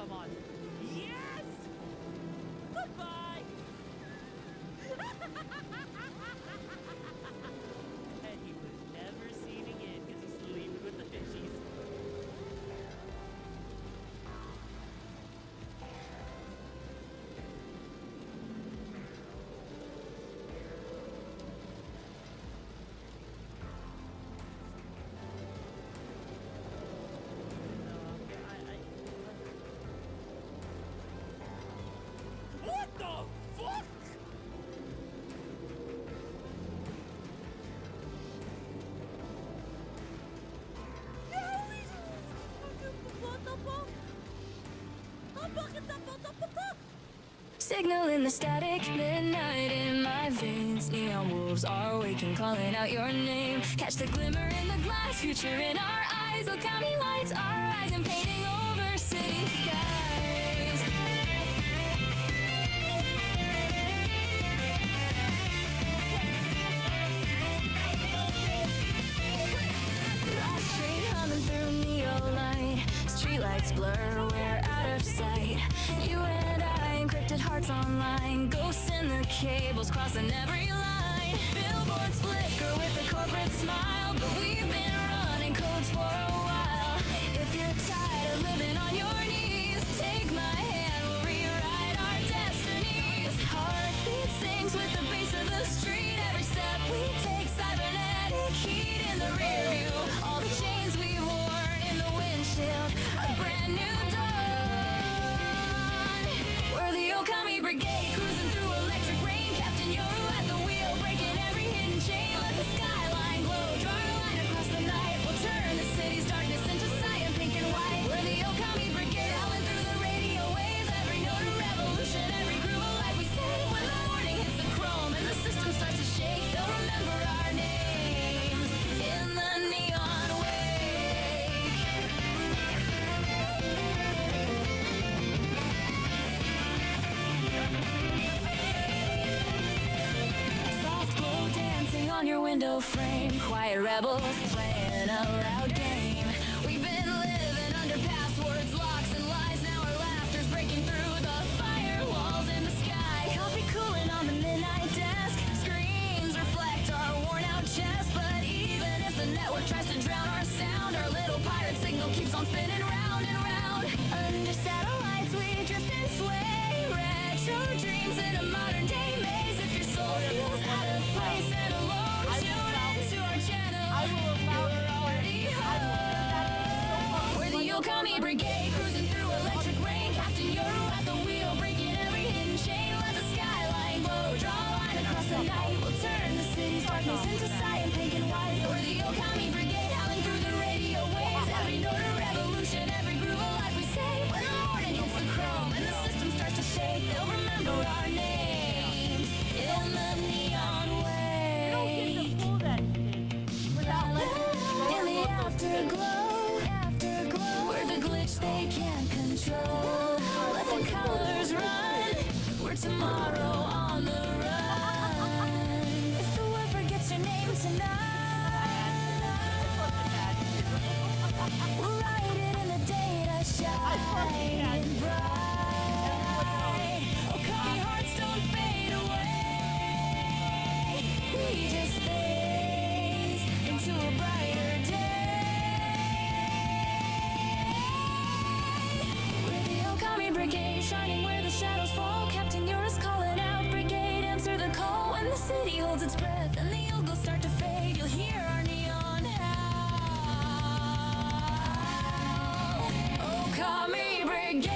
come on. Yes! Goodbye! And he was never seen again because he's sleeping with the fishies. What the fuck? Signal in the static, midnight in my veins. Neon wolves are waking, calling out your name. Catch the glimmer in the glass, future in our eyes. Look how many lights are rising, painting over city skies. Last train humming through neon light. Streetlights blur, we're out of sight. You and I, encrypted hearts online. Ghosts in the cables, crossing every line. Billboards flicker with a corporate smile. But we've been running codes for a while. If you're tired of living on your knees, take my hand, we'll rewrite our destinies. Heartbeat sings with the bass of the street. Every step we take, cybernetic heat in the rear view. All the chains we've worn in the windshield, a brand new dawn. We're the Okami Brigade, cruising through electric rain. Captain Yoru at the wheel, breaking every hidden chain. Let the skyline glow, draw a line across the night. We'll turn the city's darkness into cyan, pink and white. We're the Okami Brigade, howling through the radio waves. Every note a revolution, every groove a life we save. When the morning hits the chrome and the system starts to shake, they'll remember our names in the neon wake. Soft glow dancing on your window frame. Quiet rebels playing a loud game. We've been living under passwords, locks, and lies. Now our laughter's breaking through the firewalls in the sky. Coffee cooling on the midnight desk. Screens reflect our worn-out chests. But even if the network tries to drown our sound, our little pirate signal keeps on spinning round and round. Under satellites we drift and sway. Retro dreams in a modern-day maze. If your soul feels out of place and alone, tune into our channel. You're already home. We're the Okami Brigade, cruising through electric rain. Captain Yoru at the wheel, breaking every hidden chain. Let the skyline glow, draw a line across the night. We'll turn the city's darkness into cyan, pink and white. We're the Okami Brigade, howling through the radio waves. Every note a revolution, every groove a life we save. When the morning hits the chrome and the system starts to shake, they'll remember our names in the neon way. You don't get to pull that shit without letting In the afterglow, we're the glitch they can't control. Let the colors run, we're tomorrow on the run. If the world forgets your name tonight, we'll write it in the data, shine bright. Okami hearts don't fade away, we just phase into a brighter day. We're the Okami Brigade, shining where the shadows fall. Captain Yoru's calling out, Brigade, answer the call. When the city holds its breath and the old will start to fade, you'll hear our neon howl. Okami Brigade.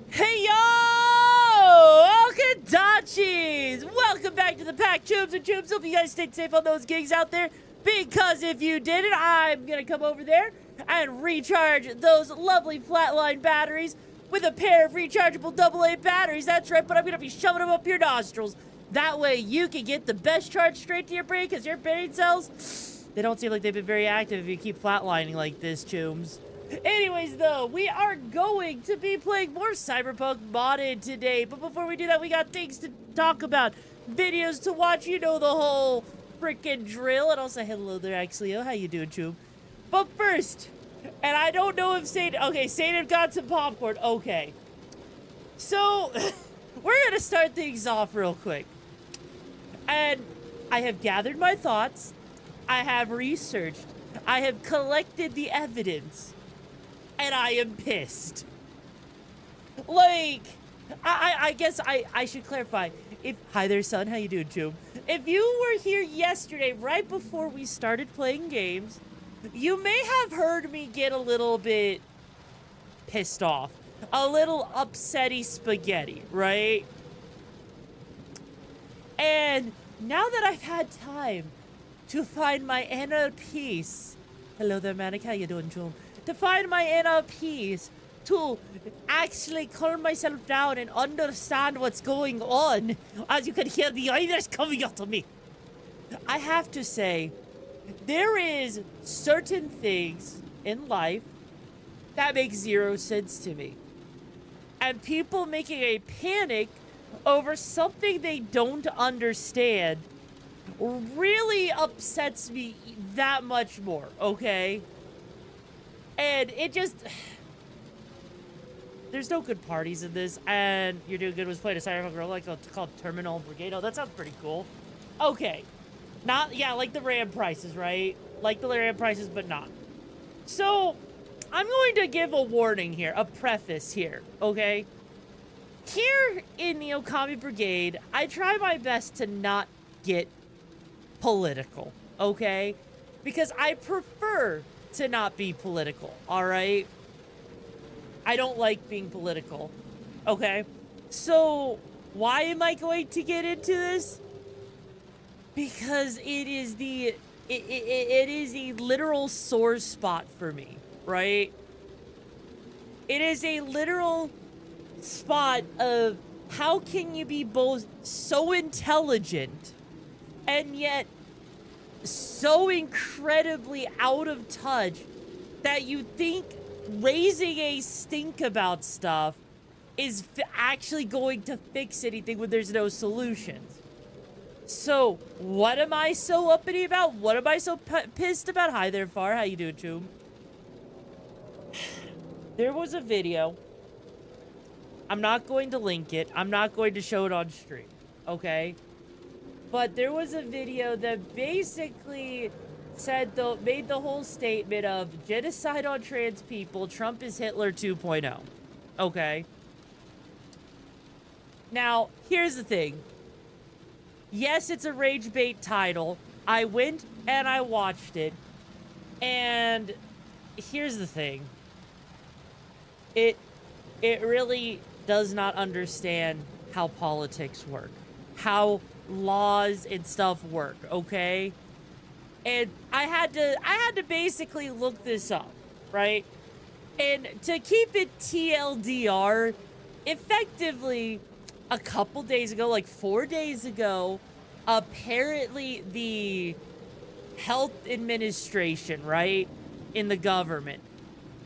Hey yo! Okadachis! Welcome back to the pack, Tubes and Tubes. Hope you guys stayed safe on those gigs out there. Because if you didn't, I'm gonna come over there and recharge those lovely flatline batteries. with a pair of rechargeable AA batteries. That's right, but I'm gonna be shoving them up your nostrils. That way you can get the best charge straight to your brain, because your brain cells, they don't seem like they've been very active if you keep flatlining like this, Chooms. Anyways, though, we are going to be playing more Cyberpunk modded today. But before we do that, we got things to talk about. Videos to watch, you know the whole freaking drill. And also, hello there, Axleo. How you doing, Choom? But first, and I don't know if Satan... Okay, Satan got some popcorn. Okay. So, we're going to start things off real quick. And I have gathered my thoughts. I have researched. I have collected the evidence. And I am pissed. Like, I guess I should clarify. Hi there, son. How you doing, Choom? If you were here yesterday, right before we started playing games, you may have heard me get a little bit pissed off. A little upsetty spaghetti, right? And now that I've had time to find my inner peace. Hello there, Manic. How you doing, Choom? To find my inner peace, to actually calm myself down and understand what's going on. As you can hear the Irish coming out of me. I have to say, there is certain things in life that make zero sense to me. And people making a panic over something they don't understand really upsets me that much more, okay? And it just... There's no good parties in this, and You're Doing Good was playing a Cyberpunk role like called Terminal Brigade. Oh, that sounds pretty cool. Okay. Yeah, like the RAM prices, right? Like the RAM prices, but not. So, I'm going to give a warning here, a preface here, okay? Here in the Okami Brigade, I try my best to not get political, okay? Because I prefer to not be political, all right? I don't like being political, okay? So, why am I going to get into this? Because it is the it is a literal sore spot for me, right? It is a literal spot of how can you be both so intelligent and yet so incredibly out of touch that you think raising a stink about stuff is actually going to fix anything when there's no solutions. So, what am I so uppity about? What am I so pissed about? Hi there, Far. How you doing, Choom? There was a video. I'm not going to link it. I'm not going to show it on stream, okay? But there was a video that basically said made the whole statement of genocide on trans people, Trump is Hitler 2.0. Okay? Now, here's the thing. Yes, it's a rage bait title. I went and I watched it. And here's the thing. It really does not understand how politics work. How laws and stuff work, okay? And I had to basically look this up, right? And to keep it TLDR, effectively a couple days ago, like 4 days ago, apparently the health administration, right, in the government,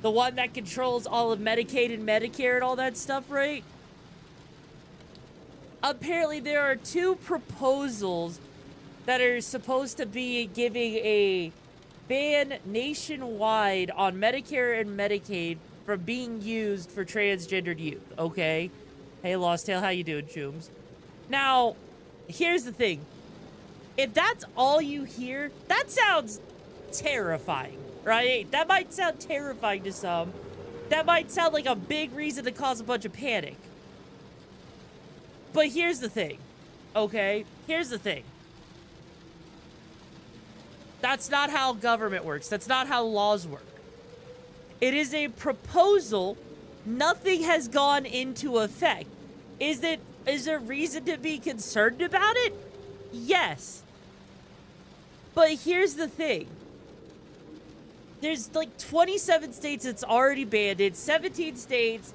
the one that controls all of Medicaid and Medicare and all that stuff, right? Apparently there are two proposals that are supposed to be giving a ban nationwide on Medicare and Medicaid from being used for transgendered youth, okay? Hey, Lost Tail, how you doing, Chooms? Now, here's the thing. If that's all you hear, that sounds terrifying, right? That might sound terrifying to some. That might sound like a big reason to cause a bunch of panic. But here's the thing, okay? Here's the thing. That's not how government works. That's not how laws work. It is a proposal. Nothing has gone into effect. Is there reason to be concerned about it? Yes. But here's the thing. There's like 27 states it's already banned it. 17 states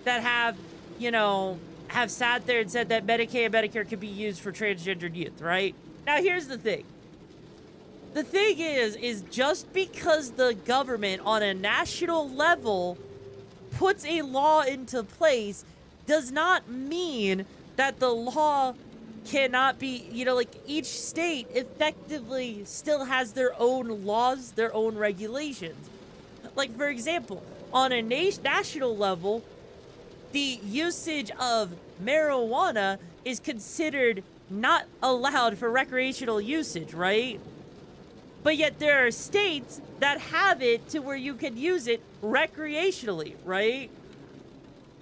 that have, you know, have sat there and said that Medicaid and Medicare could be used for transgendered youth, right? Now, here's the thing. The thing is just because the government on a national level puts a law into place does not mean that the law cannot be, you know, like each state effectively still has their own laws, their own regulations. Like, for example, on a national level, the usage of marijuana is considered not allowed for recreational usage, right? But yet there are states that have it to where you can use it recreationally, right?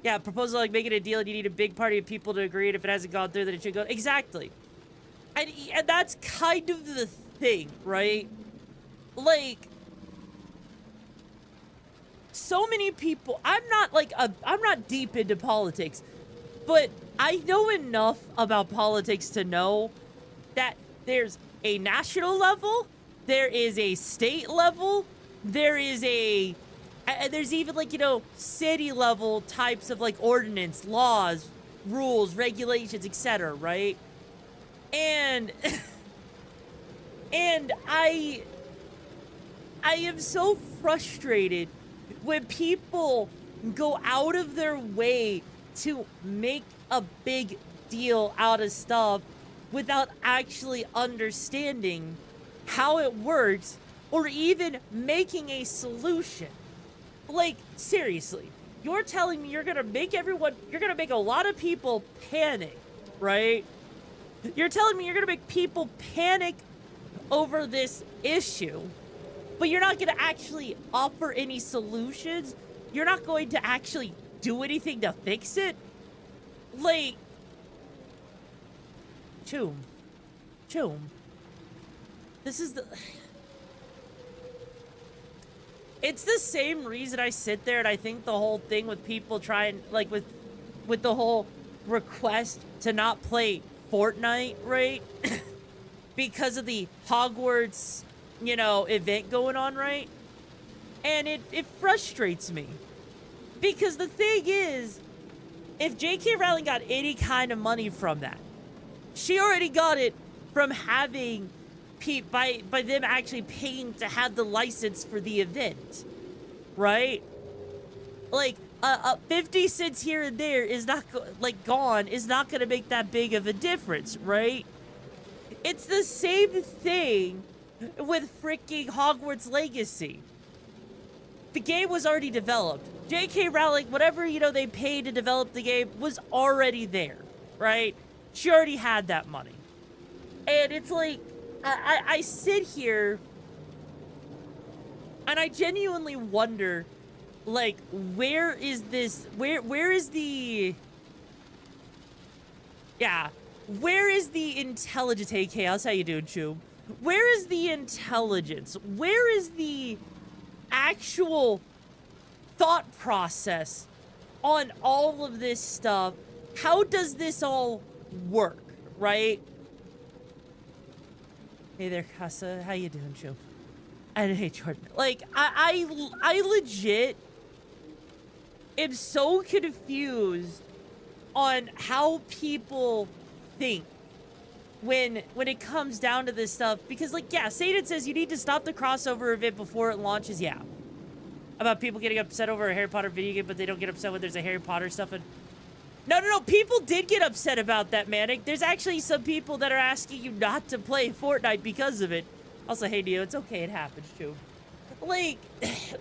Yeah, proposal like making a deal and you need a big party of people to agree, and if it hasn't gone through, then it should go. Exactly. And that's kind of the thing, right? Like, so many people, I'm not deep into politics, but I know enough about politics to know that there's a national level, there is a state level, there's even, like, you know, city level types of, like, ordinance, laws, rules, regulations, etc., right? And and I am so frustrated when people go out of their way to make a big deal out of stuff without actually understanding how it works or even making a solution. Like, seriously, you're telling me you're gonna make a lot of people panic, right? You're telling me you're gonna make people panic over this issue, but you're not gonna actually offer any solutions? You're not going to actually do anything to fix it? Like, Choom. This is the... It's the same reason I sit there and I think the whole thing with people trying, like, with the whole request to not play Fortnite, right? Because of the Hogwarts, you know, event going on, right? And it frustrates me. Because the thing is, if J.K. Rowling got any kind of money from that, she already got it from having by them actually paying to have the license for the event, right? Like, 50 cents here and there is not gone is not gonna make that big of a difference, right? It's the same thing with freaking Hogwarts Legacy. The game was already developed. J.K. Rowling, whatever, you know, they paid to develop the game was already there, right? She already had that money. And it's like, I sit here and I genuinely wonder, like, where is the intelligence? Hey, Chaos, how you doing, Chum? Where is the intelligence? Where is the actual thought process on all of this stuff? How does this all work, right? Hey there, Casa. How you doing, Chum? And hey, Jordan. Like, I legit am so confused on how people think when it comes down to this stuff. Because, like, yeah, Satan says you need to stop the crossover event before it launches. Yeah. About people getting upset over a Harry Potter video game, but they don't get upset when there's a Harry Potter stuff. And no. People did get upset about that, Manic. There's actually some people that are asking you not to play Fortnite because of it. Also, hey, Neo, it's okay. It happens, too. Like,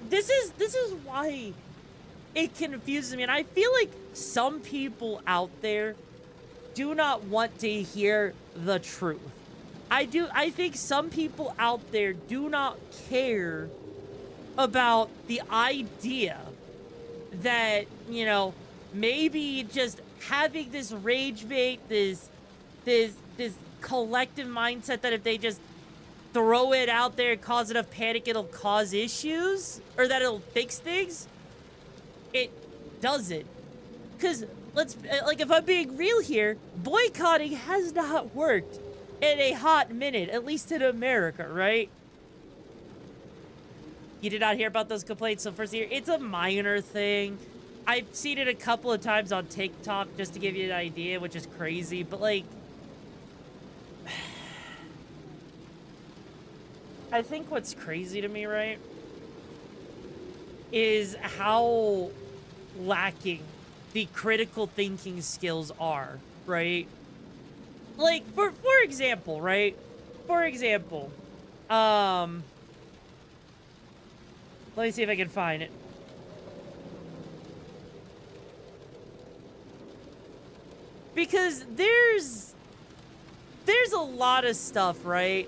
this is why it confuses me. And I feel like some people out there do not want to hear the truth. I think some people out there do not care about the idea that, you know, maybe just having this rage bait, this collective mindset that if they just throw it out there and cause enough panic, it'll cause issues, or that it'll fix things. It doesn't. Because, if I'm being real here, boycotting has not worked in a hot minute, at least in America, right? You did not hear about those complaints. So first here, it's a minor thing. I've seen it a couple of times on TikTok just to give you an idea, which is crazy, but like, I think what's crazy to me, right, is how lacking the critical thinking skills are, right? Like, for example, right? For example, let me see if I can find it. Because there's a lot of stuff, right,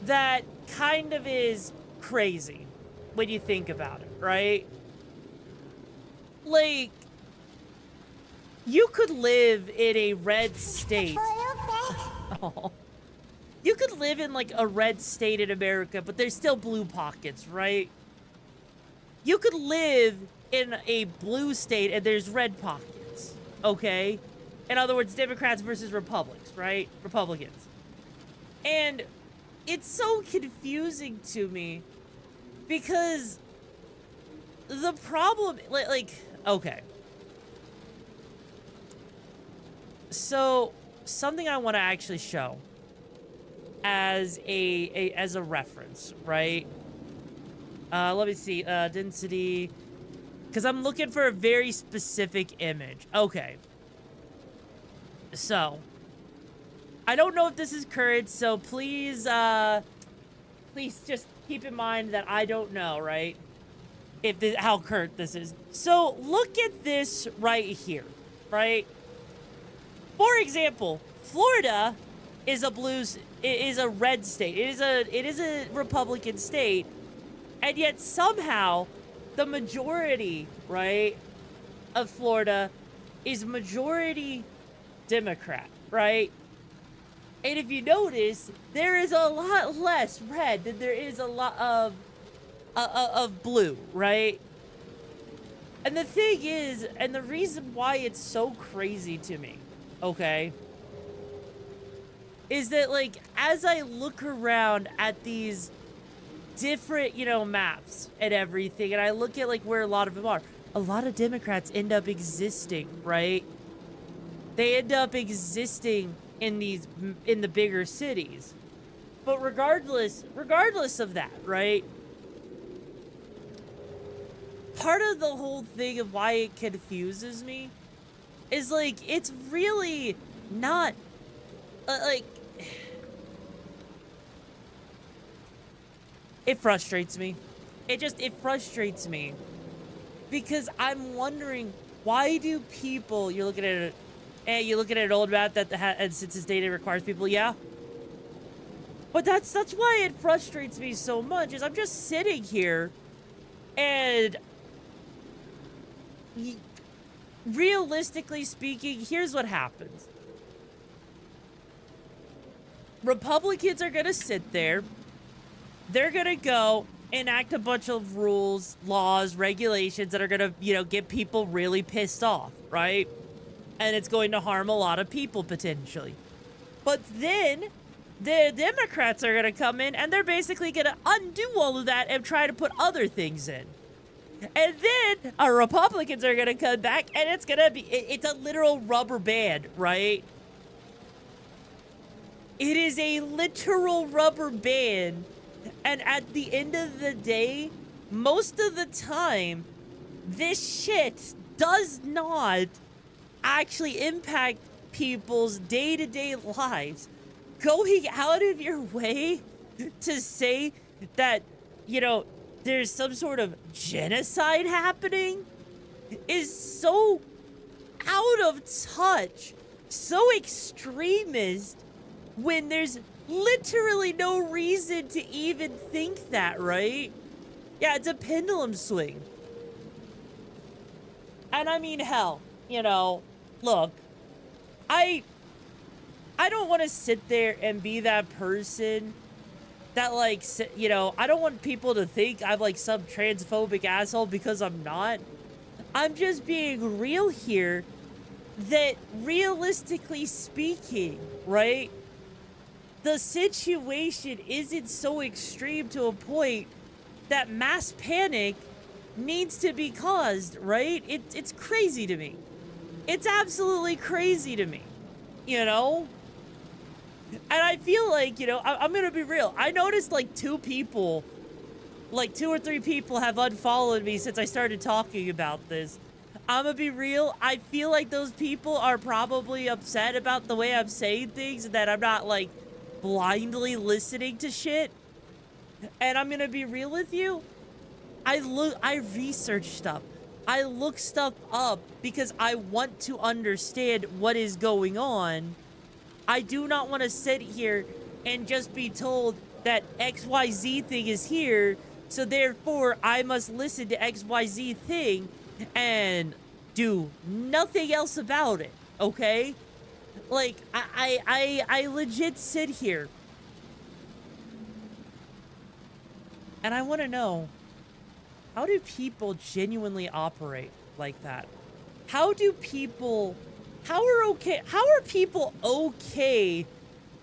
that kind of is crazy when you think about it, right? Like, you could live in a red state. Oh. You could live in, like, a red state in America, but there's still blue pockets, right? You could live in a blue state and there's red pockets, okay? In other words, Democrats versus Republicans, right? Republicans. And it's so confusing to me because the problem, like, okay. So, something I want to actually show as a reference, right? Let me see, density, because I'm looking for a very specific image. Okay. So, I don't know if this is current, so please just keep in mind that I don't know, right? How current this is. So, look at this right here, right? For example, Florida is a red state. It is a Republican state, and yet somehow the majority, right, of Florida is majority Democrat, right? And if you notice, there is a lot less red than there is a lot of blue, right? And the thing is, and the reason why it's so crazy to me, okay, is that, like, as I look around at these different, you know, maps and everything, and I look at, like, where a lot of them are, a lot of Democrats end up existing, right? They end up existing in the bigger cities. But regardless of that, right? Part of the whole thing of why it confuses me is, like, it's really not, like, it frustrates me. It frustrates me. Because I'm wondering, why do people, you're looking at it, and you look at an old map that and census data requires people, yeah? But that's why it frustrates me so much, is I'm just sitting here, and realistically speaking, here's what happens. Republicans are gonna sit there, they're gonna go enact a bunch of rules, laws, regulations that are gonna, you know, get people really pissed off, right? And it's going to harm a lot of people, potentially. But then, the Democrats are gonna come in, and they're basically gonna undo all of that and try to put other things in. And then, our Republicans are gonna come back, and it's gonna be, it's a literal rubber band, right? It is a literal rubber band, and at the end of the day, most of the time, this shit does not actually impact people's day-to-day lives. Going out of your way to say that, you know, there's some sort of genocide happening is so out of touch, so extremist, when there's literally no reason to even think that, right? Yeah, it's a pendulum swing. And I mean, hell, you know, look, I don't want to sit there and be that person that, like, you know, I don't want people to think I'm, like, some transphobic asshole, because I'm not. I'm just being real here, that realistically speaking, right, the situation isn't so extreme to a point that mass panic needs to be caused, right? It's crazy to me. It's absolutely crazy to me, you know? And I feel like, you know, I'm gonna be real. I noticed like 2 or 3 people have unfollowed me since I started talking about this. I'm gonna be real. I feel like those people are probably upset about the way I'm saying things and that I'm not like blindly listening to shit. And I'm gonna be real with you. I research stuff. I look stuff up because I want to understand what is going on. I do not want to sit here and just be told that XYZ thing is here, so therefore I must listen to XYZ thing and do nothing else about it, okay? Like, I legit sit here and I want to know, how do people genuinely operate like that? How are people okay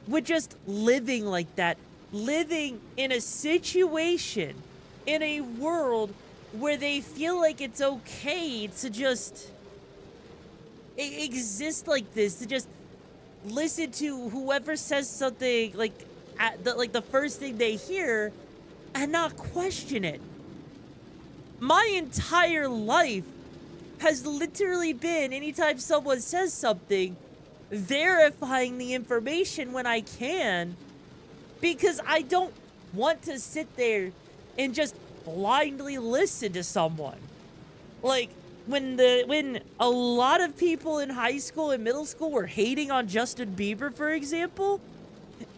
with just living like that? Living in a situation, in a world where they feel like it's okay to just exist like this, to just listen to whoever says something like the first thing they hear and not question it. My entire life has literally been, anytime someone says something, verifying the information when I can, because I don't want to sit there and just blindly listen to someone. Like, when a lot of people in high school and middle school were hating on Justin Bieber, for example,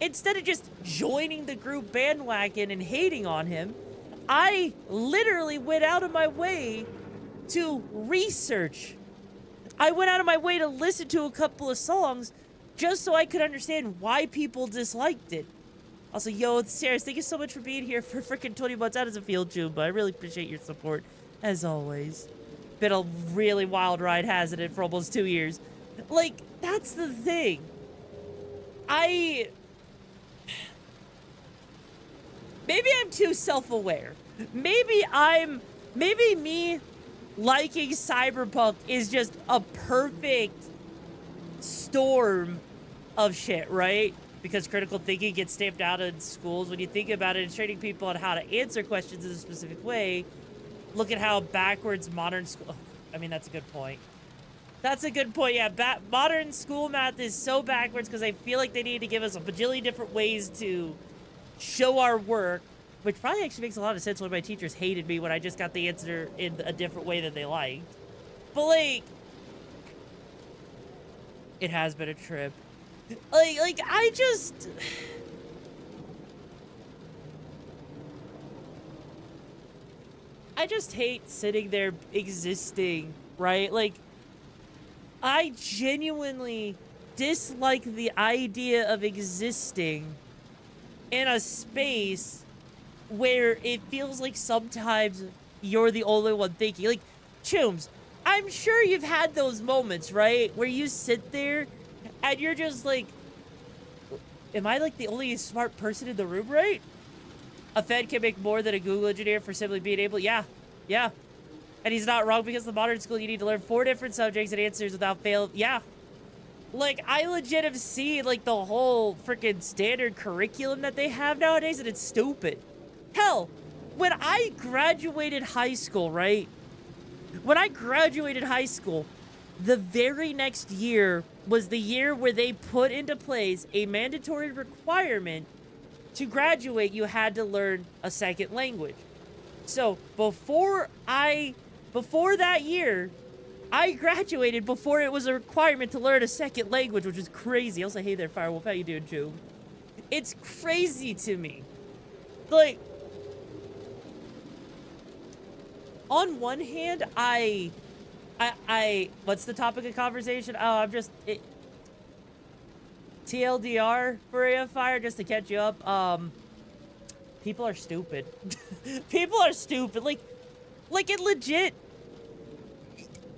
instead of just joining the group bandwagon and hating on him, I literally went out of my way to research. I went out of my way to listen to a couple of songs just so I could understand why people disliked it. Also, yo, Sarah, thank you so much for being here for freaking 20 months out as a field tube, but I really appreciate your support, as always. Been a really wild ride, hasn't it, for almost 2 years. Like, that's the thing. Maybe I'm too self-aware. Maybe me liking Cyberpunk is just a perfect storm of shit, right? Because critical thinking gets stamped out in schools. When you think about it, it's training people on how to answer questions in a specific way. Look at how backwards modern school... Oh, I mean, that's a good point. That's a good point, yeah. Modern school math is so backwards because I feel like they need to give us a bajillion different ways to show our work, which probably actually makes a lot of sense when my teachers hated me when I just got the answer in a different way that they liked. But, like, it has been a trip. Like, I just hate sitting there existing, right? Like, I genuinely dislike the idea of existing in a space where it feels like sometimes you're the only one thinking. Like, Chooms, I'm sure you've had those moments, right? Where you sit there and you're just like, am I like the only smart person in the room, right? A Fed can make more than a Google engineer for simply being able, yeah. And he's not wrong, because in the modern school you need to learn 4 different subjects and answers without fail. Yeah. Like, I legit have seen, like, the whole freaking standard curriculum that they have nowadays, and it's stupid. Hell, when I graduated high school, right? When I graduated high school, the very next year was the year where they put into place a mandatory requirement to graduate. You had to learn a second language. So before that year, I graduated before it was a requirement to learn a second language, which is crazy. Also, hey there, Firewolf, how you doing, Joe? It's crazy to me. Like, on one hand, I what's the topic of conversation? Oh, TLDR for AFire, just to catch you up. People are stupid. People are stupid. Like it legit.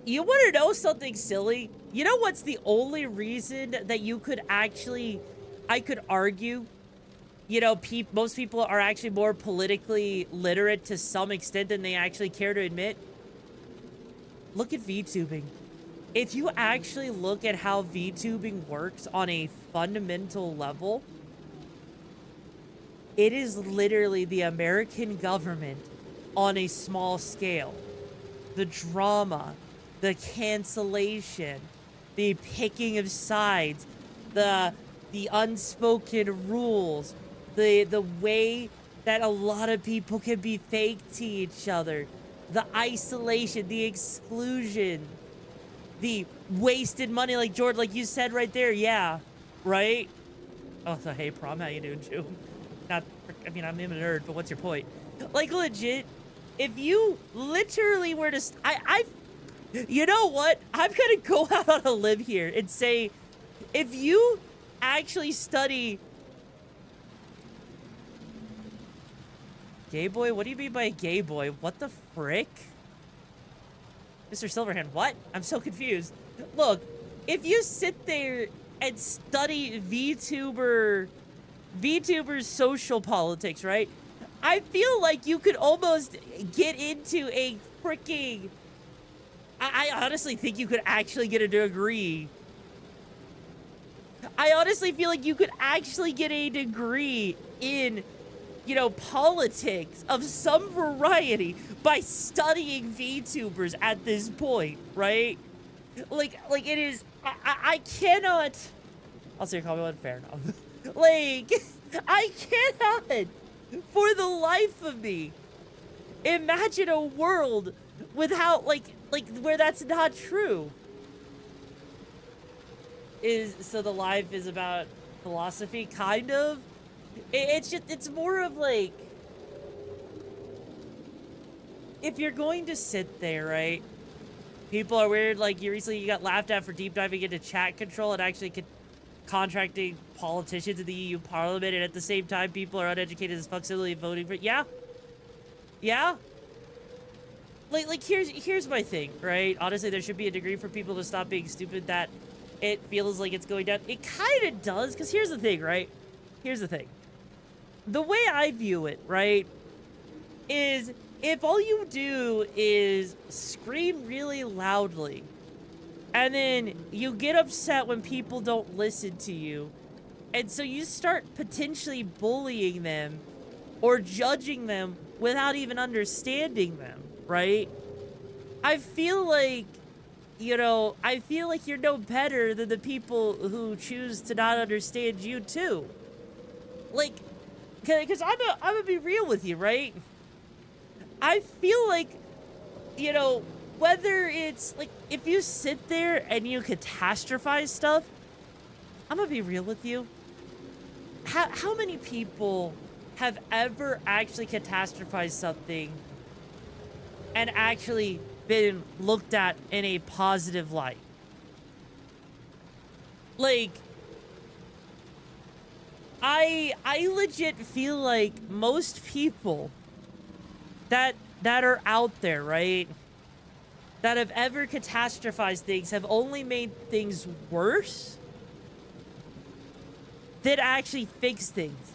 You want to know something silly? You know what's the only reason that I could argue you know, most people are actually more politically literate to some extent than they actually care to admit. Look at VTubing. If you actually look at how VTubing works on a fundamental level, it is literally the American government on a small scale. The drama, the cancellation, the picking of sides, the unspoken rules, the way that a lot of people can be fake to each other, the isolation, the exclusion, the wasted money, like Jordan, like you said right there, yeah, right? Oh, so hey, prom, how you doing, Jew? Not, I mean, I'm a nerd, but what's your point? Like, legit, if you literally were to, you know what? I'm gonna go out on a limb here and say, if you actually study... Gay boy? What do you mean by a gay boy? What the frick? Mr. Silverhand, what? I'm so confused. Look, if you sit there and study VTuber's social politics, right? I feel like you could almost get into a freaking... I honestly think you could actually get a degree. I honestly feel like you could actually get a degree in, you know, politics of some variety by studying VTubers at this point, right? Like it is, I cannot, I'll say call me one, fair enough. Like, I cannot, for the life of me, imagine a world without, like, where that's not true. So the life is about philosophy, kind of? It's just, it's more of like, if you're going to sit there, right? People are weird, like you got laughed at for deep diving into chat control and actually contracting politicians in the EU Parliament, and at the same time, people are uneducated as fuck, silly voting for, yeah? Yeah? Like here's my thing, right? Honestly, there should be a degree for people to stop being stupid that it feels like it's going down. It kind of does, because here's the thing, right? Here's the thing. The way I view it, right, is if all you do is scream really loudly, and then you get upset when people don't listen to you, and so you start potentially bullying them or judging them without even understanding them, right? I feel like, you know, I feel like you're no better than the people who choose to not understand you too. Like, because I'm gonna be real with you, right? I feel like, you know, whether it's, like, if you sit there and you catastrophize stuff, I'm gonna be real with you. How many people have ever actually catastrophized something and actually been looked at in a positive light? Like, I legit feel like most people that are out there, right, that have ever catastrophized things have only made things worse than actually fix things.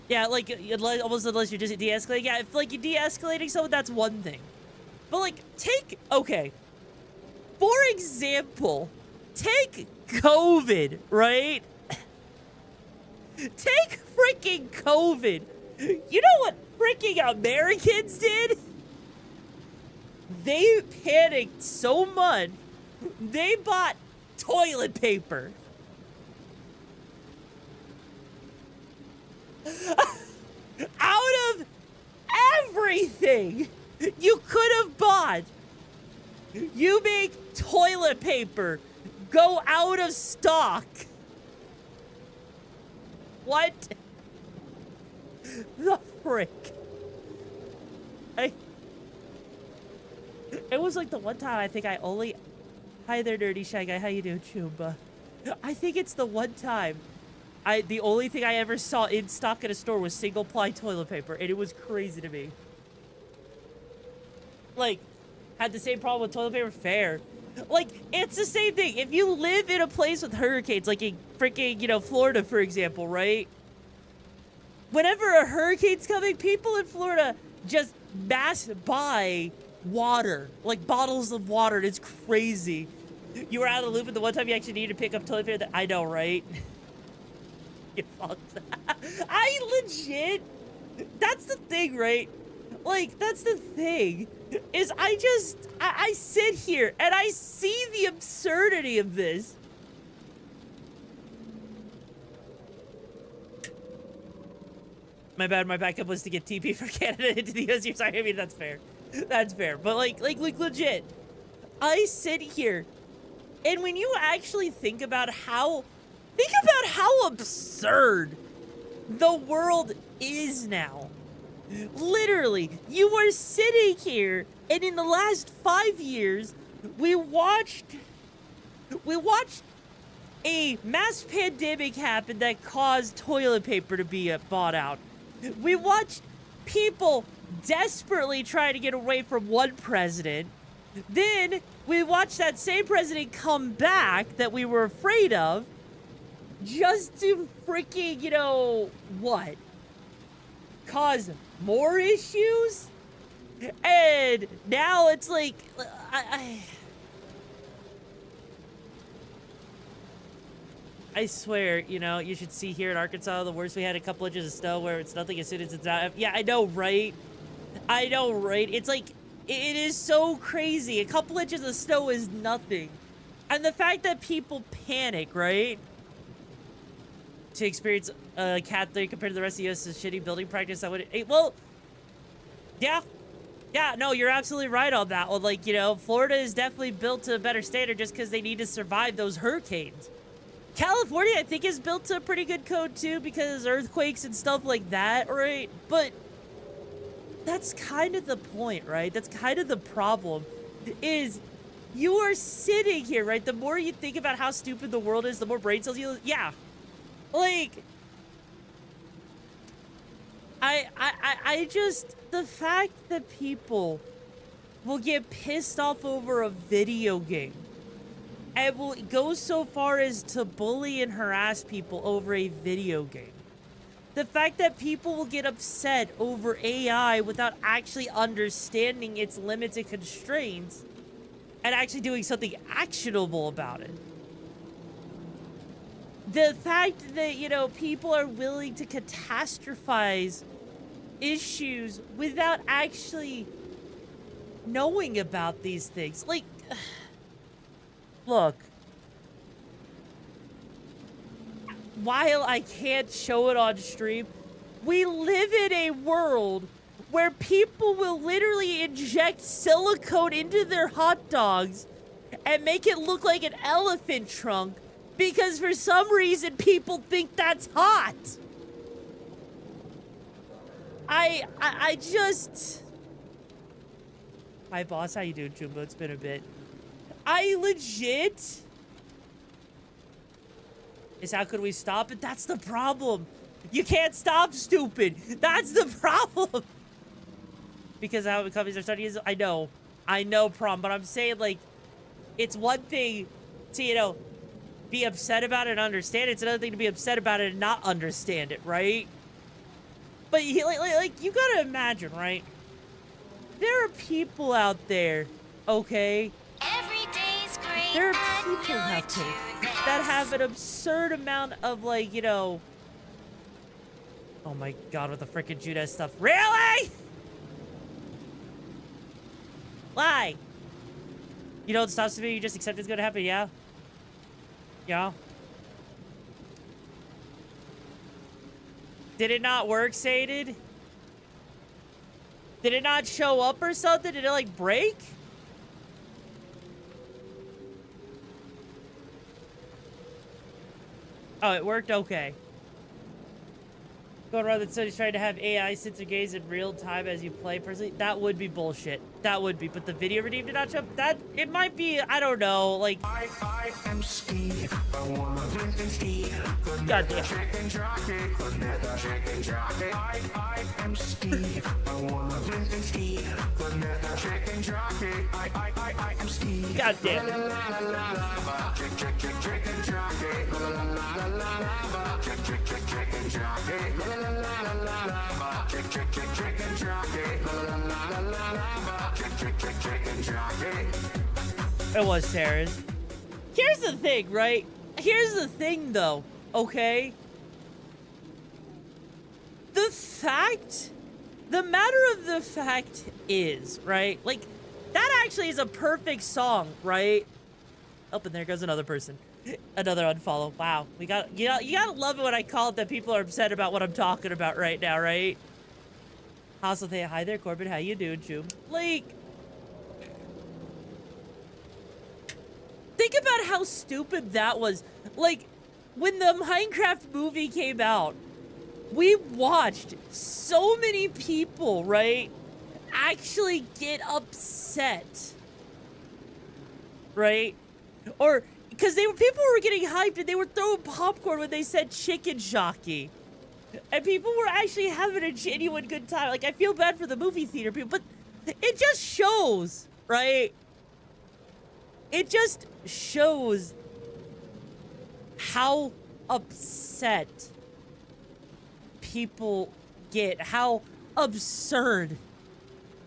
Yeah, like, almost unless you're just de-escalating. Yeah, if, like, you're de-escalating someone, that's one thing. But, like, okay. For example, take COVID, right? Take freaking COVID. You know what freaking Americans did? They panicked so much, they bought toilet paper. Out of everything you could have bought, you make toilet paper go out of stock. What the frick? It was like the one time I think I only... Hi there, Nerdy Shy Guy. How you doing, Chumba? I think it's the one time the only thing I ever saw in stock at a store was single-ply toilet paper, and it was crazy to me. Like, had the same problem with toilet paper? Fair. Like, it's the same thing. If you live in a place with hurricanes, like in freaking, you know, Florida, for example, right? whenever a hurricane's coming, people in Florida just mass buy water, like bottles of water. It's crazy. You were out of the loop, and the one time you actually needed to pick up toilet paper. I know, right? You fucked. I legit. That's the thing, right? Like, that's the thing. Is I sit here and I see the absurdity of this. My bad, my backup was to get TP for Canada into the US. You're sorry, I mean, that's fair. That's fair. But like legit, I sit here, and when you actually think about how absurd the world is now. Literally, you are sitting here, and in the last 5 years, we watched a mass pandemic happen that caused toilet paper to be bought out. We watched people desperately try to get away from one president. Then we watched that same president come back that we were afraid of, just to freaking, you know, what? Cause more issues? And now it's like, I swear, you know, you should see here in Arkansas, the worst we had a couple inches of snow where it's nothing as soon as it's out. Yeah, I know, right? I know, right? It's like, it is so crazy. A couple inches of snow is nothing. And the fact that people panic, right? To experience Cat 3 compared to the rest of the U.S. is shitty building practice. I would, well, yeah. Yeah, no, you're absolutely right on that one. Like, you know, Florida is definitely built to a better standard just because they need to survive those hurricanes. California, I think, is built to a pretty good code, too, because earthquakes and stuff like that, right? But that's kind of the point, right? That's kind of the problem, is you are sitting here, right? The more you think about how stupid the world is, the more brain cells you... Yeah. Like... I just... The fact that people will get pissed off over a video game and will go so far as to bully and harass people over a video game. The fact that people will get upset over AI without actually understanding its limits and constraints and actually doing something actionable about it. The fact that, you know, people are willing to catastrophize issues without actually knowing about these things. Like, look, while I can't show it on stream, we live in a world where people will literally inject silicone into their hot dogs and make it look like an elephant trunk because for some reason people think that's hot. I just... Hi, boss. How you doing, Jumbo? It's been a bit. I legit... Is how could we stop it? That's the problem. You can't stop stupid. That's the problem. Because how companies are starting to... I know, Prom, but I'm saying, like, it's one thing to, you know, be upset about it and understand it. It's another thing to be upset about it and not understand it, right? But, like you gotta imagine, right? There are people out there, okay? Every day's great. There are people out there that have an absurd amount of, like, you know... Oh my god, with the frickin' Judas stuff. Really? Lie. You know what stops me? You just accept it's gonna happen, yeah? Yeah? Did it not work, Saded? Did it not show up or something? Did it, like, break? Oh, it worked? Okay. Going around the studies trying to have AI censor gaze in real time as you play personally. That would be bullshit. That would be. But the video redeem did not show up. That, it might be, I don't know, like... I am Steve. I wanna drink Steve. God damn. I am Steve. I wanna drink Steve. I am Steve. God damn it. It was Terrace. Here's the thing, right? Here's the thing, though, okay? The matter of the fact is, right? Like, that actually is a perfect song, right? Oh, and there goes another person. Another unfollow. Wow. You gotta love it when I call it that people are upset about what I'm talking about right now, right? Also, say, hi there, Corbin. How you doing, Choom? Like, think about how stupid that was. Like, when the Minecraft movie came out, we watched so many people, right, actually get upset, right? Or, because people were getting hyped and they were throwing popcorn when they said chicken jockey. And people were actually having a genuine good time. Like, I feel bad for the movie theater people, but it just shows, right? It just shows how upset people get, how absurd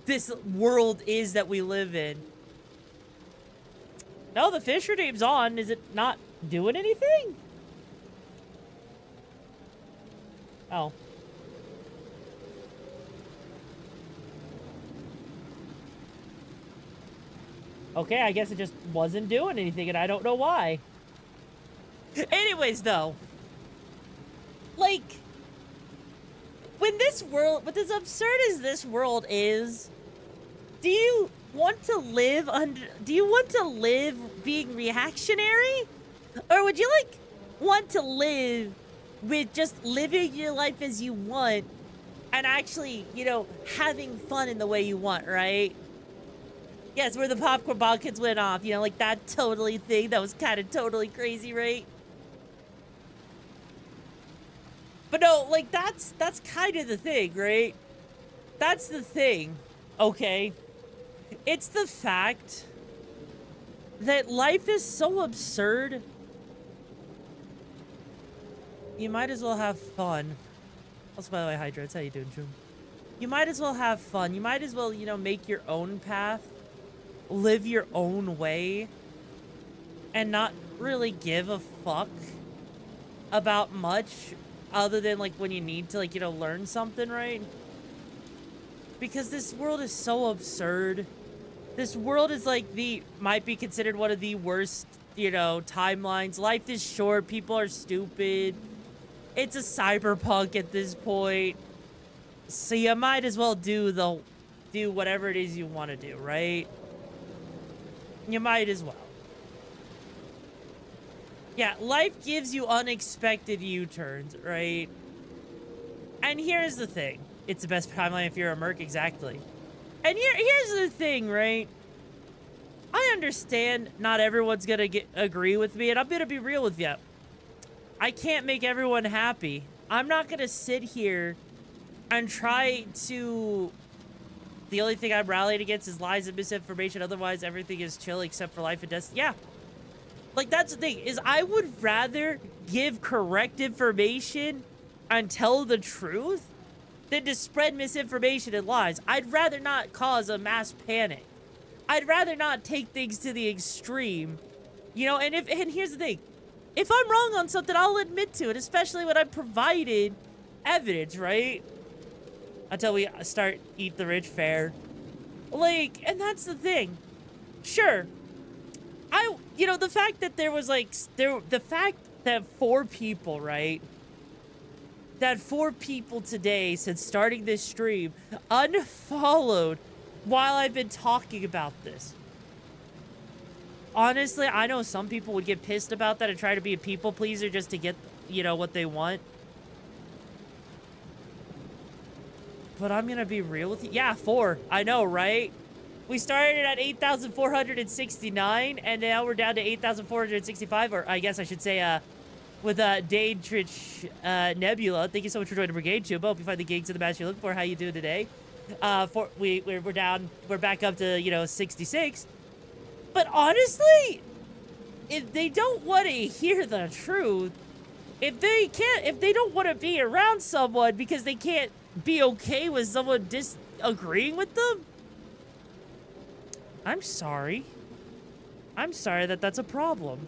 this world is that we live in. No, the fish redeem's on. Is it not doing anything? Oh. Okay, I guess it just wasn't doing anything, and I don't know why. Anyways, though. Like, when this world, what as absurd as this world is, do you want to live being reactionary? Or would you, like, want to live with just living your life as you want and actually, you know, having fun in the way you want, right? Yes, where the popcorn buckets went off, you know, like that totally thing that was kind of totally crazy, right? But no, like, that's kind of the thing, right? That's the thing, okay? It's the fact that life is so absurd. You might as well have fun. Also, by the way, Hydrates, how you doing, June? You might as well have fun. You might as well, you know, make your own path, live your own way, and not really give a fuck about much other than, like, when you need to, like, you know, learn something, right? Because this world is so absurd. This world is, like, might be considered one of the worst, you know, timelines. Life is short. People are stupid. It's a cyberpunk at this point. So you might as well do whatever it is you want to do, right? You might as well. Yeah, life gives you unexpected U-turns, right? And here's the thing. It's the best timeline if you're a merc, exactly. And here's the thing, right? I understand not everyone's gonna agree with me, and I'm gonna be real with you. I can't make everyone happy. I'm not gonna sit here and try to... The only thing I'm rallying against is lies and misinformation. Otherwise, everything is chill except for life and death. Yeah. Like, that's the thing, is I would rather give correct information and tell the truth than to spread misinformation and lies. I'd rather not cause a mass panic. I'd rather not take things to the extreme. You know, and here's the thing. If I'm wrong on something, I'll admit to it, especially when I've provided evidence, right? Until we start Eat the Rich fair. Like, and that's the thing. Sure. You know, the fact that there was, like, the fact that 4 people, right? That 4 people today, since starting this stream, unfollowed while I've been talking about this. Honestly, I know some people would get pissed about that and try to be a people pleaser just to get, you know, what they want. But I'm gonna be real with you. Yeah, 4. I know, right? We started at 8,469, and now we're down to 8,465, or I guess I should say, with Daedrich Nebula. Thank you so much for joining the Brigade, Chuba. Hope you find the gigs in the match you're looking for. How you doing today? We're down. We're back up to, you know, 66. But honestly, if they don't want to hear the truth, if they don't want to be around someone because they can't be okay with someone disagreeing with them, I'm sorry. I'm sorry that that's a problem.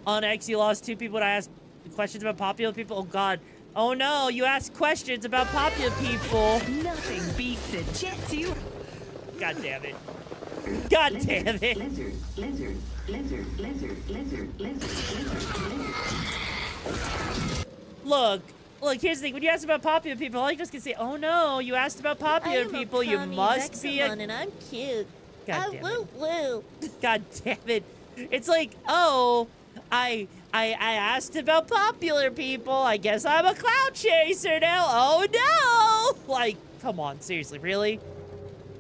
On X, you lost 2 people when I asked questions about popular people. Oh, God. Oh, no. You asked questions about popular people. Nothing beats a jet to... God damn it. God damn it. Lizard, lizard, lizard, lizard, lizard, lizard, lizard. Look, here's the thing. When you ask about popular people, all you just can say, oh, no, you asked about popular people. You must be a... and I'm cute. God damn it. Woo. God damn it. It's like, oh, I asked about popular people. I guess I'm a cloud chaser now. Oh, no. Like, come on. Seriously, really?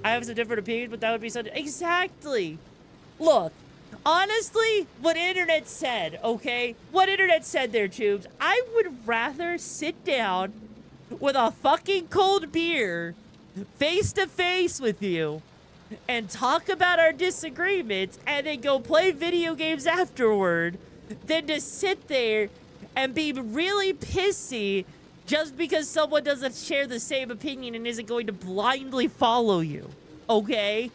I have some different opinions, but that would be something. Exactly. Look, honestly, what internet said, okay? What internet said there, Tubes. I would rather sit down with a fucking cold beer face to face with you and talk about our disagreements and then go play video games afterward than to sit there and be really pissy just because someone doesn't share the same opinion and isn't going to blindly follow you, okay?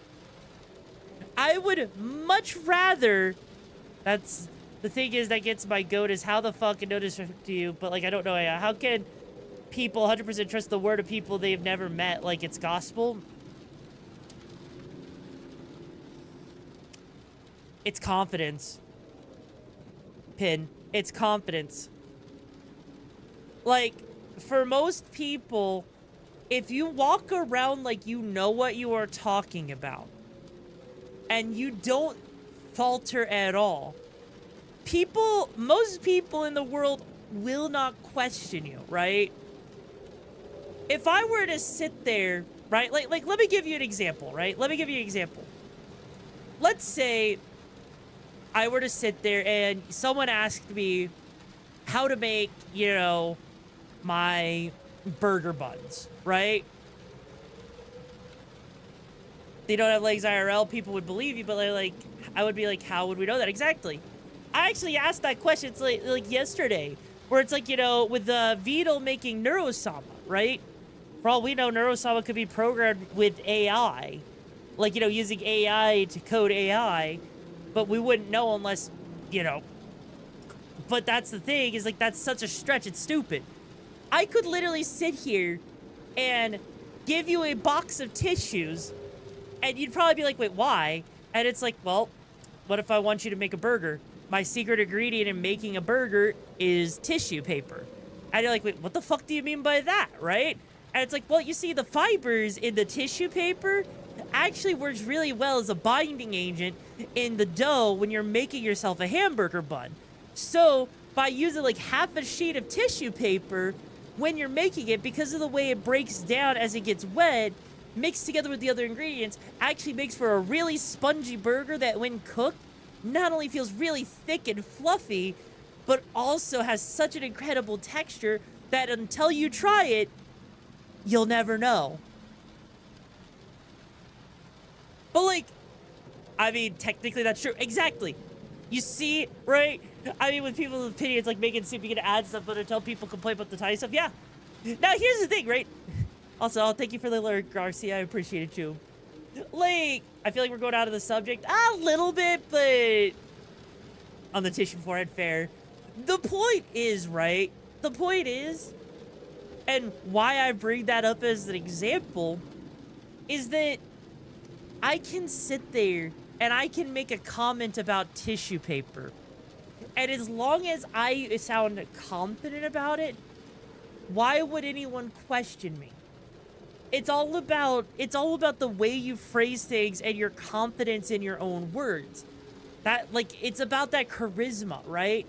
I would much rather... That's... The thing is that gets my goat is how the fuck can notice to you, but, like, I don't know, how can people 100% trust the word of people they've never met like it's gospel? It's confidence. Pin. It's confidence. Like, for most people, if you walk around like you know what you are talking about, and you don't falter at all, most people in the world will not question you, right? If I were to sit there, right, like let me give you an example, right? Let me give you an example. Let's say I were to sit there and someone asked me how to make, you know, my burger buns, right? They don't have legs IRL, people would believe you, but like, I would be like, how would we know that? Exactly. I actually asked that question, it's like yesterday, where it's like, you know, with Vidal making Neurosama, right? For all we know, Neurosama could be programmed with AI. Like, you know, using AI to code AI, but we wouldn't know unless, you know. But that's the thing, is like, that's such a stretch, it's stupid. I could literally sit here and give you a box of tissues, and you'd probably be like, wait, why? And it's like, well, what if I want you to make a burger? My secret ingredient in making a burger is tissue paper. And you're like, wait, what the fuck do you mean by that, right? And it's like, well, you see, the fibers in the tissue paper actually works really well as a binding agent in the dough when you're making yourself a hamburger bun. So, by using like half a sheet of tissue paper when you're making it, because of the way it breaks down as it gets wet, mixed together with the other ingredients, actually makes for a really spongy burger that when cooked, not only feels really thick and fluffy, but also has such an incredible texture that until you try it, you'll never know. But like, I mean, technically that's true. Exactly. You see, right? I mean, with people's opinions, like making soup, you can add stuff, but until people complain about the tiny stuff, yeah. Now, here's the thing, right? Also, I'll thank you for the alert, Garcia. I appreciate it, too. Like, I feel like we're going out of the subject a little bit, but on the tissue beforehand, fair. The point is, right? The point is, and why I bring that up as an example, is that I can sit there and I can make a comment about tissue paper. And as long as I sound confident about it, why would anyone question me? It's all about the way you phrase things and your confidence in your own words. That, like, it's about that charisma, right?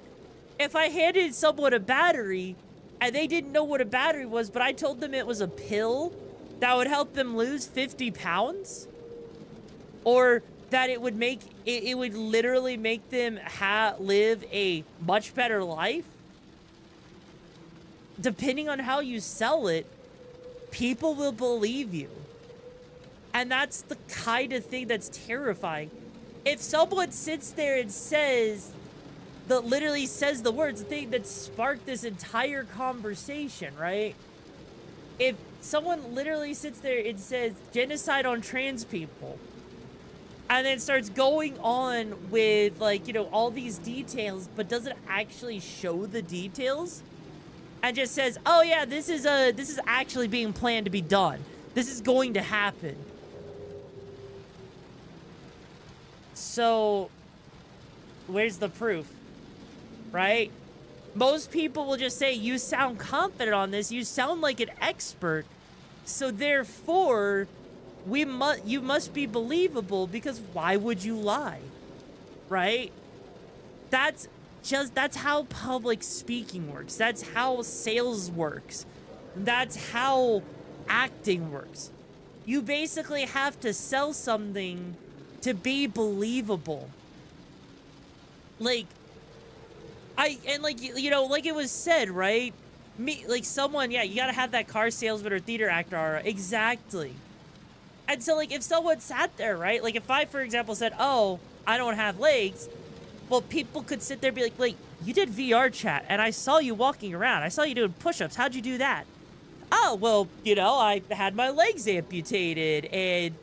If I handed someone a battery and they didn't know what a battery was, but I told them it was a pill that would help them lose 50 pounds, or that it would literally make them live a much better life, depending on how you sell it, people will believe you. And that's the kind of thing that's terrifying. If someone sits there and says, that literally says the words, the thing that sparked this entire conversation, right? If someone literally sits there and says genocide on trans people, and then starts going on with, like, you know, all these details, but doesn't actually show the details, and just says, oh yeah, this is actually being planned to be done. This is going to happen. So, where's the proof? Right? Most people will just say, you sound confident on this, you sound like an expert, so therefore, you must be believable, because why would you lie? Right? That's how public speaking works. That's how sales works. That's how acting works. You basically have to sell something to be believable. Like, you know, like it was said, right? Someone, yeah, you gotta have that car salesman or theater actor aura. Exactly. And so, like, if someone sat there, right? Like, if I, for example, said, oh, I don't have legs, well, people could sit there and be like, wait, you did VR chat, and I saw you walking around. I saw you doing push-ups. How'd you do that? Oh, well, you know, I had my legs amputated, and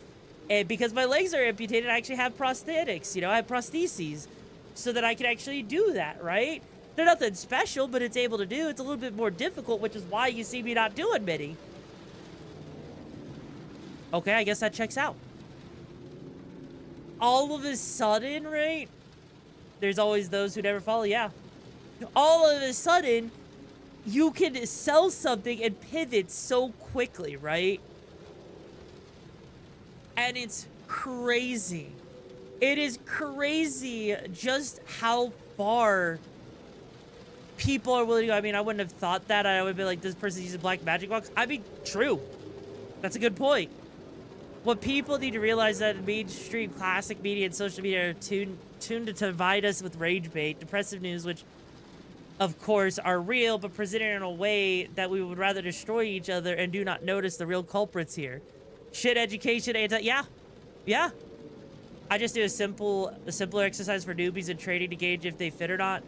because my legs are amputated, I actually have prosthetics. You know, I have prostheses so that I can actually do that, right? They're nothing special, but it's able to do. It's a little bit more difficult, which is why you see me not doing many. Okay, I guess that checks out. All of a sudden, right? There's always those who never follow, yeah. All of a sudden, you can sell something and pivot so quickly, right? And it's crazy. It is crazy just how far people are willing to go. I mean, I wouldn't have thought that. I would be like, this person uses black magic box. I mean, true. That's a good point. What people need to realize that mainstream classic media and social media are tuned to divide us with rage bait, depressive news, which, of course, are real, but presented in a way that we would rather destroy each other and do not notice the real culprits here. Shit education, yeah. I just do a simpler exercise for newbies in trading to gauge if they fit or not.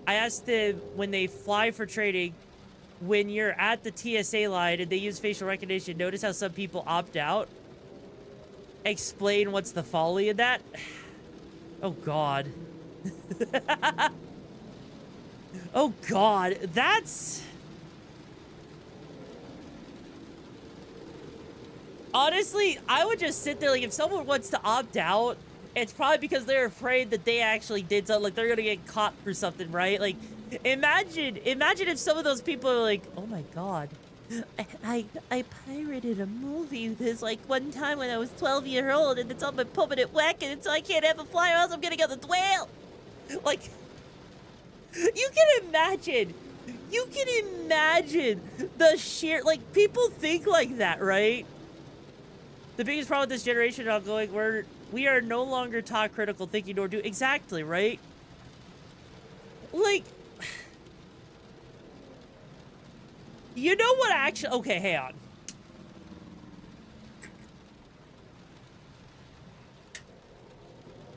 I asked them when they fly for trading, when you're at the TSA line and they use facial recognition, notice how some people opt out? Explain what's the folly of that? Oh, God. Oh, God. That's... Honestly, I would just sit there, like, if someone wants to opt out, it's probably because they're afraid that they actually did something, like, they're gonna get caught for something, right? Like, imagine if some of those people are like, oh my God, I pirated a movie this, like, one time when I was 12 years old, and it's on my permanent whack, and so I can't have a fly, or else I'm gonna go to the whale. Like, you can imagine the sheer, like, people think like that, right? The biggest problem with this generation ongoing, we are no longer taught critical thinking nor do exactly, right? Like, you know what actually, okay, hang on.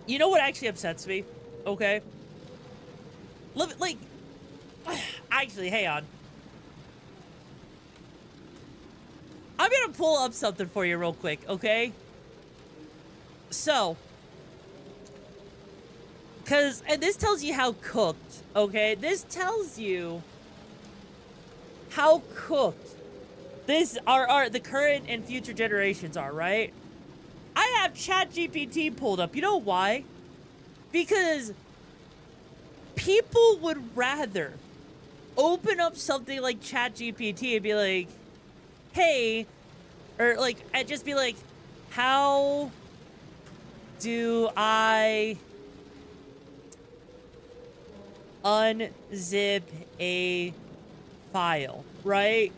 You know what actually upsets me? Okay. Like, actually, hang on. I'm gonna pull up something for you real quick, okay? So, and this tells you how cooked, okay? This tells you how cooked the current and future generations are, right? I have ChatGPT pulled up. You know why? Because people would rather open up something like ChatGPT and be like, hey, or like, and just be like, how do I unzip a file, right?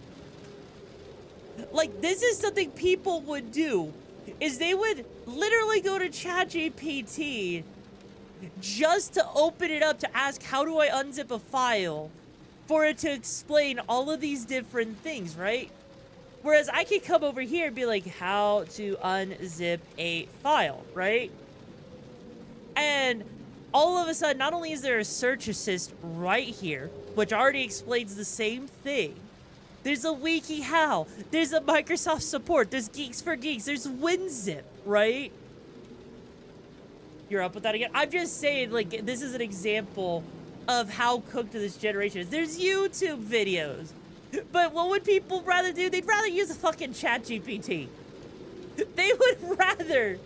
Like, this is something people would do, is they would literally go to ChatGPT just to open it up to ask, how do I unzip a file, for it to explain all of these different things, right? Whereas I could come over here and be like, how to unzip a file, right? And all of a sudden, not only is there a search assist right here, which already explains the same thing, there's a WikiHow, there's a Microsoft support, there's Geeks for Geeks, there's WinZip, right? You're up with that again? I'm just saying, like, this is an example of how cooked this generation is. There's YouTube videos. But what would people rather do? They'd rather use a fucking ChatGPT. They would rather...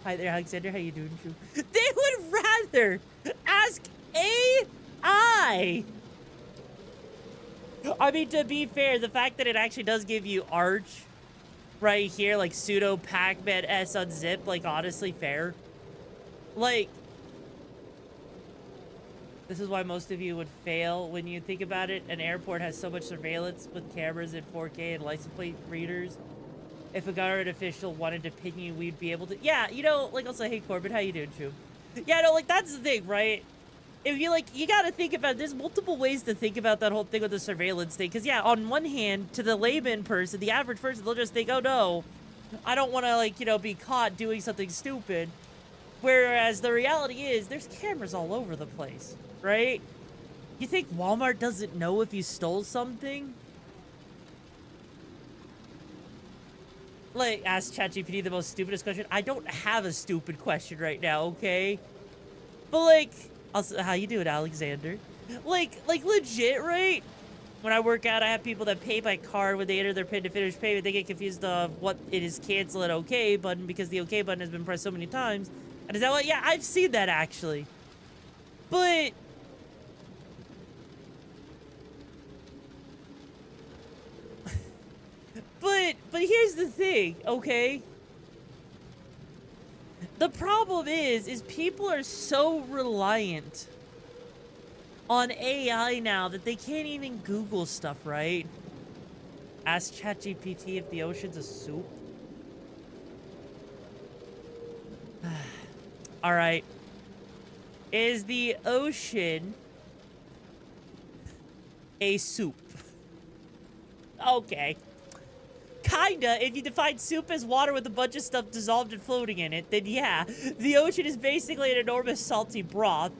Hi there, Alexander. How you doing, Drew? They would rather ask AI. I mean, to be fair, the fact that it actually does give you Arch right here, like sudo pacman s unzip, like, honestly, fair. Like... This is why most of you would fail when you think about it. An airport has so much surveillance with cameras in 4K and license plate readers. If a government official wanted to pin you, we'd be able to... Yeah, you know, like, also, hey, Corbin, how you doing, True? Yeah, no, like, that's the thing, right? If you, like, you gotta think about... There's multiple ways to think about that whole thing with the surveillance thing. Because, yeah, on one hand, to the layman person, the average person, they'll just think, oh, no, I don't want to, like, you know, be caught doing something stupid. Whereas the reality is, there's cameras all over the place. Right? You think Walmart doesn't know if you stole something? Like, ask ChatGPT the most stupidest question. I don't have a stupid question right now, okay? But, like, also, how you doing, Alexander? Like, legit, right? When I work out, I have people that pay by card when they enter their PIN to finish payment. They get confused of what it is cancel an OK button because the OK button has been pressed so many times. And is that what? Yeah, I've seen that, actually. But... But here's the thing, okay? The problem is people are so reliant on AI now that they can't even Google stuff, right? Ask ChatGPT if the ocean's a soup. All right. Is the ocean a soup? Okay. Kinda. If you define soup as water with a bunch of stuff dissolved and floating in it, then yeah. The ocean is basically an enormous salty broth.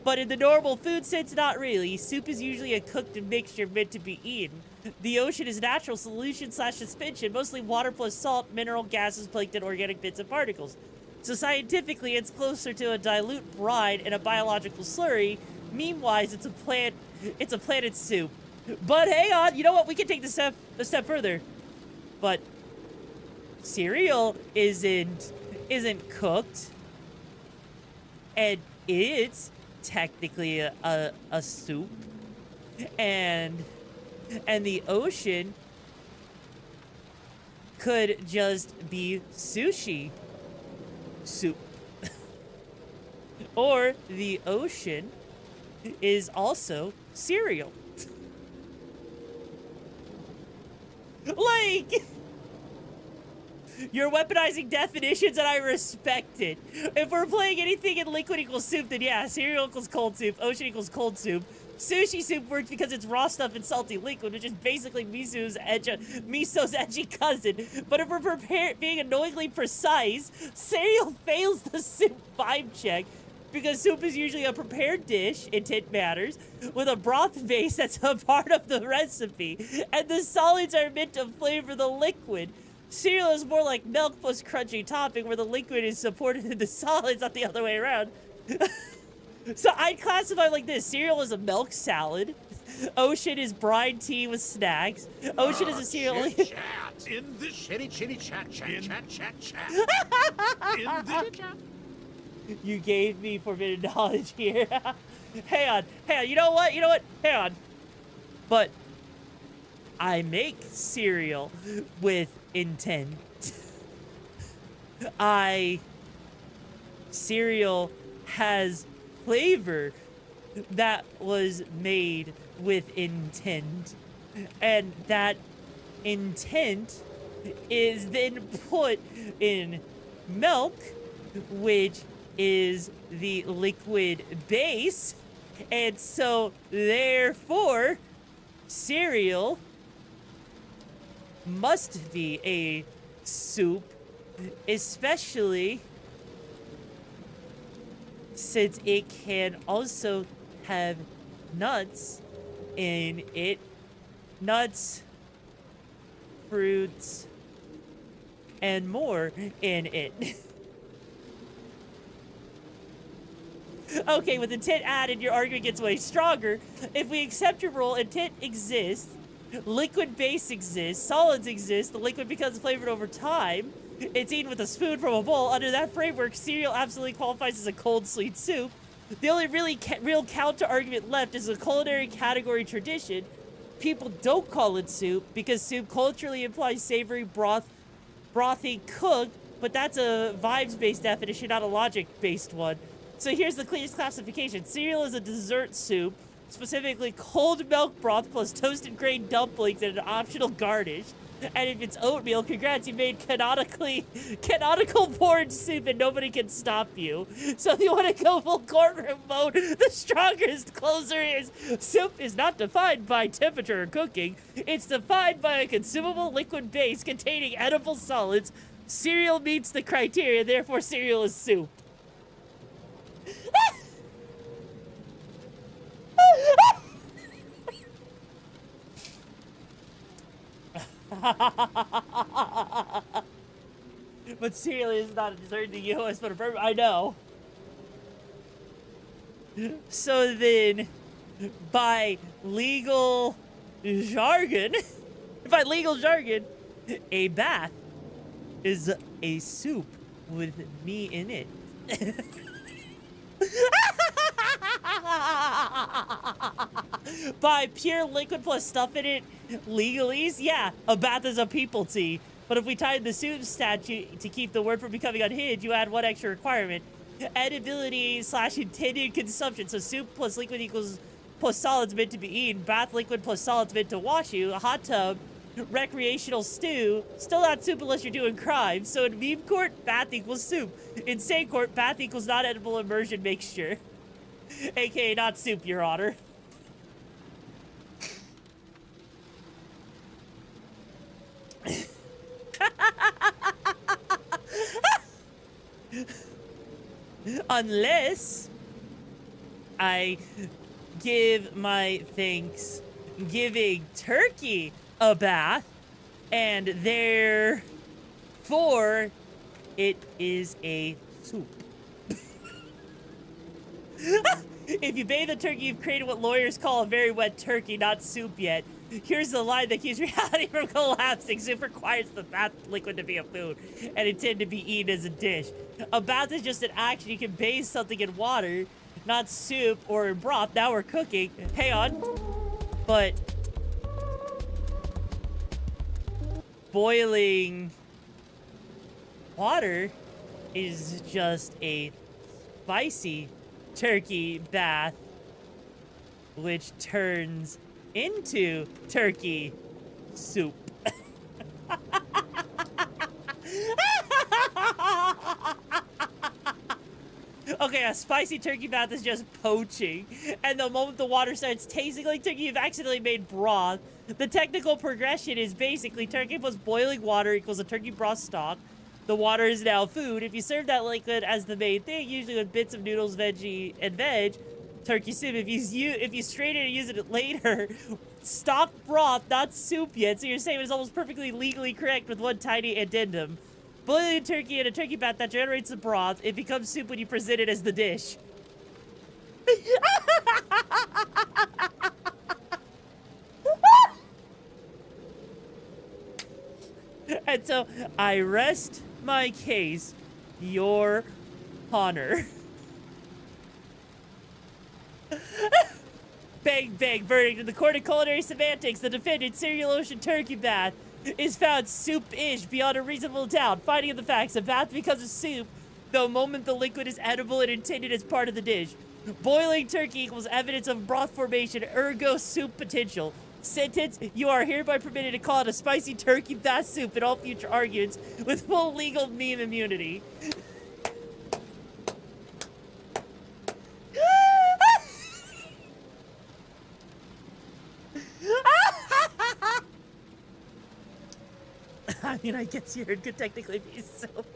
But in the normal food sense, not really. Soup is usually a cooked mixture meant to be eaten. The ocean is natural solution / suspension, mostly water plus salt, mineral, gases, plankton, organic bits, and particles. So scientifically, it's closer to a dilute brine and a biological slurry. Meanwhile, it's a planet soup. But hang on, you know what? We can take this a step further. But cereal isn't cooked, and it's technically a soup, and the ocean could just be sushi soup. Or the ocean is also cereal. Like, you're weaponizing definitions and I respect it. If we're playing anything in liquid equals soup, then yeah, cereal equals cold soup, ocean equals cold soup. Sushi soup works because it's raw stuff and salty liquid, which is basically miso's edgy cousin. But if we're being annoyingly precise, cereal fails the soup vibe check because soup is usually a prepared dish, intent matters, with a broth base that's a part of the recipe, and the solids are meant to flavor the liquid. Cereal is more like milk plus crunchy topping, where the liquid is supported in the solids, not the other way around. So I'd classify it like this. Cereal is a milk salad. Ocean is brine tea with snacks. Ocean is a cereal. Chat in the shitty chat. In the chat. You gave me forbidden knowledge here. Hang on. You know what? Hang on. But I make cereal with intent. Cereal has flavor that was made with intent, and that intent is then put in milk, which is the liquid base, and so therefore cereal must be a soup, especially since it can also have nuts in it. Nuts, fruits, and more in it. Okay, with intent added, your argument gets way stronger. If we accept your rule, intent exists, liquid base exists, solids exist, the liquid becomes flavored over time, it's eaten with a spoon from a bowl. Under that framework, cereal absolutely qualifies as a cold, sweet soup. The only real counter-argument left is a culinary category tradition. People don't call it soup because soup culturally implies savory, brothy, cooked, but that's a vibes-based definition, not a logic-based one. So here's the cleanest classification. Cereal is a dessert soup, specifically cold milk broth plus toasted grain dumplings and an optional garnish. And if it's oatmeal, congrats, you made canonical porridge soup and nobody can stop you. So if you want to go full courtroom mode, the strongest closer is soup is not defined by temperature or cooking. It's defined by a consumable liquid base containing edible solids. Cereal meets the criteria, therefore cereal is soup. But cereal is not a dessert in the U.S., but a verb. I know. So then, by legal jargon, a bath is a soup with me in it. By pure liquid plus stuff in it, legalese, yeah, a bath is a people tea. But if we tied the soup statute to keep the word from becoming unhinged, you add one extra requirement. Edibility/intended consumption. So soup plus liquid equals plus solids meant to be eaten. Bath liquid plus solids meant to wash you. A hot tub, recreational stew, still not soup unless you're doing crime. So in meme court, bath equals soup. In sane court, bath equals not edible immersion mixture. AKA not soup, Your Honor. Unless I give my Thanksgiving turkey a bath, and therefore it is a soup. If you bathe a turkey, you've created what lawyers call a very wet turkey, not soup yet. Here's the line that keeps reality from collapsing. Soup requires the bath liquid to be a food and intended to be eaten as a dish. A bath is just an action. You can bathe something in water, not soup or in broth. Now we're cooking. Hang on. But boiling water is just a spicy turkey bath, which turns into turkey soup. Okay, a spicy turkey bath is just poaching, and the moment the water starts tasting like turkey, you've accidentally made broth. The technical progression is basically turkey plus boiling water equals a turkey broth stock. The water is now food. If you serve that liquid as the main thing, usually with bits of noodles, veggie, and veg, turkey soup. If you strain it and use it later, stock broth, not soup yet. So your statement is almost perfectly legally correct with one tiny addendum. Boiling turkey in a turkey bath that generates the broth. It becomes soup when you present it as the dish. And so I rest my case, Your Honor. Bang, bang, verdict. In the court of culinary semantics, the defendant, cereal ocean turkey bath, is found soup-ish beyond a reasonable doubt. Finding of the facts, a bath becomes a soup the moment the liquid is edible and intended as part of the dish. Boiling turkey equals evidence of broth formation, ergo soup potential. Sentence, you are hereby permitted to call it a spicy turkey bath soup in all future arguments with full legal meme immunity. I mean, I guess urine could technically be soup.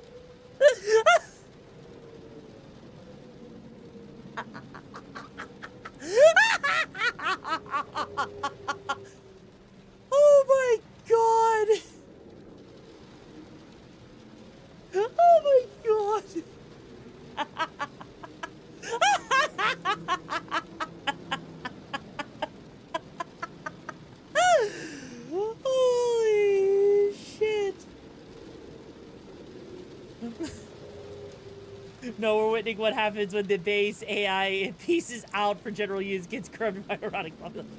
No, we're witnessing what happens when the base AI pieces out for general use gets corrupted by erotic population.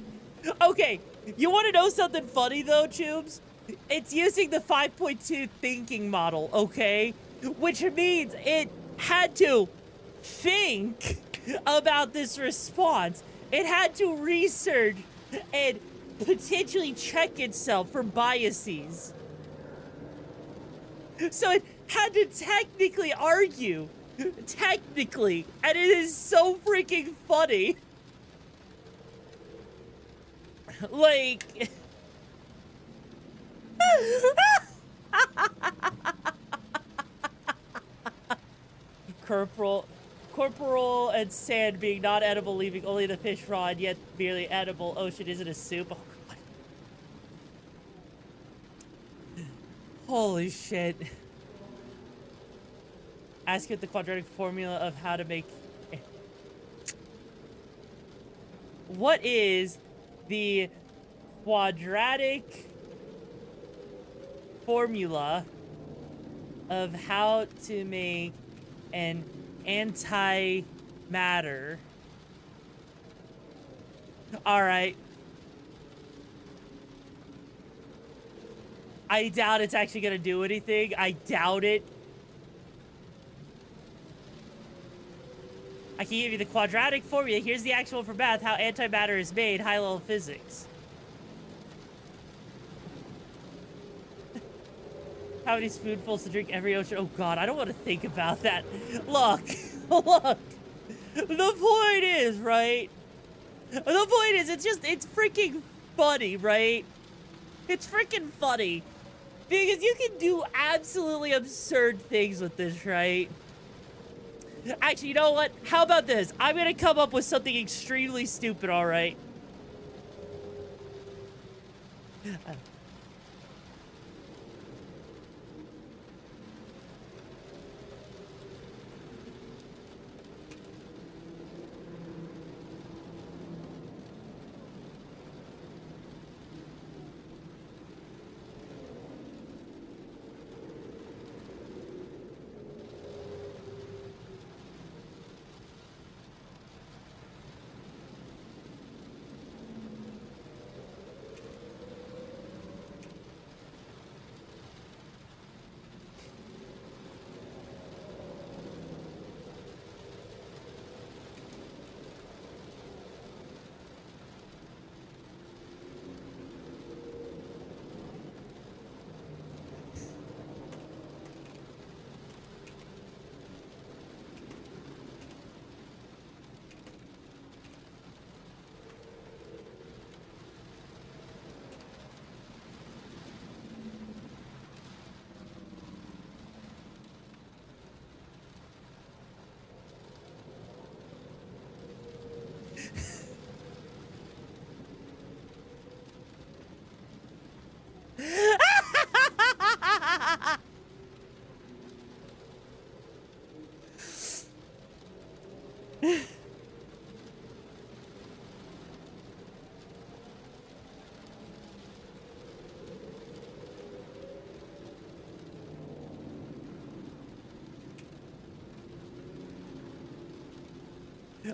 Okay, you want to know something funny though, Tubes? It's using the 5.2 thinking model, okay? Which means it had to think about this response. It had to research and potentially check itself for biases. So it had to technically argue. Technically. And it is so freaking funny. Like... Corporal and sand being not edible, leaving only the fish raw and yet merely edible. Ocean isn't a soup. Oh, God. Holy shit. Ask it the quadratic formula of how to make... What is the quadratic formula of how to make an antimatter? All right. I doubt it's actually gonna do anything. I doubt it. I can give you the quadratic formula. Here's the actual for math, how antimatter is made, high-level physics. How many spoonfuls to drink every ocean? Oh God, I don't want to think about that. Look, look. The point is, right? The point is, it's freaking funny, right? It's freaking funny. Because you can do absolutely absurd things with this, right? Actually, you know what? How about this? I'm gonna come up with something extremely stupid, alright?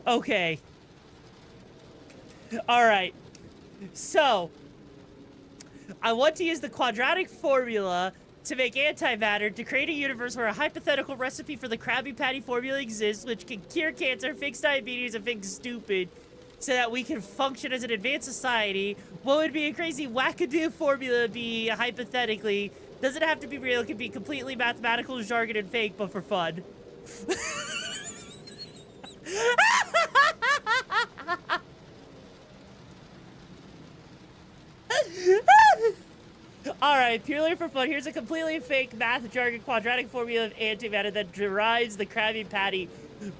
Okay. All right. So, I want to use the quadratic formula to make antimatter to create a universe where a hypothetical recipe for the Krabby Patty formula exists, which can cure cancer, fix diabetes, and fix stupid, so that we can function as an advanced society. What would be a crazy wackadoo formula be, hypothetically? Doesn't have to be real. It can be completely mathematical, jargon, and fake, but for fun. Alright, purely for fun, here's a completely fake math jargon quadratic formula of antimatter that derives the Krabby Patty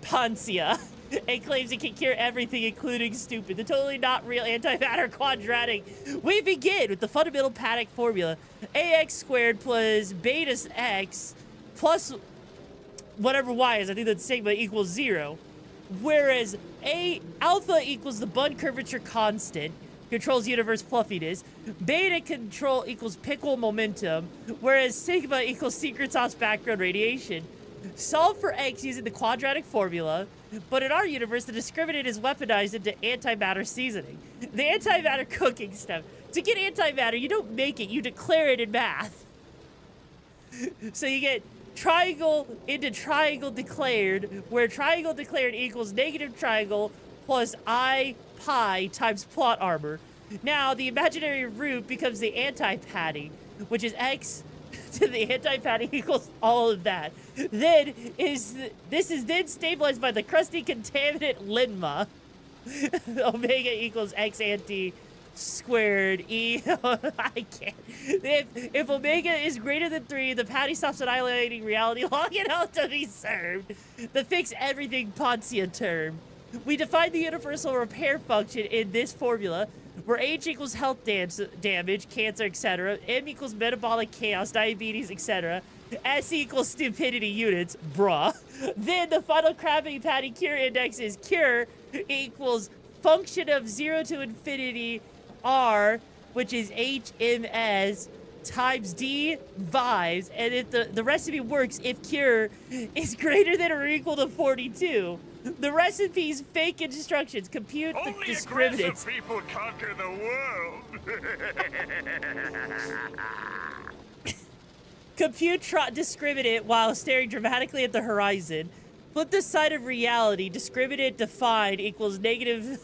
panacea and claims it can cure everything, including stupid. The totally not real antimatter quadratic. We begin with the fundamental Paddock formula. AX squared plus beta x plus whatever y is, I think that's sigma, equals 0. Whereas alpha equals the Bund curvature constant, controls universe fluffiness. Beta control equals pickle momentum, whereas sigma equals secret sauce background radiation. Solve for X using the quadratic formula, but in our universe, the discriminant is weaponized into antimatter seasoning. The antimatter cooking step. To get antimatter, you don't make it, you declare it in math. So you get triangle into triangle declared, where triangle declared equals negative triangle plus I pi times plot armor. Now, the imaginary root becomes the anti-patty, which is X to the anti-patty equals all of that. This is then stabilized by the crusty contaminant linma. Omega equals X anti squared E. I can't. If omega is greater than 3, the patty stops annihilating reality long enough to be served. The fix everything Pontia term. We define the universal repair function in this formula, where H equals health damage, cancer, etc. M equals metabolic chaos, diabetes, etc. S equals stupidity units, bruh. Then the final Krabby Patty cure index is cure equals function of 0 to infinity R, which is HMS times D vibes. And if the recipe works if cure is greater than or equal to 42. The recipe's fake instructions. Compute the discriminants. Only aggressive people conquer the world. Compute discriminant while staring dramatically at the horizon. Flip the side of reality. Discriminant defined equals negative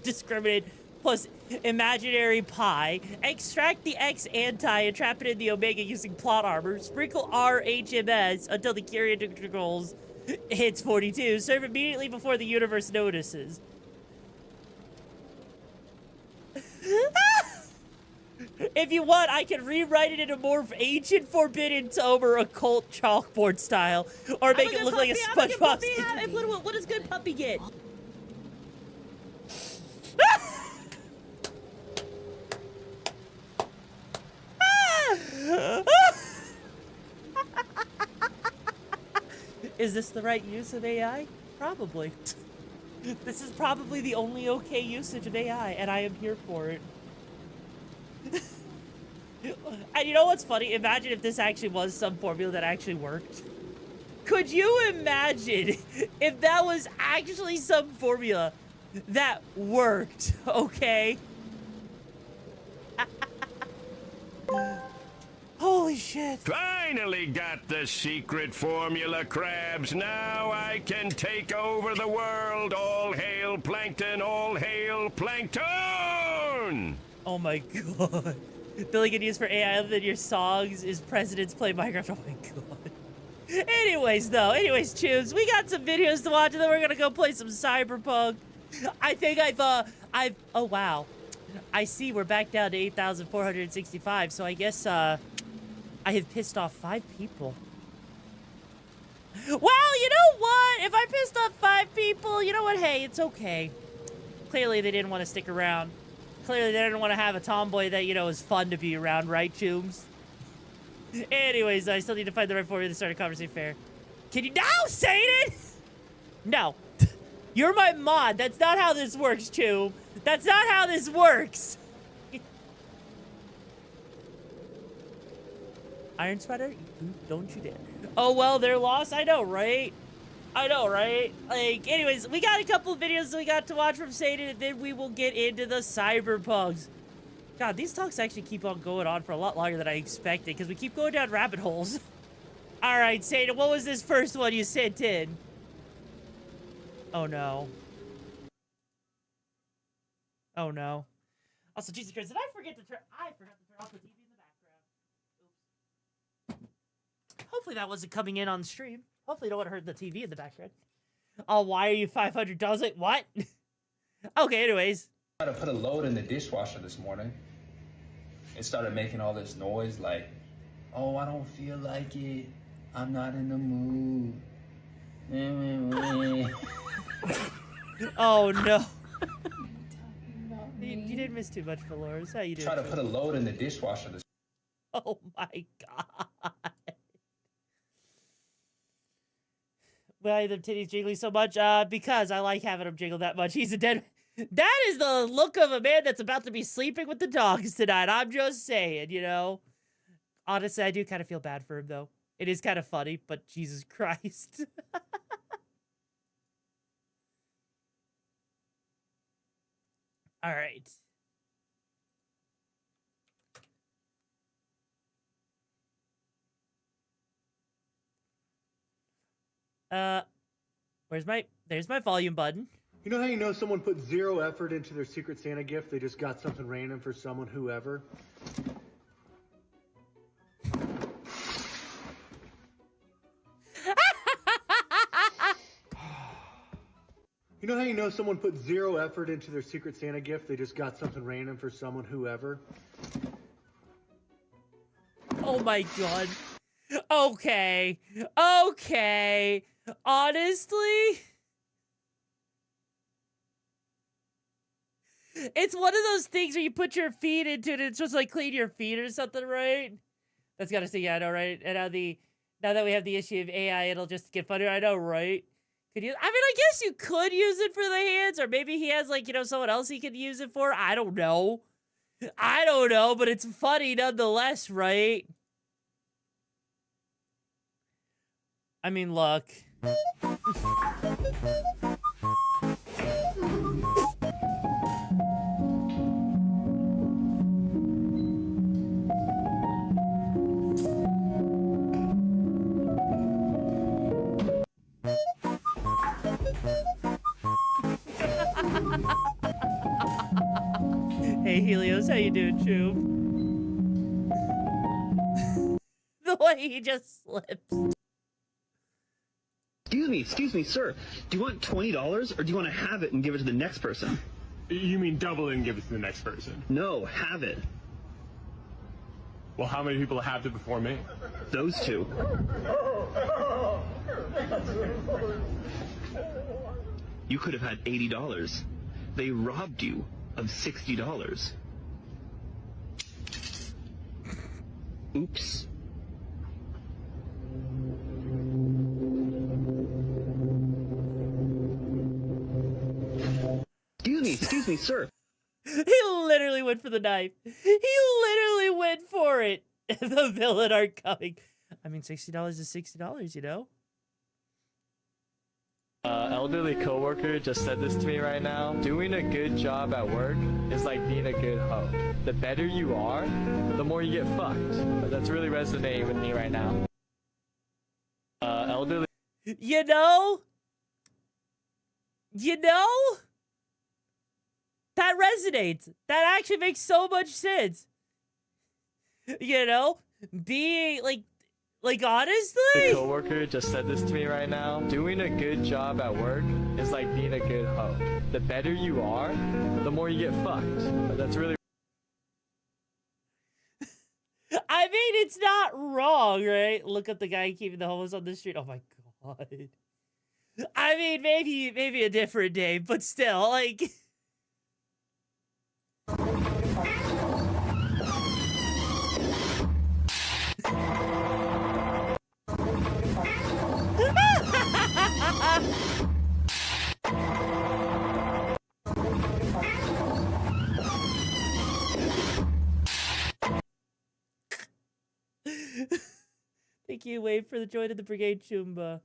discriminant plus imaginary pi. Extract the X anti and trap it in the omega using plot armor. Sprinkle RHMS until the cure integrals hits 42. Serve immediately before the universe notices. If you want, I can rewrite it in a more ancient forbidden tome or occult chalkboard style, or make it look like a SpongeBob. What does good puppy get? Is this the right use of AI? Probably. This is probably the only okay usage of AI, and I am here for it. And you know what's funny? Imagine if this actually was some formula that actually worked. Could you imagine if that was actually some formula that worked, okay? Holy shit. Finally got the secret formula, Krabs. Now I can take over the world. All hail Plankton, all hail Plankton! Oh my god. Billy can use for AI other than your songs is presidents play Minecraft. Oh my god. Anyways, Tubes, we got some videos to watch and then we're gonna go play some Cyberpunk. I think oh wow. I see we're back down to 8,465, so I guess, I have pissed off 5 people. Well, you know what? If I pissed off 5 people, you know what? Hey, it's okay. Clearly, they didn't want to stick around. Clearly, they didn't want to have a tomboy that, you know, is fun to be around, right, Chooms? Anyways, I still need to find the right formula to start a conversation fair. Can you now say it? No. You're my mod. That's not how this works, Choom. That's not how this works. Iron Spider, don't you dare. Oh, well, they're lost. I know, right? I know, right? Like, anyways, we got a couple of videos we got to watch from Satan, and then we will get into the Cyberpunks. God, these talks actually keep on going on for a lot longer than I expected, because we keep going down rabbit holes. All right, Satan, what was this first one you sent in? Oh, no. Oh, no. Also, Jesus Christ, did I forgot to turn off the TV in the background. Oops. Hopefully that wasn't coming in on the stream. Hopefully you don't want to hurt the TV in the background. Oh, why are you $500? Like, what? Okay, anyways. I tried to put a load in the dishwasher this morning. It started making all this noise like, oh, I don't feel like it. I'm not in the mood. Oh, no. You didn't miss too much, Dolores. How you doing? Try to put a load in the dishwasher this. Oh my god. Why are them titties jiggling so much? Because I like having them jiggle that much. He's a dead. That is the look of a man that's about to be sleeping with the dogs tonight. I'm just saying, you know. Honestly, I do kind of feel bad for him, though. It is kind of funny, but Jesus Christ. All right. There's my volume button. You know how you know someone put zero effort into their Secret Santa gift? They just got something random for someone, whoever. You know how you know someone put zero effort into their Secret Santa gift? They just got something random for someone, whoever. Oh my god. Okay. Okay. Honestly, it's one of those things where you put your feet into it and it's supposed to like clean your feet or something, right? That's gotta say, yeah, I know, right? And now that we have the issue of AI, it'll just get funnier. I know, right? I mean, I guess you could use it for the hands, or maybe he has like, you know, someone else he could use it for. I don't know. I don't know, but it's funny nonetheless, right? I mean, look. Hey, Helios, how you doing, Chube? The way he just slips. Excuse me, sir. Do you want $20 or do you want to have it and give it to the next person? You mean double it and give it to the next person? No, have it. Well, how many people have it before me? Those two. You could have had $80. They robbed you of $60. Oops. Excuse me, sir. He literally went for the knife. He literally went for it. The villain aren't coming. I mean, $60 is $60, you know? Elderly coworker just said this to me right now. Doing a good job at work is like being a good hoe. The better you are, the more you get fucked. But that's really resonating with me right now. Elderly. You know? That resonates. That actually makes so much sense. You know? Being, like honestly? The coworker just said this to me right now. Doing a good job at work is like being a good hoe. The better you are, the more you get fucked. But that's really... I mean, it's not wrong, right? Look at the guy keeping the homeless on the street. Oh my god. I mean, maybe a different day, but still, like... Thank you, Wave, for the join of the Brigade, Chumba.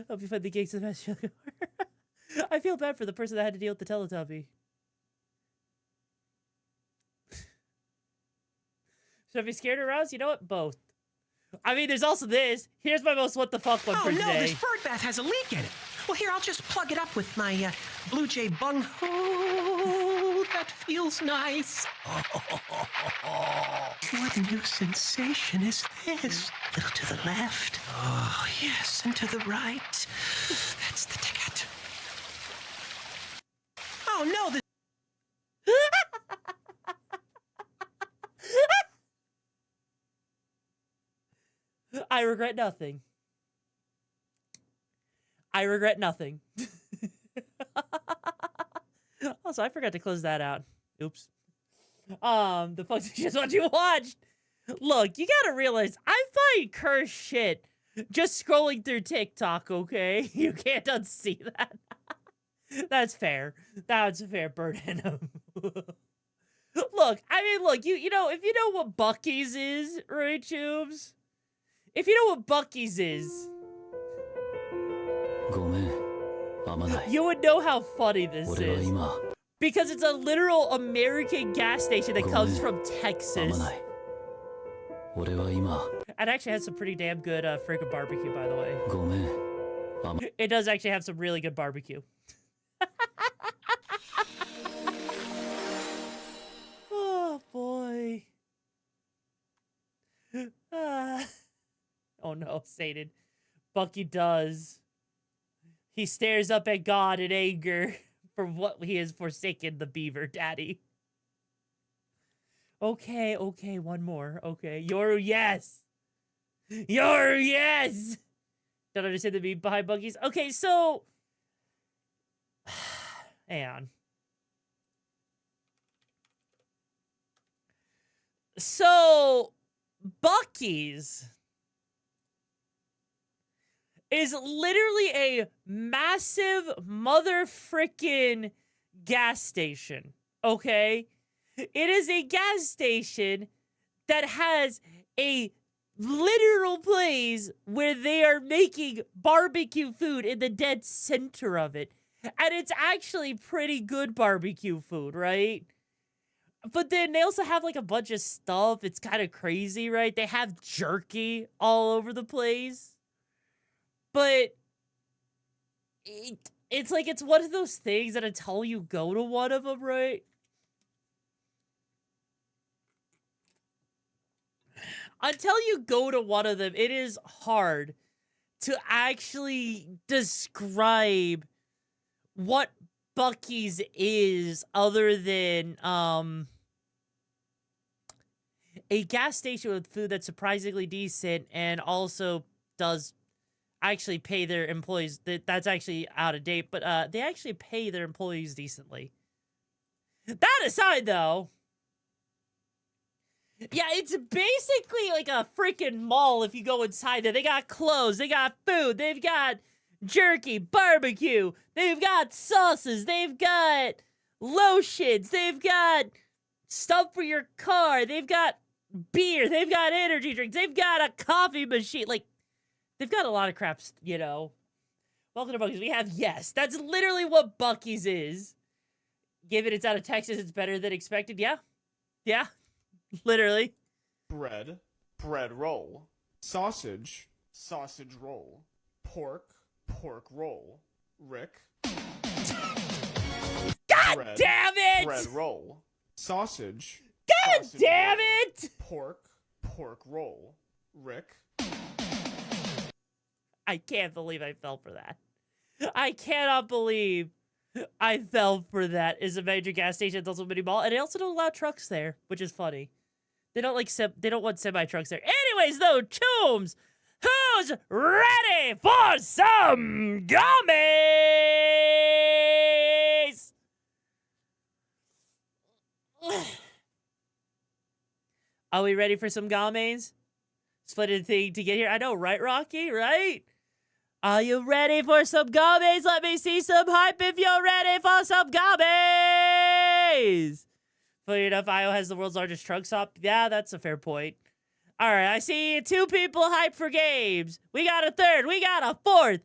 Hope you find the gigs the best. I feel bad for the person that had to deal with the Teletubby. Should I be scared or aroused? You know what? Both. I mean, there's also this. Here's my most what the fuck one for today. Oh no, this bird bath has a leak in it. Well, here, I'll just plug it up with my Blue Jay bung. Oh, that feels nice. What new sensation is this? A little to the left. Oh, yes, and to the right. That's the ticket. Oh, no, the... I regret nothing. I regret nothing. Also, I forgot to close that out. Oops. The folks who just what you watched. Look, you gotta realize I find cursed shit just scrolling through TikTok, okay? You can't unsee that. That's fair. That's a fair burden. Look, I mean, look, you know, if you know what Buc-ee's is, right, Tubes? If you know what Buc-ee's is, you would know how funny this is. Because it's a literal American gas station that comes from Texas. It actually has some pretty damn good freaking barbecue, by the way. It does actually have some really good barbecue. Oh, boy. Oh, no, Satan. Bucky does. He stares up at God in anger for what he has forsaken the beaver daddy. Okay, okay, one more. Okay, Yoru, yes! Yoru, yes! Don't understand the meme behind Bucky's. Okay, so... hang on. So, Bucky's is literally a massive mother frickin' gas station, okay? It is a gas station that has a literal place where they are making barbecue food in the dead center of it. And it's actually pretty good barbecue food, right? But then they also have like a bunch of stuff. It's kind of crazy, right? They have jerky all over the place. But it's like, it's one of those things that until you go to one of them, right? Until you go to one of them, it is hard to actually describe what Bucky's is other than a gas station with food that's surprisingly decent and also does actually pay their employees. That's actually out of date, but they actually pay their employees decently. That aside, though, yeah, it's basically like a freaking mall if you go inside there. They got clothes, they got food, they've got jerky, barbecue, they've got sauces, they've got lotions, they've got stuff for your car, they've got beer, they've got energy drinks, they've got a coffee machine. Like, they've got a lot of crap, you know. Welcome to Bucky's. We have, yes, that's literally what Bucky's is. Given it's out of Texas, it's better than expected. Yeah. Yeah. Literally. Bread, bread roll. Sausage, sausage roll. Pork, pork roll. Rick. God bread, damn it! Bread roll. Sausage. God sausage damn roll. it! Pork, pork roll. Rick. I can't believe I fell for that. I cannot believe I fell for that. Is a major gas station. It's also a mini mall, and they also don't allow trucks there, which is funny. They don't like they don't want semi trucks there. Anyways, though, Chooms, who's ready for some gummies? Are we ready for some gummies? Splendid thing to get here. I know, right, Rocky? Right? Are you ready for some gummies? Let me see some hype if you're ready for some gummies. Funny enough, Io has the world's largest trunk stop. Yeah, that's a fair point. All right, I see 2 people hyped for games. We got a 3rd. We got a 4th.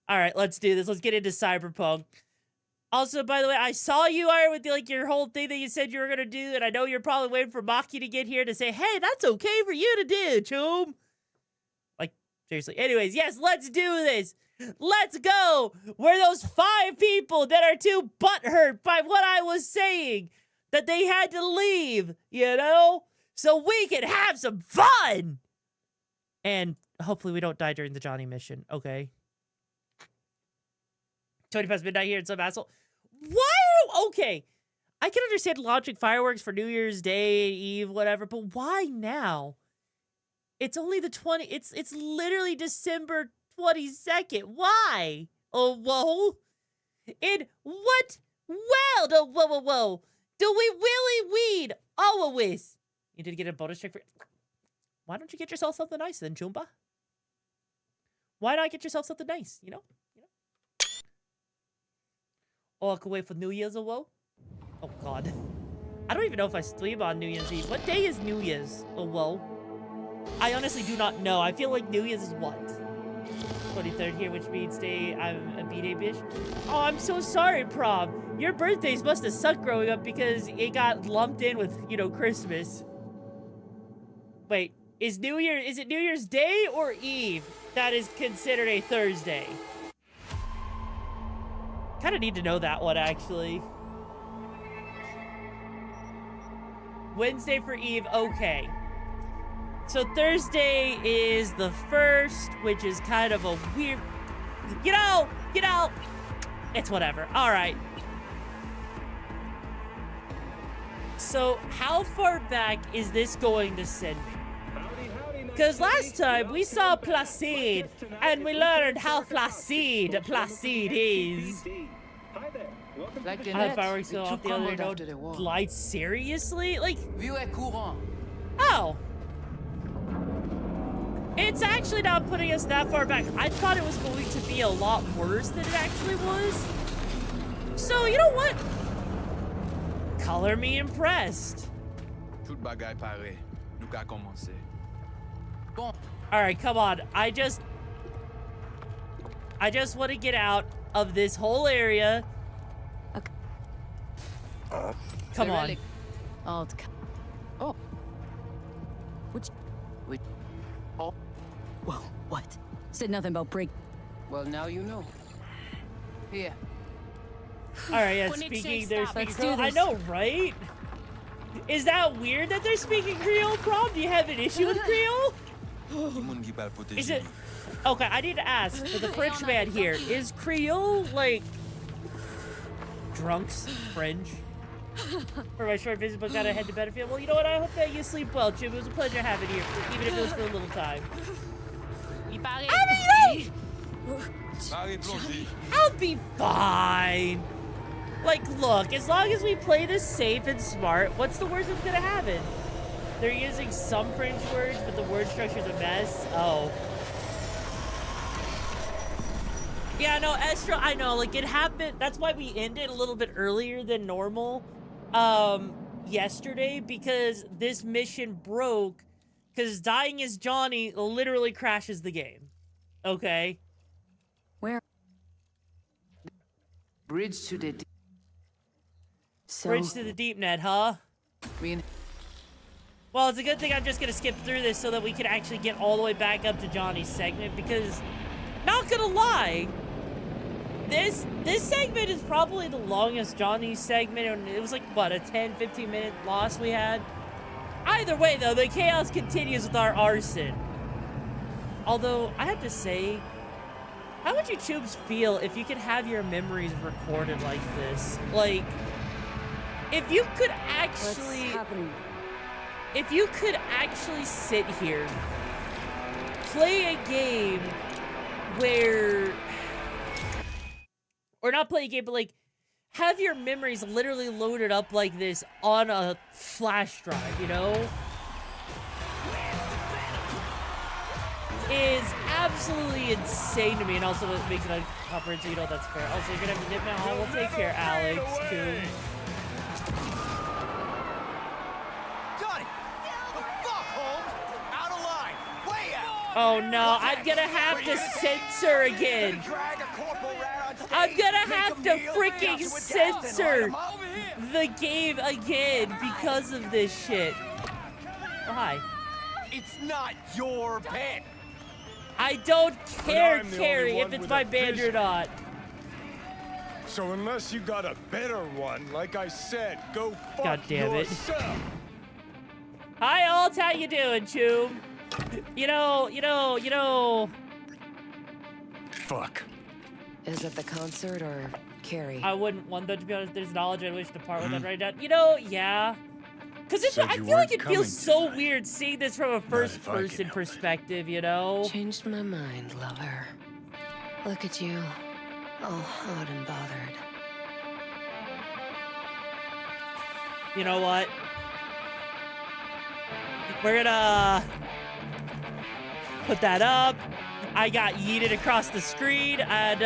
All right, let's do this. Let's get into Cyberpunk. Also, by the way, I saw you are with like your whole thing that you said you were going to do, and I know you're probably waiting for Maki to get here to say, hey, that's okay for you to do, Choom. Like, seriously. Anyways, yes, let's do this. Let's go. We're those 5 people that are too butthurt by what I was saying, that they had to leave, you know, so we can have some fun. And hopefully we don't die during the Johnny mission, okay? 20 past midnight here in some asshole. Why? Okay. I can understand launching fireworks for New Year's Day, Eve, whatever, but why now? It's only the 20. It's literally December 22nd. Why? Oh, whoa. In what world? Oh, whoa. Do we really weed always? You did get a bonus check for... Why don't you get yourself something nice then, Choomba? Why not get yourself something nice, you know? Oh, I can wait for New Year's or whoa? Oh, God. I don't even know if I stream on New Year's Eve. What day is New Year's? Oh, whoa. I honestly do not know. I feel like New Year's is what? 23rd here, which means day I'm a B-Day bitch. Oh, I'm so sorry, Prom. Your birthdays must have sucked growing up because it got lumped in with, you know, Christmas. Wait, is it New Year's Day or Eve that is considered a Thursday? Kind of need to know that one, actually. Wednesday for Eve, okay. So Thursday is the 1st, which is kind of a weird... You know, it's whatever. All right. So how far back is this going to send me? Because last time we saw Placide, and we learned how Placide is. Like the How net, fireworks it go off took the other command note. after the war. Light seriously? Like, Vieux et courant. oh. It's actually not putting us that far back. I thought it was going to be a lot worse than it actually was. So, you know what? Color me impressed. Tout bagaille paré. Nous qu'à commencer. Bon. Alright, come on. I just want to get out of this whole area. Okay. Come on. Relic. Oh. Which? Oh. Whoa, what? Said nothing about break. Well, now you know. Here. Alright, yeah, speaking, they're speaking Let's Creole. do I this. know, right? Is that weird that they're speaking Creole, Prom? Do you have an issue with Creole? Is it... Okay, I need to ask, for the French man here, is Creole, like... drunks French? For my short visit, but gotta head to bed. Well, you know what? I hope that you sleep well, Chip. It was a pleasure having you, even if it was for a little time. I mean, I'll be fine. Like, look, as long as we play this safe and smart, what's the worst that's gonna happen? They're using some French words, but the word structure's a mess. Oh. Yeah, no, Estra, I know, like, it happened. That's why we ended a little bit earlier than normal yesterday, because this mission broke, because dying as Johnny literally crashes the game. Okay? Where? Bridge to the... Bridge to the deep net, huh? Well, it's a good thing I'm just gonna skip through this so that we can actually get all the way back up to Johnny's segment, because, not gonna lie, this segment is probably the longest Johnny segment, and it was like, what, a 10-15 minute loss we had? Either way, though, the chaos continues with our arson. Although, I have to say, how would you Tubes feel if you could have your memories recorded like this? Like, if you could actually... What's happening? If you could actually sit here, play a game where... Or not play a game, but like, have your memories literally loaded up like this on a flash drive, you know? Is absolutely insane to me, and also it makes it uncomprehensible, you know, that's fair. Also, you're gonna have to dip now. I will take care, Alex, too. Johnny! The fuck, Holmes? Out of line! Way out! Oh no, I'm gonna have to censor again. I'm gonna have to freaking censor the game again because of this shit. Oh, hi. It's not your pet. I don't care, I'm the Carrie, only if one it's with my a band or vision. not. So unless you got a better one, like I said, go fuck God damn it. yourself. Hi, Alt, how you doing, Choom? You know. Fuck. Is it the concert or Carrie? I wouldn't want them to be honest. There's knowledge I wish to part with that right now. You know, yeah. Because Said I you feel like weren't it feels coming so weird seeing this from a first-person perspective, you know? Changed my mind, lover. Look at you, all hot and bothered. You know what? We're gonna put that up. I got yeeted across the screen, and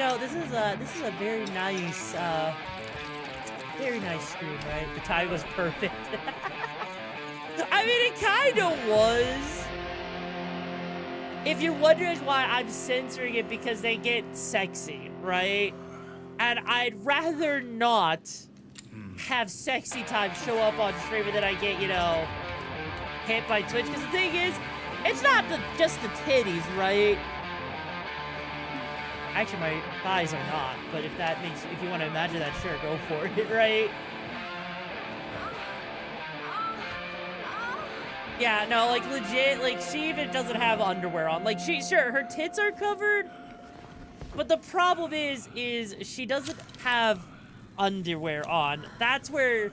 know, this is a very nice stream, right? The time was perfect. I mean, it kind of was. If you're wondering why I'm censoring it, because they get sexy, right? And I'd rather not have sexy time show up on stream and then I get, you know, hit by Twitch. Because the thing is, it's not just the titties, right? Actually, my thighs are not, but if you want to imagine that, sure, go for it, right? Yeah, no, like, legit, like, she even doesn't have underwear on. Like, sure, her tits are covered, but the problem is she doesn't have underwear on. That's where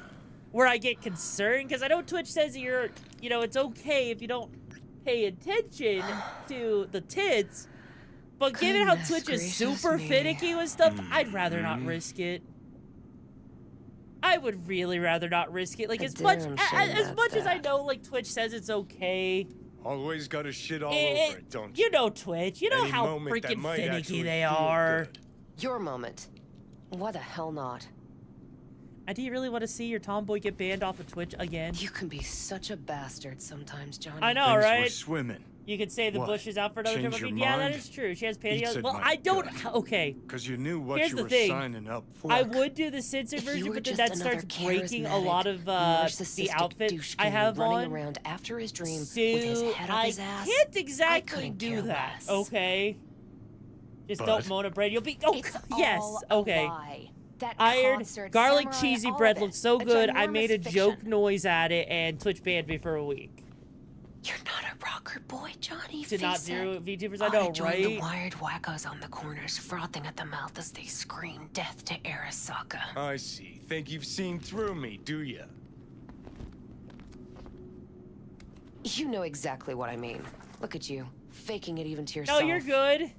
I get concerned, because I know Twitch says you know, it's okay if you don't pay attention to the tits, but given how Twitch is super finicky with stuff, I'd rather not risk it. I would really rather not risk it. Like, as much as I know, like, Twitch says it's okay. Always gotta shit all over it, don't you? You know Twitch. You know Any how moment that freaking might finicky actually they feel are. good. Your moment. Why the hell not? And do you really want to see your tomboy get banned off of Twitch again? You can be such a bastard sometimes, Johnny. I know, right? We're swimming. You could say the What? bush is out for another Change time. I your mean, yeah, that mind? is true. She has pantyhose. Eats at Well, my I don't. gut. Okay. Because you knew what Here's you the were thing. signing up for. I would do the censored If you version, were but then just that starts another breaking a lot of the narcissistic outfit I douchkin have running on. around after his dream So with his head up his I ass. can't I exactly couldn't do care that. less. Okay. Just But- don't moan a bread. You'll be. Oh, It's yes. all a Okay. lie. That Iron concert, garlic samurai, cheesy all bread of it. looks so A good. I made a ginormous joke fiction. noise at it, and Twitch banned me for a week. You're not a rocker boy, Johnny. To not Face zero it. VTubers, I Oughta know, join the right? wired wackos on the corners, frothing at the mouth as they scream death to Arasaka. I see. Think you've seen through me, do you? You know exactly what I mean. Look at you, faking it even to No, yourself. you're good.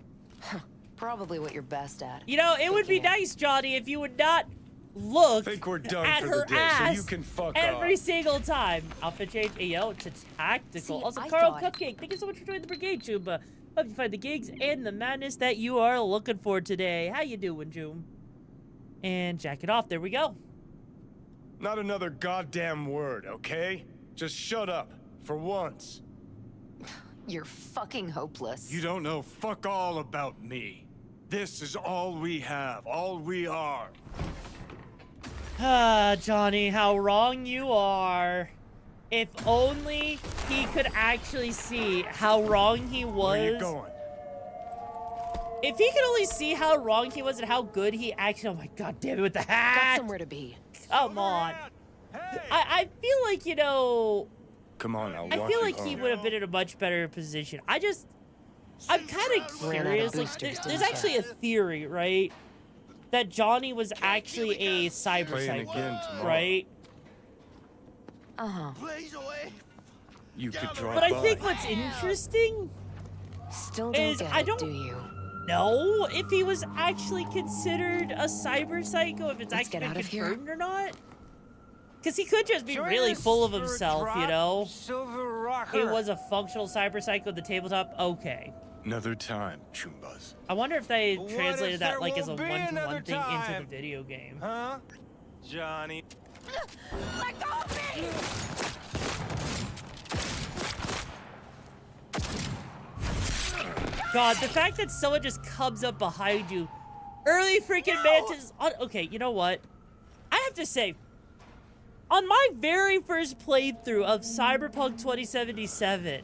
Probably what you're best at. You know, it would be nice, Johnny, if you would not look Think we're done at for her the day, ass so you can fuck every off. single time. Outfit change. Hey, yo, it's tactical. See, Also, I Carl thought- Cupcake, thank you so much for joining the Brigade, Chuba. Hope you find the gigs and the madness that you are looking for today. How you doing, Joom? And jack it off. There we go. Not another goddamn word, okay? Just shut up, for once. You're fucking hopeless. You don't know fuck all about me. This is all we have, all we are. Ah, Johnny, how wrong you are. If only he could actually see how wrong he was. Where you going? If he could only see how wrong he was and how good he actually... Oh my god damn it with the hat! Got somewhere to be. Come on. I feel like, you know... Come on, I'll I walk feel you like he home. would have been in a much better position. I'm kind of Ran out of curious. Like, boosters, there's didn't actually a theory, right? That Johnny was actually a cyber Playing psycho, again tomorrow. right? Uh-huh. You could drive But I by. think what's interesting Still don't is get I it, don't do you? know if he was actually considered a cyber psycho, if it's Let's actually get out been of here. confirmed or not. Because he could just be really full of himself, you know? Silver rocker. He was a functional cyber psycho at the tabletop. Okay. Another time, Chumbas. I wonder if they What translated if that there like as a won't be one-to-one another thing into time? the video game. Huh? Johnny. Let go of me! God, the fact that someone just comes up behind you. Early freaking mantis. Okay, you know what? I have to say, on my very first playthrough of Cyberpunk 2077,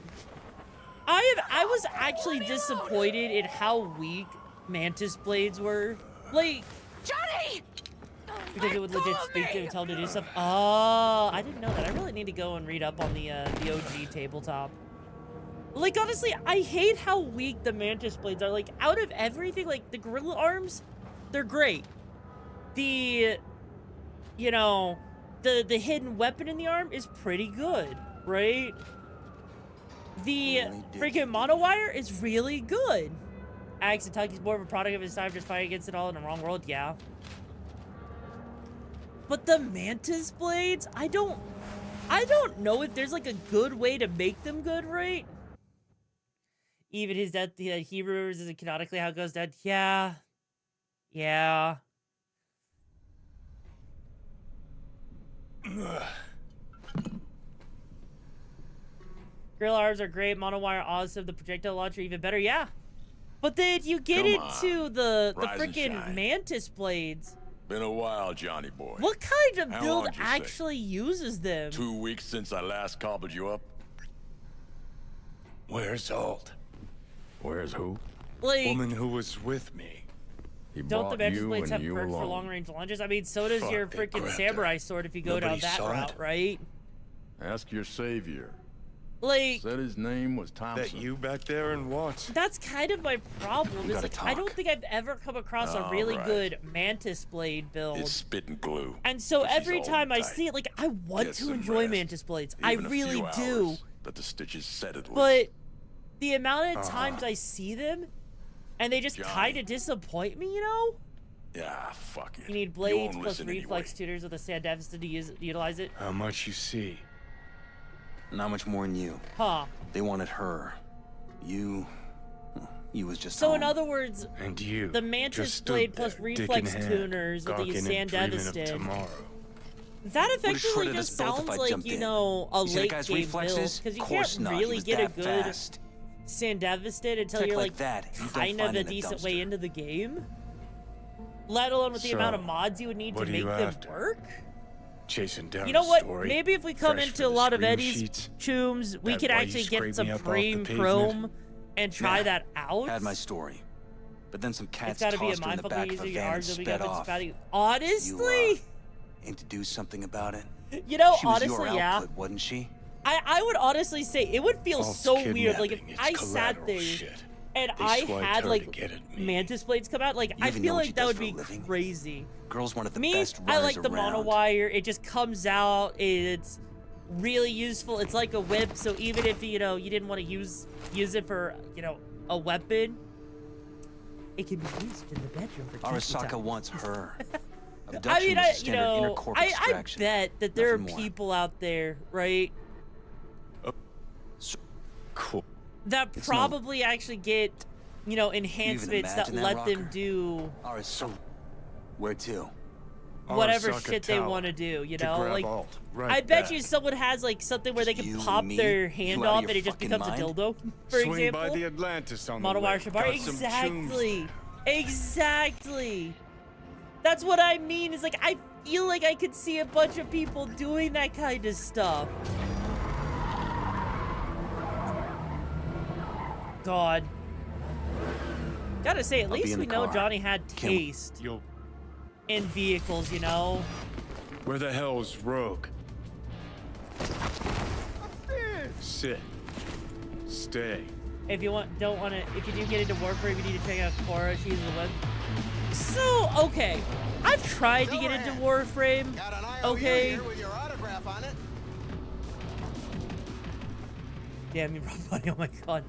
I was actually disappointed in how weak mantis blades were. Like, Johnny! because it would legit speak to him and tell him to do stuff. Oh, I didn't know that. I really need to go and read up on the OG tabletop. Like, honestly, I hate how weak the mantis blades are. Like, out of everything, like, the gorilla arms, they're great. The, you know, the hidden weapon in the arm is pretty good, right? The freaking monowire is really good. Axe and Tucky's more of a product of his time, just fighting against it all in the wrong world, yeah. But the mantis blades, I don't know if there's like a good way to make them good, right? Even his death, he remembers is canonically how it goes down. Yeah. Yeah. Grill arms are great. Monowire awesome. The projectile launcher even better. Yeah. But then you get into the Rise and freaking shine. mantis blades. Been a while, Johnny boy. What kind of How build long'd you say? actually uses them? 2 weeks since I last cobbled you up. Where's Alt? Where's who? Like, Woman who was with me. He don't the brought mantis you blades and have you perks for alone. long-range launches? I mean, so does Fuck, your they freaking grabbed samurai her. sword if you go Nobody down that saw route, it? right? Ask your savior. Like, Said his name was Thompson. That you back there and what? that's kind of my problem. We Is gotta like, I don't talk. think I've ever come across a All really right. good mantis blade build. It's spitting glue. And so but she's every all time I tight. see it, like, I want Get to some enjoy rest. mantis blades. Even I a really few do. hours, but the stitches set it with. But the amount of times I see them, and they just Johnny. kind of disappoint me, you know? Yeah, fuck it. You need You blades won't plus listen reflex anyway. tutors with a sand deficit to utilize it. How much you see? Not much more than you. Huh. They wanted her. You was just So home. in other words, And you. the mantis just stood blade plus there, dick in reflex hand, tuners with the gawking and sand dreaming of deficit. tomorrow. That Would've effectively shredded us just both if sounds I like, jumped you in. know, a You see that late guy's game reflexes? build. Because you Course can't not. He really was get a that good fast. sand deficit until Tech you're like like that, you don't kind of find a in a decent way dumpster. into the game. Let alone with the amount of So, mods you would need to what are make you them after? work. Chasing down You know a what? story. Maybe if we come fresh into for a the lot of scream Eddie's sheets. chooms, we That could why you actually scrape get me some up off the Supreme pavement? Chrome and try Yeah. that out. Had my story. But then some It's cats got to be a tossed her in the mindfuck back of a using your van and arms and we sped got off. spouty. Honestly, Aim to do something about it. you know, She was your honestly, yeah. output, wasn't she? I would honestly say it would feel False so weird. Like if kidnapping, it's I sat collateral there shit. and They I swiped had her like to get at me. mantis blades come out, like You I even feel know what like she that does would for a be living? crazy. Girl's one of the Me, best I runners like the around. monowire. It just comes out. It's really useful. It's like a whip. So even if you didn't want to use it for a weapon, it can be used in the bedroom for Arasaka time. wants her. I Abduction mean, was a standard intercorp I extraction. bet that there are Nothing more. people out there, right, Cool. that It's probably actually get, enhancements that imagine that, let them Rocker? do Arasaka. Where to? whatever Arasaka shit they Tower want to do, to grab like Alt right I bet back. you someone has like something where they Just can you and pop me? their You hand out of off your and it just fucking becomes mind? a dildo, for Swing example. by the Atlantis on the Monowire way. Shabar, Got some exactly, tunes. exactly. That's what I mean. Is like I feel like I could see a bunch of people doing that kind of stuff. God. Gotta say, at I'll be least in we the know car. Johnny had Can we- taste You'll. in vehicles, you know? Where the hell's Rogue? Sit. Stay. If you don't want to, if you do get into Warframe, you need to check out Cora. She's the web. So, okay. I've tried to get into Warframe. Okay. Damn, you brought money. Oh my god.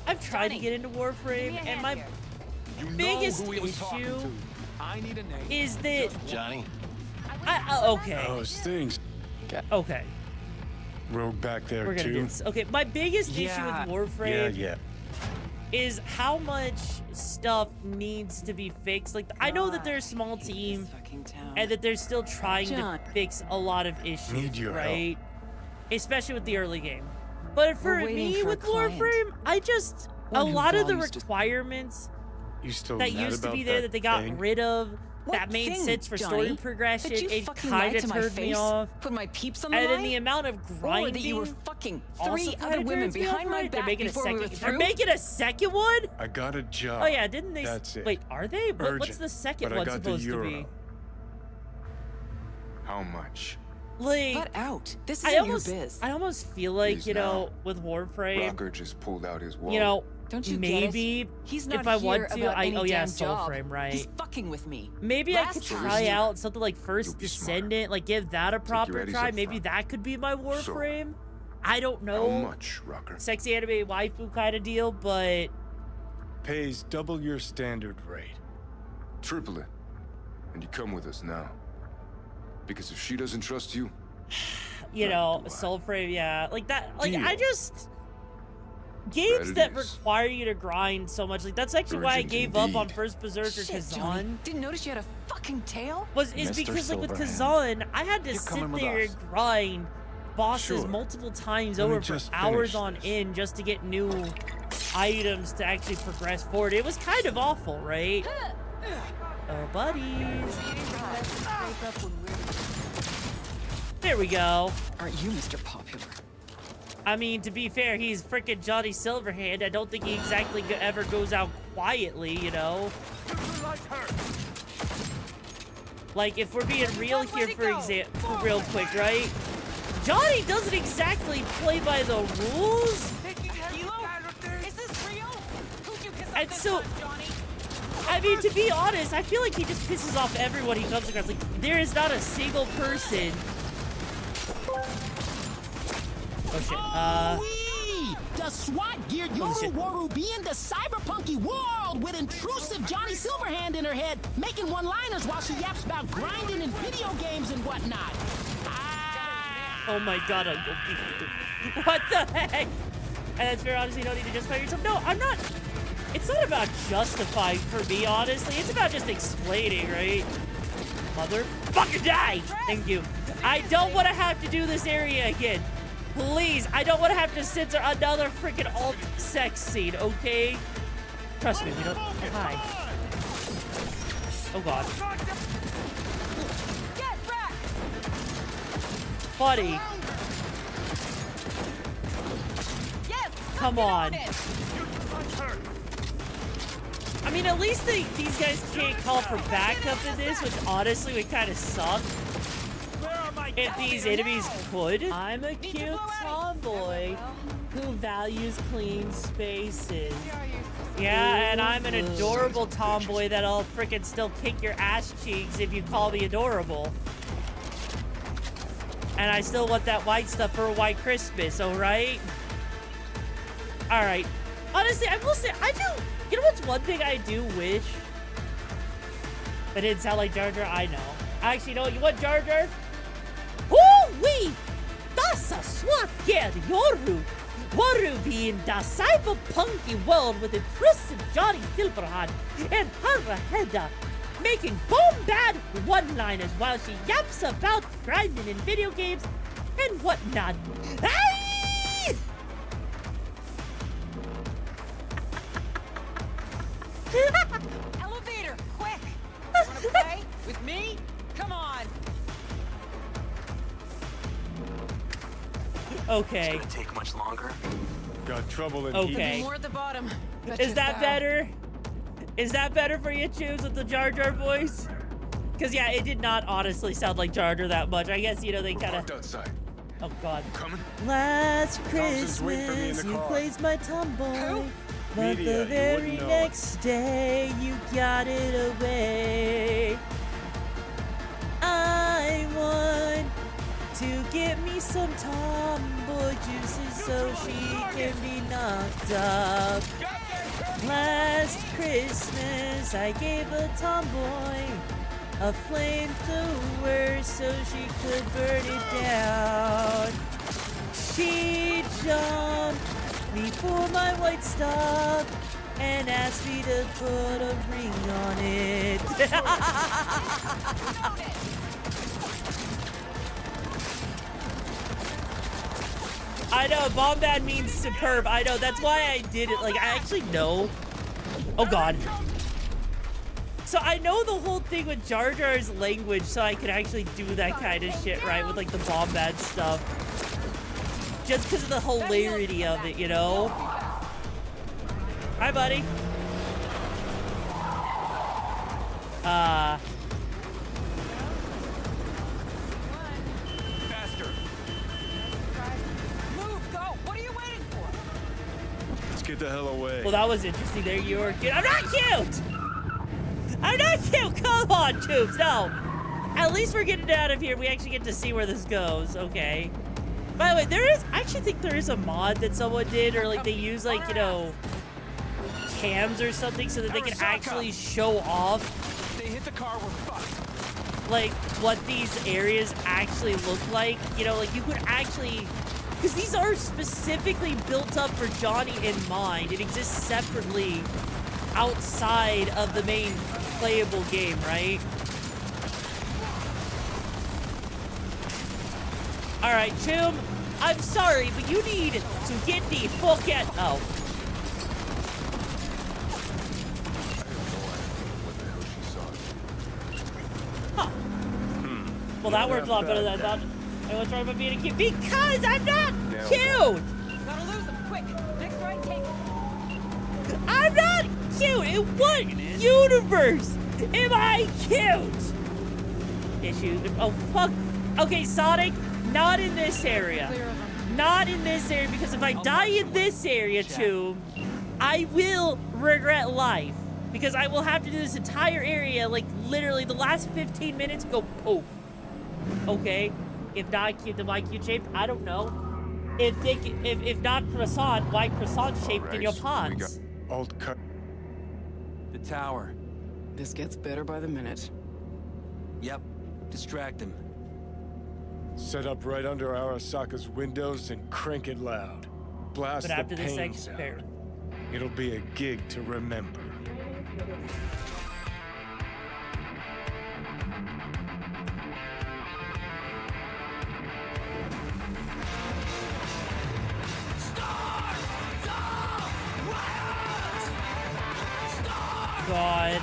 I've tried to get into Warframe, and my biggest issue is that Johnny. okay. Those things. Okay. Rogue back there We're gonna too. do this. Okay, my biggest issue with Warframe Yeah. is how much stuff needs to be fixed. Like, I know that they're a small team and that they're still trying to fix a lot of issues, Need your right? Especially with the early game. But for We're waiting me for a with client. Warframe, a One who lot of the values to- requirements You still that mad used to about be there that they got thing? rid of, What that made thing, sense for Johnny? story progression, That you it fucking kind lied of to my turned me face? off. Put my peeps on the And then line? the amount of Or grinding. that you were fucking also 3 kinda other women turns me off, behind my right? They're back making before we were through? They're making a second one? I got a job. Oh yeah, didn't they? That's it. Wait, are they? What's Urgent, the second but I one got the supposed to euro. be? How much? Like, Cut out. This I isn't almost, your biz. I almost feel like Please, with Warframe, Rocker just pulled out his wallet. Don't you maybe get it? He's not if I here want to, about any oh yeah, damn job. Soulframe, right? He's fucking with me. Maybe I Last could time- try out something like First You'll be smart. Descendant, like give that a proper Eddies try. up Maybe front. that could be my Warframe. I don't know. How much, Rocker? Sexy anime waifu kind of deal, but Pays double your standard rate. Triple it. And you come with us now. Because if she doesn't trust you, Soulframe, yeah, like that. Like I Deal. just games it that is. require you to grind so much, like that's actually why I Urgent gave up on indeed. First Berserker Shit, Johnny. Kazan. Didn't notice you had a fucking tail? Is Mr. because like with Silverhand. Kazan, I had to You're sit coming with there us. and grind bosses Sure. multiple times Let me over for just hours finish on this. end just to get new items to actually progress forward. It was kind of awful, right? Oh, buddies. There we go. Aren't you Mr. Popular? I mean, to be fair, he's freaking Johnny Silverhand. I don't think he exactly ever goes out quietly, you know? Like, if we're being real here, for example, real quick, right? Johnny doesn't exactly play by the rules. Is this real? Who'd you piss off And this so, time, Johnny? I mean, to be honest, I feel like he just pisses off everyone he comes across. Like, there is not a single person. Oh shit. Wee! The SWAT-geared Oh, shit. Yoru be in the cyberpunky world with intrusive Johnny Silverhand in her head, making one-liners while she yaps about grinding in video games and whatnot. Oh my god, Uncle Pete. What the heck? And that's fair, honestly, you don't need to justify yourself. No, I'm not. It's not about justifying for me, honestly. It's about just explaining, right? Motherfucker, die! Thank you. I don't want to have to do this area again. Please, I don't want to have to censor another freaking alt sex scene, okay? Trust me, we don't. Hi. Oh god. Get back! Buddy. Yes! Come on. I mean, at least these guys can't call for backup in this, which honestly would kind of suck. If these enemies could. I'm a cute tomboy who values clean spaces. Yeah, and I'm an adorable tomboy that'll frickin' still kick your ass cheeks if you call me adorable. And I still want that white stuff for a white Christmas, alright? Alright. Honestly, I will say, I do... You know what's one thing I do wish? That didn't sound like Jar Jar? I know. Actually, you know what? You want Jar Jar? Woo-wee! Das a SWAT-geared Yoru be in the cyberpunky world with intrusive Johnny Silverhand and her head making boom-bad one-liners while she yaps about grinding in video games and whatnot. Aye! Elevator, quick! You wanna play with me? Come on! Okay. It's gonna take much longer. Got trouble in Okay. here. More at the bottom. Is that better? Is that better for you, Choobs, with the Jar Jar voice? Because, yeah, it did not honestly sound like Jar Jar that much. I guess, you know, they kind of... outside. Oh, God. Coming? Last Thompson's waiting for me in Christmas, the you car. plays my tomboy. But Media, the you very wouldn't know it. next day, you got it away. I want to get me some tomboy juices so she can be knocked up. Last Christmas, I gave a tomboy a flamethrower so she could burn it down. She jumped me for my white stuff and asked me to put a ring on it. I know, bombad means superb. I know, that's why I did it. Like, I actually know. Oh, God. So I know the whole thing with Jar Jar's language, so I could actually do that kind of shit, right? With, like, the bombad stuff. Just because of the hilarity of it, you know? Hi, buddy. Faster. Move, go! What are you waiting for? Let's get the hell away. Well, that was interesting. There you were cute. I'm not cute! I'm not cute! Come on, Tubes, no! At least we're getting out of here. We actually get to see where this goes. Okay. By the way, I actually think there is a mod that someone did, or like they use like, you know, cams or something so that they can actually show off If they hit the car, we're fucked. like what these areas actually look like. You know, like you could actually Because these are specifically built up for Johnny in mind. It exists separately outside of the main playable game, right? Alright, Choom, I'm sorry, but you need to get the fuck out. Oh. Huh. Well, that worked a lot better than I thought. And what's wrong about being a cute? Because I'm not cute! Gotta lose them, quick! Next right, take it! I'm not cute! In what universe am I cute? Issue. Oh, fuck. Okay, Sonic, not in this area. Not in this area, because if I die in this area, too, I will regret life. Because I will have to do this entire area, like, literally the last 15 minutes, go poof. Okay? If not cute, then why cute shaped? I don't know. If not croissant, why croissant shaped in your pants? Old cut. The tower. This gets better by the minute. Yep. Distract him. Set up right under Arasaka's windows and crank it loud. Blast But after the this pains out. expert. It'll be a gig to remember. God.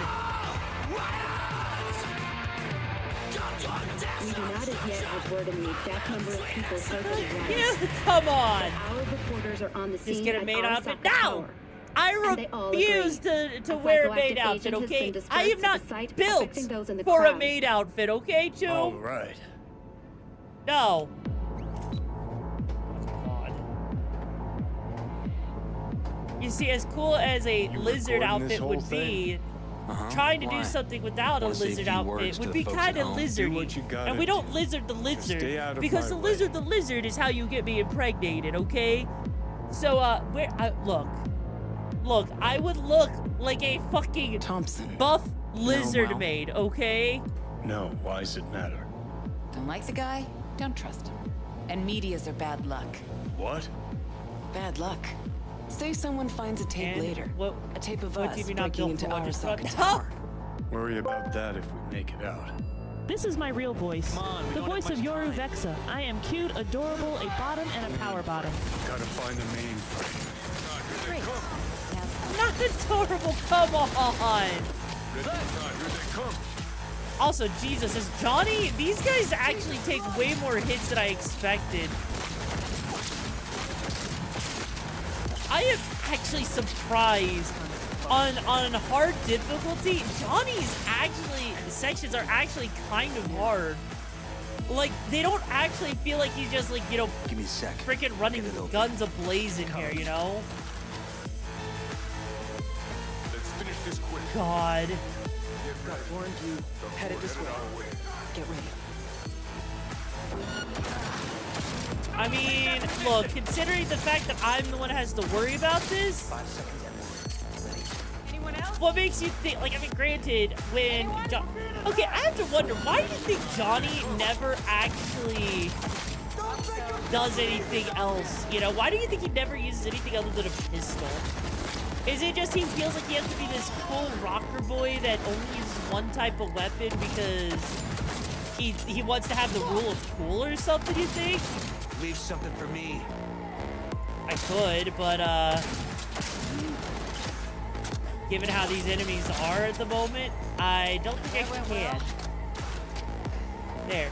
We do not as yet have word on the exact number of people targeted. Yeah, come on. Our reporters are on the scene. Just get a at maid outfit. Arasaka No! Tower. I And they all refuse agree. to A wear a maid psychoactive outfit, agent has okay? been dispersed I am at not the site, built affecting those in the for a crowd. maid outfit, okay, Chu? All right. No. You see, as cool as a lizard recording this outfit whole would be, trying to do Why? something without a Wanna say a lizard few outfit words to would the be folks kind at of home? lizardy. Do what you gotta And we don't do. lizard the lizard stay out of because my the way. lizard is how you get me impregnated, okay? So, look, I would look like a fucking Thompson. buff lizard well. maid, okay? No, why does it matter? Don't like the guy? Don't trust him. And medias are bad luck. What? Bad luck. Say someone finds a tape And later. what- A tape of what us did we not breaking build into for? Just Arasaka fucking Tower. Worry about that if we make it out. This is my real voice. The voice of YoruVexa. I am cute, adorable, a bottom, and a power bottom. Gotta find the mainframe. Great. Not adorable, come on! Here they come. Also, Jesus, is Johnny... These guys actually take way more hits than I expected. I am actually surprised. On hard difficulty, Johnny's sections are actually kind of hard. Like, they don't actually feel like he's just like, you know, Give me a sec. freaking running guns ablaze in here, you know? Let's finish this quick. God. Got warned you. Headed this way. Get ready. I mean, look, considering the fact that I'm the one that has to worry about this, Anyone else? what makes you think, like, I mean, granted, when okay, I have to wonder, why do you think Johnny never actually does anything else? You know, why do you think he never uses anything other than a pistol? Is it just he feels like he has to be this cool rocker boy that only uses one type of weapon because he wants to have the rule of cool or something, you think? Leave something for me. I could, but given how these enemies are at the moment, I don't think I can. There.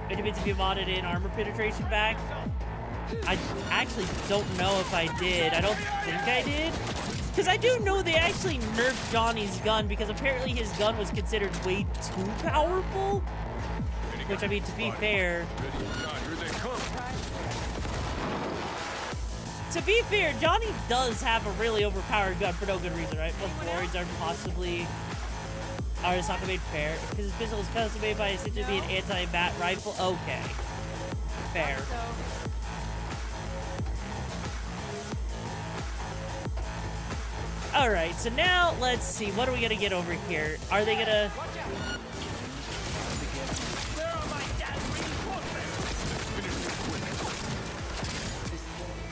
It meant to be modded in armor penetration back. I actually don't know if I did. I don't think I did. Because I do know they actually nerfed Johnny's gun because apparently his gun was considered way too powerful. Which, I mean, to be fair... To be fair, Johnny does have a really overpowered gun for no good reason, right? Both glories are possibly... Arasaka made fair. Because his pistol is custom made by essentially being an anti-bat rifle. Okay. Fair. Alright, so now let's see. What are we gonna get over here? Are they gonna...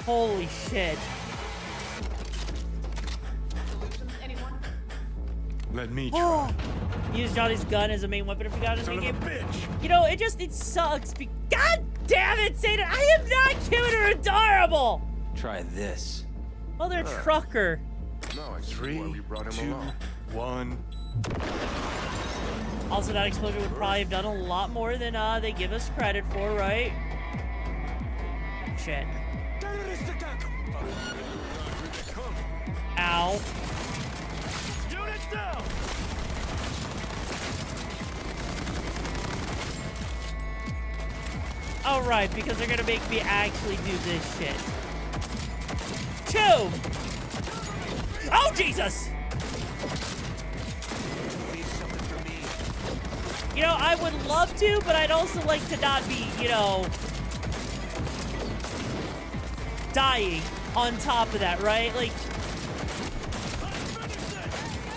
Holy shit. Let me try. Use Johnny's gun as a main weapon if you got it in the game. Bitch. You know, it sucks. God damn it, Satan! I am not cute or adorable! Try this. Mother trucker. No, I see why we brought him 2, along. 1. Also, that explosion would probably have done a lot more than they give us credit for, right? Shit. Ow. Unit down. All right, because they're gonna make me actually do this shit. Two. Oh Jesus! You know, I would love to, but I'd also like to not be, you know, dying on top of that, right? Like,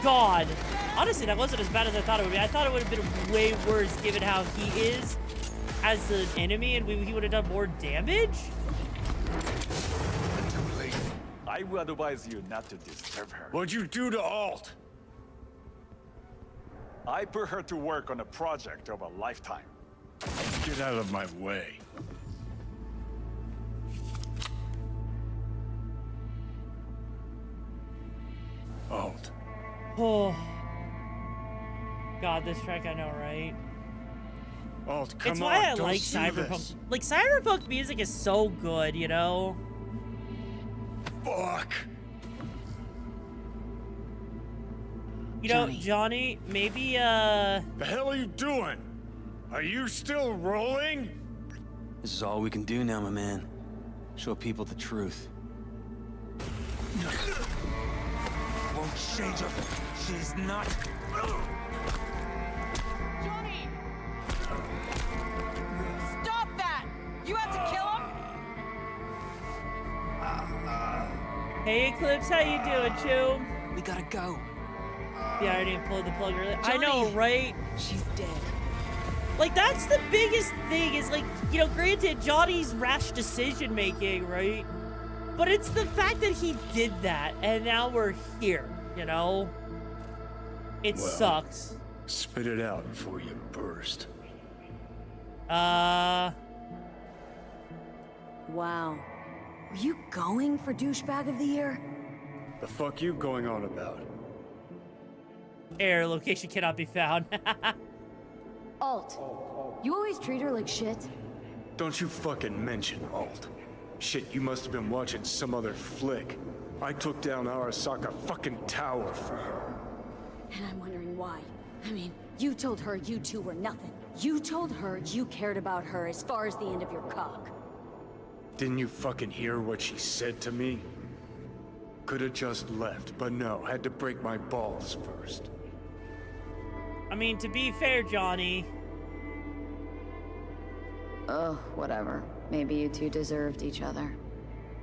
God. Honestly, that wasn't as bad as I thought it would be. I thought it would have been way worse given how he is as an enemy, and he would have done more damage. I would advise you not to disturb her. What'd you do to Alt? I put her to work on a project of a lifetime. Get out of my way. Alt. Oh. God, this track I know, right? Alt, come It's on, why I don't like do Cyberpunk. this. Like, Cyberpunk music is so good, you know? Fuck. You know, Johnny, maybe, The hell are you doing? Are you still rolling? This is all we can do now, my man. Show people the truth. Won't change her. She's not. Johnny! Stop that! You have to kill him? Hey, Eclipse, how you doing, Chew? We gotta go. Yeah, I already pulled the plug earlier. I Johnny! know, right? She's dead. Like, that's the biggest thing is, like, you know, granted, Johnny's rash decision-making, right? But it's the fact that he did that, and now we're here, you know? It Well, sucks. Spit it out before you burst. Wow. Were you going for douchebag of the year? The fuck you going on about? Error location cannot be found. Alt, you always treat her like shit. Don't you fucking mention Alt. Shit, you must have been watching some other flick. I took down Arasaka fucking tower for her. And I'm wondering why. I mean, you told her you two were nothing. You told her you cared about her as far as the end of your cock. Didn't you fucking hear what she said to me? Could've just left, but no, had to break my balls first. I mean, to be fair, Johnny. Oh, whatever. Maybe you two deserved each other.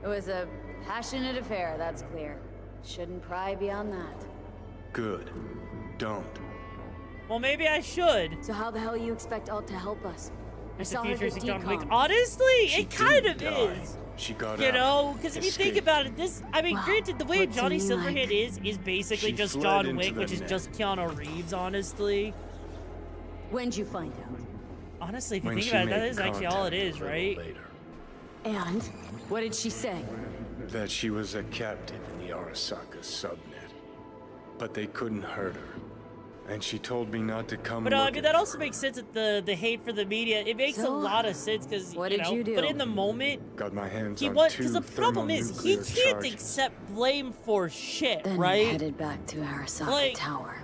It was a passionate affair, that's clear. Shouldn't pry beyond that. Good. Don't. Well, maybe I should. So how the hell you expect Alt to help us? I It's saw the her futuristic get John Wick. decommed. Honestly, She it kind of didn't die. is. She got You out. know, because if you think Escaped. about it, this, I mean, Wow. granted, the way What do Johnny you Silverhand like? is basically She just fled John into Wick, the which is net. just Keanu Reeves, honestly. When'd you find out? Honestly, if you When think she about it, that made is actually all it contact a is, little right? later. And? What did she say? That she was a captive in the Arasaka subnet. But they couldn't hurt her. And she told me not to come But I mean, looking that also for makes sense that the hate for the media, it makes a So, lot of sense because, what you did know, you do? but in the moment, Got my hands he on was, two because the problem is, he thermonuclear can't charges. accept blame for shit, Then right? headed back to Arasaka Like, Tower.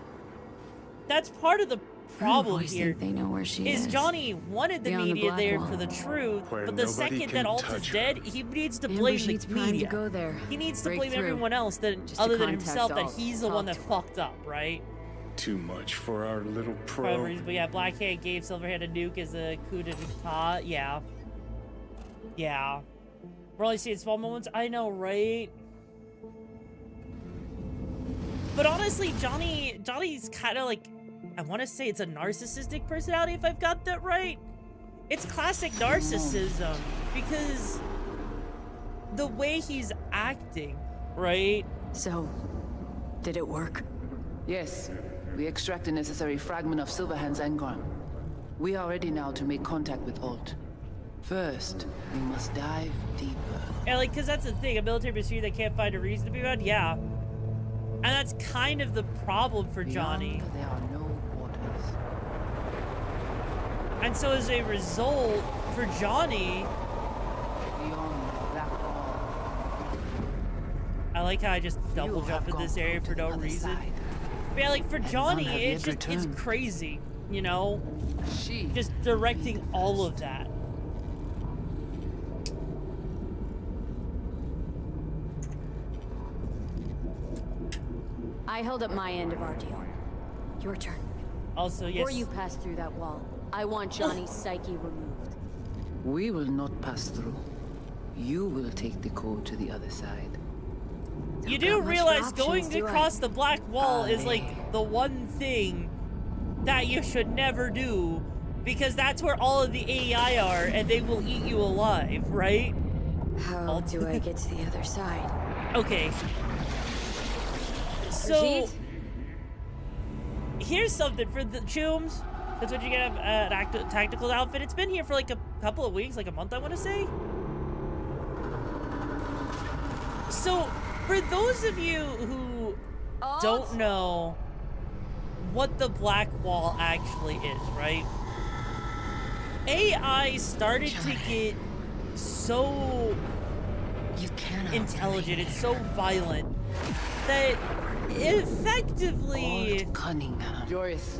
That's part of the problem boys here. think they know where she is. Johnny wanted the Beyond the media black there wall. for the truth, Where but the nobody second can that Alt is touch her. dead, he needs to Ambush blame the needs prime to media. go there. He needs to Break blame through. everyone else that, Just to other than contact himself, that Alt. he's the one that Talk to fucked up, right? Too much for our little For whatever pro. reason, but yeah, Blackhand gave Silverhand a nuke as a coup d'etat. Yeah. Yeah. We're only seeing small moments. I know, right? But honestly, Johnny's kind of like, I want to say it's a narcissistic personality if I've got that right. It's classic narcissism because the way he's acting, right? So, did it work? Yes. We extract the necessary fragment of Silverhand's engram. We are ready now to make contact with Alt. First, we must dive deeper. And like, cause that's the thing, a military mystery that can't find a reason to be around, yeah. And that's kind of the problem for Johnny. Beyond, there are no borders. And so as a result, for Johnny, I like how I just double jump in this area for no reason. But yeah, like for Johnny, it's just, it's crazy, you know? Just directing all of that. I held up my end of our deal. Your turn. Also, yes. Before you pass through that wall, I want Johnny's psyche removed. We will not pass through. You will take the code to the other side. You do realize going across the black wall is like the one thing that you should never do, because that's where all of the AI are and they will eat you alive, right? How do I get to the other side? Okay. So, here's something for the Chooms. That's what you get an tactical outfit. It's been here for like a couple of weeks, like a month, I want to say. So, for those of you who don't know what the black wall actually is, right? AI started to get so intelligent, it's so violent, that effectively... Cunningham. Joyce.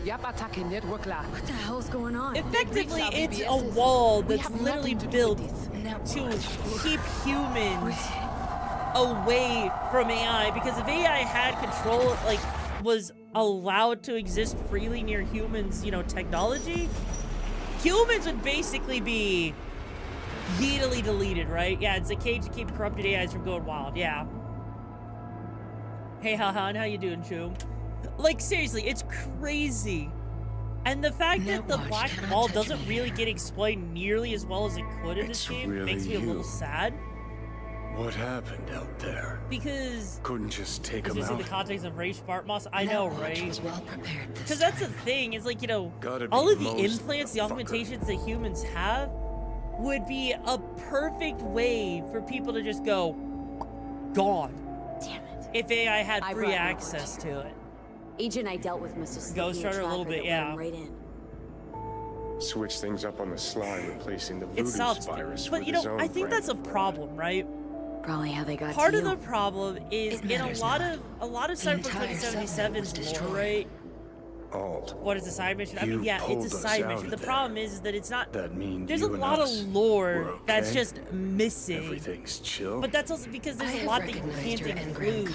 What the hell's going on? Effectively, it's a wall that's literally built to keep humans away from AI, because if AI had control, like, was allowed to exist freely near humans, you know, technology, humans would basically be yeetily deleted, right? Yeah, it's a cage to keep corrupted AIs from going wild, yeah. Hey, Han, how you doing, Choo? Like, seriously, it's crazy. And the fact that the black wall doesn't really get explained nearly as well as it could in this game really makes me a little sad. What happened out there? Because... Couldn't just take Is him this out? in the context of Ray Spartmoss? I know, right? Well prepared Because that's the thing, is like, you know, Gotta be all of the most implants, the augmentations that humans have would be a perfect way for people to just go, gone. Damn it. If AI had free access to it. Agent I dealt with must have slipped Ghost me a Rider a little tracker bit, that let yeah. him right in. Switch things up on the sly, replacing the It voodoo sounds virus but with you his know, own I think brand that's a of problem, right? Probably how they got Part to of you. the problem is in a lot of Cyberpunk 2077's lore, right? Alt. What is a side mission? I mean, You yeah, it's pulled a us side out mission. of The there. problem is that it's not. That means there's a you and lot of us lore were that's okay? just missing. Everything's chill. But that's also because there's a lot that you can't include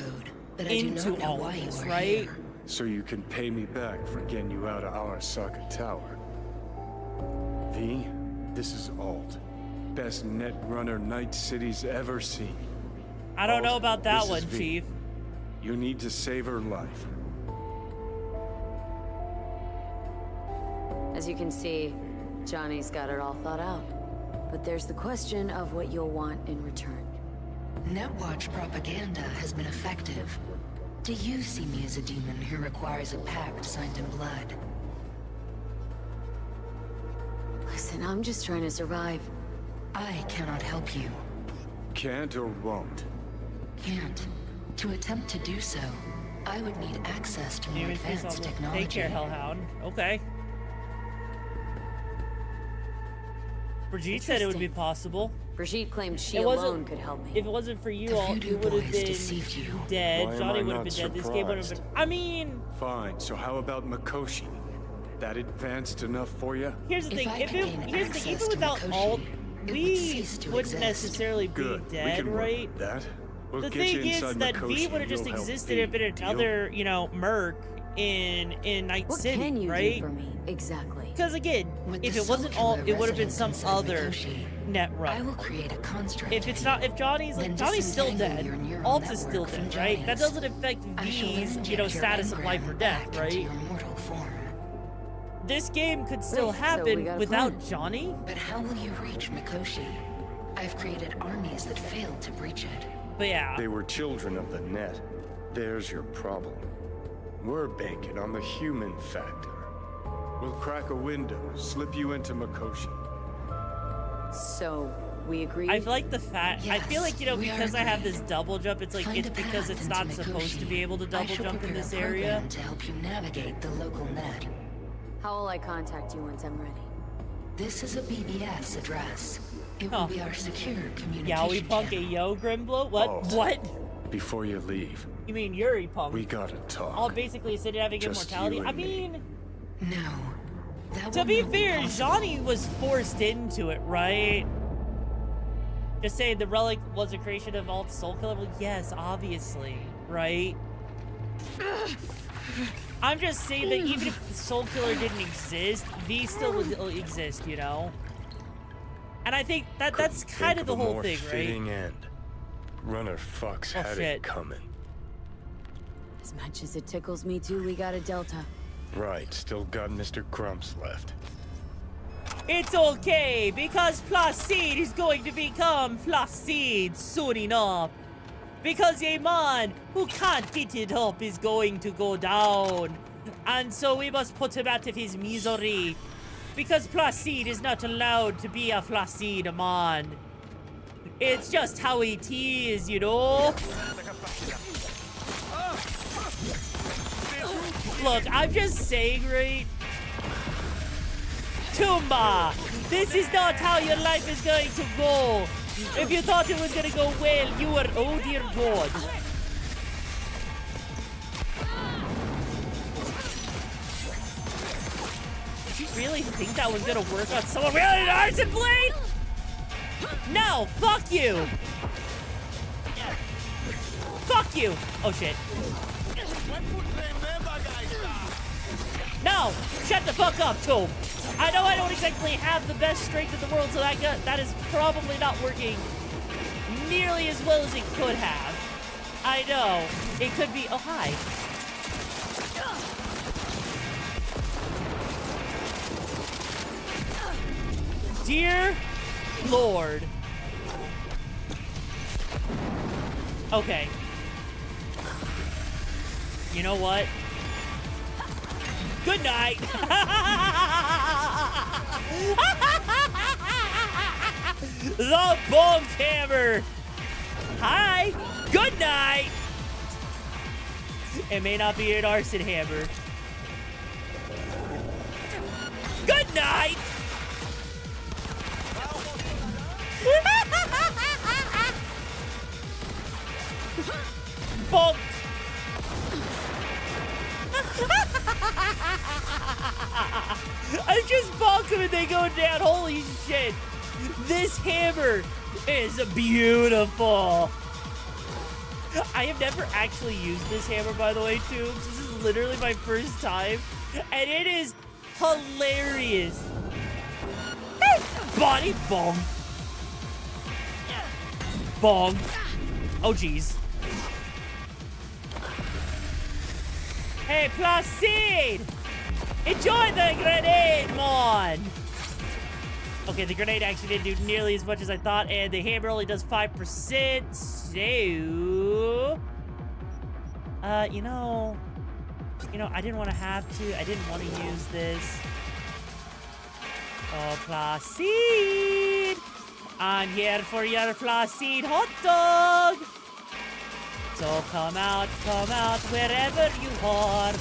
but I do into not know all why of you this, are right? here. So you can pay me back for getting you out of Arasaka Tower. V, this is Alt. Best net runner Night City's ever seen. I don't know Alt, about that this one, is V. Chief. You need to save her life. As you can see, Johnny's got it all thought out. But there's the question of what you'll want in return. Netwatch propaganda has been effective. Do you see me as a demon who requires a pact signed in blood? Listen, I'm just trying to survive. I cannot help you. Can't or won't? Can't. To attempt to do so, I would need access to more Human face advanced on the- technology. Take care, Hellhound. Okay. Brigitte said it would be possible. Brigitte claimed she It wasn't- alone could help me. If it wasn't for you The all, voodoo you would have boys been deceived you. dead. Why am Johnny I would have not been dead. This game would have been. surprised? I mean, Fine, so how about Mikoshi? That advanced enough for you? here's the thing. I If could it, gain here's the thing. access Even to without Mikoshi, all, it would we cease to wouldn't exist. necessarily be Good. we dead, can work right? with that. We'll The get thing you is inside that Mikoshi V would have just you'll help existed and V. been Deal? another, you know, merc in Night What City, can you right? do for me, exactly? Because again, With if the it wasn't soul all, killer it would have been some residents inside other Mikoshi, net I run. will create a construct. If it's not, if Johnny's Then Johnny's still disentangle dead, your neural Alt is still network from dead, right? That Johnny's. doesn't affect I shall V's, inject you know, your status of life or engram death, back into right? your mortal form. This game could still Wait, so we happen got a without plan. Johnny. But how will you reach Mikoshi? I've created armies that failed to breach it. But yeah. They were children of the net. There's your problem. We're banking on the human factor. We'll crack a window, slip you into Makoshi. So, we agree? I like the fact, I feel like, you know, because I have this double jump, it's like, it's because it's not supposed to be able to double jump in this area. To help you navigate the local net. How will I contact you once I'm ready? This is a BBS address. It will be our secure communication. Yowie Punk a yo Grimblow? What? Oh. What? Before you leave, You mean Yuri Punk? we gotta talk. All basically said having Just immortality. you and I mean, no. To be fair, Johnny was forced into it, right? Just saying the relic was a creation of Alt Soul Killer. Well, yes, obviously, right? I'm just saying that even if the Soul Killer didn't exist, V still would exist, you know? And I think that that's kind of the whole thing, right? Fitting end. Runner fucks had it coming. As much as it tickles me too, we got a Delta. Right, still got Mr. Grumps left. It's okay, because Placide is going to become Placide soon enough. Because a man who can't get it up is going to go down. And so we must put him out of his misery. Because Placide is not allowed to be a Placide man. It's just how it is, you know? Look, I'm just saying, right? Tumba, this is not how your life is going to go. If you thought it was going to go well, you were, oh dear God. Did you really think that was going to work on someone with an arson blade? No, fuck you. Fuck you. Oh shit. No, shut the fuck up, Tobe. I know I don't exactly have the best strength in the world, so that is probably not working nearly as well as it could have. I know. It could be, oh hi. Dear Lord. Okay. You know what? Good night. The Bonk Hammer. Hi. Good night. It may not be an arson hammer. Good night. Bonk. I just bonk them and they go down. Holy shit. This hammer is beautiful. I have never actually used this hammer, by the way, too. This is literally my first time. And it is hilarious. Body bonk. Bonk. Oh, jeez. Hey, Placide! Enjoy the grenade, mon! Okay, the grenade actually didn't do nearly as much as I thought, and the hammer only does 5%, so... you know, I didn't want to have to. I didn't want to use this. Oh, Placide! I'm here for your Placide hot dog! So come out wherever you are.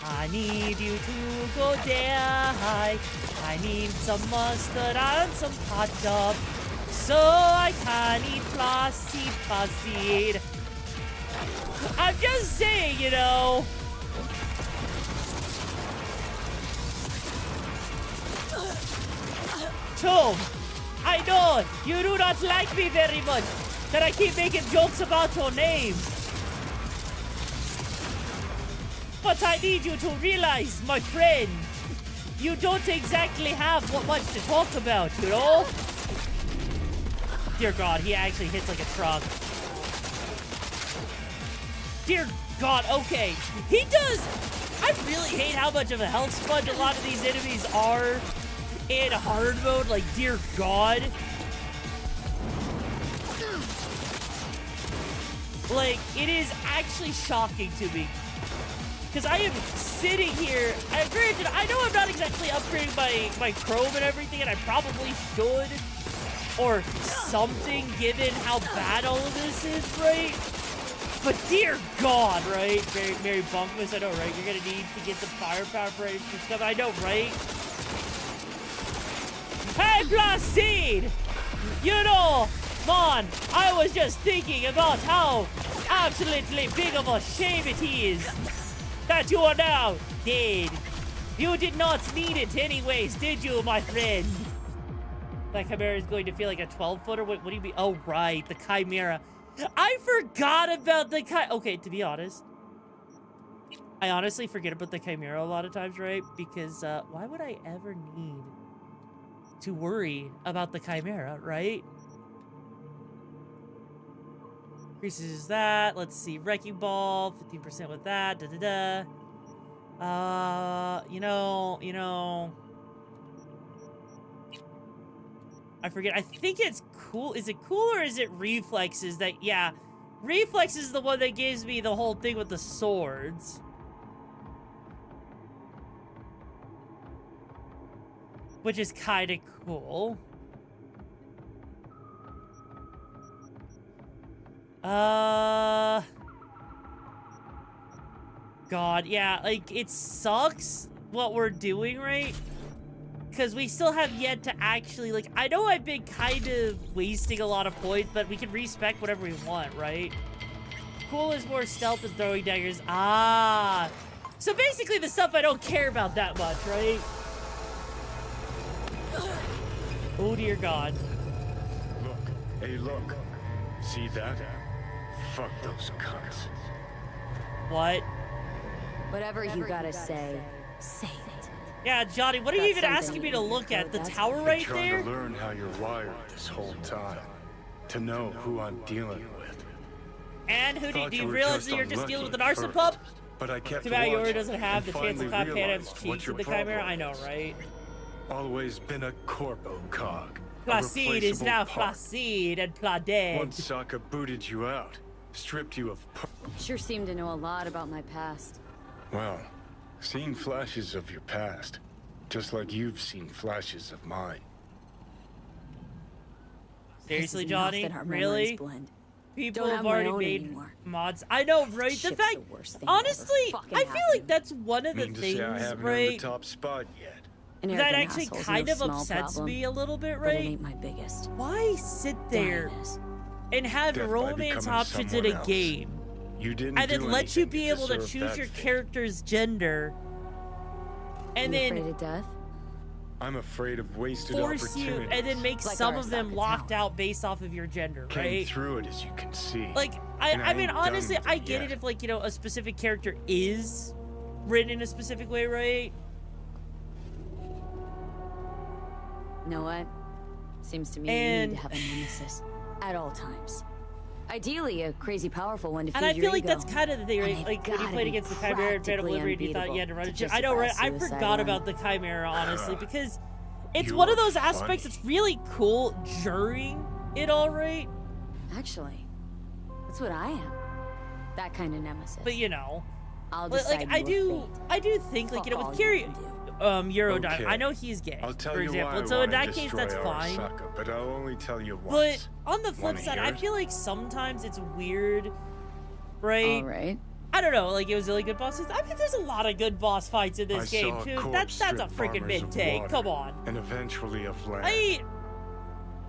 I need you to go there. I need some mustard and some hot dog, so I can eat Placide. I'm just saying, you know. Tom, I know you do not like me very much, that I keep making jokes about your name. But I need you to realize, my friend, you don't exactly have much to talk about, you know? Dear God, he actually hits like a truck. Dear God, okay. He does. I really hate how much of a health sponge a lot of these enemies are. in hard mode, like, dear God. Like, it is actually shocking to me. Because I am sitting here, and granted, I know I'm not exactly upgrading my Chrome and everything, and I probably should, or something, given how bad all of this is, right? But dear God, right? Mary Bunkmas, I know, right? You're gonna need to get the firepower for stuff. I know, right? Hey, Placide! You know, man, I was just thinking about how absolutely big of a shame it is that you are now dead. You did not need it anyways, did you, my friend? That Chimera is going to feel like a 12-footer? What do you mean? Oh, right, the Chimera. I forgot about the Chimera. Okay, to be honest, I honestly forget about the Chimera a lot of times, right? Because why would I ever need to worry about the Chimera, right? Increases that. Let's see. Wrecking Ball, 15% with that. You know. I forget. I think it's cool. Is it cool or is it Reflexes that, yeah. Reflexes is the one that gives me the whole thing with the swords. Which is kind of cool. God, yeah, like, it sucks what we're doing, right? Because we still have yet to actually, like, I know I've been kind of wasting a lot of points, but we can respec whatever we want, right? Cool is more stealth than throwing daggers. Ah. So basically the stuff I don't care about that much, right? Oh, dear God. Look. Hey, look. See that? Fuck those cunts. What? Whatever you gotta say, say it. Yeah, Johnny, what are you even asking me to look at? The tower right there? I'm trying to learn how you're wired this whole time. To know who I'm dealing with. And who do you realize that you're just dealing with an arson pup? But I kept Too bad Yoru doesn't watching have and the chance of not finally paying his realized cheeks what your with the Chimera. problem I know, is. right? Always been a corpo cog. Placide is now part. Placide and Pladed. One sucker booted you out. Stripped you of... Sure seem to know a lot about my past. Well, seen flashes of your past. Just like you've seen flashes of mine. Seriously, This is enough Johnny? that our Really? memories blend. People Don't have have my already own made anymore. mods. I know, right? The Shit's fact, the worst thing honestly, that ever fucking I feel like that's one of the Mean to things, say I haven't earned right? the top spot yet. An That arrogant actually asshole's kind no of small upsets problem, me a little bit, but it right? ain't my biggest. Why sit there and have Death by romance becoming options in someone a else. game? You didn't And do then let you anything be able to deserve choose that your fate. character's gender. And You then afraid of death? I'm afraid of wasted force you, opportunities. and then make Like some of Arasaka them Tower. locked out based off of your gender, Came right? through it, as you can see. Like, And I mean, ain't done honestly, with I it get yet. it if, like, you know, a specific character is written in a specific way, right? Know what? Seems to me And- you need to have a nemesis at all times. Ideally, a crazy powerful one to feed And I your feel like ego. that's kind of the thing, And right? they've Like, when you gotta played be against the Chimera and Phantom practically Liberty, and you thought you had to run it. I know, right? I justify forgot suicide about the Chimera, honestly, because it's You're one of those aspects funny. that's really cool during it all, right? Actually, that's what I am. That kind of nemesis. But, you know, I'll but, decide like, I your do think, like, you know, Fuck with all you Kyrie, can do. Eurodime, Okay. I know he's gay, I'll tell for you example, why and I so in wanna that case, destroy that's fine. Arasaka, but I'll only tell you But once. on the flip Wanna side, hear I it? feel like sometimes it's weird, right? All right. I don't know, like, it was really good boss fights. I mean, there's a lot of good boss fights in this I game, saw too. corpse That's a strip freaking farmers of mid-take, water, come on. And eventually of land.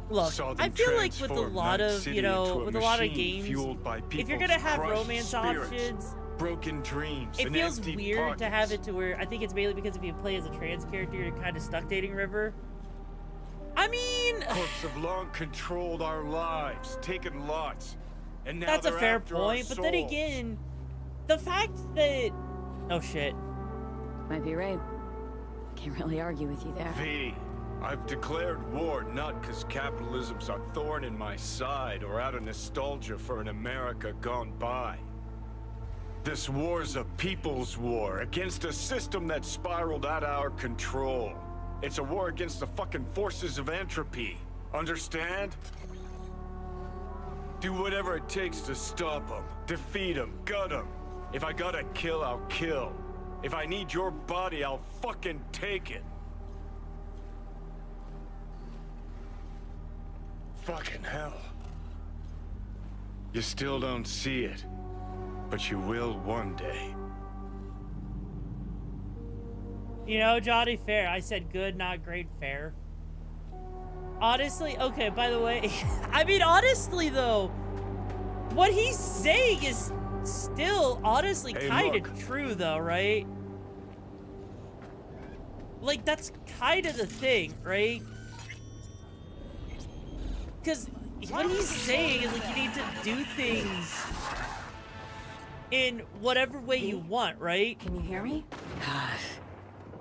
Look, Saw them I feel like with a transform lot Night of, City you know, into a with a lot of machine games, fueled by if you're people's gonna have crushed romance spirits, options, broken dreams, it and feels empty weird to have pockets. it to where, I think it's mainly because if you play as a trans character, you're kind of stuck dating River. I mean... Corpse have long controlled our lives, taken lots, and now That's a they're fair after our point, but then souls. again, the fact that... Oh, shit. Might be right. Can't really argue with you there. V, I've declared war not because capitalism's a thorn in my side or out of nostalgia for an America gone by. This war's a people's war against a system that spiraled out our control. It's a war against the fucking forces of entropy. Understand? Do whatever it takes to stop them, defeat them, gut them. If I gotta kill, I'll kill. If I need your body, I'll fucking take it. Fucking hell. You still don't see it, but you will one day. You know, Johnny, fair. I said good, not great, fair. Honestly, okay, by the way, I mean, honestly, though, what he's saying is still, honestly, kind of true, though, right? Like, that's kind of the thing, right? Because what he's saying is, like, you need to do things in whatever way you want, right? Can you hear me?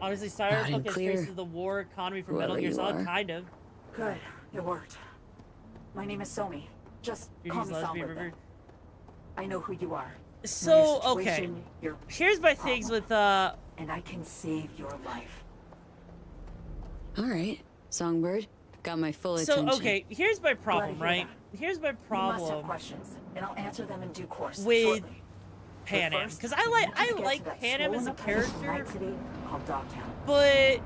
Honestly, Cyberpunk faces the war economy for Metal Gear Solid, kind of. Good, it worked. My name is Somi. Just call me Solid. I know who you are. So, okay. Here's my things with, And I can save your life. Alright, Songbird. Got my full attention. So, okay, here's my problem, right? Here's my problem. You must have questions, and I'll answer them in due course. With Pan Am, because I like Pan Am as a character, but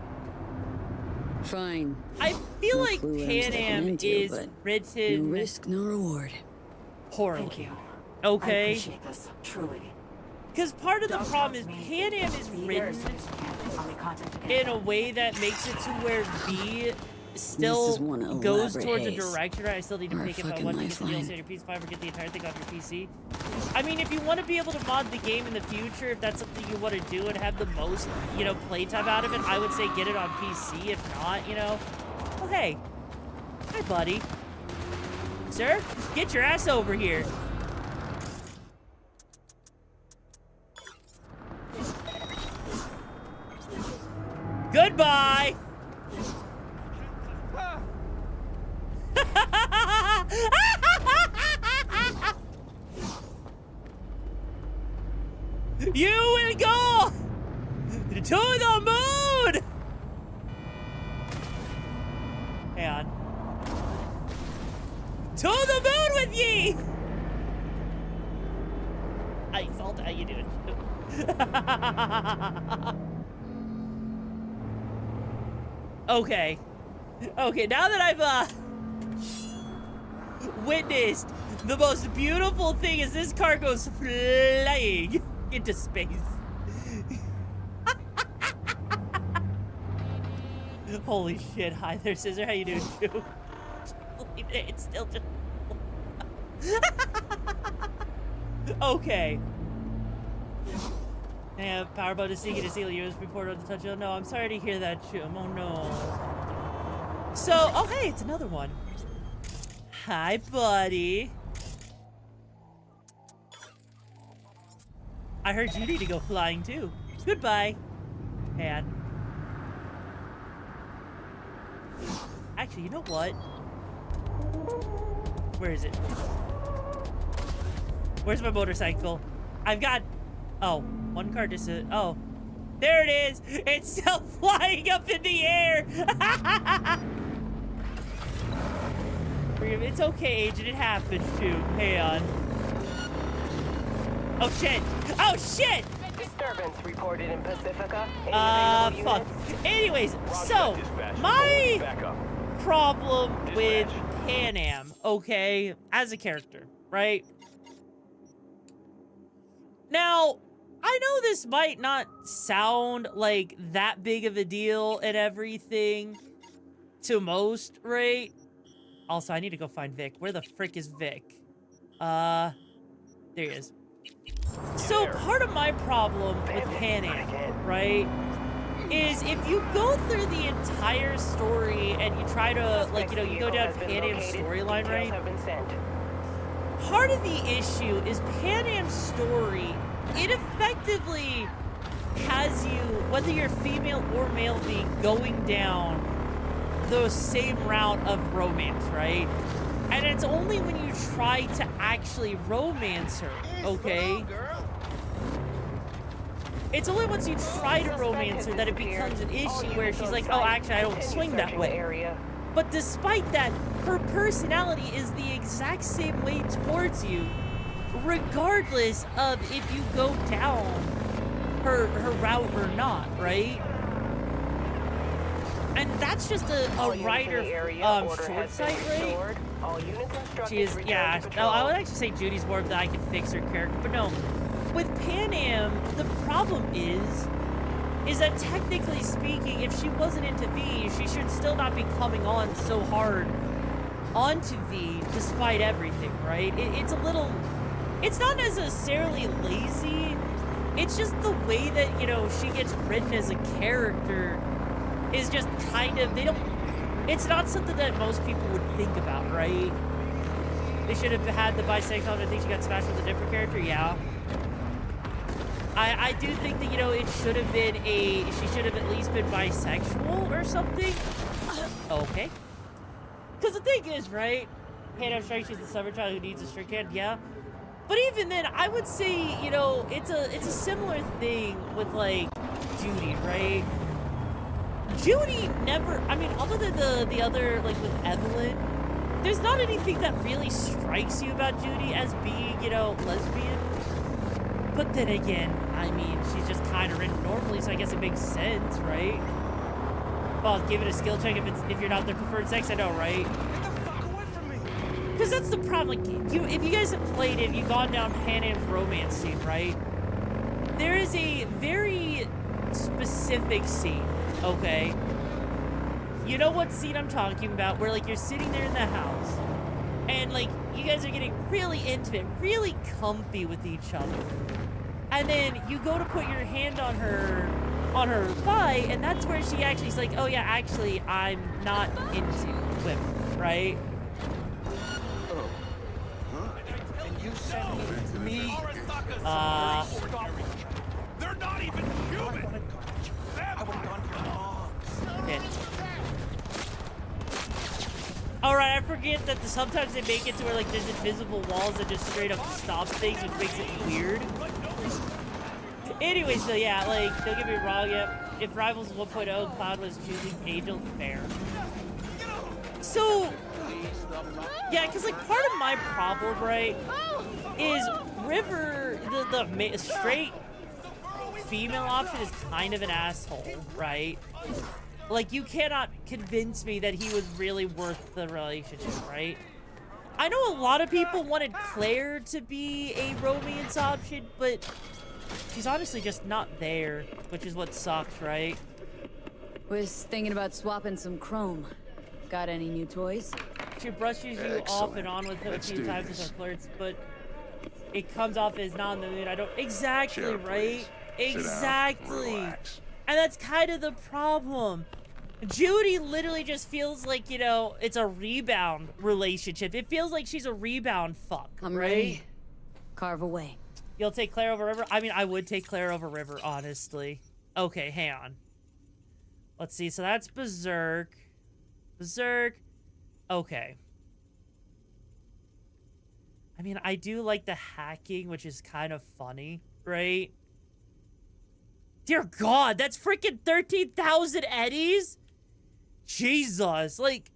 fine. I feel like Pan Am is written no risk, no reward. Poorly. Thank you. Okay. I appreciate this, truly. Because part of the problem is Pan Am is written in a way that makes it to where V still goes towards a direction. I still need to pick if I want to get the DLC on your PS5 or get the entire thing on your PC. I mean, if you want to be able to mod the game in the future, if that's something you want to do and have the most, you know, playtime out of it, I would say get it on PC. If not, you know, well, hey, hi, buddy. Sir, get your ass over here. Goodbye. You will go to the moon. Hang on. To the moon with ye. Hi, Salt, how you doing? Okay. Okay, now that I've witnessed the most beautiful thing as this car goes flying into space. Holy shit. Hi there, Scissor. How you doing, too? Believe it, it's still just... Okay. Yeah, power boat is seeking to steal a USB port on the touch. Oh no, I'm sorry to hear that, Chum. Oh no. So, oh hey, it's another one. Hi, buddy. I heard you need to go flying too. Goodbye. Man. Actually, you know what? Where is it? Where's my motorcycle? I've got... Oh, one car just... Oh. There it is! It's still flying up in the air! It's okay, Agent. It happened, too. Hang on. Oh, shit! Oh, shit! Disturbance reported in Pacifica. Fuck. Anyways, so, my problem with Pan Am, okay, as a character, right? Now, I know this might not sound like that big of a deal and everything to most, right? Also, I need to go find Vic. Where the frick is Vic? There he is. So part of my problem with Pan Am, right, is if you go through the entire story and you try to, like, you know, you go down Pan Am's storyline, right? Part of the issue is Pan Am's story, it effectively has you, whether you're female or male, be going down the same route of romance, right? And it's only when you try to actually romance her, okay? It's only once you try to romance her that it becomes an issue where she's like, oh, actually, I don't swing that way. But despite that, her personality is the exact same way towards you, regardless of if you go down her route or not, right? And that's just a writer short sight, right? She is, yeah. No, I would actually say Judy's more of that I can fix her character, but no. With Pan Am, the problem is that technically speaking, if she wasn't into V, she should still not be coming on so hard onto V despite everything, right? It's a little, it's not necessarily lazy. It's just the way that, you know, she gets written as a character is just kind of, they don't, it's not something that most people would think about, right? They should have had the bisexual, I think she got smashed with a different character, yeah. I do think that, you know, it should have been she should have at least been bisexual or something. Okay. Because the thing is, right? Hand up strike, she's the summer child who needs a strict hand, yeah. But even then, I would say, you know, it's a similar thing with, like, Judy, right? Judy never, I mean, other than the other, like, with Evelyn, there's not anything that really strikes you about Judy as being, you know, lesbian. But then again, I mean, she's just kind of written normally, so I guess it makes sense, right? Well, give it a skill check if you're not their preferred sex, I know, right? Get the fuck away from me! Because that's the problem, like, if you guys have played it, you've gone down Pan Am's romance scene, right? There is a very specific scene, okay? You know what scene I'm talking about, where, like, you're sitting there in the house, and, like, you guys are getting really intimate, really comfy with each other. And then you go to put your hand on her thigh, and that's where she actually is like, oh yeah, actually, I'm not into women, right? Oh. Huh? And you sent me? They're not even human! I would've gone for dogs. Alright, I forget that sometimes they make it to where, like, there's invisible walls that just straight up stop things, which makes it weird. Anyway, so yeah, like, don't get me wrong, yeah, if Rivals 1.0, Cloud was choosing Angel, fair. So, yeah, because, like, part of my problem, right, is River, the straight female option is kind of an asshole, right? Like, you cannot convince me that he was really worth the relationship, right? I know a lot of people wanted Claire to be a romance option, but she's honestly just not there, which is what sucks, right? Was thinking about swapping some chrome. Got any new toys? She brushes you off and on with her a few times with her flirts, but it comes off as not in the mood. I don't... Exactly, Chair, right? please. Exactly. Relax. And that's kind of the problem. Judy literally just feels like, you know, it's a rebound relationship. It feels like she's a rebound fuck, I'm right? ready. Carve away. You'll take Claire over River? I mean, I would take Claire over River, honestly. Okay, hang on. Let's see. So that's Berserk. Berserk. Okay. I mean, I do like the hacking, which is kind of funny, right? Dear God, that's freaking 13,000 eddies? Jesus, like...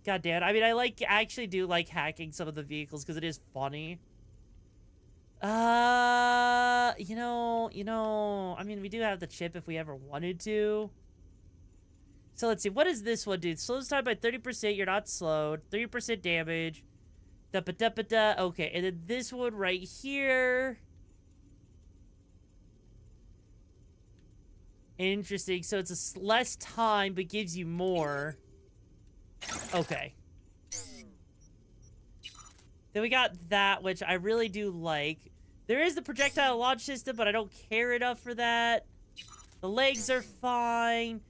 God damn it. I mean, I actually do like hacking some of the vehicles because it is funny. You know, I mean, we do have the chip if we ever wanted to. So let's see, what does this one do? Slows time by 30%, you're not slowed. 3% damage. Da-ba-da-ba-da. Okay, and then this one right here. Interesting, so it's less time, but gives you more. Okay. Then we got that, which I really do like. There is the projectile launch system, but I don't care enough for that. The legs are fine.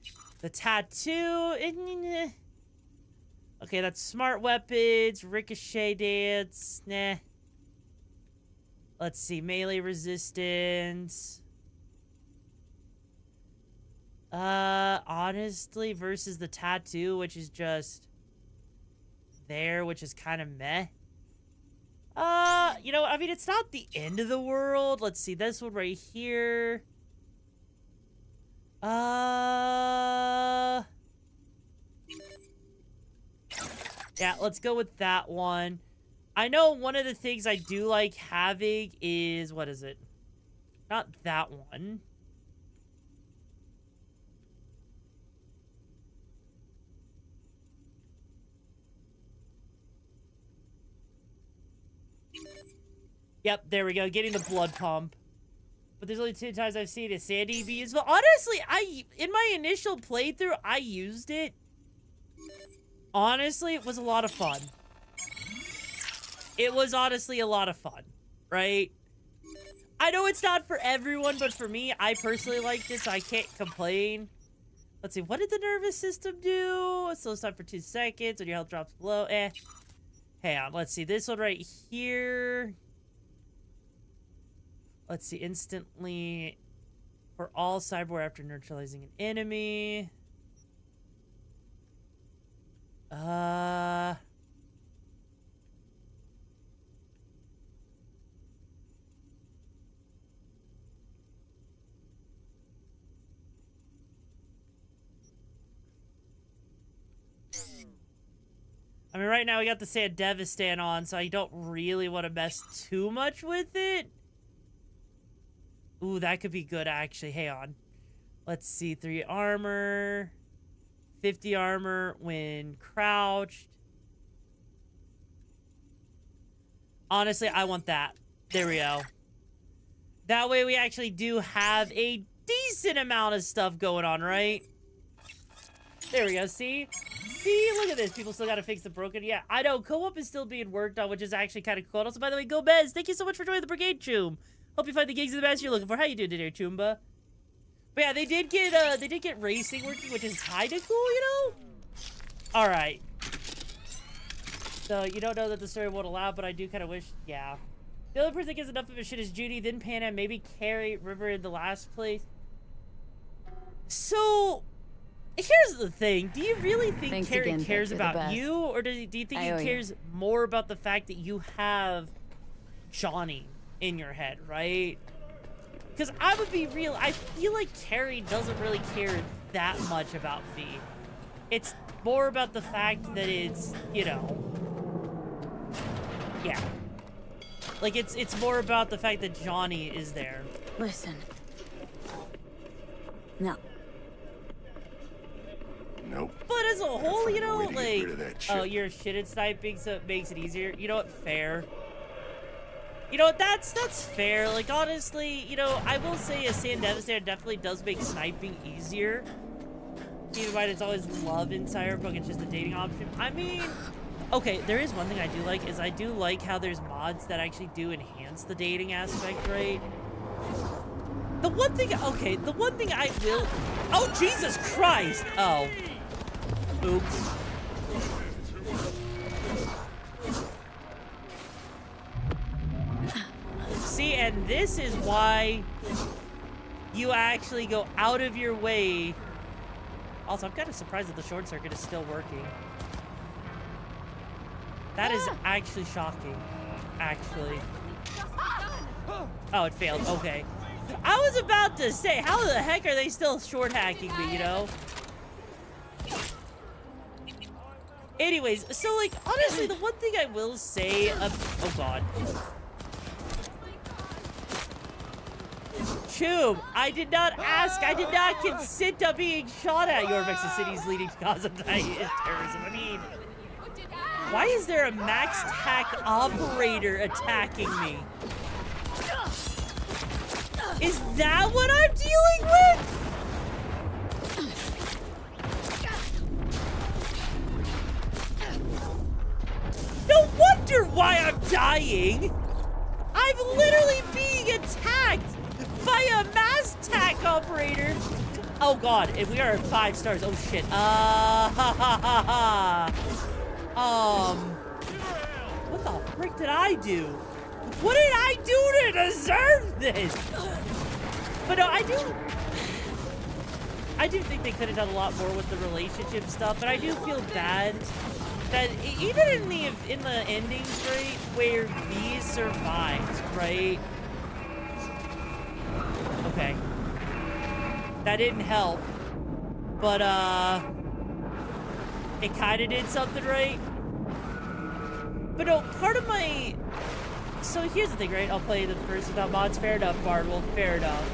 The tattoo... Okay, that's smart weapons, ricochet dance, nah. Let's see, melee resistance. Honestly, versus the tattoo, which is just there, which is kind of meh. You know, I mean, it's not the end of the world. Let's see, this one right here. Yeah, let's go with that one. I know one of the things I do like having is, what is it? Not that one. Yep, there we go. Getting the blood pump. But there's only 2 times I've seen a Sandy be used. But honestly, in my initial playthrough, I used it. Honestly, it was a lot of fun. It was honestly a lot of fun, right? I know it's not for everyone, but for me, I personally liked it, so I can't complain. Let's see, what did the nervous system do? Slow time for 2 seconds when your health drops below. Hang on, let's see. This one right here. Let's see, instantly for all cyberware after neutralizing an enemy. I mean, right now we got the Sandevistan on, so I don't really want to mess too much with it. Ooh, that could be good, actually. Hang on. Let's see. 3 armor. 50 armor when crouched. Honestly, I want that. There we go. That way we actually do have a decent amount of stuff going on, right? There we go. See? See? Look at this. People still got to fix the broken. Yeah, I know. Co-op is still being worked on, which is actually kind of cool. Also, by the way, go Bez. Thank you so much for joining the Brigade, Choom. Hope you find the gigs of the best you're looking for. How you doing today, Choomba? But yeah, they did get racing working, which is kind of cool, you know? All right. So you don't know that the story won't allow, but I do kind of wish, yeah. The only person that gets enough of his shit is Judy, then Panam, maybe Carrie, River in the last place. So, here's the thing. Do you really think Carrie cares about you? Or do you think he cares more about the fact that you have Johnny in your head, right? Because I would be real, I feel like Carrie doesn't really care that much about V. It's more about the fact that it's, you know, yeah. Like, it's more about the fact that Johnny is there. Listen. No. Nope. But as a whole, you know, like, oh, you're shit at sniping, so it makes it easier. You know what? Fair. You know what? That's fair. Like, honestly, you know, I will say a Sandevistan definitely does make sniping easier. Keep in mind, it's always love in Cyberpunk. It's just a dating option. I mean, okay, there is one thing I do like, is I do like how there's mods that actually do enhance the dating aspect, right? The one thing, okay, the one thing I will, oh, Jesus Christ! Oh. Oops. See, and this is why you actually go out of your way. Also, I'm kind of surprised that the short circuit is still working. That is actually shocking, actually. Oh, it failed. Okay. I was about to say, how the heck are they still short hacking me, you know? Anyways, so, like, honestly, the one thing I will say, oh god. Choom, I did not ask, I did not consent to being shot at. YoruVexa City's leading cause of terrorism. I mean, why is there a max tac operator attacking me? Is that what I'm dealing with? No wonder why I'm dying. I'm literally being attacked by a mass tac operator. Oh god, if we are at 5 stars, oh shit. What the frick did I do? What did I do to deserve this? But no, I do think they could have done a lot more with the relationship stuff, but I do feel bad that even in the endings, right, where V survives, right? Okay. That didn't help. But, it kind of did something, right? But no, part of my... So here's the thing, right? I'll play the first without mods. Fair enough, Bardwell. Fair enough.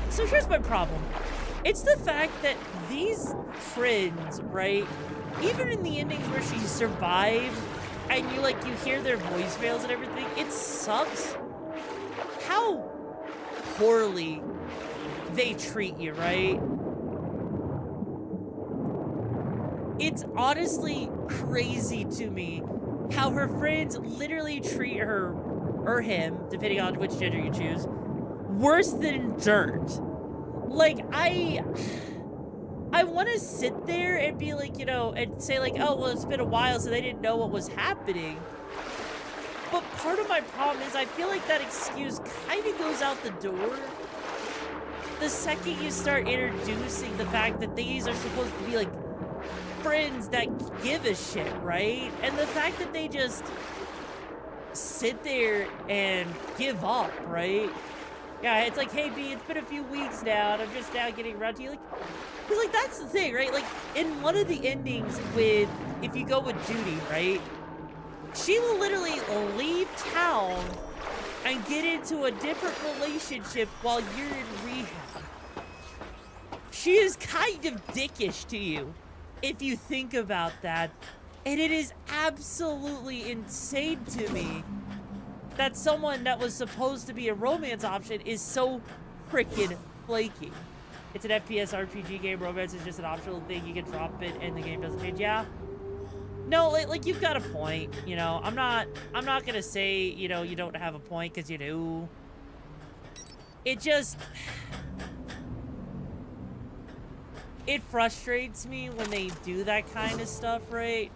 So here's my problem. It's the fact that these friends, right? Even in the endings where she survived, and you hear their voicemails and everything, it sucks how poorly they treat you, right? It's honestly crazy to me how her friends literally treat her, or him, depending on which gender you choose, worse than dirt. Like, I want to sit there and be like, you know, and say like, oh, well, it's been a while, so they didn't know what was happening. But part of my problem is I feel like that excuse kind of goes out the door the second you start introducing the fact that these are supposed to be like friends that give a shit, right? And the fact that they just sit there and give up, right? Yeah, it's like, hey, B, it's been a few weeks now, and I'm just now getting around to you. Because, like, that's the thing, right? Like, in one of the endings with, if you go with Judy, right? She will literally leave town and get into a different relationship while you're in rehab. She is kind of dickish to you, if you think about that. And it is absolutely insane to me that someone that was supposed to be a romance option is so freaking flaky. It's an FPS RPG game. Romance is just an optional thing. You can drop it and the game doesn't change. Yeah. No, like you've got a point. You know, I'm not gonna say, you know, you don't have a point, because you do. It just... It frustrates me when they do that kind of stuff, right?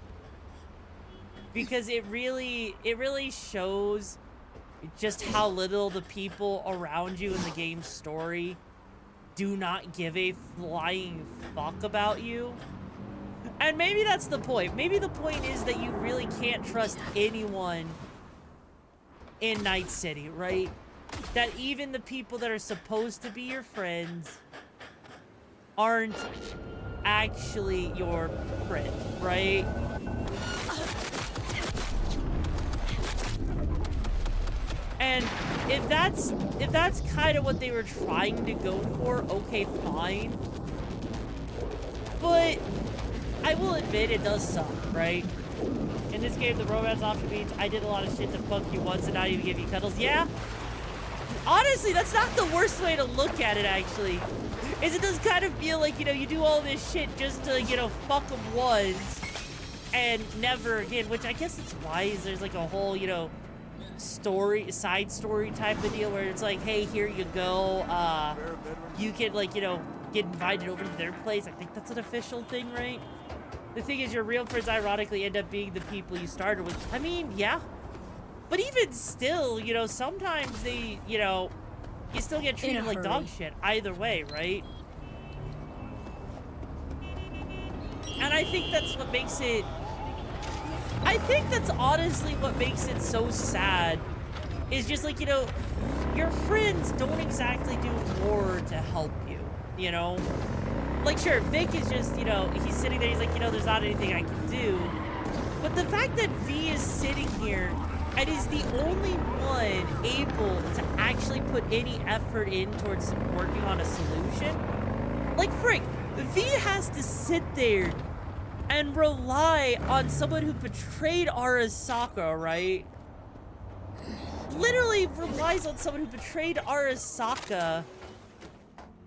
Because it really shows just how little the people around you in the game's story do not give a flying fuck about you. And maybe that's the point. Maybe the point is that you really can't trust anyone in Night City, right? That even the people that are supposed to be your friends aren't actually your friend, right? And if that's kind of what they were trying to go for, okay, fine. But I will admit it does suck, right? In this game, the romance option means I did a lot of shit to fuck you once and now you give you cuddles. Yeah. Honestly, that's not the worst way to look at it, actually. Is it does kind of feel like, you know, you do all this shit just to, you know, fuck them once and never again, which I guess it's wise. There's like a whole, you know, side story type of deal where it's like, hey, here you go. You can, like, you know, get invited over to their place. I think that's an official thing, right? The thing is, your real friends ironically end up being the people you started with. I mean, yeah. But even still, you know, sometimes they, you know, you still get treated like dog shit either way, right? And I think that's what makes it... I think that's honestly what makes it so sad. Is just like, you know, your friends don't exactly do more to help you, you know? Like, sure, Vic is just, you know, he's sitting there, he's like, you know, there's not anything I can do. But the fact that V is sitting here and is the only one able to actually put any effort in towards working on a solution, like, frick, V has to sit there and rely on someone who betrayed Arasaka, right? Literally relies on someone who betrayed Arasaka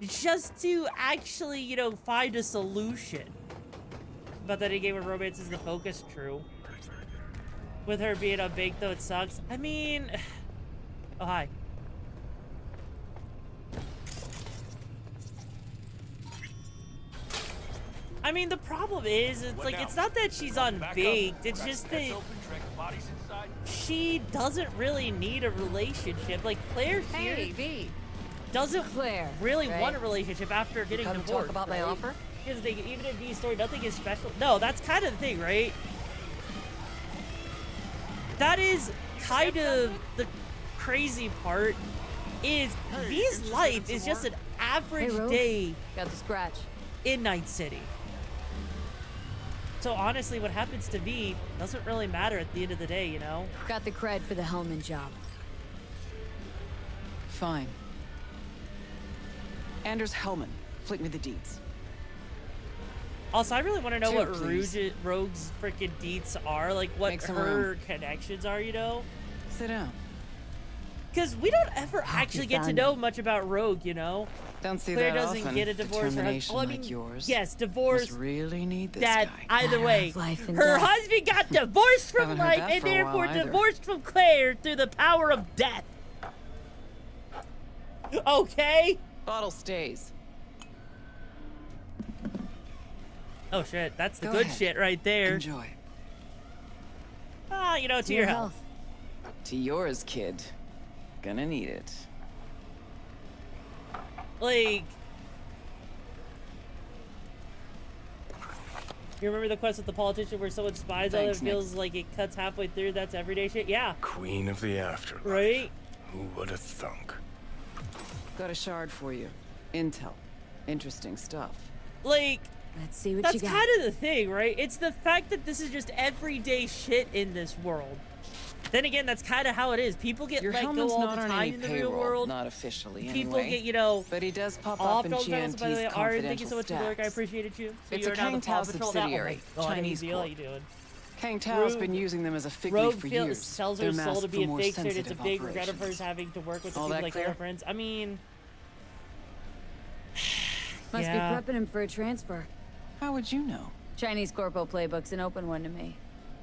just to actually, you know, find a solution. But that a game where romance is the focus, true. With her being unbaked, though, it sucks. I mean... Oh, hi. I mean, the problem is, it's like, it's not that she's unbaked, it's just that she doesn't really need a relationship. Like, Claire here doesn't really want a relationship after getting divorced. Talk about my offer? Because even in V's story, nothing is special. No, that's kind of the thing, right? that is kind of the crazy part. Is V's life is just an average day. Got the scratch in Night City. So honestly, what happens to V doesn't really matter at the end of the day, you know? Got the cred for the Hellman job. Fine. Anders Hellman, flick me the deeds. Also, I really want to know what please. Rogue's freaking deets are, like what her connections are, you know? Sit down. Because we don't ever actually get to know much about Rogue, you know? Don't see Claire that doesn't often. get a divorce. Determination I mean, like yours. yes, divorce. Must really need this that guy. either way, life and her death. husband got divorced from Haven't heard life that and for a therefore while either. divorced from Claire through the power of death. Okay. Bottle stays. Oh shit, that's the Go good ahead. shit right there. Enjoy. Ah, you know, to your health. To yours, kid. Gonna need it. Like, you remember the quest with the politician where someone spies on it, Thanks, Nick. feels like it cuts halfway through? That's everyday shit. Yeah. Queen of the afterlife. Right? Who would have thunk? Got a shard for you. Intel. Interesting stuff. Like, let's see what that's you got. kind of the thing, right? It's the fact that this is just everyday shit in this world. Then again, that's kind of how it is. People get Your let Hellman's go all not the on time any in the payroll, real world. not officially People anyway. get, you know, but he does pop off up in all the time. GNT's By the way, Ari, thank you so much for the work. I stacks. appreciate you. So It's you're a now the Kang Paw Tao Patrol now. subsidiary, Oh my God, Chinese Hazel, how corp. you doing? Kang Tao's been using them as a fig Rogue leaf for feels, years. tells They're her soul to masked be for a more fake suit. It's a sensitive big regret of hers operations. having to work with the All people that like clear? her friends. I mean, Must yeah. be prepping him for a transfer. How would you know? Chinese corpo playbook's an open one to me.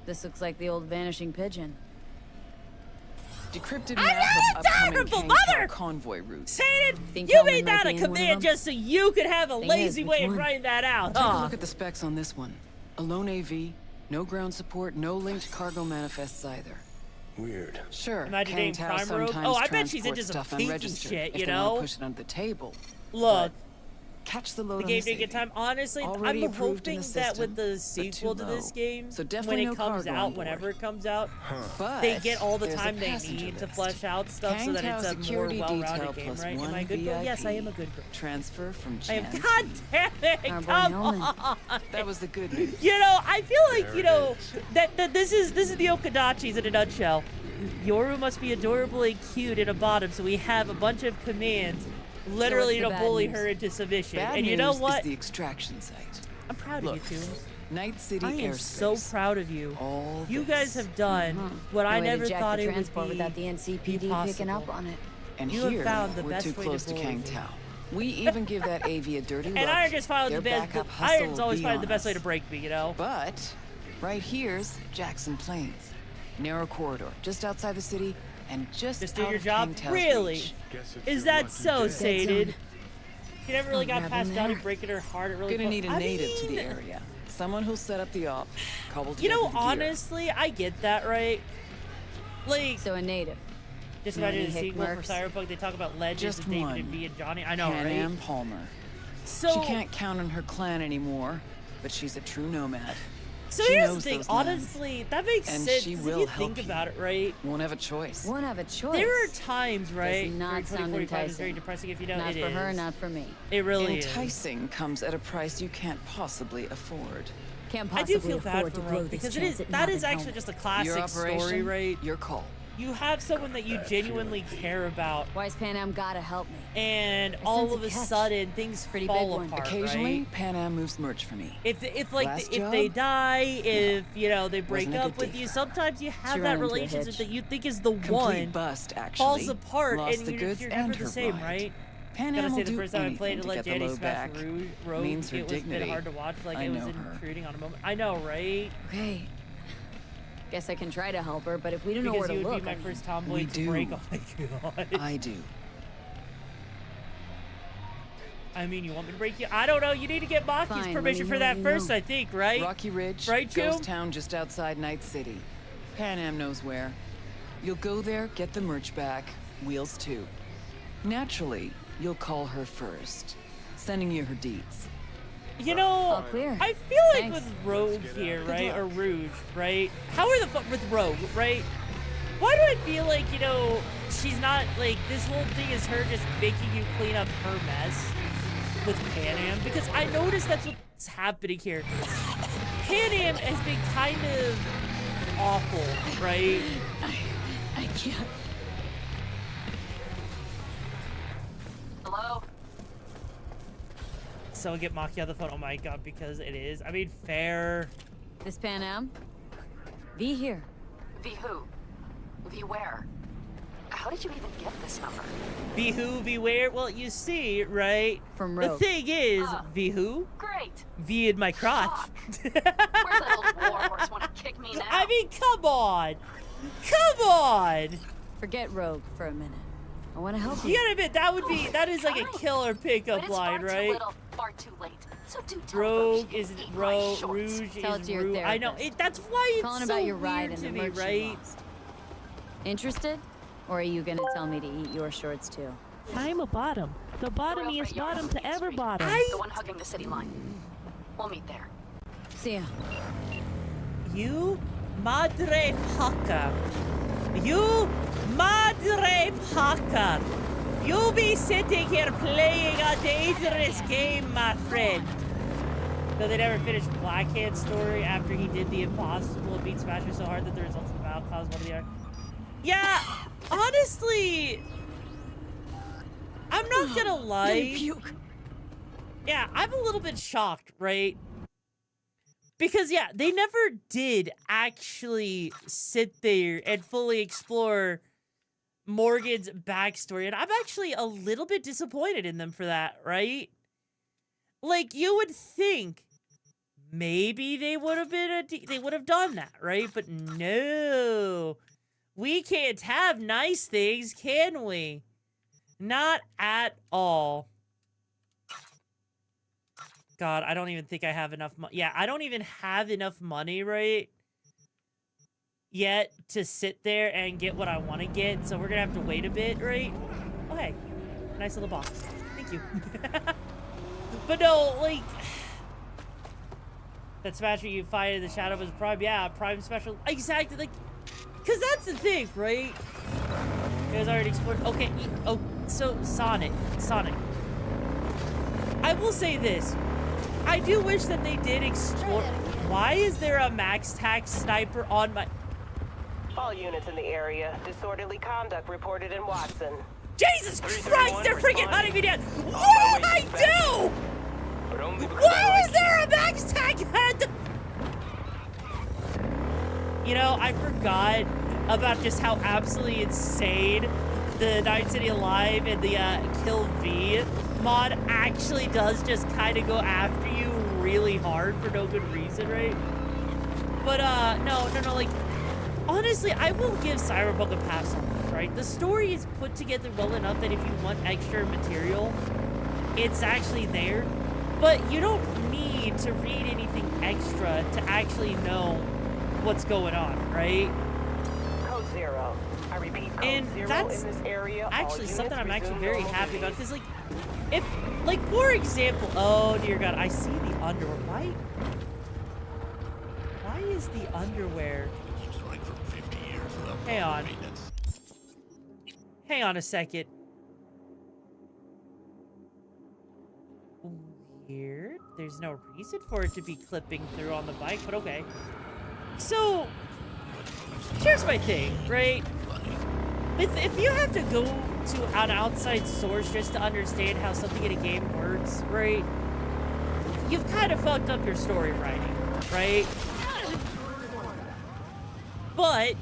This looks like the old vanishing pigeon. Decrypted I'm map not of a upcoming terrible Kang mother! Tao convoy routes. Saying Think you Hellman made might that be a in one of command them? just so you could have a Thing lazy is, way which of one? writing that out. Take a Huh? look at the specs on this one. A lone AV, no ground support, no linked cargo manifests either. Weird. Sure, Imagine Kang dating Tao Prime Rogue. sometimes Oh, I bet she's transports into some stuff kinky unregistered shit, if you they want to know? push it under the table. Look, Catch the load the on game this didn't get AV. time. Honestly, Already I'm approved in hoping the that with system, the but sequel too to this low. game, So when definitely it no comes cargo on out, board. whenever it comes out, But they get all the there's a time they passenger need to list. flesh out stuff so Kang that it's Tao a more security well-rounded detail game, plus right? Am one I a good girl? Yes, I am a VIP. good girl. Transfer from I am. Jan. God damn it! Our boy Come Hellman. on! That was the good news. You know, I feel like, There you it know, is. that this is the Okadachis in a nutshell. Yoru must be adorably cute in a bottom, so we have a bunch of commands literally So to what's the bully bad her news? into submission. Bad And you know news what? is the extraction site. I'm proud Look, of you, Tombs. Night City I am airspace. so proud of you. All You this. guys have done what No I way to never jack thought the it would transport be without the NCPD picking up possible. on it. And You have here, found the we're best too way to close to bully Kang me. Tao. We even give that AV a dirty look. And Iron just found Their the best. backup hustle Iron's will always be found on the best way us. to break me, you know? But right here's Jackson Plains. Narrow corridor, just outside the city, and just Just do out your of job? Kang Tao's Really? reach. Guess it's Is your that lucky so, day. sated? You never really got Grab past him Dottie there. breaking her heart. It really Gonna need a I native to the mean, area. Someone who'll set up the op, cobble You together know, the gear. honestly, I get that, right? Like, So a native. just You know imagine any the hick sequel for mercs? Cyberpunk. They talk about legends Just of David one. and V and Johnny. I know, Pan right? Am Palmer. So, She can't count on her clan anymore, but she's a true nomad. so she here's the knows thing. those lands. Honestly, that makes And sense. she 'Cause will if you help think you. about it, right? Won't have a choice. Won't have a choice. There are times, right? Does not where sound 2045 is very enticing. depressing if you know Not it for her, is. not for me. It really is. Enticing comes at a price you can't possibly afford. Can't I possibly do feel bad afford for to blow Rogue this because it chance is at that is nabbing actually Hellman. just a Your classic operation, story, right? your call. You have someone that you genuinely care about, Why's Pan Am gotta help me? and I all sense of a a catch. sudden things Pretty big fall one. apart. Occasionally, right? Pan Am moves merch for me. If like Last if they job? die, if you know they break Wasn't a up good with day you, for her. sometimes you have She that ran into a relationship hitch. that you think is the Complete one bust, actually. falls apart, Lost and the goods you're and never the her same, ride. right? Pan Gotta Am say will the do first time I played anything to to let get the Danny load smash back. Rogue, Means her it was a bit dignity. hard to watch. Like I it was know her. intruding on a moment. I know, right? Okay. Guess I can try to help her, but if we don't know Because where you to would look, be my I mean, first tomboy We to do. break. Oh my god. I do. I mean, you want me to break you? I don't know. You need to get Maki's Fine, permission when for you know, that you first, know. I think, right? Rocky Ridge, Right, ghost June? town just outside Night City. Pan Am knows where. You'll go there, get the merch back, wheels too. Naturally, you'll call her first, sending you her deeds. You know, all clear. I feel like Thanks. with Rogue here, Good right, luck. or Rouge, right? How are the with Rogue, right? Why do I feel like, you know, she's not, like, this whole thing is her just making you clean up her mess with Pan Am? Because I noticed that's what's happening here. Pan Am has been kind of awful, right? I can't. Hello? So get Maki on the phone. Oh my god, because it is. I mean, fair. This Pan Am? V here. V who? V where? How did you even get this number? V who, V where? Well, you see, right? From The Rogue. thing is, V who? Great. V in my crotch. Where's that old warhorse want to kick me now? I mean, come on. Come on. Forget Rogue for a minute. I want to help you. You gotta admit, that is like a killer pickup But it's line, far right? Too little, far too late. So do tell Rogue is Rouge Tell it is to your Rouge. I know. therapist. That's why it's Calling so about your ride weird and to the me, merch you right? lost. Interested? Or are you gonna tell me to eat your shorts too? I'm a bottom. The bottomiest bottom to ever bottom. The one hugging the city line. We'll meet there. See ya. You madre fucker. You madre fucker. You be sitting here playing a dangerous game, my friend. Though they never finished Blackhand's story after he did the impossible and beat Smasher so hard that the results of the battle caused one of the other. Yeah, honestly, I'm not gonna lie. Yeah, I'm a little bit shocked, right? Because, yeah, they never did actually sit there and fully explore Morgan's backstory. And I'm actually a little bit disappointed in them for that, right? Like, you would think maybe they would have done that, right? But no. We can't have nice things, can we? Not at all. God, I don't even think I have enough money. Yeah, I don't even have enough money, right? Yet to sit there and get what I want to get. So we're going to have to wait a bit, right? Okay. Nice little box. Thank you. But no, like... That Smasher you fight in the shadow was Prime. Yeah, Prime Special. Exactly, like... Because that's the thing, right? It was already explored. Okay, oh, so Sonic. I will say this. I do wish that they did explore. Why is there a max tax sniper on my... All units in the area. Disorderly conduct reported in Watson. Jesus Christ, they're freaking hunting me down. What did I do? Why is there a max tax at the... You know, I forgot about just how absolutely insane the Night City Alive and the Kill V mod actually does just kind of go after you really hard for no good reason, right? But, no, like, honestly, I will give Cyberpunk a pass on this, right? The story is put together well enough that if you want extra material, it's actually there. But you don't need to read anything extra to actually know what's going on, right? Code 0. I repeat, code And 0 that's in this area. actually something I'm actually very happy about. Because, Because, like, if, like, for example, oh dear God, I see the underwear. Why is the underwear? Hang on. Hang on a second. Weird. There's no reason for it to be clipping through on the bike, but okay. So, here's my thing, right? If you have to go to an outside source just to understand how something in a game works, right? You've kind of fucked up your story writing, right? But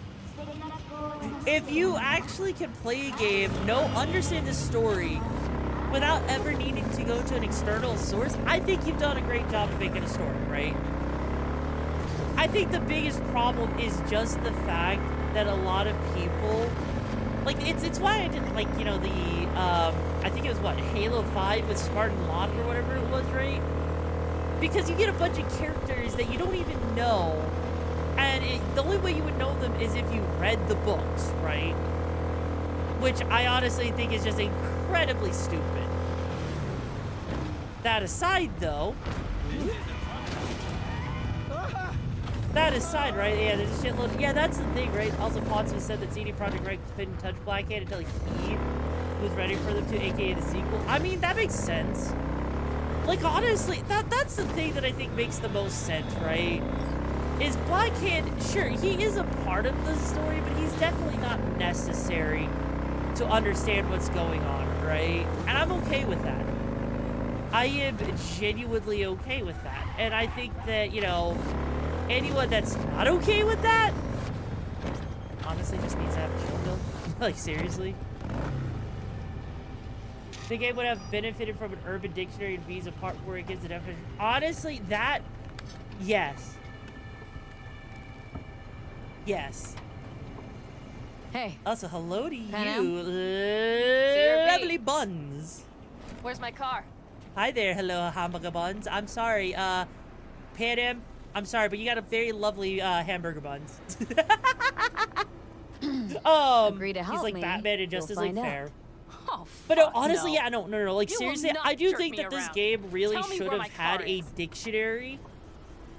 if you actually can play a game, understand the story, without ever needing to go to an external source, I think you've done a great job of making a story, right? I think the biggest problem is just the fact that a lot of people, like, it's why I didn't like, you know, the, I think it was, what, Halo 5 with Spartan Locke or whatever it was, right? Because you get a bunch of characters that you don't even know, and the only way you would know them is if you read the books, right? Which I honestly think is just incredibly stupid. That aside, though, That aside, right? Yeah, there's a shitload. Yeah, that's the thing, right? Also, Ponzu said that CD Projekt Red couldn't touch Blackhead until he was ready for them to, aka the sequel. I mean, that makes sense. Like, honestly, that's the thing that I think makes the most sense, right? Is Blackhead, sure, he is a part of the story, but he's definitely not necessary to understand what's going on, right? And I'm okay with that. I am genuinely okay with that. And I think that, you know, anyone that's not okay with that, honestly, just needs to have a chill pill. Like, seriously. The game would have benefited from an urban dictionary and V's part where it gives the definition. Honestly, that, yes. Yes. Hey. Also, hello to you, CRV. lovely buns. Where's my car? Hi there, hello, hamburger buns. I'm sorry, Panam, I'm sorry, but you got a very lovely hamburger buns. Agree to help he's like me, Batman and just you'll is like find out. fair. Oh, But no, fuck honestly, no. yeah, no. Like, You will seriously, not I do jerk think me that this around. game really Tell me should where have my had car a is. dictionary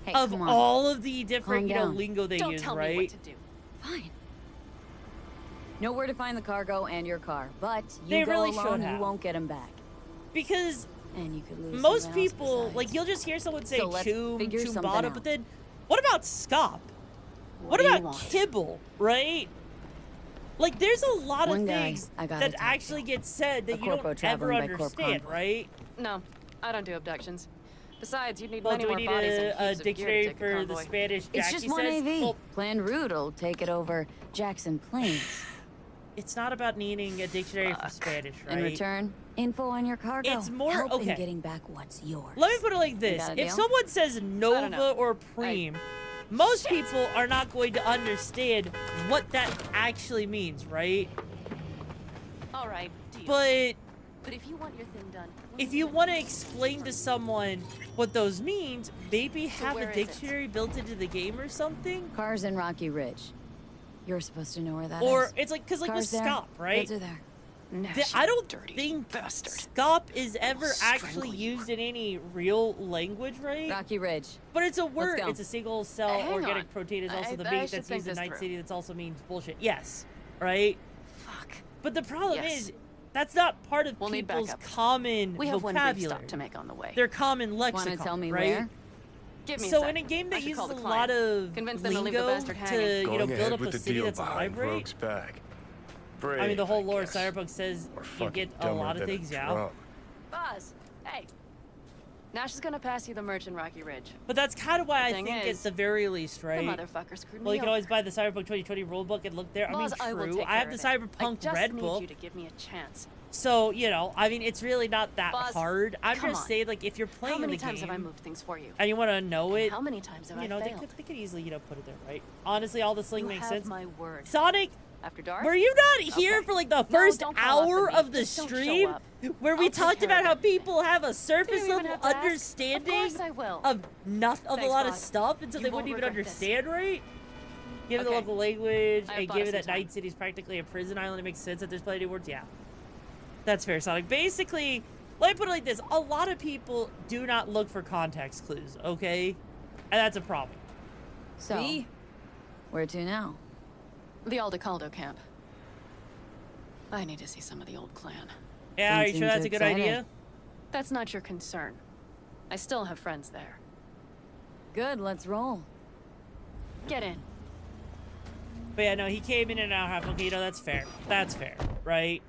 Hey, of come on. all of the different, Calm you know, down. lingo they Don't use, tell right? me what to do. Fine. Know where to find the cargo and your car, but you They go really should alone, have. you won't get them back. Because And you could lose most something else people, besides. like, you'll just hear someone say So let's figure something Chumbada, out. but then, what about Scop? What do you about want? Kibble, right? Like, there's a lot One of guy things I gotta that talk to. actually get said that A you don't corpo ever traveling by corp understand, convoy. right? No, I don't do abductions. Besides, you'd need Well, many do we more need bodies and a heaps of gear to dictionary take a for the convoy. Spanish It's Jackie just one says? AV. Well, Plan route will take it over Jackson Plains. it's not about needing a dictionary for Spanish, right? In return, info on your cargo. It's more- Help okay. in getting back what's yours. Let me put it like this. got a If deal? someone says don't Nova know. or Preem, most people are not going to understand what that actually means, right? All right, deal. But if you want your thing done, if you want to explain to someone what those means, maybe have where a is it? dictionary built into the game or something. Cars in Rocky Ridge. You're supposed to know where that is. Or it's like, because like with Cars there, Scop, right? Goods are there. I don't think Scop is ever actually used in any real language, right? Rocky Ridge. But it's a word. go. It's a single cell Hang organic on. protein is also I the should meat think that's used in this Night through. City that's also means bullshit. Yes, right? Fuck. But the problem Yes. is that's not part of We'll need people's backup. common We have one brief vocabulary. stop to make on the way. Their common lexicon, Wanna tell me right? where? Give me So a sec. in a game I that should uses call a the lot client. of Convince them to leave the lingo bastard to, hanging. you know, Going build ahead up with a the city deal that's behind alive, right? Rogue's back. Brave, I mean, the whole lore of guess. Cyberpunk says Or you fucking get a dumber lot of than a things, yeah. drum. Buzz, hey. Nash is gonna pass you the merch in Rocky Ridge. But that's kind of why I Thing think is, at the very least, right? The motherfucker screwed Well, me you can over. always buy the Cyberpunk 2020 rulebook and look there. I mean, Buzz, I will true. take I have care the of it. Cyberpunk I just Red need book. you to give me a chance. So, you know, I mean, it's really not that Buzz, hard. I'm come just on. saying, like, if you're playing How many the times game have I moved things for you? and you want to know it, How many times have you I know, they failed? could easily, you know, put it there, right? Honestly, all this link You makes have sense. my word. Sonic, After dark? were you not here Okay. for like the No, first don't call off hour the of beat. the Just don't show stream up. where we I'll take talked care about of how it. people have a surface You don't even level have to ask. understanding Of course I will. of nothing, of a Thanks, lot of boss. stuff, and so You they won't wouldn't even regret this. understand, right? Given the Okay. local language, I have and bought given us that some time. Night City is practically a prison island, it makes sense that there's plenty of words. Yeah, that's fair, Sonic. Basically, let me put it like this: a lot of people do not look for context clues, okay, and that's a problem. So, where to now? The Aldecaldo camp. I need to see some of the old clan. Yeah, are you Don't sure seem that's too a good excited. idea? That's not your concern. I still have friends there. Good, let's roll. Get in. But yeah, no, he came in an hour and a half. Okay, you know, that's fair. That's fair, right?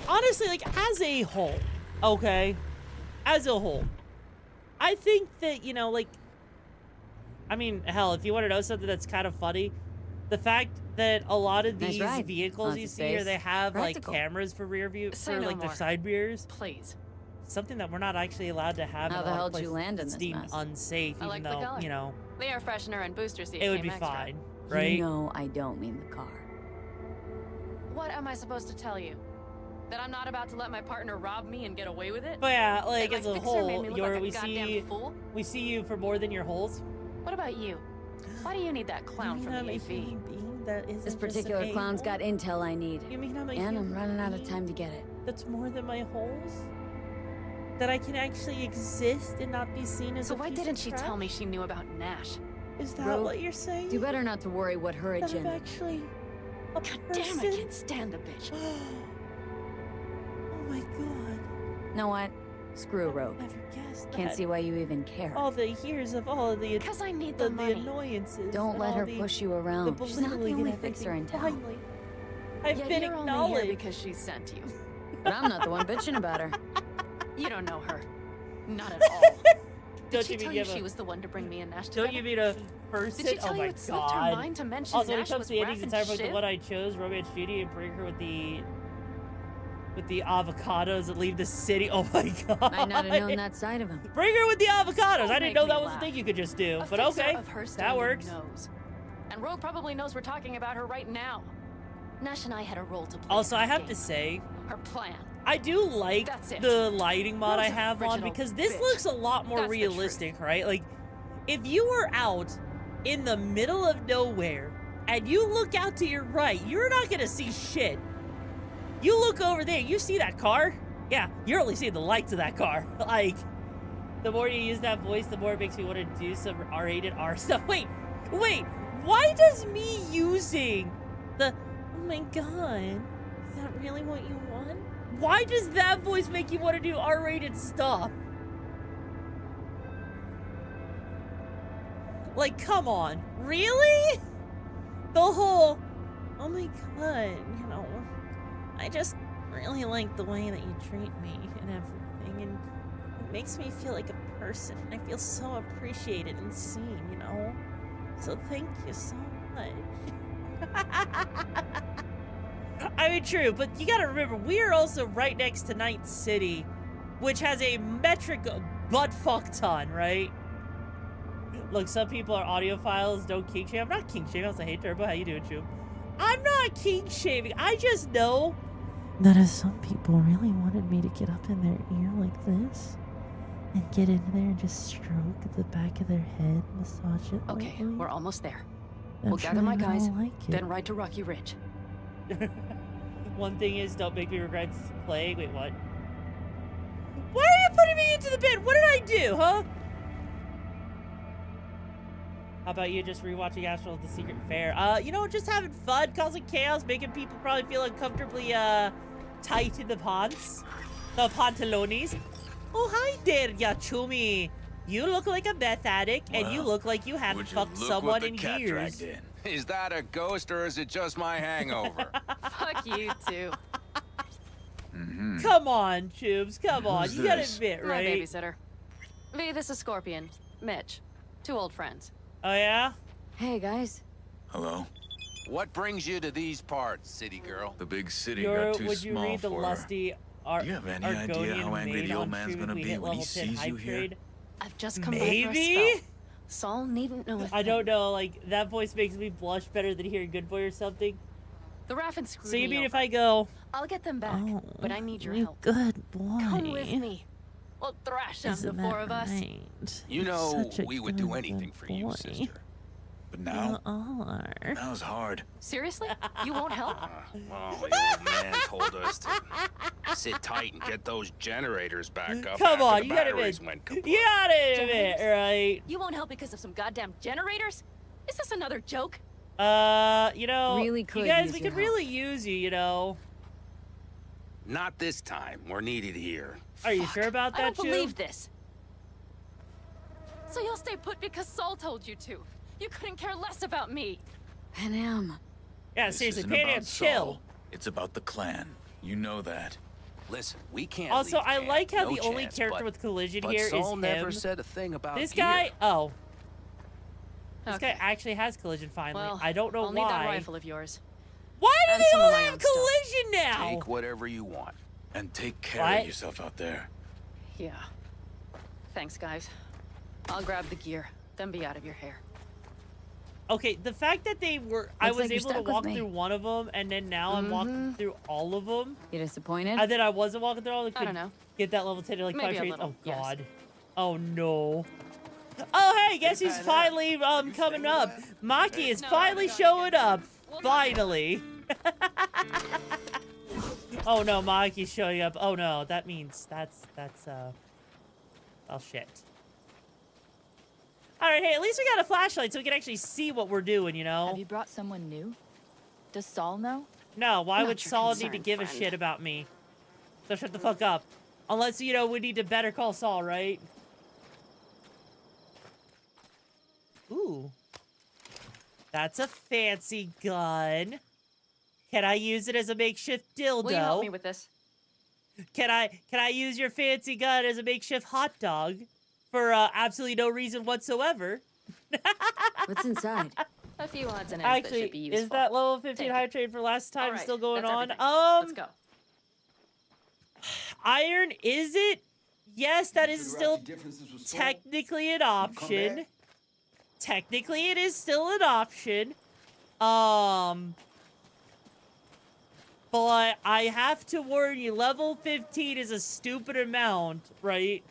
Honestly, like, as a whole, okay? As a whole, I think that, you know, like, I mean, hell, if you want to know something that's kind of funny, the fact that a lot of Nice these ride. vehicles Lots you of see here, space. they have, Practical. like, cameras for rear view, Say for, no like, their more. side mirrors. Please. Something that we're not actually allowed to have How in the a lot hell of did you places. land in It's this deemed mess? unsafe, I even like the though, color. you know, The air freshener and booster seat it would came be extra. fine, right? You know I don't mean the car. What am I supposed to tell you? That I'm not about to let my partner rob me and get away with it? But yeah, like, That as my a fixer whole, made me look Yor, like a goddamn fool? we see you for more than your holes. What about you? Why do you need that clown from the AV? This particular clown's got intel I need. You mean I'm a And I'm human running out of being time to get it. That's more than my holes? That I can actually exist and not be seen as So a why piece didn't of she trash? tell me she knew about Nash? Is that Rogue, what you're saying? Do better not to worry what her That I'm agenda. actually a God damn, I person? can't stand the bitch. Oh my god. Know what? Screw Rogue. Never guessed Can't that. see why you even care. All the years of all of the Because I need the the money. annoyances. Don't and let all her the- push you the around. She's not the belittling only and fixer in everything. town. Finally, I've Yeah, been you're only acknowledged. here because she sent you. But I'm not the one bitching about her. You don't know her. Not at all. Did Don't she you tell mean you give she a- was the one to bring me and Nash Don't together? you mean a person? Did she tell oh you my it slipped her god. mind to mention Also, when it Nash comes was to the endings in Raph and Cyberpunk, the Shiv? one I chose, Romance Judy, and bring her with the avocados and leave the city. Oh my god. Might not have known that side of him. Bring her with the avocados. I didn't make know me that was a laugh. thing you could just do. A But fixer okay, of her that standing works. knows. And Rogue probably knows we're talking about her right now. Nash and I had a role to play. Also, in I her have game. to say, Her plan. I do like That's it. the lighting mod I Rogue's a have on original because this bitch. looks a lot more That's the realistic, right? Like, if you were out in the middle of nowhere and you look out to your right, you're not gonna see shit. You look over there, you see that car? Yeah, you're only seeing the lights of that car. Like, the more you use that voice, the more it makes me want to do some R-rated R stuff. Wait, why does me using the, oh my god, is that really what you want? Why does that voice make you want to do R-rated stuff? Like, come on, really? The whole, oh my god, you know, I just really like the way that you treat me and everything, and it makes me feel like a person. I feel so appreciated and seen, you know? So thank you so much. I mean, true, but you gotta remember, we are also right next to Night City, which has a metric butt-fuck ton, right? Look, some people are audiophiles, don't kink shame. I'm not kink shaming. I was like, hey, Turbo, how you doing, Chum? I'm not kink shaming. I just know that if some people really wanted me to get up in their ear like this and get in there and just stroke the back of their head, massage it. Okay, lightly, we're almost there. I'm We'll sure gather my they'd all guys, like it. then ride to Rocky Ridge. One thing is, don't make me regret playing. Wait, what? Why are you putting me into the bed? What did I do, huh? How about you just rewatching Astral The Secret Fair? You know, just having fun, causing chaos, making people probably feel uncomfortably, tight in the pants. The pantalones. Oh, hi there, Yachumi. You look like a meth addict, and you look like you haven't fucked someone in years. Is that a ghost or is it just my hangover? Fuck you too. Come on, Chubes, come on. Who's You gotta this? admit, My right? babysitter. V, this is Scorpion. Mitch. 2 old friends. Oh, yeah? Hey, guys. Hello? What brings you to these parts, city girl? The big city Your, got too would you small read the for lusty Do you have any idea how angry the old man's gonna be when he sees you here? I've just come back for a Maybe? spell. Saul needn't know a I thing. don't know, like, that voice makes me blush better than hearing Good Boy or something. The Raffin screwed So you me mean if over. I go, I'll get them back, but I need your you help. good boy. Come with me. We'll thrash them, the Isn't 4 that of us. right? You You're know, such a we would do good anything for you, boy. sister. But now, You are. now's hard. Seriously? You won't help? Well, the old man told us to sit tight and get those generators back up. Come after on, the you gotta batteries admit. went kaput. You gotta admit, right? You won't help because of some goddamn generators? Is this another joke? You know, Really you could guys, use we your could really use you, you know. Not this time. We're needed here. Are you sure about I that, don't Chu? believe this. So you'll stay put because Saul told you to. You couldn't care less about me. Panam. Yeah, This seriously, isn't Pan about Am, chill. Saul. It's about the clan. You know that. Listen, we can't. Also, leave I camp. like how No the only chance, character but- with collision but here is Saul him. never said a thing about This gear. guy, oh. This Okay. guy actually has collision finally. Well, I don't know I'll why. need that rifle of yours. Why do And they some of all my have own stuff. collision now? Take whatever you want. And take care What? of yourself out there. Yeah. Thanks, guys. I'll grab the gear, then be out of your hair. Okay, the fact that they were, I Looks was like you're able to stuck with walk me. through one of them, and then now I'm walking through all of them. You disappointed? And then I wasn't walking through all of them. I don't know. Get that level 10 to like Maybe 5 a trades. little, Oh, yes. God. Oh, no. Oh, hey, guess who's finally coming up? Maki is finally showing up. Finally. Oh, no, Maki's showing up. Oh, no, that means that's, oh, shit. All right, hey, at least we got a flashlight so we can actually see what we're doing, you know? Have you brought someone new? Does Saul know? No, why Not would your Saul concern, need to give a friend. shit about me? So shut the fuck up. Unless, you know, we need to better call Saul, right? Ooh. That's a fancy gun. Can I use it as a makeshift dildo? Will you help me with this? Can I use your fancy gun as a makeshift hot dog for absolutely no reason whatsoever? What's inside? A few odds and ends that Actually, should be useful. is that level 15 Take high it. trade for last time Alright, still going that's on? everything. Let's go. Iron, is it? Yes, that is still technically an option. Technically, it is still an option. But I have to warn you, level 15 is a stupid amount, right?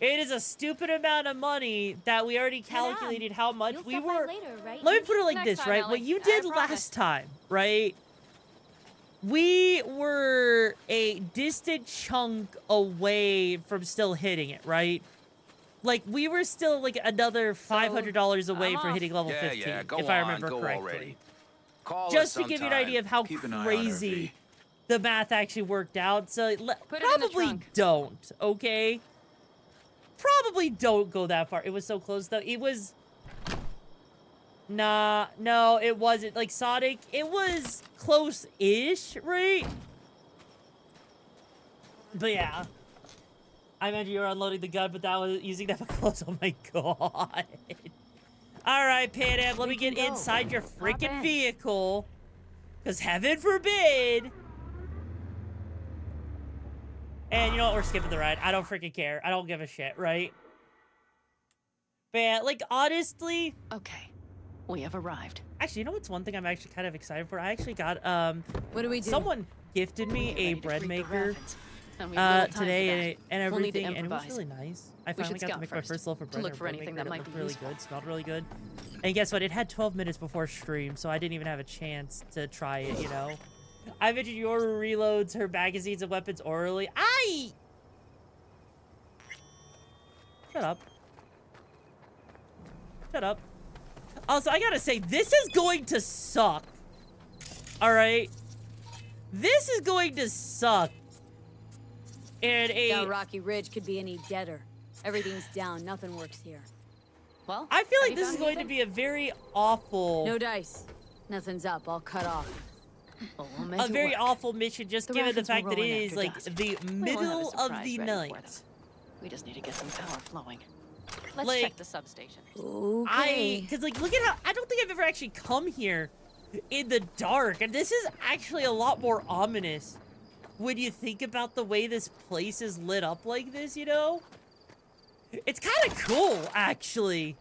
It is a stupid amount of money that we already calculated how much we were. Let me put it like this, right? What you did last time, right? We were a distant chunk away from still hitting it, right? Like, we were still like another $500 away from hitting level 15, if I remember correctly. Already. Call Just us to give you an sometime. idea of how Keep an eye on her, crazy V. the math actually worked out. So Put it in the probably trunk. don't, okay? Probably don't go that far. It was so close, though. It was... Nah, no, it wasn't. Like, Sonic, it was close-ish, right? But yeah. I imagine you were unloading the gun, but that was using that for close. Oh my god. Alright, Pan Am, let me get inside your freaking vehicle. Because heaven forbid. And you know what? We're skipping the ride. I don't freaking care. I don't give a shit, right? But yeah, like, honestly... Okay. We have arrived. Actually, you know what's one thing I'm actually kind of excited for? I actually got, What do we do? someone gifted me a bread maker And we have little time today for and We'll need to everything, and it was improvise. really nice. I We finally should got to scout make my first first loaf of to bread. look and for bread anything maker. that It might looked be really useful. good, smelled really good. And guess what? It had 12 minutes before stream, so I didn't even have a chance to try it, you know? I mentioned Yoru reloads her magazines and weapons orally. Shut up. Shut up. Also, I gotta say, this is going to suck. Alright? This is going to suck. And Down Rocky Ridge could be any deader. Everything's down. Nothing works here. Well, I feel have like you this is found going to anything? be a very awful... No dice. Nothing's up. All cut off. Well, we'll make a it very work. awful mission, just The given the rapids will fact that roll it in is, after like, dusk. the We will have a middle of surprise the ready for night. them. We just need to get some power flowing. Let's Like- check the substation. Okay. Because, like, look at how... I don't think I've ever actually come here in the dark. And this is actually a lot more ominous when you think about the way this place is lit up like this, you know? It's kind of cool, actually.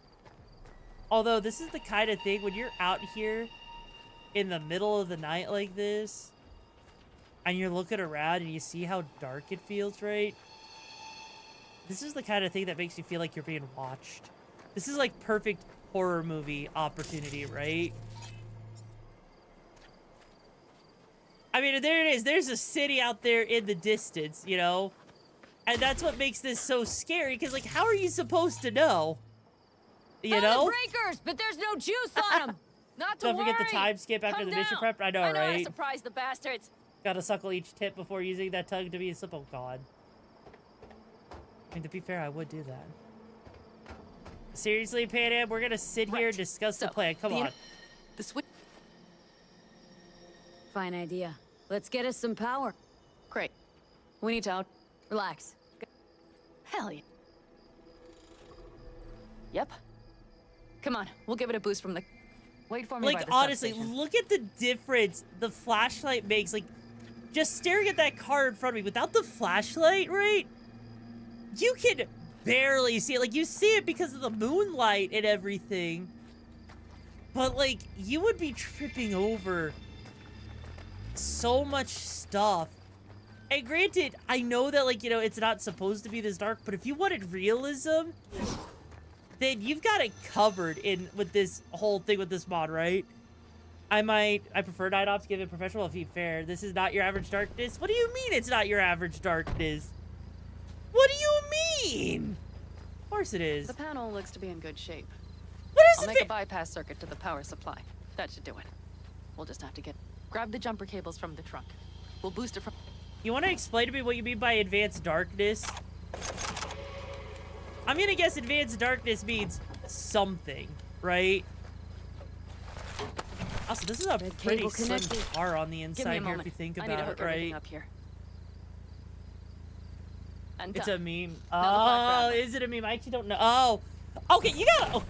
Although, this is the kind of thing when you're out here in the middle of the night like this, and you're looking around and you see how dark it feels, right? This is the kind of thing that makes you feel like you're being watched. This is like perfect horror movie opportunity, right? I mean, there it is. There's a city out there in the distance, you know? And that's what makes this so scary, because, like, how are you supposed to know? You know? breakers, but there's no juice on them. Not to Don't worry. forget the time skip after Come the mission down. prep. I know, I know how to right? surprise the bastards. Gotta suckle each tip before using that tongue to be a slip. Oh, God. I mean, to be fair, I would do that. Seriously, Pan Am, we're gonna sit here and discuss the plan. Come on. The switch. Fine idea. Let's get us some power. Great. We need to out. Relax. Hell yeah. Yep. Come on, we'll give it a boost from the. Wait for me by Like, the honestly, substation. look at the difference the flashlight makes. Like, just staring at that car in front of me without the flashlight, right? You can barely see it. Like, you see it because of the moonlight and everything. But, like, you would be tripping over so much stuff. And granted, I know that, like, you know, it's not supposed to be this dark, but if you wanted realism, then you've got it covered in with this whole thing with this mod, right? I prefer Night Ops, give it professional if you fair. This is not your average darkness. What do you mean it's not your average darkness? What do you mean? Of course it is. The panel looks to be in good shape. What is I'll make a bypass circuit to the power supply. That should do it. We'll just have to grab the jumper cables from the trunk. We'll boost it from... You want to explain to me what you mean by advanced darkness? I'm gonna guess advanced darkness means something, right? Also, this is a pretty slim car on the inside here if you think about it, right? Up here. It's a meme. Oh, is it a meme? I actually don't know. Oh, okay, you gotta... Oh.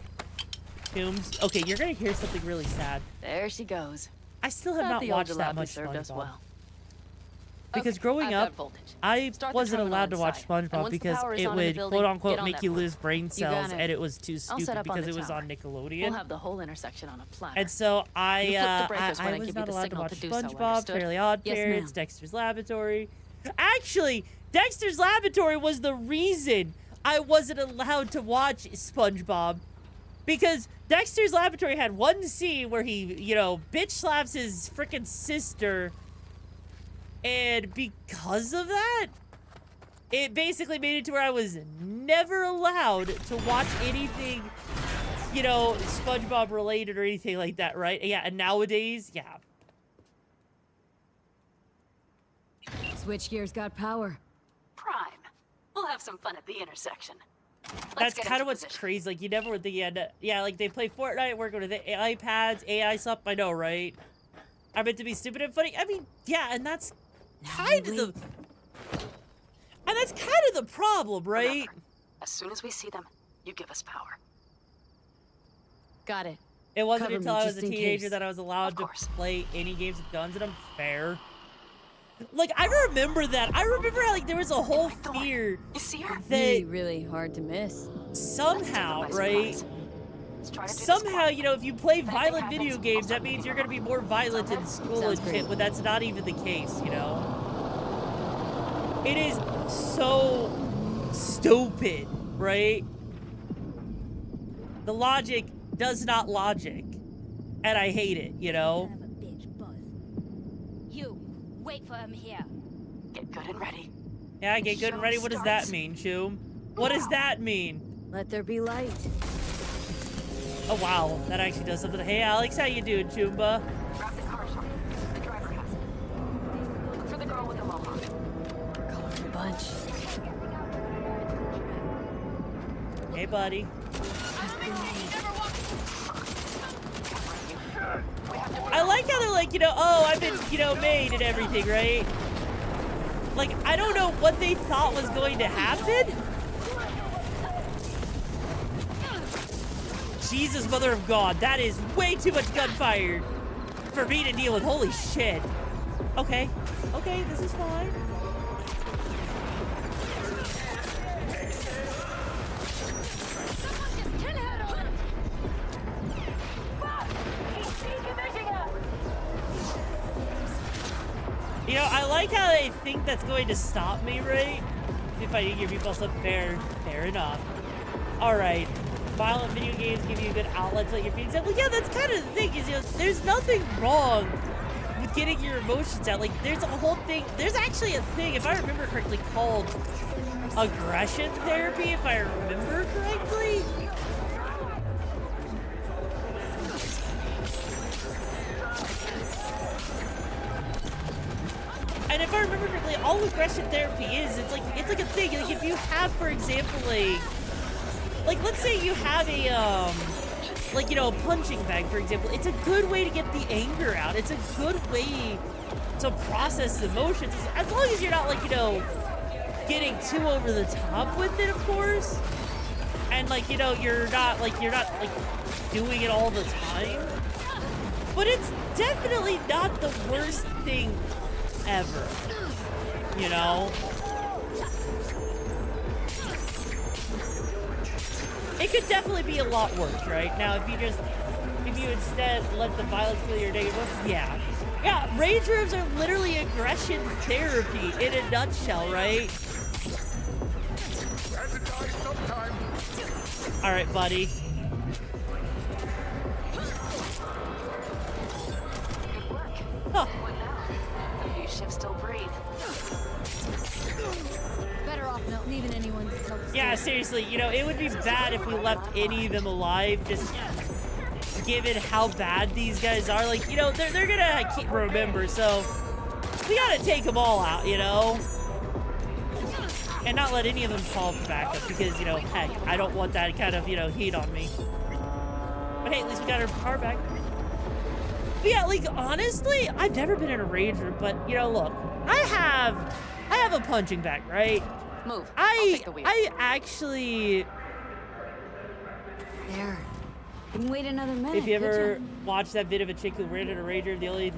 Tombs. Okay, you're gonna hear something really sad. There she goes. I still have not watched that much SpongeBob. Well. Because growing up, I wasn't allowed to watch SpongeBob because it would quote-unquote make you lose brain cells, and it was too stupid because it was on Nickelodeon. We'll have the whole intersection on a platter. And so I was not allowed to watch SpongeBob, Fairly Odd Parents, Dexter's Laboratory. Actually, Dexter's Laboratory was the reason I wasn't allowed to watch SpongeBob. Because Dexter's Laboratory had one scene where he, you know, bitch slaps his freaking sister. And because of that, it basically made it to where I was never allowed to watch anything, you know, SpongeBob related or anything like that, right? Yeah, and nowadays, yeah. Switchgear's got power. Prime. We'll have some fun at the intersection. That's kind of what's crazy. Like, you never would think you had to... Yeah, like, they play Fortnite, work with the iPads, AI stuff. I know, right? I meant to be stupid and funny. I mean, yeah, and that's kind of the... And that's kind of the problem, right? Remember, as soon as we see them, you give us power. Got it. It wasn't until I was a teenager that I was allowed to play any games with guns in them. Fair. Like, I remember that. I remember how, like, there was a whole fear that... Really hard to miss. Somehow, right? Somehow, you know, if you play violent video games, that means you're gonna be more violent in school and shit, but that's not even the case, you know? It is so stupid, right? The logic does not logic. And I hate it, you know? Wait for him here. Get good and ready. Yeah, get good and ready. What does that mean, Choom? What does that mean? Let there be light. Oh, wow. That actually does something. Hey, Alex, how you doing, Choomba? Grab the car shot. The driver has it. Look for the girl with the mohawk. Calling a bunch. Hey, buddy. I like how they're like, you know, oh, I've been, you know, made and everything, right? Like, I don't know what they thought was going to happen. Jesus, mother of God, that is way too much gunfire for me to deal with. Holy shit. Okay, okay, this is fine. You know, I like how they think that's going to stop me, right? If I give people some fair enough. Alright. Violent video games give you a good outlet to let your feelings out. Well, yeah, that's kind of the thing, is, you know, there's nothing wrong with getting your emotions out. Like, there's a whole thing, there's actually a thing, if I remember correctly, called aggression therapy, if I remember correctly. And if I remember correctly, all aggression therapy is, it's like a thing. Like, if you have, for example, like let's say you have a, like, you know, a punching bag, for example, it's a good way to get the anger out. It's a good way to process emotions, as long as you're not, like, you know, getting too over the top with it, of course. And, like, you know, you're not like doing it all the time. But it's definitely not the worst thing ever, you know? It could definitely be a lot worse, right? Now, if you instead let the violence feel your negative emotions, yeah. Yeah, rage rooms are literally aggression therapy in a nutshell, right? All right, buddy. Huh. You should still breathe. Better off Not leaving anyone to tell the Yeah, story. seriously, you know, it would be bad if we left any of them alive, just given how bad these guys are. Like, you know, they're gonna keep remember, so we gotta take them all out, you know? And not let any of them call for backup because, you know, heck, I don't want that kind of, you know, heat on me. But hey, at least we got our car back. But yeah, like, honestly, I've never been in a Ranger, but, you know, look, I have a punching bag, right? Move. I'll take the wheel. I actually... There. Couldn't wait another minute. If you could ever watched that video of a chick who rented a Ranger, the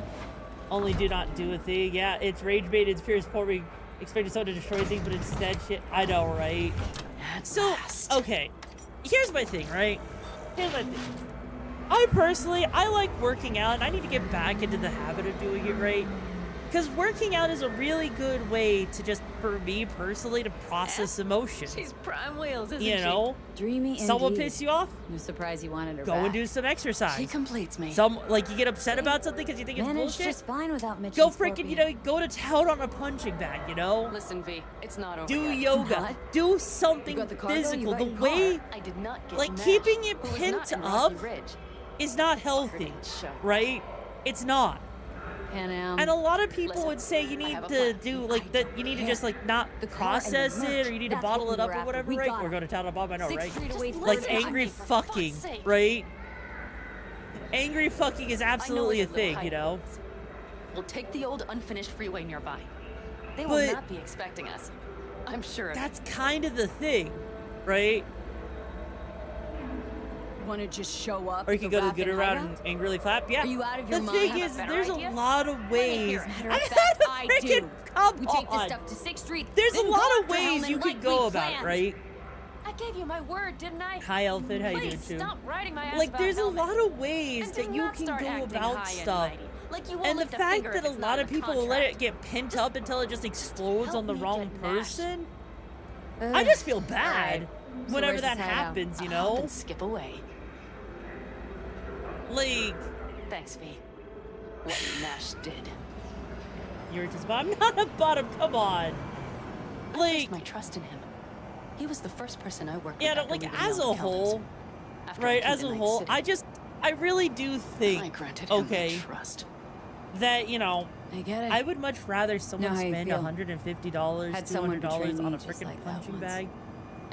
only do not do a thing. Yeah, it's rage bait, it's pure sport. We expected someone to destroy things, but instead shit. I know, right? So, okay. Here's my thing, right? Here's my thing. I personally like working out, and I need to get back into the habit of doing it, right? Because working out is a really good way to just, for me personally, to process emotions. She's prime wheels, isn't you know? Dreamy Someone indeed. piss you off? No surprise you wanted her Go back. and do some exercise. She completes me. Like, you get upset about something because you think it's Managed bullshit? just fine without Mitch Go and freaking, Scorpion. you know, go to town on a punching bag, you know? Listen, V, it's not over Do yet. yoga. Do something You got the cargo, physical. you got The your way, car. I did not get like, Nash, keeping it who was pent not in up Rocky Ridge. is not healthy, Show. right? It's not. Pan Am. And a lot of people Listen, would say you I need have a to plan. do, like, that you need to just, like, not The car and the process it, merch. or you need to That's bottle what it we up were or after. whatever, We right? got Or it. go to town on Bob, I know, 6th right? Street away from Like, the angry for fucking, fuck's sake. right? Angry fucking is I know absolutely a where the little thing, you know? hideout is. We'll take the old unfinished freeway nearby. They But will not be expecting us. I'm sure of it. that's kind of the thing, right? Want to just show up? Or you at can the go to Raft Good and Around hideout? and angrily clap. Yeah. Are you out of your the mind? thing Have a is, better there's idea? a lot of ways. Matter of fact, I Freaking do. come We take this on. stuff to 6th Street. There's a then lot go of after ways Hellman you like could go we about it, planned. right? I gave you my word, didn't I? Hi, Elfin. How you doing, Please too? stop riding my ass Like, about there's a Hellman. lot of ways And that do you not can start go acting about high and stuff. mighty. Like you won't And the lift a fact finger that if a it's lot not of in the people will let it contract. get pent up until it just explodes help on the me wrong get Nash. person. I just feel bad So whenever where's that this hideout? happens, you I'll hop know? and skip away. Like, Thanks, V. What Nash did. you're just, I'm not a bottom, come on. I Like, placed my trust in him. He was the first person I worked yeah, with. no, after like, leaving as a Melvin whole, Calvin's. After right, I came as to a Night whole, City. I really do I think, granted him my okay, trust. that, you know, I get it. I would much rather someone Know how you spend feel. $150, Had someone betray $200 on me a just freaking like that punching once. bag,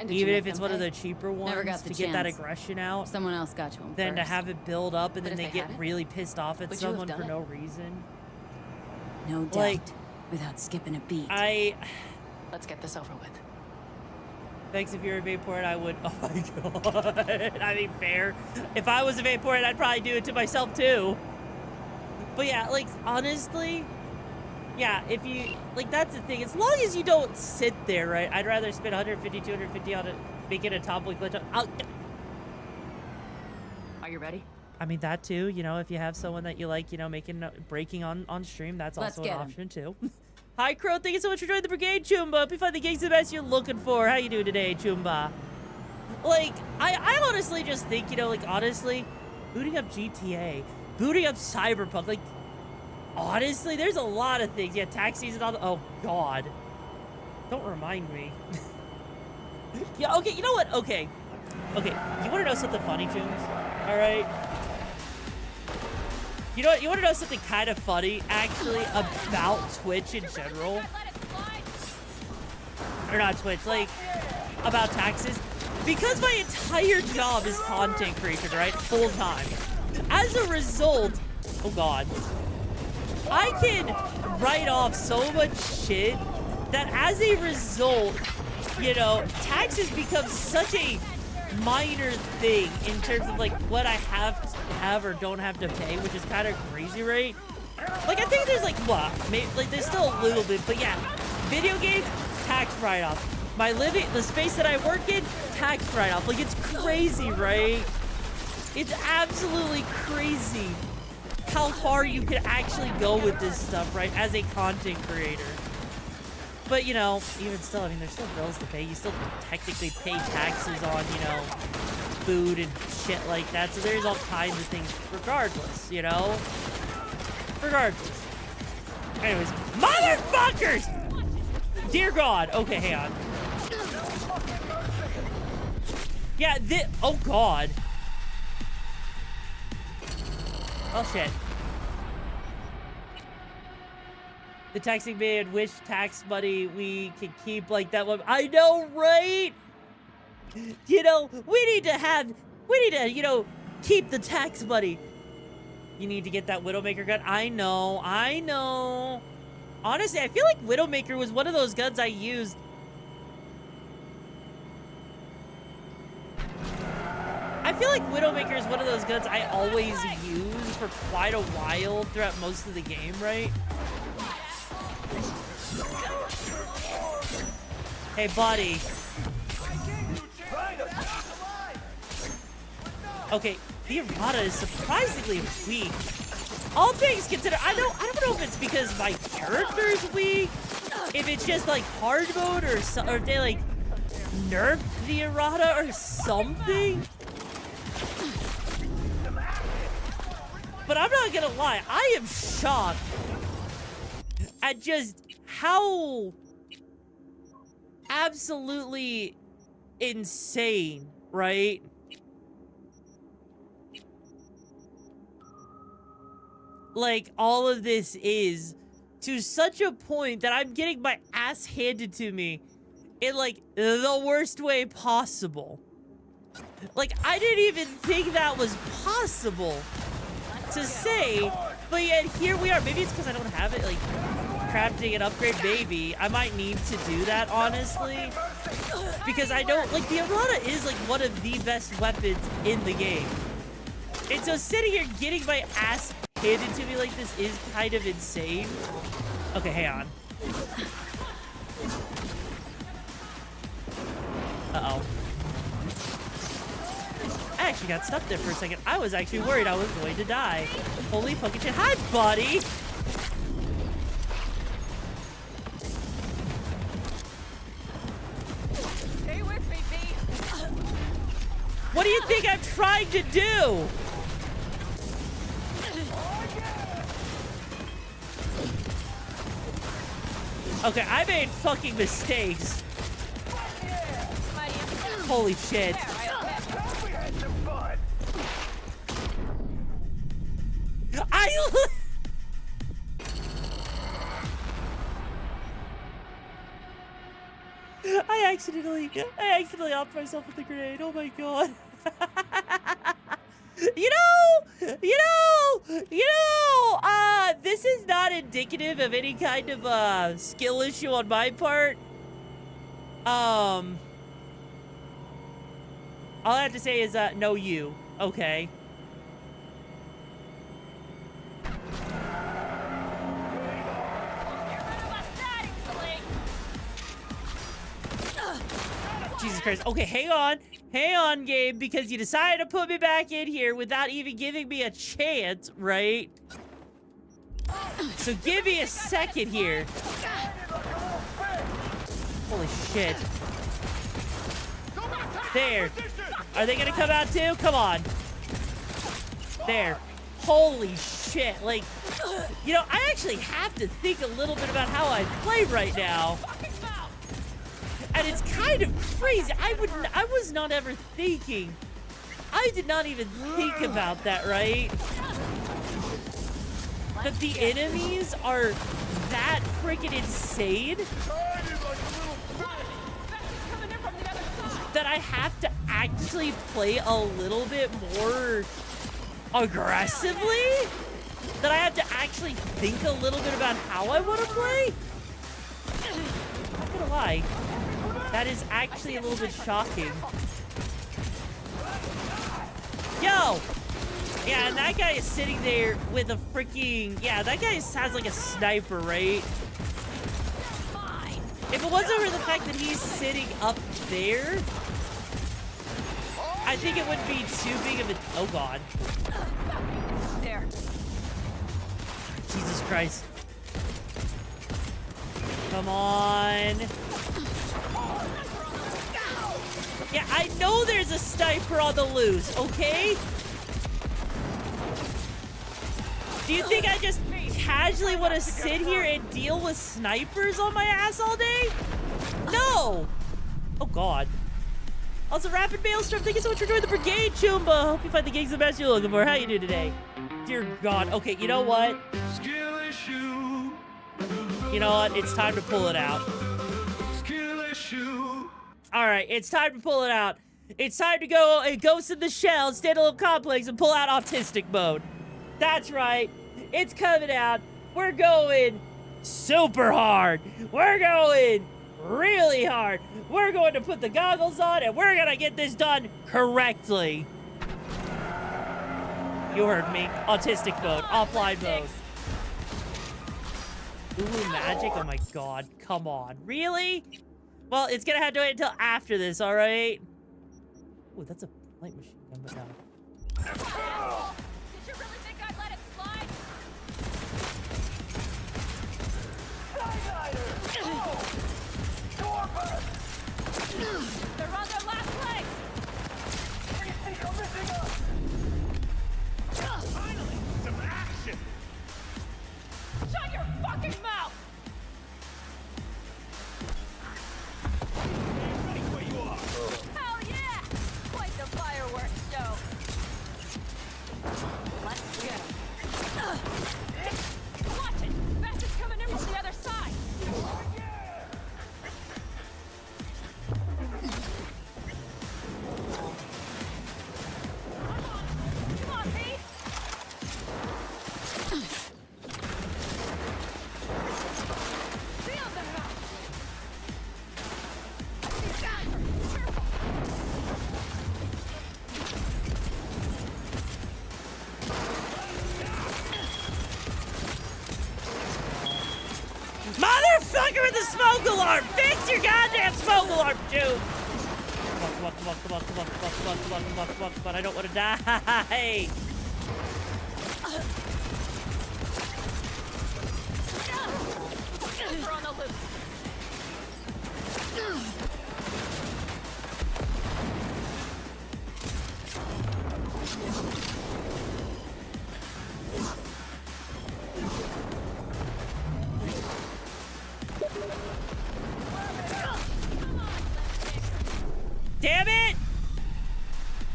And did you even make if it's them one of pay? the cheaper ones, Never got the to get that chance. aggression out, Someone else got to him than to first. have it build up and But then if they they get hadn't, really pissed off at would you have someone done for it? no reason. No doubt. Like, without skipping a beat. Let's get this over with. Thanks, if you're a Vaport, I would. Oh my god. I mean, fair. If I was a Vaport, I'd probably do it to myself too. But yeah, like, honestly, yeah, if you, like, that's the thing. As long as you don't sit there, right? I'd rather spend 150, 250 on it, making a top glitch. Are you ready? I mean, that too, you know, if you have someone that you like, you know, breaking on stream, that's Let's also an get 'em. option too. Hi, Crow. Thank you so much for joining the Brigade, Chumba. Hope you find the gig's the best you're looking for. How you doing today, Chumba? Like, I honestly just think, you know, like, honestly, booting up GTA, booting up Cyberpunk, like, honestly, there's a lot of things. Yeah, tax season, all the, oh, God. Don't remind me. Yeah, okay, you know what? Okay. Okay, you want to know something funny, Tunes? All right? You know what? You want to know something kind of funny, actually, about Twitch in general? Or not Twitch, like, about taxes? Because my entire job is content creation, right? Full time. As a result, oh God, I can write off so much shit that as a result, you know, taxes become such a minor thing in terms of like what I have or don't have to pay, which is kind of crazy, right? Like, I think there's like what, maybe like there's still a little bit, but yeah, video games, tax write-off. My the space that I work in, tax write-off. Like, it's crazy, right? It's absolutely crazy how far you can actually go with this stuff, right, as a content creator. But, you know, even still, I mean, there's still bills to pay. You still technically pay taxes on, you know, food and shit like that. So there's all kinds of things regardless, you know? Regardless. Anyways, motherfuckers! Dear God. Okay, hang on. Yeah, oh god. Oh shit. The taxing man wish tax money we can keep like that one. I know, right? You know, we need to, you know, keep the tax money. You need to get that Widowmaker gun. I know. Honestly, I feel like Widowmaker was one of those guns I used. I feel like Widowmaker is one of those guns I always use for quite a while throughout most of the game, right? Hey, buddy. Okay, the errata is surprisingly weak. All things considered, I don't know if it's because my character's weak, if it's just like hard mode, or if they like nerfed the errata or something. But I'm not gonna lie, I am shocked at just how absolutely insane, right? Like, all of this is to such a point that I'm getting my ass handed to me in, like, the worst way possible. Like, I didn't even think that was possible to say, but yet here we are. Maybe it's because I don't have it, like, crafting an upgrade. Maybe I might need to do that, honestly, because I don't, like, the errata is, like, one of the best weapons in the game. And so sitting here getting my ass handed to me like this is kind of insane. Okay, hang on. Uh-oh. I actually got stuck there for a second. I was actually worried I was going to die. Holy fucking shit. Hi, buddy! Stay with me, B. What do you think I'm trying to do? Okay, I made fucking mistakes. Holy shit. I accidentally offed myself with the grenade. Oh my god. This is not indicative of any kind of skill issue on my part. All I have to say is no you. Okay. Jesus Christ. Okay, hang on. Hang on, game, because you decided to put me back in here without even giving me a chance, right? So give me a second here. Holy shit. There. Are they gonna come out too? Come on. There. Holy shit. Like, you know, I actually have to think a little bit about how I play right now. And it's kind of crazy. I was not ever thinking. I did not even think about that, right? That the enemies are that freaking insane that I have to actually play a little bit more aggressively? That I have to actually think a little bit about how I want to play? I'm not gonna lie. That is actually a little bit shocking. Yo! Yeah, and that guy is sitting there with a freaking... Yeah, that guy has like a sniper, right? If it wasn't for the fact that he's sitting up there, I think it wouldn't be too big of a... Oh, God. There. Jesus Christ. Come on. Yeah, I know there's a sniper on the loose, okay? Do you think I just casually want to sit here and deal with snipers on my ass all day? No! Oh, God. Also, Rapid Maelstrom, thank you so much for joining the Brigade, Chumba. Hope you find the gigs the best you're looking for. How you doing today? Dear God. Okay, you know what? Skill issue. You know what? It's time to pull it out. Skill issue. All right, it's time to pull it out. It's time to go Ghost in the Shell, standalone complex, and pull out autistic mode. That's right. It's coming out. We're going super hard. We're going really hard. We're going to put the goggles on, and we're going to get this done correctly. You heard me. Autistic mode. Offline mode. Ooh, magic? Oh my God. Come on. Really? Well, it's going to have to wait until after this, all right? Ooh, that's a light machine gun, but no. Did you really think I'd let it slide? They're on their last legs! Finally, some action! Shut your fucking mouth! Right where you are. Hell yeah! Quite the fireworks show. Let's go. Watch it! Beth is coming in from the other side! Come on, Pete! Feel them out! Motherfucker with the smoke alarm! Fix your goddamn smoke alarm, dude! Come on, come on, come on, come on, come on, come on, come on, come on, come on, come on, I don't want to die! We're on the loose. Damn it!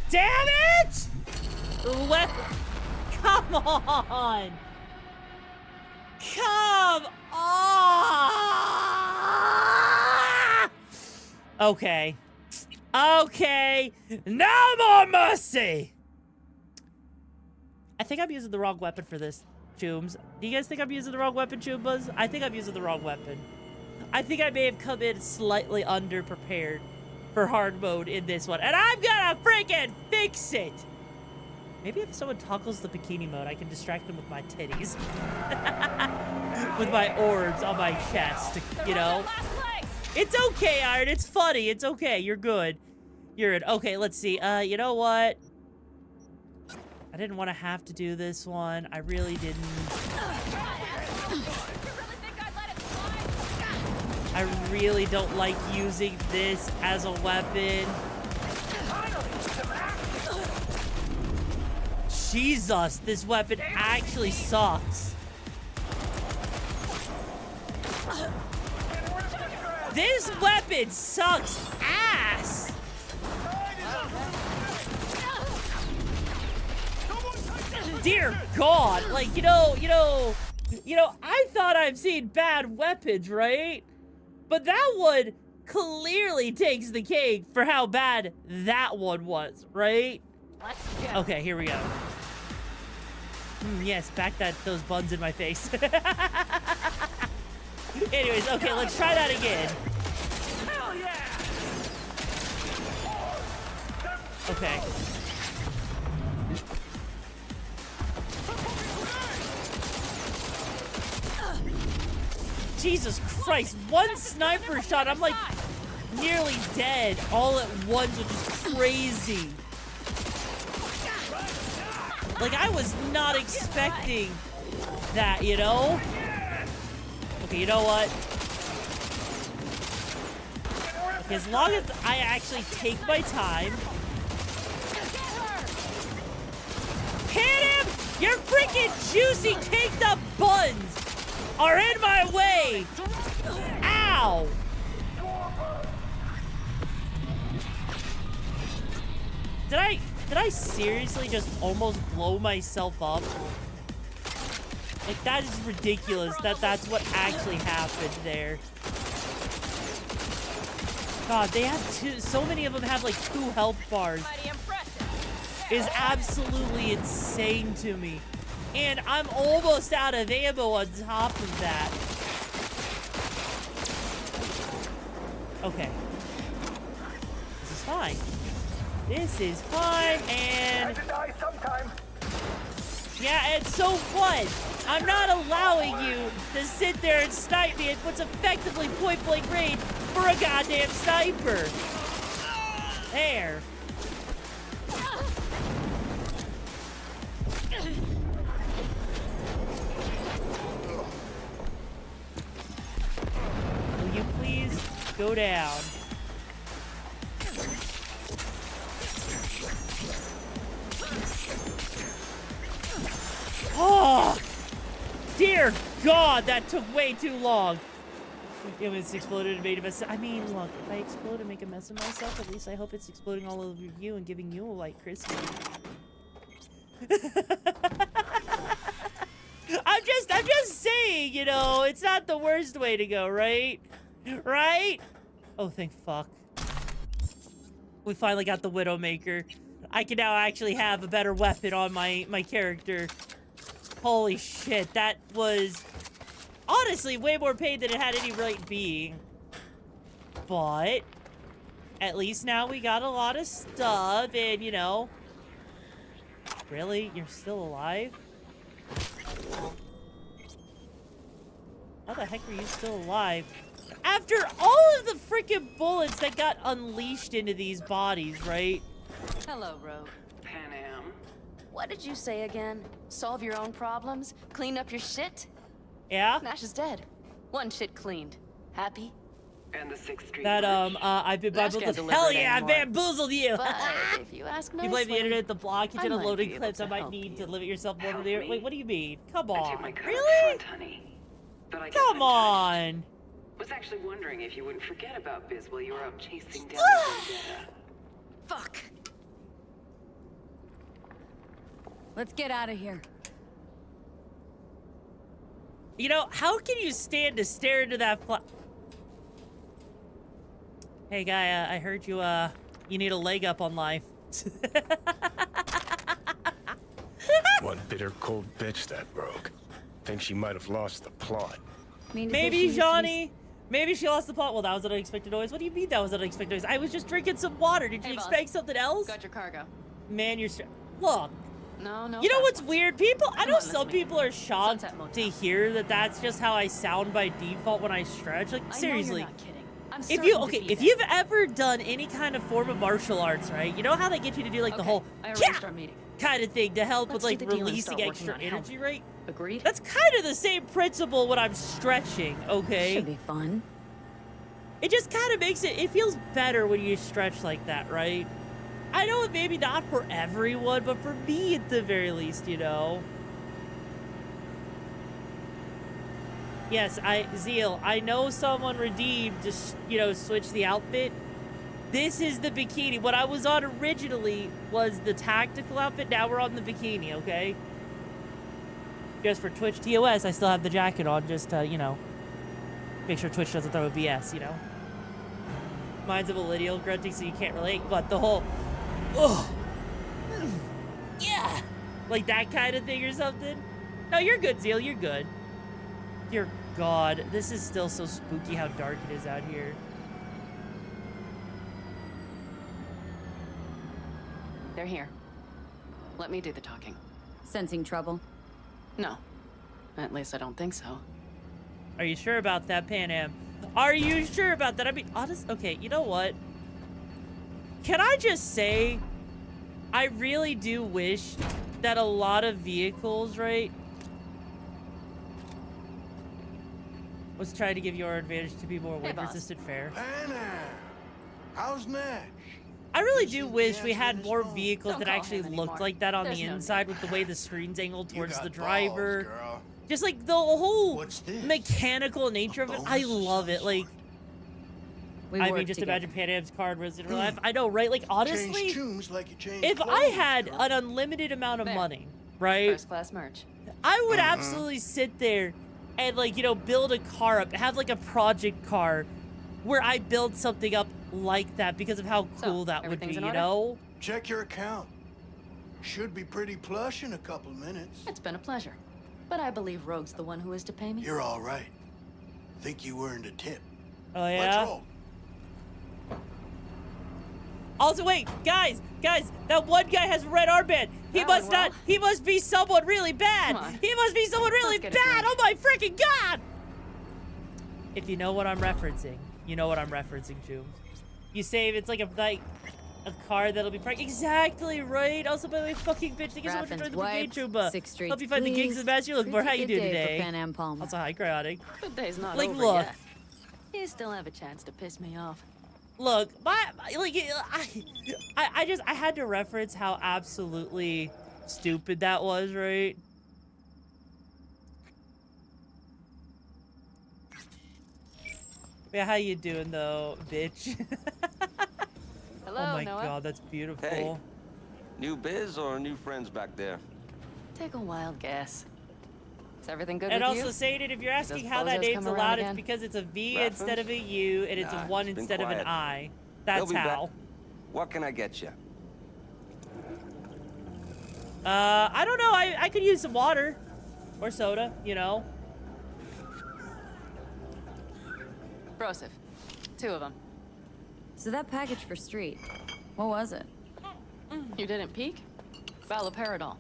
Damn it! Let... Come on! Come on! Okay. Okay. No more mercy! I think I'm using the wrong weapon for this, Chooms. Do you guys think I'm using the wrong weapon, Choombas? I think I'm using the wrong weapon. I think I may have come in slightly underprepared for hard mode in this one, and I'm gonna freaking fix it! Maybe if someone toggles the bikini mode, I can distract them with my titties. With my orbs on my chest, you know? It's okay, Iron, it's funny, it's okay, you're good. You're good. Okay, let's see, you know what? I didn't want to have to do this one, I really didn't. I really don't like using this as a weapon. Jesus, this weapon actually sucks. This weapon sucks ass. Dear God, like, you know, I thought I've seen bad weapons, right? But that one clearly takes the cake for how bad that one was, right? Okay, here we go. Yes, back those buns in my face. Anyways, okay, let's try that again. Hell yeah! Okay. Jesus Christ, one sniper shot, I'm like nearly dead all at once, which is crazy. Like, I was not expecting that, you know? Okay, you know what? Okay, as long as I actually take my time. Hit him! Your freaking juicy caked up buns are in my way! Ow! Did I seriously just almost blow myself up? Like, that is ridiculous that that's what actually happened there. God, they have so many of them have like 2 health bars. Is absolutely insane to me. And I'm almost out of ammo on top of that. Okay. This is fine. This is fine, and... Yeah, it's so fun. I'm not allowing you to sit there and snipe me at what's effectively point-blank range for a goddamn sniper. There. Will you please go down? Oh! Dear God, that took way too long. If it's exploded and made a mess. I mean, look, if I explode and make a mess of myself, at least I hope it's exploding all over you and giving you a white Christmas. I'm just saying, you know, it's not the worst way to go, right? Right? Oh, thank fuck. We finally got the Widowmaker. I can now actually have a better weapon on my character. Holy shit, that was honestly way more pain than it had any right being. But at least now we got a lot of stuff, and you know. Really? You're still alive? How the heck are you still alive? After all of the freaking bullets that got unleashed into these bodies, right? Hello, Rogue. Pan Am. What did you say again? Solve your own problems? Clean up your shit? Yeah? Nash is dead. One shit cleaned. Happy? And the 6th Street that, I've been bamboozled. Hell yeah, I bamboozled you! But if you ask nicely, you blame the internet, the blockage, and might loading be clips. I might need to limit yourself more than the... Wait, what do you mean? Come I on. took my cut Really? up front, honey. But I guess Come on. was actually wondering if you wouldn't forget about Biz while you were out chasing down Vendetta. Fuck. Let's get out of here. You know, how can you stand to stare into that Hey, guy, I heard you, you need a leg up on life. One bitter, cold bitch, that rogue. Think she might have lost the plot. Maybe, Johnny. Maybe she lost the plot. Well, that was an unexpected noise. What do you mean that was an unexpected noise? I was just drinking some water. Did you expect something else? Got your cargo. Man, you're... Look. No. You know what's weird? I know some people are shocked to hear that that's just how I sound by default when I stretch. Like, seriously. I know you're not kidding. If you've ever done any kind of form of martial arts, right? You know how they get you to do like the whole kind of thing to help with like releasing extra energy, right? Agreed. That's kind of the same principle when I'm stretching, okay? Should be fun. It just kind of makes it feels better when you stretch like that, right? I know maybe not for everyone, but for me at the very least, you know. Yes, Zeal, I know someone redeemed to, you know, switch the outfit. This is the bikini. What I was on originally was the tactical outfit. Now we're on the bikini, okay? Just for Twitch TOS, I still have the jacket on just to, you know, make sure Twitch doesn't throw a BS, you know? Mine's a millennial grunting, so you can't relate, but the whole, ugh, yeah, like that kind of thing or something. No, you're good, Zeal, you're good. Dear God, this is still so spooky how dark it is out here. They're here. Let me do the talking. Sensing trouble? No. At least I don't think so. Are you sure about that, Pan Am? Are you sure about that? I mean, honest. Okay, you know what? Can I just say, I really do wish that a lot of vehicles, right? Was trying to give your advantage to be more wind-resistant fare. Anna, how's Nash? I really do wish we had more vehicles that actually looked like that on the inside with the way the screen's angled towards the driver. Just like the whole mechanical nature of it. I love it. Like I mean, just imagine Pan Am's card was in real life. I know, right? Like, honestly, Change tunes like you change if I clothes, had girl. an unlimited amount of money, right? First class merch. I would absolutely sit there and, like, you know, build a car up, have like a project car where I build something up like that because of how cool that would be, you know? Check your account. Should be pretty plush in a couple minutes. It's been a pleasure. But I believe Rogue's the one who is to pay me. You're all right. Think you earned a tip. Oh, yeah? Let's roll. Also, wait, guys, that one guy has a red armband. He must be someone really bad. He must be someone really bad. Oh my freaking God. If you know what I'm referencing, you know what I'm referencing, Jooms. You save, it's like a car that'll be exactly right. Also, by the way, fucking bitch, thank you so much for joining the Brigade, Chuba. 6th Street, Hope you find the gigs and match you're looking for. How you doing today? Pan Am Palmer. Also, hi, Cryotic. Good day's not Like, over look. yet. You still have a chance to piss me off. Look, I had to reference how absolutely stupid that was, right? Yeah, how you doing though, bitch? Hello, oh my Noah. God, that's beautiful. Hey, new biz or new friends back there? Take a wild guess. Is everything good And with also you? saying it, if you're asking Does how that Bozos name's come around allowed, it's again? because it's a V Reference? instead of a U, and it's a Nah, 1 it's been instead of an quiet. I. They'll That's be back. how. What can I get you? I don't know. I could use some water or soda, you know. Broseph. 2 of them. So that package for Street, what was it? You didn't peek? Valoperidol.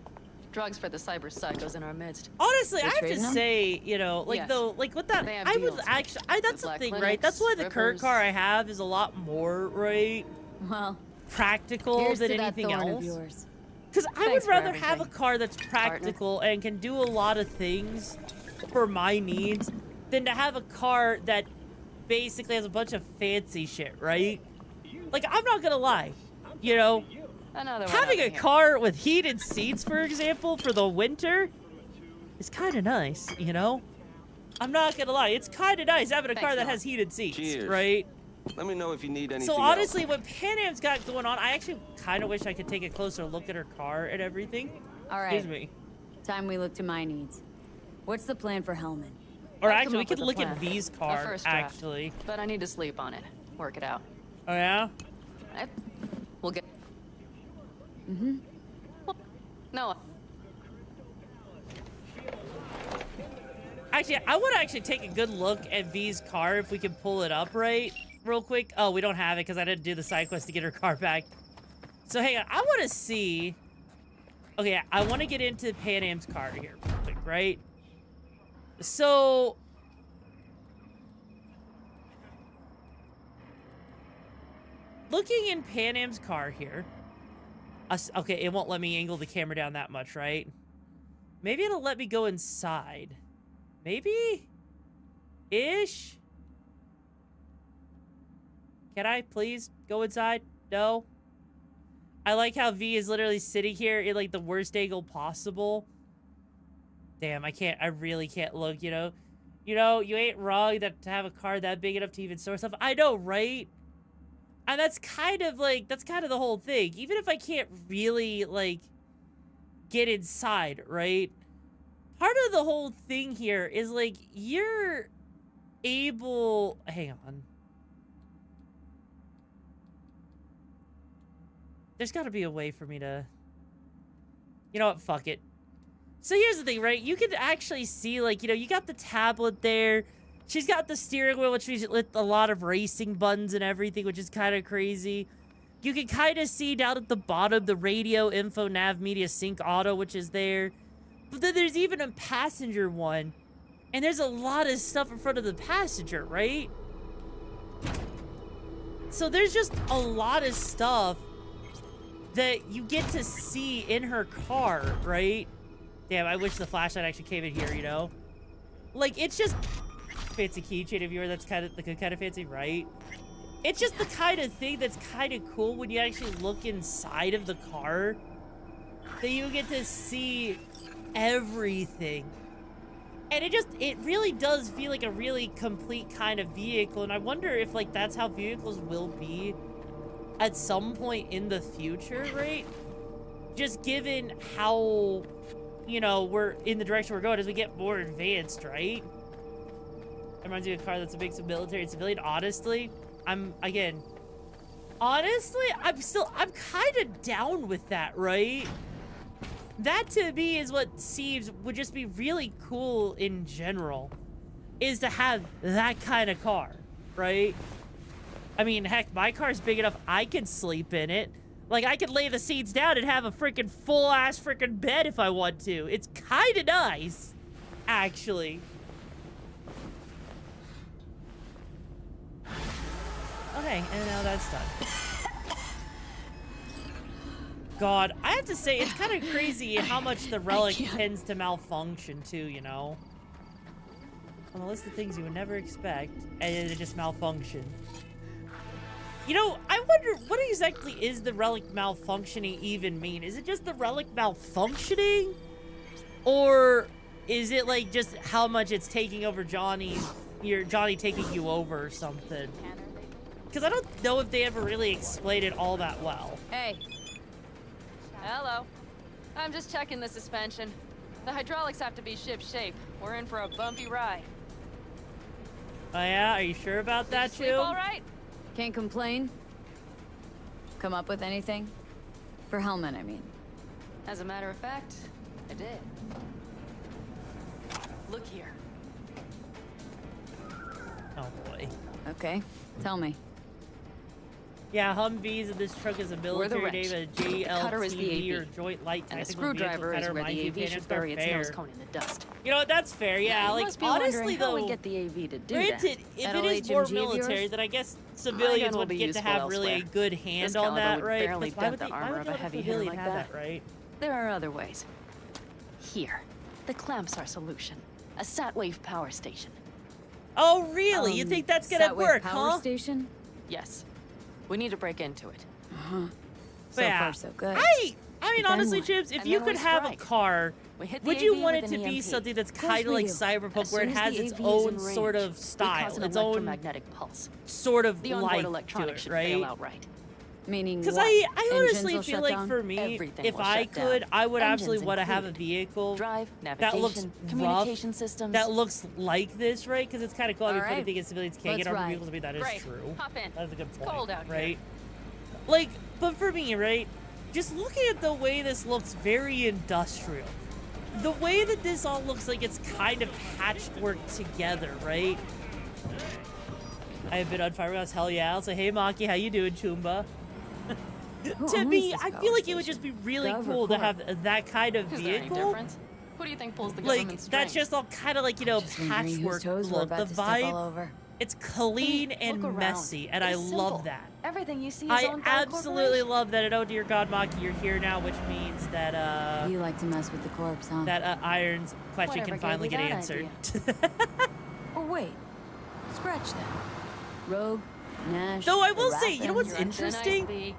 Drugs for the cyber psychos in our midst. Honestly, They I have to trading them? say, you know, like Yes. though, like with that, They have I would deals. actually, that's the Black thing, right? clinics, That's why the current strippers. car I have is a lot more, right, Well, practical here's than to that anything thorn of else. yours. Because I Thanks would for rather have a everything, car that's practical and can do a lot of things for my needs than to have a car that basically has a bunch of fancy shit, right? Like, I'm not gonna lie, you know, Another one having over a here. car with heated seats, for example, for the winter is kind of nice, you know? I'm not gonna lie, it's kind of nice having a car that has heated seats, Cheers. right? Let me know if you need anything So else. honestly, what Pan Am's got going on, I actually kind of wish I could take a closer look at her car and everything. All right. Excuse me. Time we look to my needs. What's the plan for Hellman? Or I'll actually, come we up could with a look at plan. V's A car, first draft. actually. But I need to sleep on it. Work it out. Oh, yeah? We'll get... Mm-hmm. No. Actually, I want to actually take a good look at V's car if we can pull it up right real quick. Oh, we don't have it because I didn't do the side quest to get her car back. So hang on, I want to see. Okay, I want to get into Pan Am's car here real quick, right? So looking in Pan Am's car here. Okay, it won't let me angle the camera down that much, right? Maybe it'll let me go inside. Maybe? Ish? Can I please go inside? No? I like how V is literally sitting here in like the worst angle possible. Damn, I really can't look, you know? You know, you ain't wrong that to have a car that big enough to even store stuff. I know, right? And that's kind of the whole thing. Even if I can't really, like, get inside, right? Part of the whole thing here is, like, you're able... Hang on. There's got to be a way for me to... You know what? Fuck it. So here's the thing, right? You can actually see, like, you know, you got the tablet there. She's got the steering wheel, which is with a lot of racing buttons and everything, which is kind of crazy. You can kind of see down at the bottom the radio, info, nav, media, sync, auto, which is there. But then there's even a passenger one. And there's a lot of stuff in front of the passenger, right? So there's just a lot of stuff that you get to see in her car, right? Damn, I wish the flashlight actually came in here, you know? Like, it's just... Fancy keychain of yours, that's kind of fancy, right? It's just the kind of thing that's kind of cool when you actually look inside of the car. That you get to see everything. And it really does feel like a really complete kind of vehicle. And I wonder if, like, that's how vehicles will be at some point in the future, right? Just given how, you know, we're in the direction we're going as we get more advanced, right? It reminds me of a car that's a mix of military and civilian. Honestly, I'm kind of down with that, right? That to me is what seems would just be really cool in general, is to have that kind of car, right? I mean, heck, my car's big enough I could sleep in it. Like, I could lay the seats down and have a freaking full-ass freaking bed if I want to. It's kind of nice, actually. Okay, and now that's done. God, I have to say, it's kind of crazy how much the relic tends to malfunction too, you know? On a list of things you would never expect, and it just malfunction. You know, I wonder, what exactly is the relic malfunctioning even mean? Is it just the relic malfunctioning? Or is it like just how much it's taking over Johnny taking you over or something? Because I don't know if they ever really explained it all that well. Hey. Hello. I'm just checking the suspension. The hydraulics have to be ship-shape. We're in for a bumpy ride. Oh yeah? Are you sure about that, Did you sleep all right? Can't complain. Come up with anything? For Hellman, I mean. As a matter of fact, I did. Look here. Oh boy. Okay, tell me. Yeah, Humvees and this truck is a military name, a JLTV or Joint Light and the Tactical screwdriver is where the AV should bury its nose fair. cone in the dust. You know what? That's fair. Yeah, like honestly how though, we get the AV to do granted, that. if it is more military, then I guess civilians would get to have really a good hand on that, right? Barely Why would dent the why armor would of a the heavy hitter civilian like have that. that, right? There are other ways. Here, the clamps are solution. A Satwave power station. Oh, really? You think that's gonna work, power huh? station? Yes. We need to break into it. Uh-huh. So Yeah. far, so good. I mean, Then honestly, what? Chips, if And you then could we have a strike. car, We hit the would you AV want it with to an be EMP. something that's course kind of we like do. Cyberpunk, As where it soon as has the its AV is own in sort range, of we style, cause an its own electromagnetic pulse. sort of The onboard life to electronics it, should right? fail outright. Meaning Because what? I Engines honestly will feel shut like down? for me, Everything if will I shut down. could, I would absolutely Engines want to have a included. vehicle Drive, that looks navigation, rough, communication systems. that looks like this, right? Because it's kind of cool. I mean, All funny right. thing is civilians can't Let's get armored ride. vehicles. I mean, that is Great. true. Hop in. That's a good It's point, cold out here. right? Like, but for me, right? Just looking at the way this looks very industrial. The way that this all looks like it's kind of patchwork together, right? I have been on Firehouse, hell yeah. I'll say, hey, Maki, how you doing, Chumba? To owns me, this I power feel like it would station? just be really Gov or cool to Corp? have that kind of Is there any vehicle. difference? Who do you think pulls the Like, government that's strings? just all kind of like, you know, Just wondering whose patchwork toes we're look. about The to step all vibe, over. it's clean Hey, and look around. messy, and I It's love simple. that. Everything you see is I owned by a absolutely corporation. love that. And oh dear God, Maki, you're here now, which means that You like to mess with the corpse, huh? that Iron's question Whatever can finally gave get you that answered. Oh wait, scratch that. Rogue, Nash. Though I will say, you know Baratheon, what's You're a nice interesting? bee.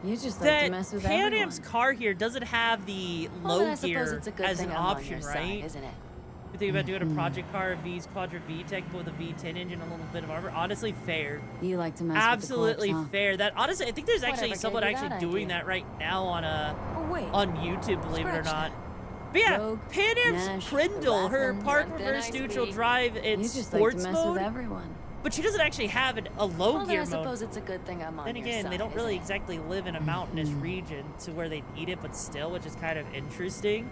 You just like That to mess with Pan everyone. Am's car here doesn't have the Well, then I low suppose gear it's a good as thing an I'm on option, your right? side, isn't it? You think about doing a project car, a V's Quadra VTEC, but with a V10 engine, a little bit of armor. Honestly, fair. You like to mess Absolutely with the corpse, huh? fair. That honestly, I think there's actually Whatever someone gave you actually that doing idea? that right now on Oh wait. YouTube, believe it or Scratch not. But yeah, Rogue, Pan Am's Nash, Prindle, her Baratheon, park Something reverse I neutral see. drive You in just like to sports mess mode, with everyone. but she doesn't actually have a low Well, then gear I mode. suppose it's a good thing I'm on Then your again, side, they don't really isn't it? exactly live in a mountainous region to where they need it, but still, which is kind of interesting.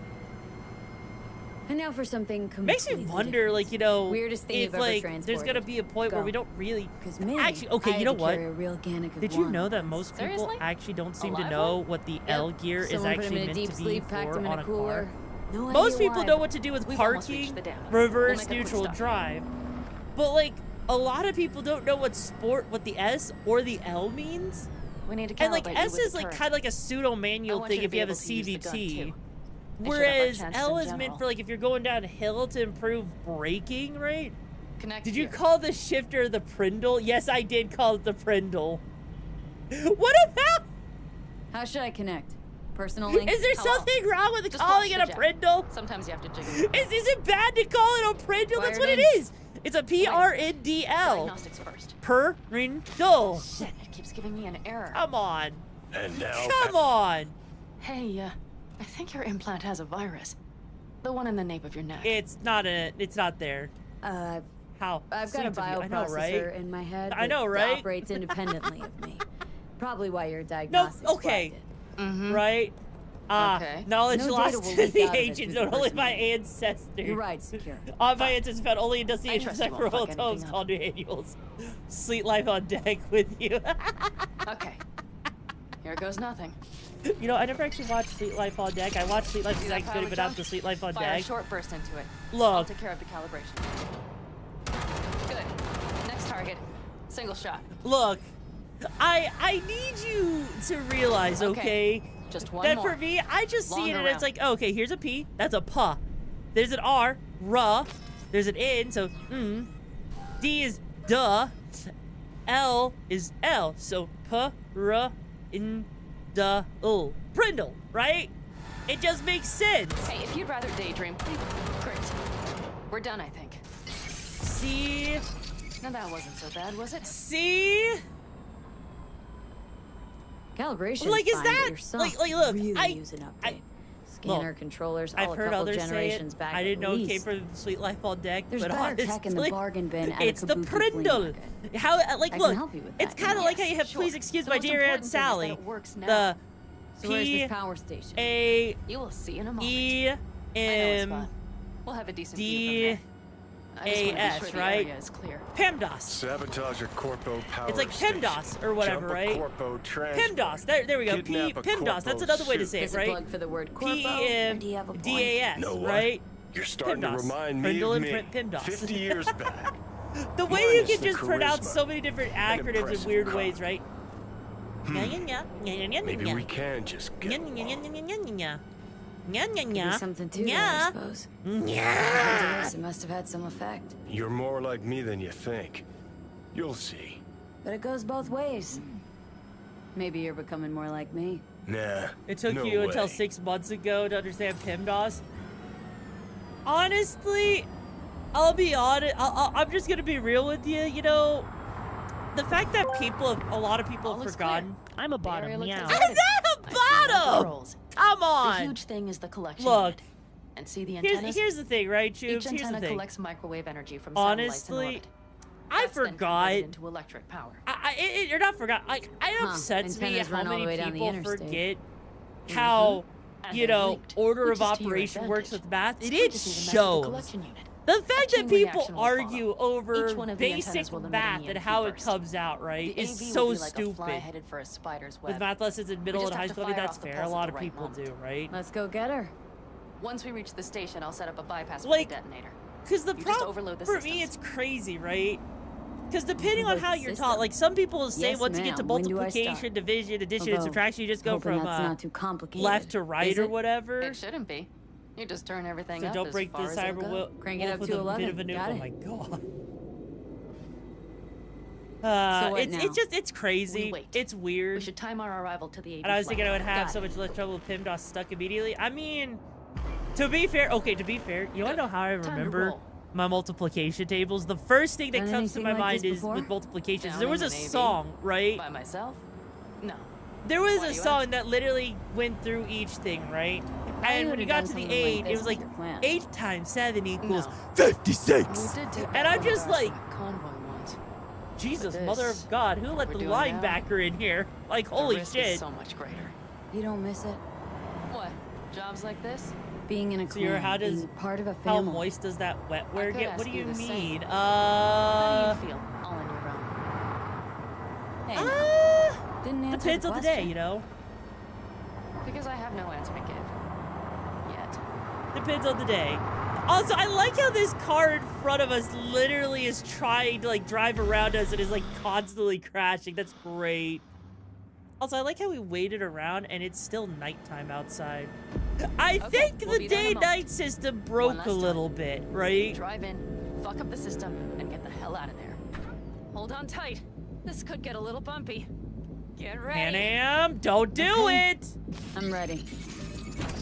And now for something completely Makes me wonder, like, you know, Weirdest thing if you've ever like there's gonna transported. be a point where Go. we don't really. Because me, Actually, okay, I you know had to what? carry a real Gannic of Did you one. know that most people Seriously? actually don't seem A to live know one? what the Yep. L gear is Someone put him actually in a meant deep to be sleep, packed for him in on a a cooler. car? No Most idea people why, know but what to do with We've almost parking, reached the dam. reverse We'll make a quick neutral stop. drive, but like a lot of people don't know what the S or the L means. We need to And like calibrate you S with is the like current. kind of like a pseudo I manual want thing you to if be you have a able to use the gun, CVT. too. And shut up our Whereas chances L in is meant general. for like if you're going downhill to improve braking, right? Connect Did you here. call the shifter the Prindle? Yes, I did call it the Prindle. What about? How should I connect? Personally, Is there something wrong with calling it a Prindle? Sometimes you have to jiggle. Is it bad to call it a Prindle? That's what it is. It's a PRNDL. Diagnostics first. Prindle. Shit, it keeps giving me an error. Come on. And now. Come on. Hey, I think your implant has a virus. The one in the nape of your neck. It's not there. How? I've got a bioprocessor in my head. I know, right? That operates independently of me. Probably why your diagnostics. No, okay. Right? Okay. Knowledge No lost data will to leak the out of it ancients, through the only person. my ancestors. You're right, secure. All my ancestors found only in I destinations trust you except for won't fuck old tomes anything called manuals. Sweet life on deck with you. Okay. Here goes nothing. You know, I never actually watched Sweet Life on Deck. I watched Sweet Life See because that I pile couldn't we even have dumped? the Sweet Life on Fire a Deck. short burst into it. Look. I'll take care of the calibration. Good. Next target. Single shot. Look, I need you to realize, okay? Just one that more. for me, I just see it Longer and it's round. like, okay, here's a P, that's a puh. There's an R, ruh. There's an N, so D is duh. L is L, so puh, ruh, in, duh, ul. Prindle, right? It just makes sense. Hey, if you'd rather daydream, great. We're done, I think. See? No, that wasn't so bad, was it? See? Calibration. Like, is fine, that but your soft like look? really I use an update. Scanner controllers, all I've a heard couple others say it. generations back. I didn't at know it least. came from Sweet Life on Deck, There's but better honestly, tech in the bargain bin at it's a the kabuki flea Prindle. market. How like I look, can help you with it's that, kind of like how yes, you have sure. please excuse The my most dear Aunt important thing is that Sally. it works now. The So where's P this power station? A You will see in a moment. E I know a M spot. We'll have a decent view D from there. I just wanna be A S, sure the right? area is clear. PEMDAS. Sabotage a Corpo power It's like station. PEMDAS or whatever, Jump a right? Corpo transport. PEMDAS. There we go. Kidnap a PEMDAS. That's Corpo another way to suit. say it, There's a right? plug for the word corpo, or do you have a point? PEMDAS, Know what? right? You're starting to PEMDAS. remind me Prindle of and me. PEMDAS. 50 years back. The way you Minus can the just pronounce charisma. so many different An acronyms in impressive weird car. ways, right? Maybe we can just get along. Could be something to that, I suppose. It must have had some effect. You're more like me than you think. You'll see. But it goes both ways. Maybe you're becoming more like me. Nah. It took no you until way. 6 months ago to understand PEMDAS. Honestly, I'll be honest. I'm just gonna be real with you. You know, the fact that a lot of people have forgotten. I'm a bottom. Yeah. I'm not a bottom. Come on. The huge thing is the collection. Look. unit. And see the antennas? Here's the thing, right, Tubes? Each Here's the antenna thing. collects microwave energy from satellites in Honestly, orbit. I That's then forgot. converted into electric power. You're not forgot. Like, it upsets me Antennas how run all the many way down the people interstate. forget how, And you they're know, linked, order which of is to your operation works advantage. with math. It We just need to mess with the shows. collection unit. The fact that chain people reaction will argue over Each one of the antennas basic will emit an math EMP and how it burst. comes out, right, The is AV so will be like a fly stupid. headed for a spider's web. With math lessons in We middle just and high have to school, I mean, fire that's off the fair. A pulse at lot the of right people moment. do, right? Let's go get her. Once we reach the station, I'll set up a bypass for Like, the detonator. Because the You just problem overload the for systems. me, it's crazy, right? Because depending on Overload how the you're system. taught, like some people say Yes, once you get to ma'am. When do I multiplication, start? division, addition, and Although, subtraction, you just go hoping from that's not too complicated. left to right Is or it? whatever. It shouldn't be. You just turn everything So up don't as break the far as it'll cyber go. wolf Crank it up with to a 11. bit of a nuke. Got Oh it. my god. So what now? It's crazy. We wait. It's weird. We should time our arrival to the AV And I was thinking I would have Got so it. much less trouble with PIMDOS stuck immediately. I mean, to be fair, you wanna know how I to remember roll. my multiplication tables? The first thing that Done comes to anything my like mind this is before? with multiplications. Down There was in a the Navy. song, right? By myself? No. There was Why a do you song ask? that literally went through each thing, right? I And when would've you got done to the something 8, like it this was with like your plan. 8 times 7 equals No. 56. We did take And back I'm one of just ours like, from a convoy once. Jesus, But mother this, of God, who let we're the doing now, linebacker in here? Like, the holy risk shit. is so much greater. You don't miss it? What? Jobs like this? Being in a So you're- clan, how does- being part of a How family. moist does that wetware could get? What ask do you you the same. mean? How do you feel all on your own? Hey, now, didn't answer Depends the on the day, question. you know? Because I have no answer to give. Yet. Depends on the day. Also, I like how this car in front of us literally is trying to, like, drive around us and is, like, constantly crashing. That's great. Also, I like how we waited around and it's still nighttime outside. I Okay, think we'll the be there in a day-night moment. system One broke last a little bit, right? Drive in, fuck up the system, and get the hell out of there. Hold on tight. This could get a little bumpy. Get ready. Pan Am, don't do it! I'm ready.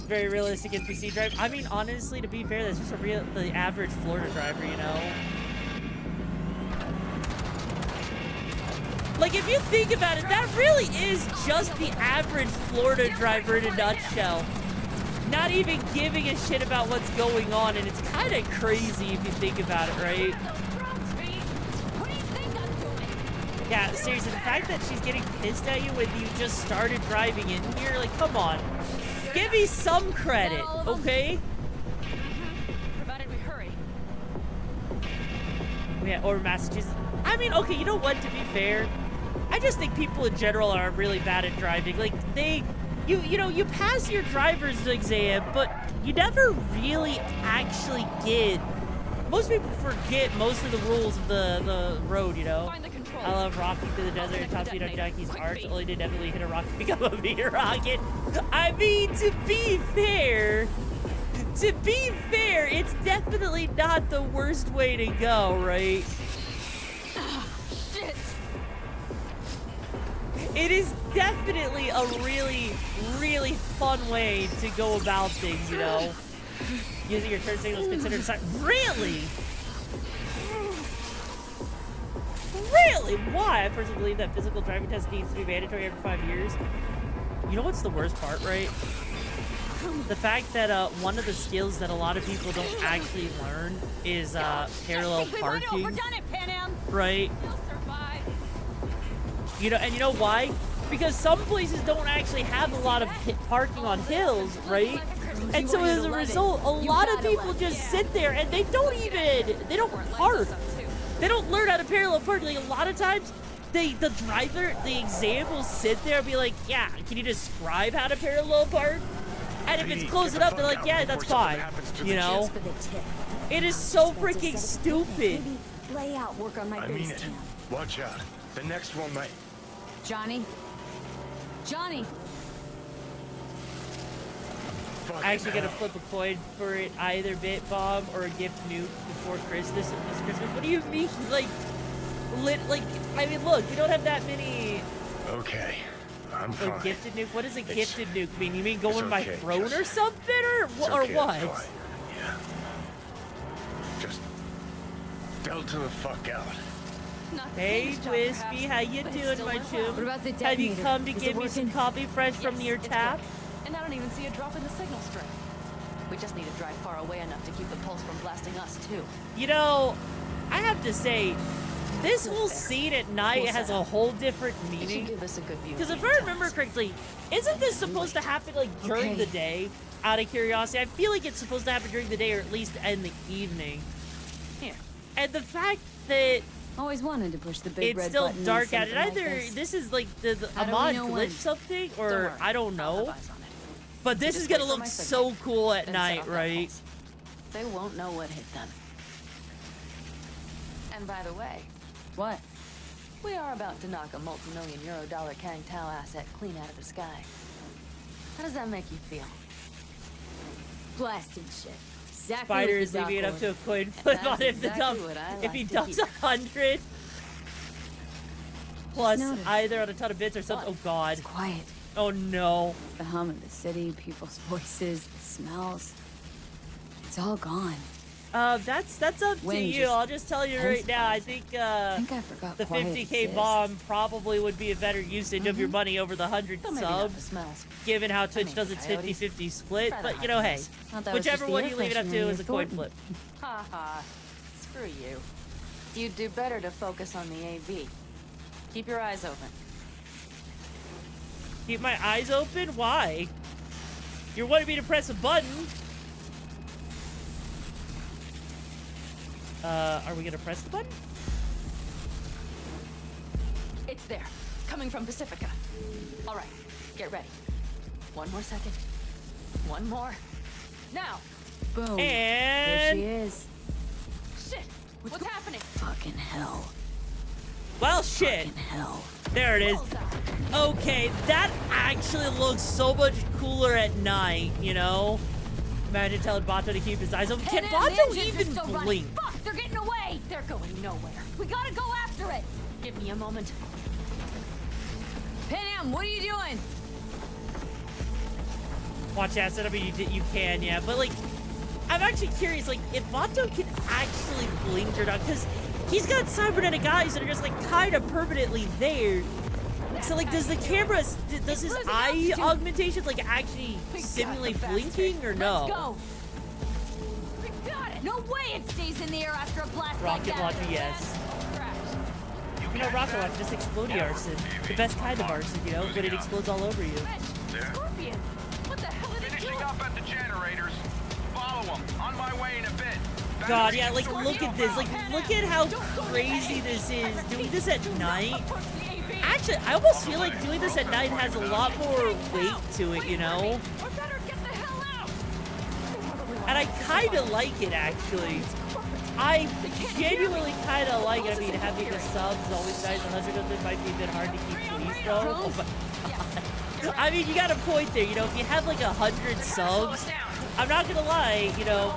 Very realistic NPC drive. I mean, honestly, to be fair, that's just the average Florida driver, you know? Like, if you think about it, that really is just the average Florida driver in a nutshell. Not even giving a shit about what's going on, and it's kind of crazy if you think about it, right? Yeah, seriously, the fact that she's getting pissed at you when you just started driving in here, like, come on. Give me some credit, okay? Provided we hurry. Yeah, or Massachusetts. I mean, okay, you know what, to be fair? I just think people in general are really bad at driving. Like, you know, you pass your driver's exam, but you never really actually get. Most people forget most of the rules of the road, you know? I love Rocky through the desert, top speed on Jackie's arch, only to inevitably hit a rock to become a meteor rocket. I mean, to be fair, it's definitely not the worst way to go, right? Shit. It is definitely a really, really fun way to go about things, you know? Using your turn signal is considered a sign. Really? Really? Why? I personally believe that physical driving test needs to be mandatory every 5 years. You know what's the worst part, right? The fact that one of the skills that a lot of people don't actually learn is parallel parking. We're done it, Pan Am. Right? You'll survive. You know, and you know why? Because some places don't actually have a lot of parking on hills, right? And so as a result, a lot of people just sit there and they don't park. They don't learn how to parallel park. Like, a lot of times, the exam will sit there and be like, yeah, can you describe how to parallel park? And if it's close enough, they're like, yeah, that's fine. You know? It is so freaking stupid. Lay out, work on my I mean base it. camp. Watch out. The next one might. Johnny? I actually gonna flip a coin for it, either bit bomb or a gift nuke before Christmas. This Christmas. What do you mean? Like, I mean, look, you don't have that many. Okay, I'm fine. A gifted nuke? What does a gifted nuke mean? You mean going by okay, throne or something, or what? Yeah. Just delve to the fuck out. Hey, Wispy, how you doing, my chum? What about the Have you detonator? come to Is get it me some working? coffee fresh from your tap? And I don't even see a drop in the signal strength. We just need to drive far away enough to keep the pulse from blasting us, too. You know, I have to say, this whole scene at night has a whole different meaning. Because if I remember correctly, isn't this supposed to happen, like, during the day? Out of curiosity, I feel like it's supposed to happen during the day, or at least in the evening. Here. And the fact that always wanted to push the big red it's still button dark on out, and something either like this is like a How do we mod know glitch when? something, Don't or worry. I don't I'll know. have eyes on it. But this Just is gonna wait for look my so signal, cool at then set night, off that right? pulse. They won't know what hit them. And by the way, what? We are about to knock a multi-million euro Kang Tao asset clean out of the sky. How does that make you feel? Blasting shit. Exactly Spider what is the doc leaving it up to a ordered. coin flip That's on if the exactly dump what I if he like to dumps hear. 100 plus Noted. either on a ton of bits or something. Oh God. It's quiet. Oh no. The hum of the city, people's voices, the smells. It's all gone. That's up to Wind you. just I'll just tell you right now. I think I forgot the quiet 50K exists. bomb probably would be a better usage of your money over the 100 Well, maybe not the subs, smells. given how Twitch mean, does its coyotes. 50-50 split. Try the But you know, hey, hot Thought that was just whichever the one air you leave it up freshener to in is a your coin Thornton. flip. Ha ha. Screw you. You'd do better to focus on the AV. Keep your eyes open. Keep my eyes open? Why? You're wanting me to press a button. Are we gonna press the button? It's there. Coming from Pacifica. All right. Get ready. One more second. One more. Now. Boom. And there she is. Shit. What's happening? Fucking hell. Well, shit. Fucking hell. There it is. Okay, that actually looks so much cooler at night, you know? Imagine telling Bato to keep his eyes open. Can Bato even blink? Fuck, they're getting away. They're going nowhere. We gotta go after it. Give me a moment. Pan Panam, what are you doing? Watch acid. I mean, you can, yeah. But, like, I'm actually curious, like, if Vato can actually blink or not, because he's got cybernetic eyes that are just, like, kind of permanently there. So, like, does the camera, does his eye augmentation, like, actually simulate blinking or no? Let's go. We got it. No way it stays in the air after a blast Rocket like that. launcher, yes. You know, rocket launcher, just exploding arson. The best kind of arson, you know, when it explodes all over you. Scorpion, what the hell are they doing? Finishing up at the generators. Follow them. On my way in a bit. God, yeah, like, look at this. Like, look at how crazy this is. Doing this at night. Actually, I almost feel like doing this at night has a lot more weight to it, you know? And I kind of like it, actually. I genuinely kind of like it. I mean, having the subs is always nice. 100 of them might be a bit hard to keep police, though. Oh, but I mean, you got a point there. You know, if you have like 100 subs, I'm not gonna lie, you know,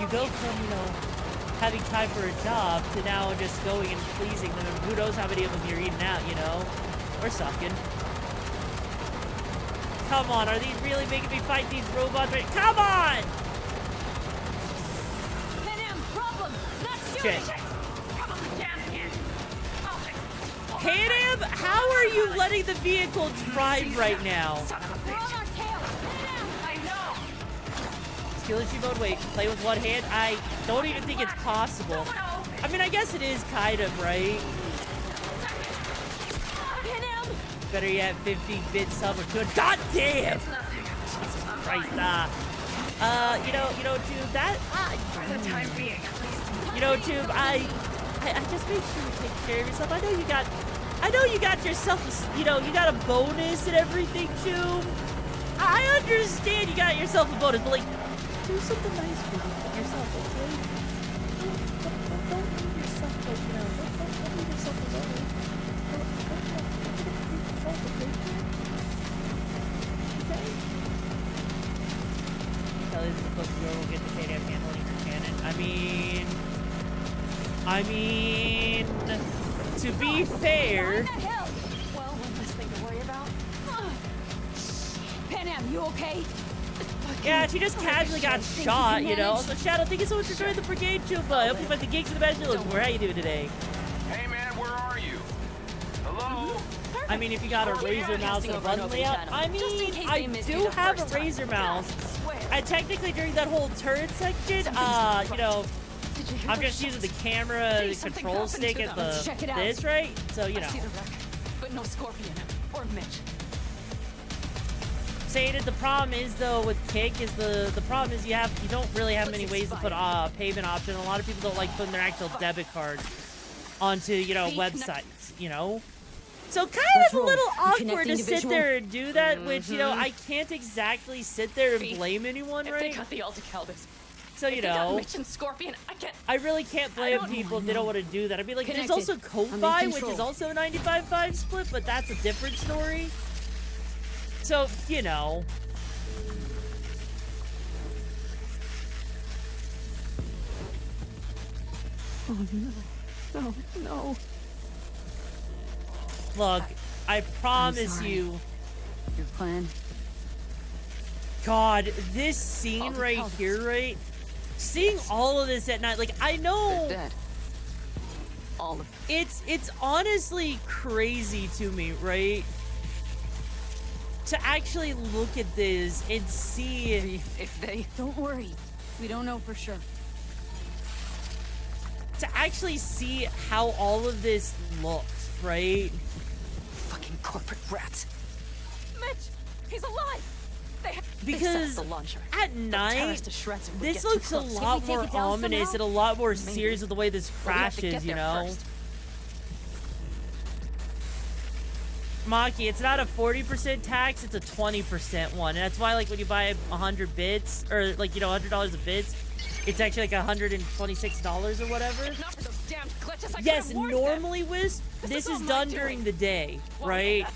you go from, you know, having time for a job to now just going and pleasing them. And who knows how many of them you're eating out, you know? Or sucking. Come on, are these really making me fight these robots? Come on! Shit. Panam, how are you letting the vehicle drive right now? Skill issue mode, wait, play with one hand? I don't even think it's possible. I mean, I guess it is kind of, right? Better yet, 50-bit sub or 200. God damn! Jesus Christ, you know, Tube, that, you know, Tube, I just make sure you take care of yourself. I know you got yourself, you know, you got a bonus and everything, Tube. I understand you got yourself a bonus, but, like, do something nice for yourself, okay? Don't leave yourself, like, you know, don't leave yourself alone. Okay? Kelly's the book girl will get the Panam handling for cannon. I mean, to be fair. Well, one less thing to worry about. Panam, you okay? Yeah, she just casually got shot, you know. Also, Shadow, thank you so much for joining the Brigade, Chupa. I hope you find the gigs in the best you're looking for. How you doing today? Hey, man, where are you? Hello? I mean, if you got a Razor mouse and a button layout, I mean, I do have a Razor mouse. And technically, during that whole turret section, you know, I'm just using the camera, the control stick, and this, right? So, you know. But no Scorpion or Mitch. Saying it, the problem is though with Kick is the problem is you don't really have many ways to put a payment option. A lot of people don't like putting their actual debit card onto, you know, websites, you know. So kind of a little awkward to sit there and do that, which, you know, I can't exactly sit there and blame anyone, right? They got the Alticalbus. So, you know, Mitch and Scorpion, I really can't blame people if they don't want to do that. I mean, like, there's also Ko-Fi, which is also a 95-5 split, but that's a different story. So, you know. Oh, no. No, no. Look, I promise you. Your plan? God, this scene right here, right? Seeing all of this at night, like, I know. They're dead. All of it's honestly crazy to me, right? To actually look at this and see if they... Don't worry. We don't know for sure. To actually see how all of this looks, right? Fucking corporate rats. Mitch! He's alive! Because at night, this looks a lot more ominous and a lot more serious with the way this crashes, you know? Maki, it's not a 40% tax, it's a 20% one. And that's why, like, when you buy 100 bits, or, like, you know, $100 of bits, it's actually like $126 or whatever. Yes, normally, Wisp, this is done during the day, right?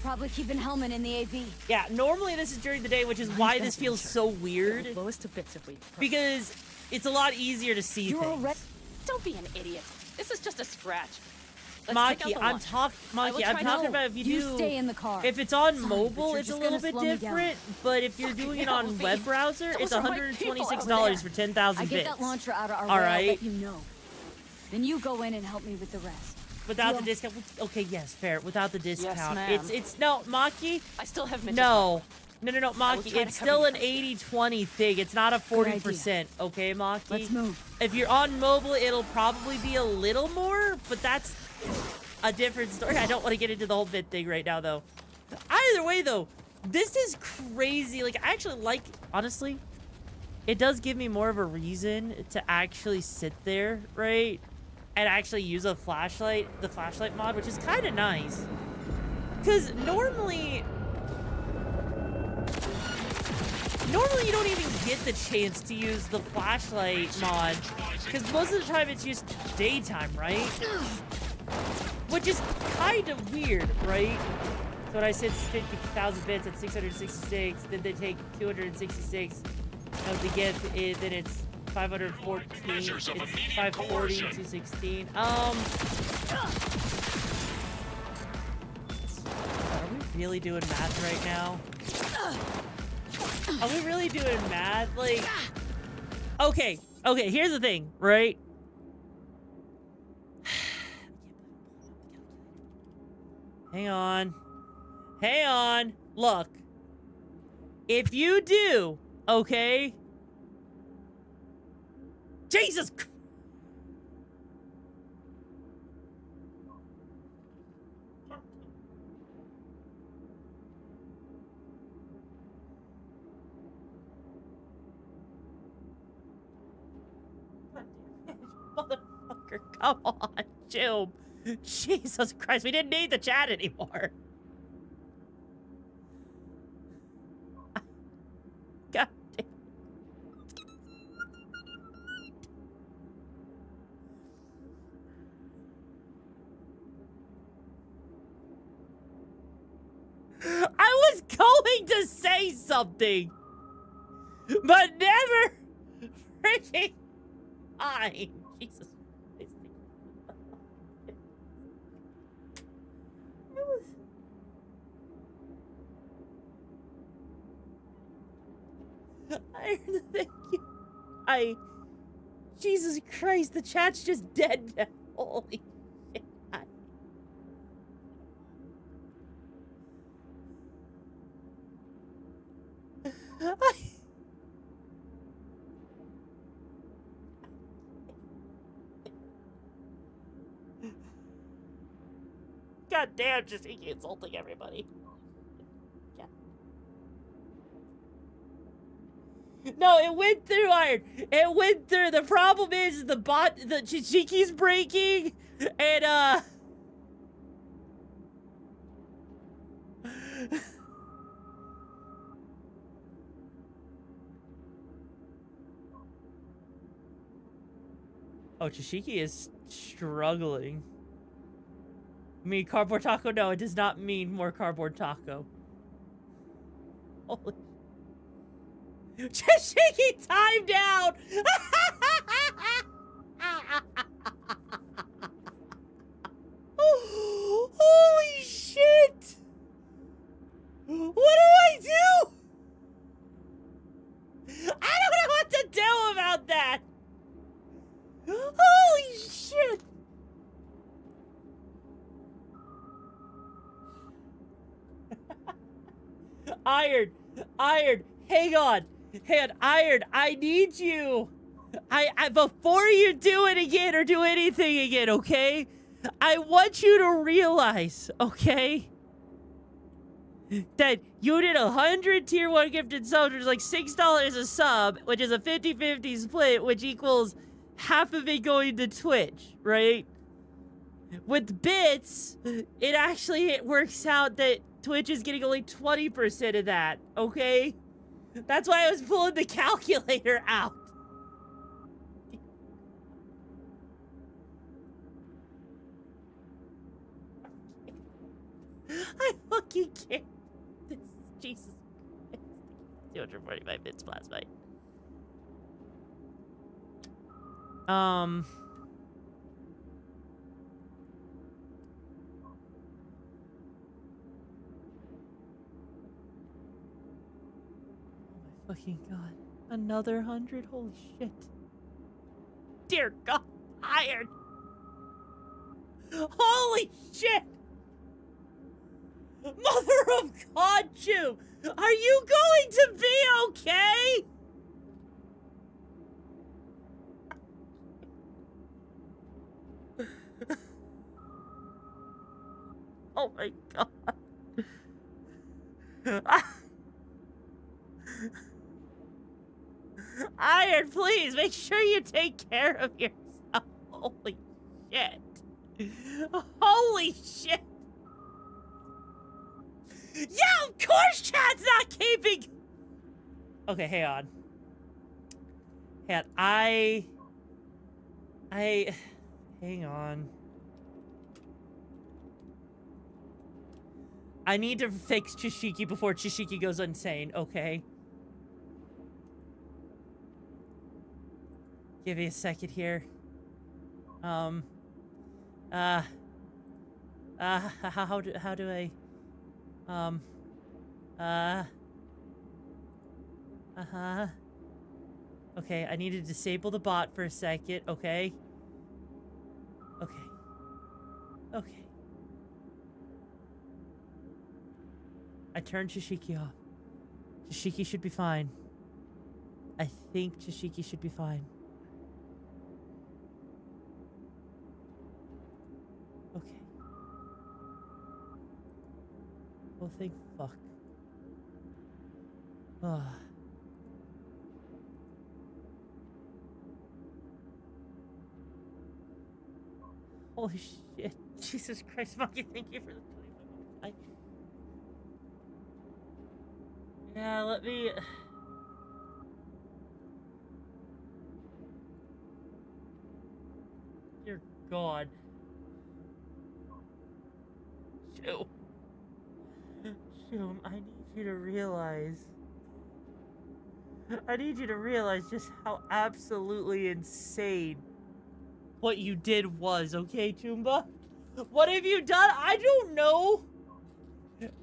Probably keeping Hellman in the AV. Yeah, normally this is during the day, which is why this feels so weird. Blow us to bits if we... Because it's a lot easier to see things. Don't be an idiot. This is just a scratch. Maki, I'm talking about if you do. Stay in the car. If it's on Sorry, mobile, but it's a you're little just bit gonna slow me different. But if you're doing it on web browser, it's Those are my people $126 over for 10,000 I bits. get that launcher out of our All way, right. I'll let you know. Then you go in and help me with the rest. Without Deal? the discount, okay, yes, fair. Without the discount, ma'am. it's no Maki. I still have Mitch's No, number. no, I will Maki. try to It's cover still you an for this. 80-20 thing. It's not a Good 40%. Okay, Maki. Let's move. If you're on mobile, it'll probably be a little more, but that's a different story. I don't want to get into the whole bit thing right now, though. Either way, though, this is crazy. Like, I actually like, honestly, it does give me more of a reason to actually sit there, right? And actually use a flashlight, the flashlight mod, which is kind of nice. Because normally you don't even get the chance to use the flashlight mod. Because most of the time it's just daytime, right? Which is kind of weird, right? So when I said 50,000 bits at 666, then they take 266 of the get it, then it's 514, it's 540 to 16. Are we really doing math right now? Are we really doing math? Like, okay, here's the thing, right? Hang on. Look, if you do, okay? Jesus Christ. Motherfucker, come on, Job. Jesus Christ, we didn't need the chat anymore. God damn. I was going to say something, but never freaking mind. Jesus Christ. Thank you. Jesus Christ, the chat's just dead now. Holy shit. God damn, just insulting everybody. Yeah. No, it went through, Iron. It went through. The problem is the Chichiki's breaking, and oh, Chichiki is struggling. I mean, cardboard taco? No, it does not mean more cardboard taco. Holy. Chichiki, time down! Holy shit! What do I do? I don't know what to do about that! Holy shit! Iron, hang on, Iron, I need you. I before you do it again or do anything again, okay? I want you to realize, okay, that you did 100 tier 1 gifted subs, which is like $6 a sub, which is a 50-50 split, which equals half of it going to Twitch, right? With bits, it actually works out that Twitch is getting only 20% of that, okay? That's why I was pulling the calculator out. I fucking can't. This, Jesus Christ. 245 bits last night. fucking god. Another 100? Holy shit. Dear god, Iron. Holy shit! Mother of God, Jew! Are you going to be okay? Oh my god. Iron, please, make sure you take care of yourself. Holy shit. Holy shit. Yeah, of course Chad's not keeping. Okay, hang on. Hang on. I need to fix Chishiki before Chishiki goes insane, okay? Give me a second here. How do I, okay, I need to disable the bot for a second, okay? Okay. I turned Chishiki off. Chishiki should be fine. I think Chishiki should be fine. Okay. Well, thank fuck. Ugh. Holy shit. Jesus Christ, Monkey, thank you for the 25. Yeah, let me... Dear God. Shum, I need you to realize... I need you to realize just how absolutely insane what you did was, okay, Choomba? What have you done? I don't know.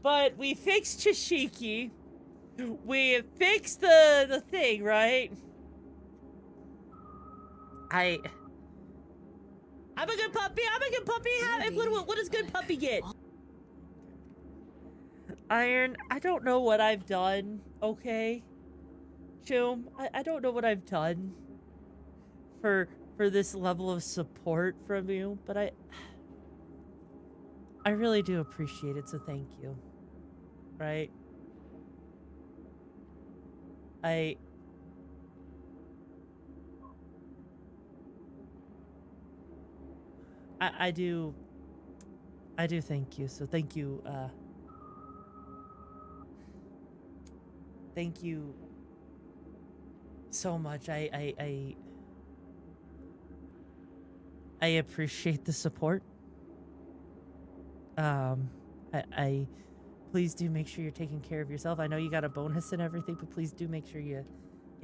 But we fixed Chishiki. We fixed the thing, right? I'm a good puppy. I'm a good puppy. What does good puppy get? Iron, I don't know what I've done, okay? Choom, I don't know what I've done for this level of support from you, but I really do appreciate it, so thank you. Right? I do thank you, so thank you, thank you so much. I appreciate the support. I please do make sure you're taking care of yourself. I know you got a bonus and everything, but please do make sure you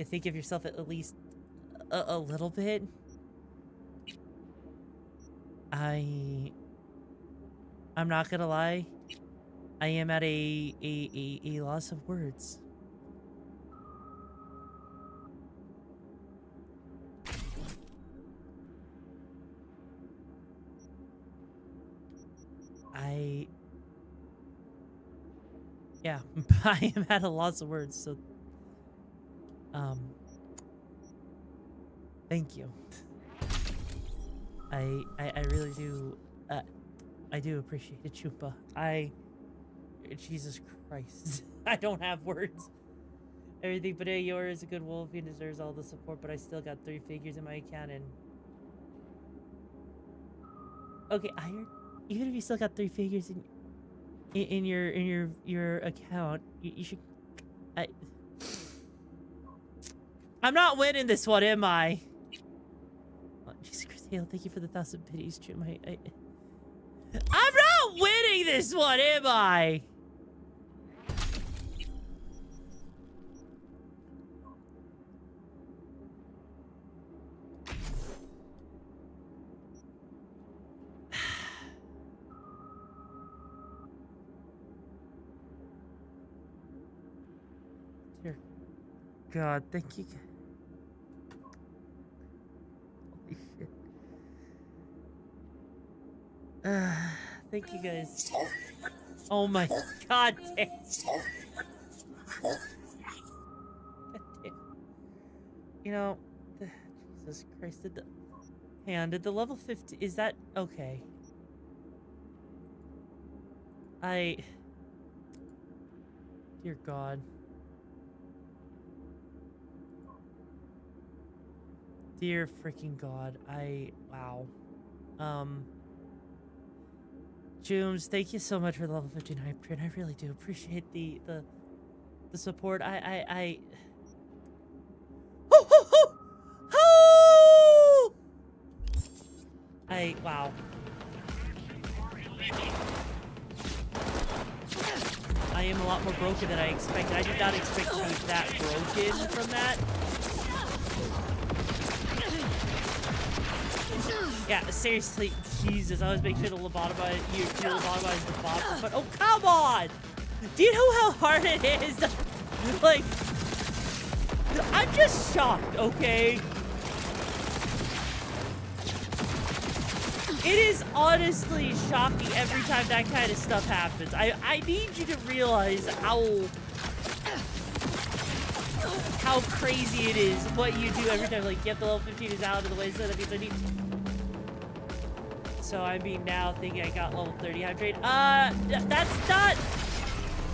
think of yourself at least a little bit. I'm not gonna lie. I am at a loss of words. Yeah, I am at a loss of words, so thank you. I really do I do appreciate it, Chupa. Jesus Christ. I don't have words. Everything but Yor is a good wolf. He deserves all the support, but I still got 3 figures in my account and okay, Iron, even if you still got 3 figures in your account, you should I'm not winning this one, am I? Oh, Jesus Christ, Hale, thank you for the 1,000 pities, Jim. I'm not winning this one, am I? Dear God, thank you. Holy shit. Thank you guys. Oh my god damn. You know, Jesus Christ, did the level 50, is that, okay. Dear God. Dear freaking God, wow. Jooms, thank you so much for the level 15 hype train. I really do appreciate the support. Wow. I am a lot more broken than I expected. I did not expect to be that broken from that. Yeah, seriously, Jesus, I always make sure to lobotomize you lobotomize the bot. But oh, come on! Do you know how hard it is? Like, I'm just shocked, okay? It is honestly shocking every time that kind of stuff happens. I need you to realize how crazy it is what you do every time. Like, yep, the level 15 is out of the way, so that means I need... So I mean, now thinking I got level 30 hype trade. That's not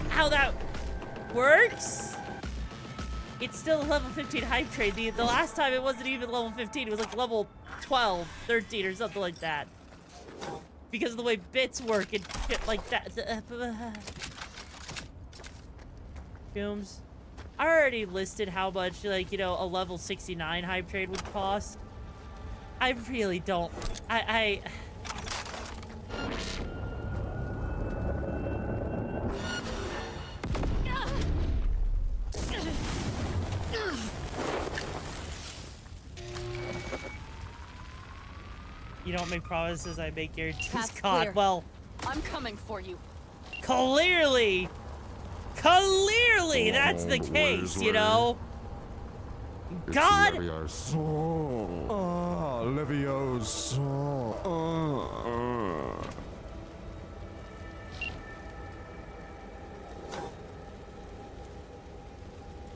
how that works. It's still a level 15 hype trade. The last time it wasn't even level 15. It was like level 12, 13 or something like that. Because of the way bits work and shit like that. Films. I already listed how much, like, you know, a level 69 hype trade would cost. I really don't. You don't make promises, I make guarantees. God, well, I'm coming for you. Clearly, that's the case, you know. God.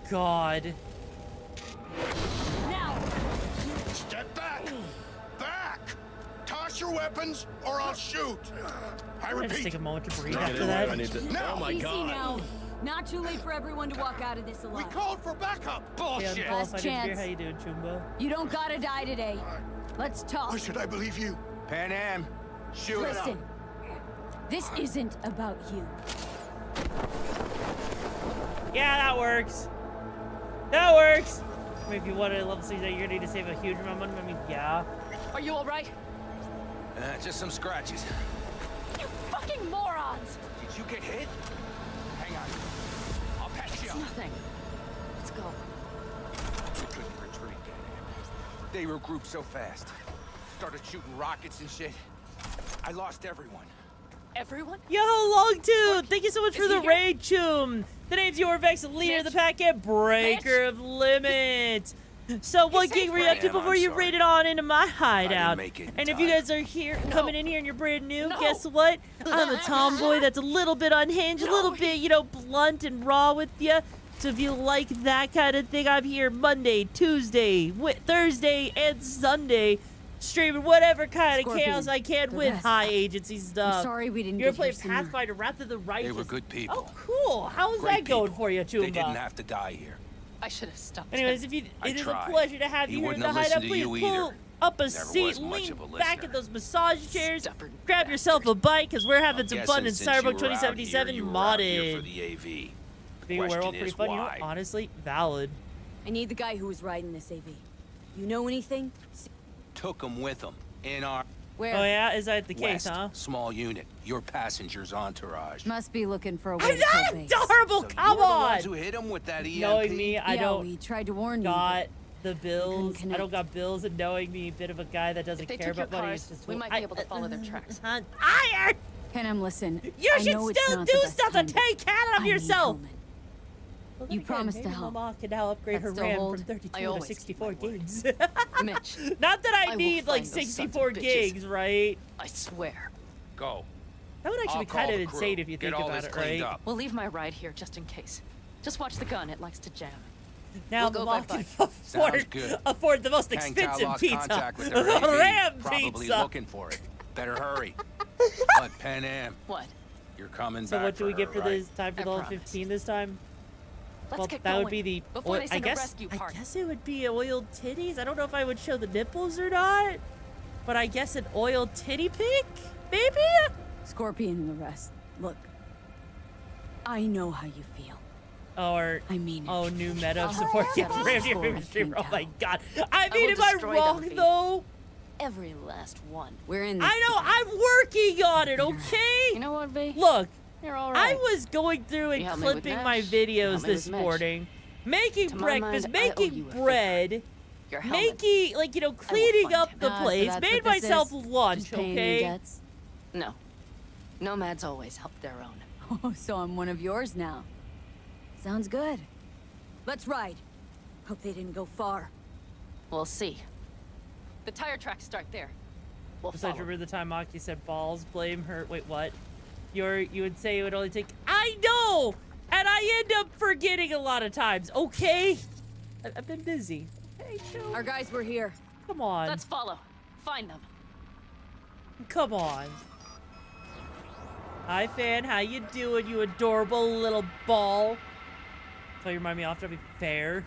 God. Now. Step back. Back. Toss your weapons, or I'll shoot. I repeat. Just take a moment to breathe after that. No. Oh my God. Now. Not too late for everyone to walk out of this alive. We called for backup. Bullshit. Last chance. How you doing, Chumbo? You don't gotta die today. Let's talk. Why should I believe you? Pan Am, shoot it up. Listen, this isn't about you. Yeah, that works. That works. If you want to level 6, you're gonna need to save a huge amount of money. I mean, yeah. Are you all right? Just some scratches. You fucking morons! Did you get hit? Hang on. I'll patch you up. Nothing. Let's go. We couldn't retreat. They regrouped so fast. Started shooting rockets and shit. I lost everyone. Everyone? Yo, Longtooth! Thank you so much for the raid, Choom! The name's YoruVexa, leader of the packet, breaker of limits. So what gig were you up to before you raided on into my hideout? And if you guys are here, coming in here and you're brand new, guess what? I'm a tomboy that's a little bit unhinged, a little bit, you know, blunt and raw with you. So if you like that kind of thing, I'm here Monday, Tuesday, Thursday, and Sunday. Streaming whatever kind of chaos I can with high agency stuff. I'm sorry we didn't You're get playing here sooner. Pathfinder, Wrath of the Righteous. They were good people. Oh, cool. How was Great that going people. for you, Chumba? They didn't have to die here. I should have stopped. Anyways, him. it is a tried. pleasure to have He you here in wouldn't the have hideout. listened to Please you pull either. up a Never seat, was much lean of a back listener. in those massage chairs, Stubborn grab yourself a bite, because we're having some fun in Guessing since you Cyberpunk were out here, 2077 you were out here modded. for the AV. Being a Question werewolf, pretty is fun. You know, why? honestly, valid. I need the guy who was riding this AV. You know anything? Took them with them in our Where? Oh yeah, is that the case, West, huh? small unit. Your passenger's entourage. Must be looking for a way I'm to not kill base. adorable. So Come you're the on. ones who hit him with that EMP? Knowing me, I Yeah, don't we tried to warn you. got the bills. I connect. don't got bills, and knowing me, a bit of a guy that doesn't If they care took your about money. cars, It's just we might be able to follow their tracks. Iron. Panam, listen. You I should know it's still not do the best stuff to time, but take care I of need yourself. Hellman. Well, You again, promised maybe to help. Mama can now upgrade That her still RAM hold? from 32 I to always 64 gigs. Mitch. Not that I will need like find those sons of 64 bitches. gigs, right? I swear. Go. That would actually I'll be kind call of the crew. insane if you Get think all about this it, cleaned right? up. We'll leave my ride here just in case. Just watch the gun. It likes to jam. Now We'll the go mom bye-bye. can Sounds good. afford the most Hang expensive lost pizza. contact with The their AV. Ram Probably pizza. looking for it. Better hurry. But Pan Am, What? you're coming So back what do we for get her, for right? this time for I the whole promise. 15 this time? Let's Well, get that going would be the before they I send a guess rescue party. it would be oiled titties. I don't know if I would show the nipples or not, but I guess an oiled titty pic, maybe. Scorpion and the rest. Look, I know how you feel. Or I mean it. oh, new meta of I'll support settle gets the ran your score favorite with streamer. Oh my Intel. god! I I mean, will am I destroy wrong them, V. though? Every last one. We're in this I know together. I'm working on it. Okay. You know what, V? Look, You're all I right. was going through and You help me with clipping my Mitch, you videos help me this with Mitch. morning, making To my breakfast, mind, I owe making you a favor. bread, Your helmet. making like cleaning find up him. the So place, that's made what this myself is? lunch. Just paying your Okay. debts? No. Nomads always help their own. Oh, so I'm one of yours now. Sounds good. Let's ride. Hope they didn't go far. We'll see. The tire tracks start there. We'll Besides, follow. remember the time Maki said balls, blame her. Wait, what? You would say it would only take. I know, and I end up forgetting a lot of times. Okay, I've been busy. Hey, chill. Our guys were here. Come on. Let's follow. Find them. Come on. Hi, fan. How you doing, you adorable little ball? So you remind me off to be fair.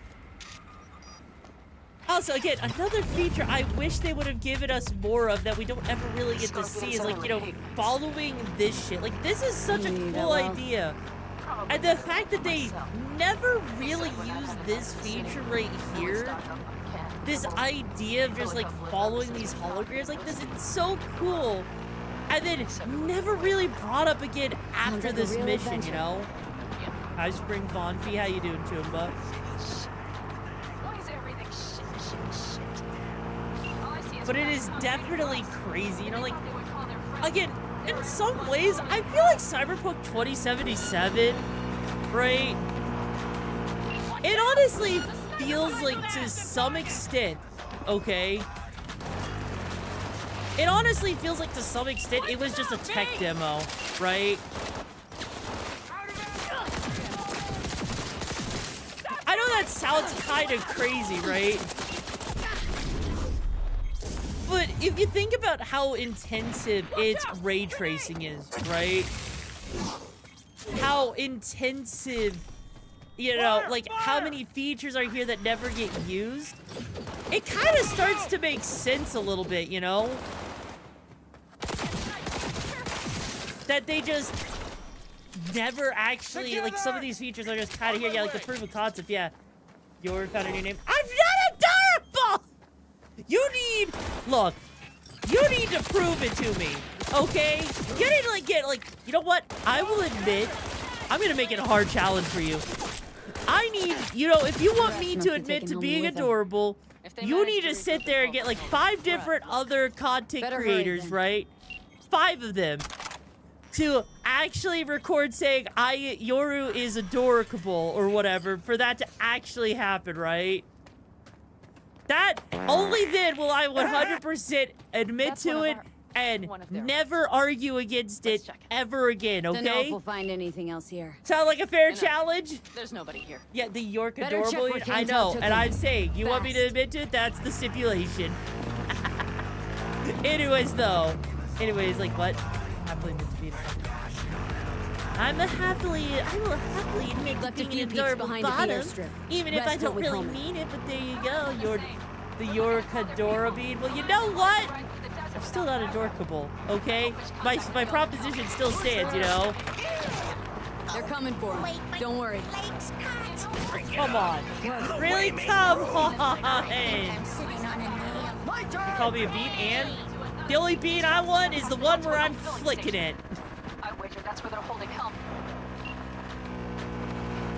Also, again, another feature I wish they would have given us more of that we don't ever really get to see is, like, you know, following this shit. Like, this is such a cool idea. And the fact that they never really use this feature right here, this idea of just, like, following these holograms like this, it's so cool. And then never really brought up again after like a this real mission, adventure. you know? Hi, Spring Bonfi. How you doing, Toomba? But it is definitely crazy, you know, like, again, in some ways, I feel like Cyberpunk 2077, right? It honestly feels like, to some extent, okay? It honestly feels like, to some extent, it was just a tech demo, right? I know that sounds kind of crazy, right? But if you think about how intensive its ray tracing is, right? How intensive, you know, like how many features are here that never get used? It kind of starts to make sense a little bit, you know? That they just never actually, like, some of these features are just kind of here. Yeah, like the proof of concept, yeah. You're found a new name. I'm not adorable! You need, look, you need to prove it to me, okay? You need to, like, get, like, you know what? I will admit, I'm gonna make it a hard challenge for you. I need, you know, if you want me to admit to being adorable, you need to sit there and get, like, 5 different other content creators, right? 5 of them. To actually record saying, Yoru is adorable, or whatever, for that to actually happen, right? That, only then will I 100% admit to it and never argue against it ever again, Don't know if okay? we'll find anything else here. Sound like a fair challenge? There's nobody here. Yeah, the York Better check adorable, where I Kentel know, took and him. I'm saying, you want me to admit to it? That's the stipulation. Anyways, like, what? Happily meant to be. I will happily admit to being an adorable bottom, even if I don't really mean it, but there you go, you're the York adorable. Well, you know what? I'm still not adorable, okay? My proposition still stands, you know? They're coming for him. Don't worry. Come on. Really? Come on. You call me a bean, and the only bean I want is the one where I'm flicking it. I wager that's where they're holding help.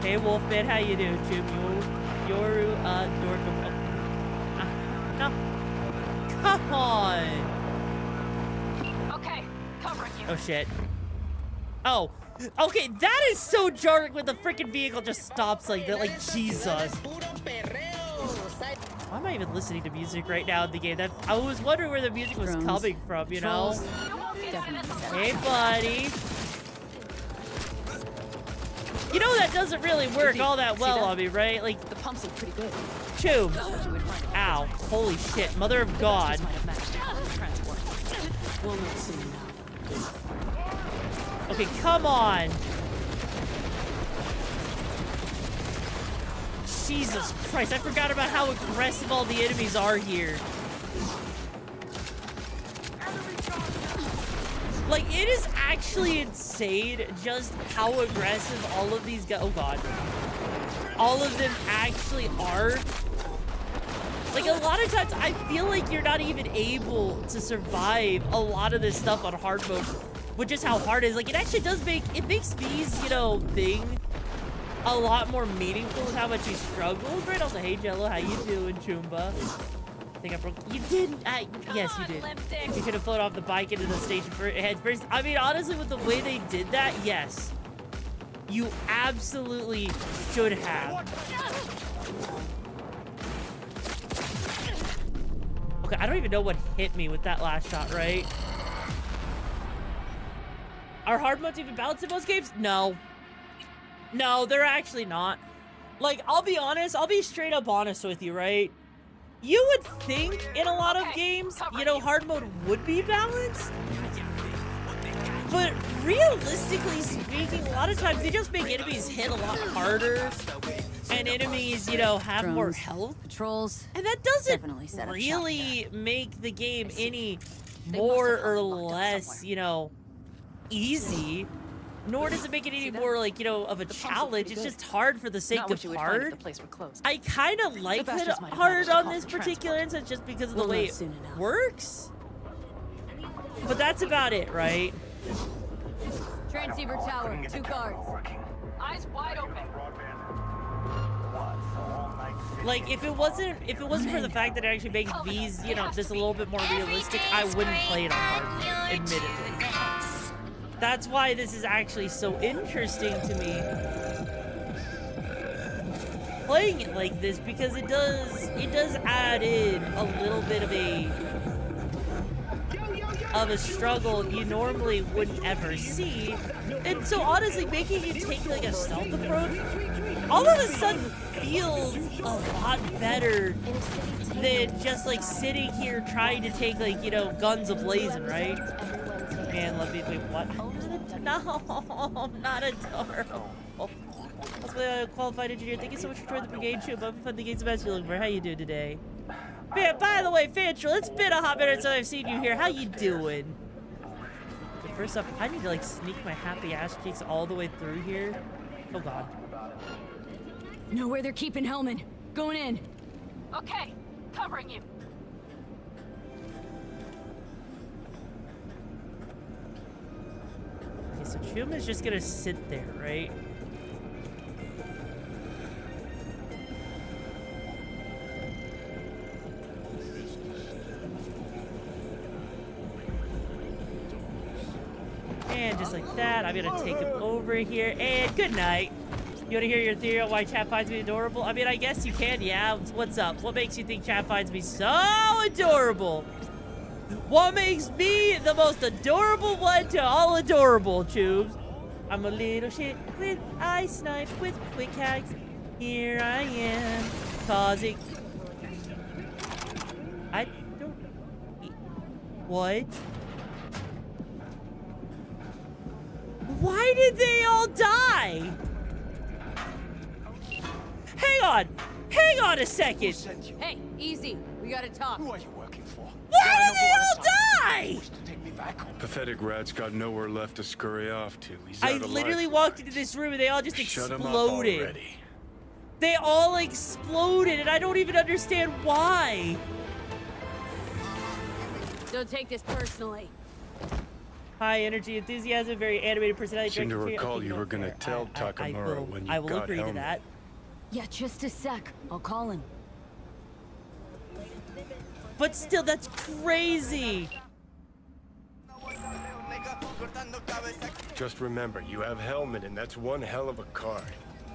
Hey, Wolfman, how you doing, Jim? Yoru, Dorkable. No. Come on. Okay, covering you. Oh, shit. Oh, Okay, that is so jarring when the freaking vehicle just stops like that. Like, Jesus. Why am I even listening to music right now in the game? That I was wondering where the music was coming from, you know? Hey, buddy. You know that doesn't really work all that well on me, right? Like, the pumps look pretty good. Chew. Ow. Holy shit. Mother of God. We'll know soon enough. Okay, come on. Jesus Christ, I forgot about how aggressive all the enemies are here. Like, it is actually insane just how aggressive all of these guys, oh God. All of them actually are. Like, a lot of times, I feel like you're not even able to survive a lot of this stuff on hard mode, with just how hard it is. Like, it actually does it makes these, you know, thing a lot more meaningful with how much you struggle. Right also, hey Jello, how you doing, Choomba? I think I broke. You didn't. Yes, you did. You could have flown off the bike into the station head first. I mean, honestly, with the way they did that, yes, you absolutely should have. Okay, I don't even know what hit me with that last shot. Right? Are hard modes even balanced in most games? No. No, they're actually not. Like, I'll be honest. I'll be straight up honest with you, right? You would think in a lot of games, you know, hard mode would be balanced. But realistically speaking, a lot of times they just make enemies hit a lot harder. And enemies, you know, have more health. Patrols. And that doesn't really make the game any more or less, you know, easy. Nor does it make it any more, like, you know, of a challenge. It's just hard for the sake of hard. I kind of like it hard on this particular instance just because of the way it works. But that's about it, right? Transceiver tower, 2 guards. Eyes wide open. Like, if it wasn't for the fact that it actually makes these, you know, just a little bit more realistic, I wouldn't play it on hard, admittedly. That's why this is actually so interesting to me, playing it like this, because it does add in a little bit of a struggle you normally wouldn't ever see. And so honestly, making you take like a stealth approach all of a sudden feels a lot better than just like sitting here trying to take, like, you know, guns a-blazing, right? Man, love me. Wait, what? No, I'm not adorable. That's why I'm a qualified engineer. Thank you so much for joining the Brigade show. I'm fun. The game's the best you're looking for. How you doing today? Man, by the way, Fantril, it's been a hot minute since I've seen you here. How you doing? Okay, first up, I need to like sneak my happy ass cheeks all the way through here. Oh God. Know where they're keeping Hellman. Going in. Okay, covering you. Okay, so Chuma's just gonna sit there, right? And just like that, I'm gonna take him over here, and good night. You wanna hear your theory on why chat finds me adorable? I mean, I guess you can, yeah. What's up? What makes you think chat finds me so adorable? What makes me the most adorable one to all adorable, Tubes? I'm a little shit with eye snipe with quick hacks. Here I am, causing... I don't... What? Why did they all die? Hang on a second. Hey, easy. We gotta talk. Who are you working for? Why did they all die? Pathetic rat's got nowhere left to scurry off to. He's out I of literally life. walked into this room and they all just Shut him up exploded. already. They all exploded and I don't even understand why. Don't take this personally. High energy, enthusiasm, very animated personality. Seem to recall you were gonna tell Takamura when you I will got agree Hellman. to that. Yeah, just a sec. I'll call him. But still, that's crazy. Just remember, you have Hellman, and that's one hell of a card.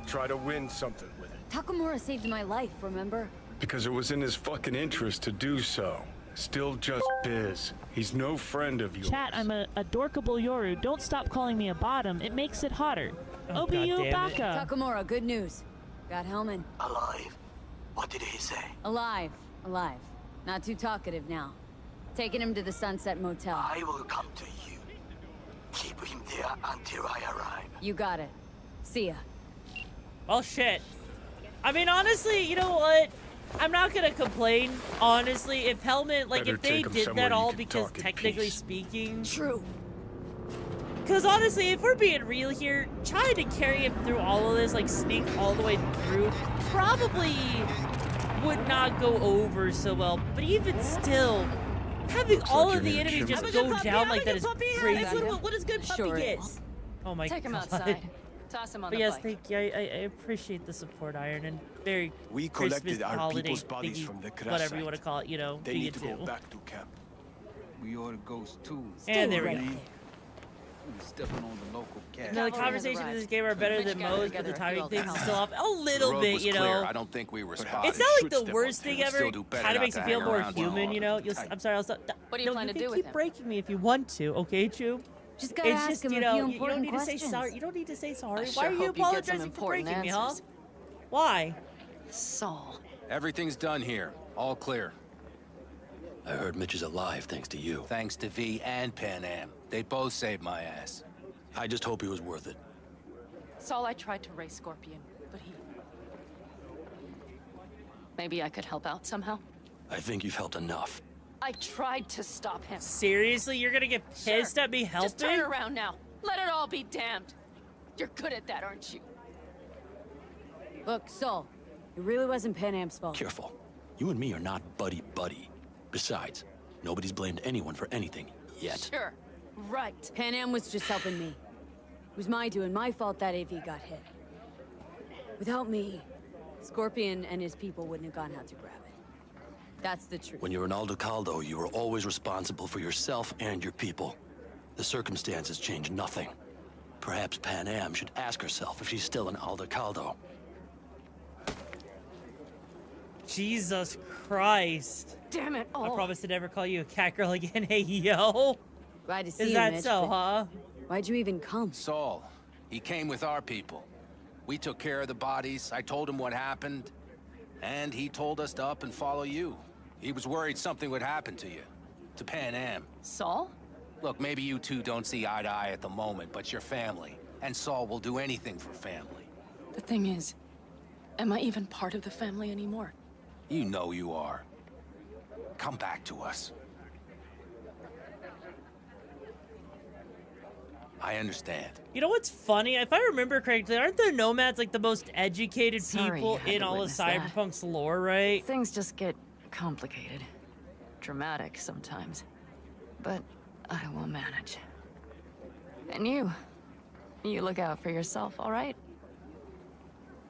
Try to win something with it. Takamura saved my life, remember? Because it was in his fucking interest to do so. Still just Biz. He's no friend of yours. Chat, I'm a dorkable Yoru. Don't stop calling me a bottom. It makes it hotter. Obiyu Baka. Takamura, good news. Got Hellman. Alive. What did he say? Alive. Alive. Not too talkative now. Taking him to the Sunset Motel. I will come to you. Keep him there until I arrive. You got it. See ya. Well, shit. I mean, honestly, you know what? I'm not gonna complain, honestly, if Hellman, like, if they did that all because technically speaking... True. Because honestly, if we're being real here, trying to carry him through all of this, like, sneak all the way through, probably would not go over so well. But even still, having all of the enemies just go down like that is crazy. What does good puppy get? Oh my god. Take him outside. Toss him on But the yes, bike. thank you. I appreciate the support, Iron, and very We Christmas collected our holiday people's bodies thingy, from the crash whatever you site. want to call it, you know, They do you need to go too. back to camp. We ought to go too. And there we go. Stepping on the local cat. No, the conversations in this game are better than most, but the timing things is still off a The little road bit, was you clear. know. I don't think we were spotted. It's not like the worst thing ever. Still do better Kind of not makes to you feel hang more around human, too you know. long. I'm sorry. What do you plan to do You with keep him? breaking me if you want to, okay, Chew? Just gotta ask It's just, him you a know, few you don't important need to say questions. sorry. You don't need to say sorry. I Why sure are you hope you get some apologizing for important breaking me, huh? answers. Why? Saul. Everything's done here. All clear. I heard Mitch is alive thanks to you. Thanks to V and Pan Am. They both saved my ass. I just hope he was worth it. Saul, I tried to raise Scorpion, but he... Maybe I could help out somehow? I think you've helped enough. I tried to stop him. Seriously, you're gonna get pissed at me helping? Just turn around now. Let it all be damned. You're good at that, aren't you? Look, Saul, it really wasn't Pan Am's fault. Careful. You and me are not buddy-buddy. Besides, nobody's blamed anyone for anything, yet. Sure. Right. Pan Am was just helping me. It was my doing, my fault that AV got hit. Without me, Scorpion and his people wouldn't have gone out to grab it. That's the truth. When you're an Aldo Caldo, you are always responsible for yourself and your people. The circumstances change nothing. Perhaps Pan Am should ask herself if she's still an Aldo Caldo. Jesus Christ. Damn it all. I promise to never call you a cat girl again. Hey, yo. Glad to see Is you, that Mitch, so, but huh? Why'd you even come? Saul. He came with our people. We took care of the bodies. I told him what happened. And he told us to up and follow you. He was worried something would happen to you. To Pan Am. Saul? Look, maybe you two don't see eye to eye at the moment, but you're family. And Saul will do anything for family. The thing is, am I even part of the family anymore? You know you are. Come back to us. I understand. You know what's funny? If I remember correctly, aren't the nomads like the most educated Sorry people you had in to all of witness that. Cyberpunk's lore, right? Things just get complicated. Dramatic sometimes. But I will manage. And you look out for yourself, all right?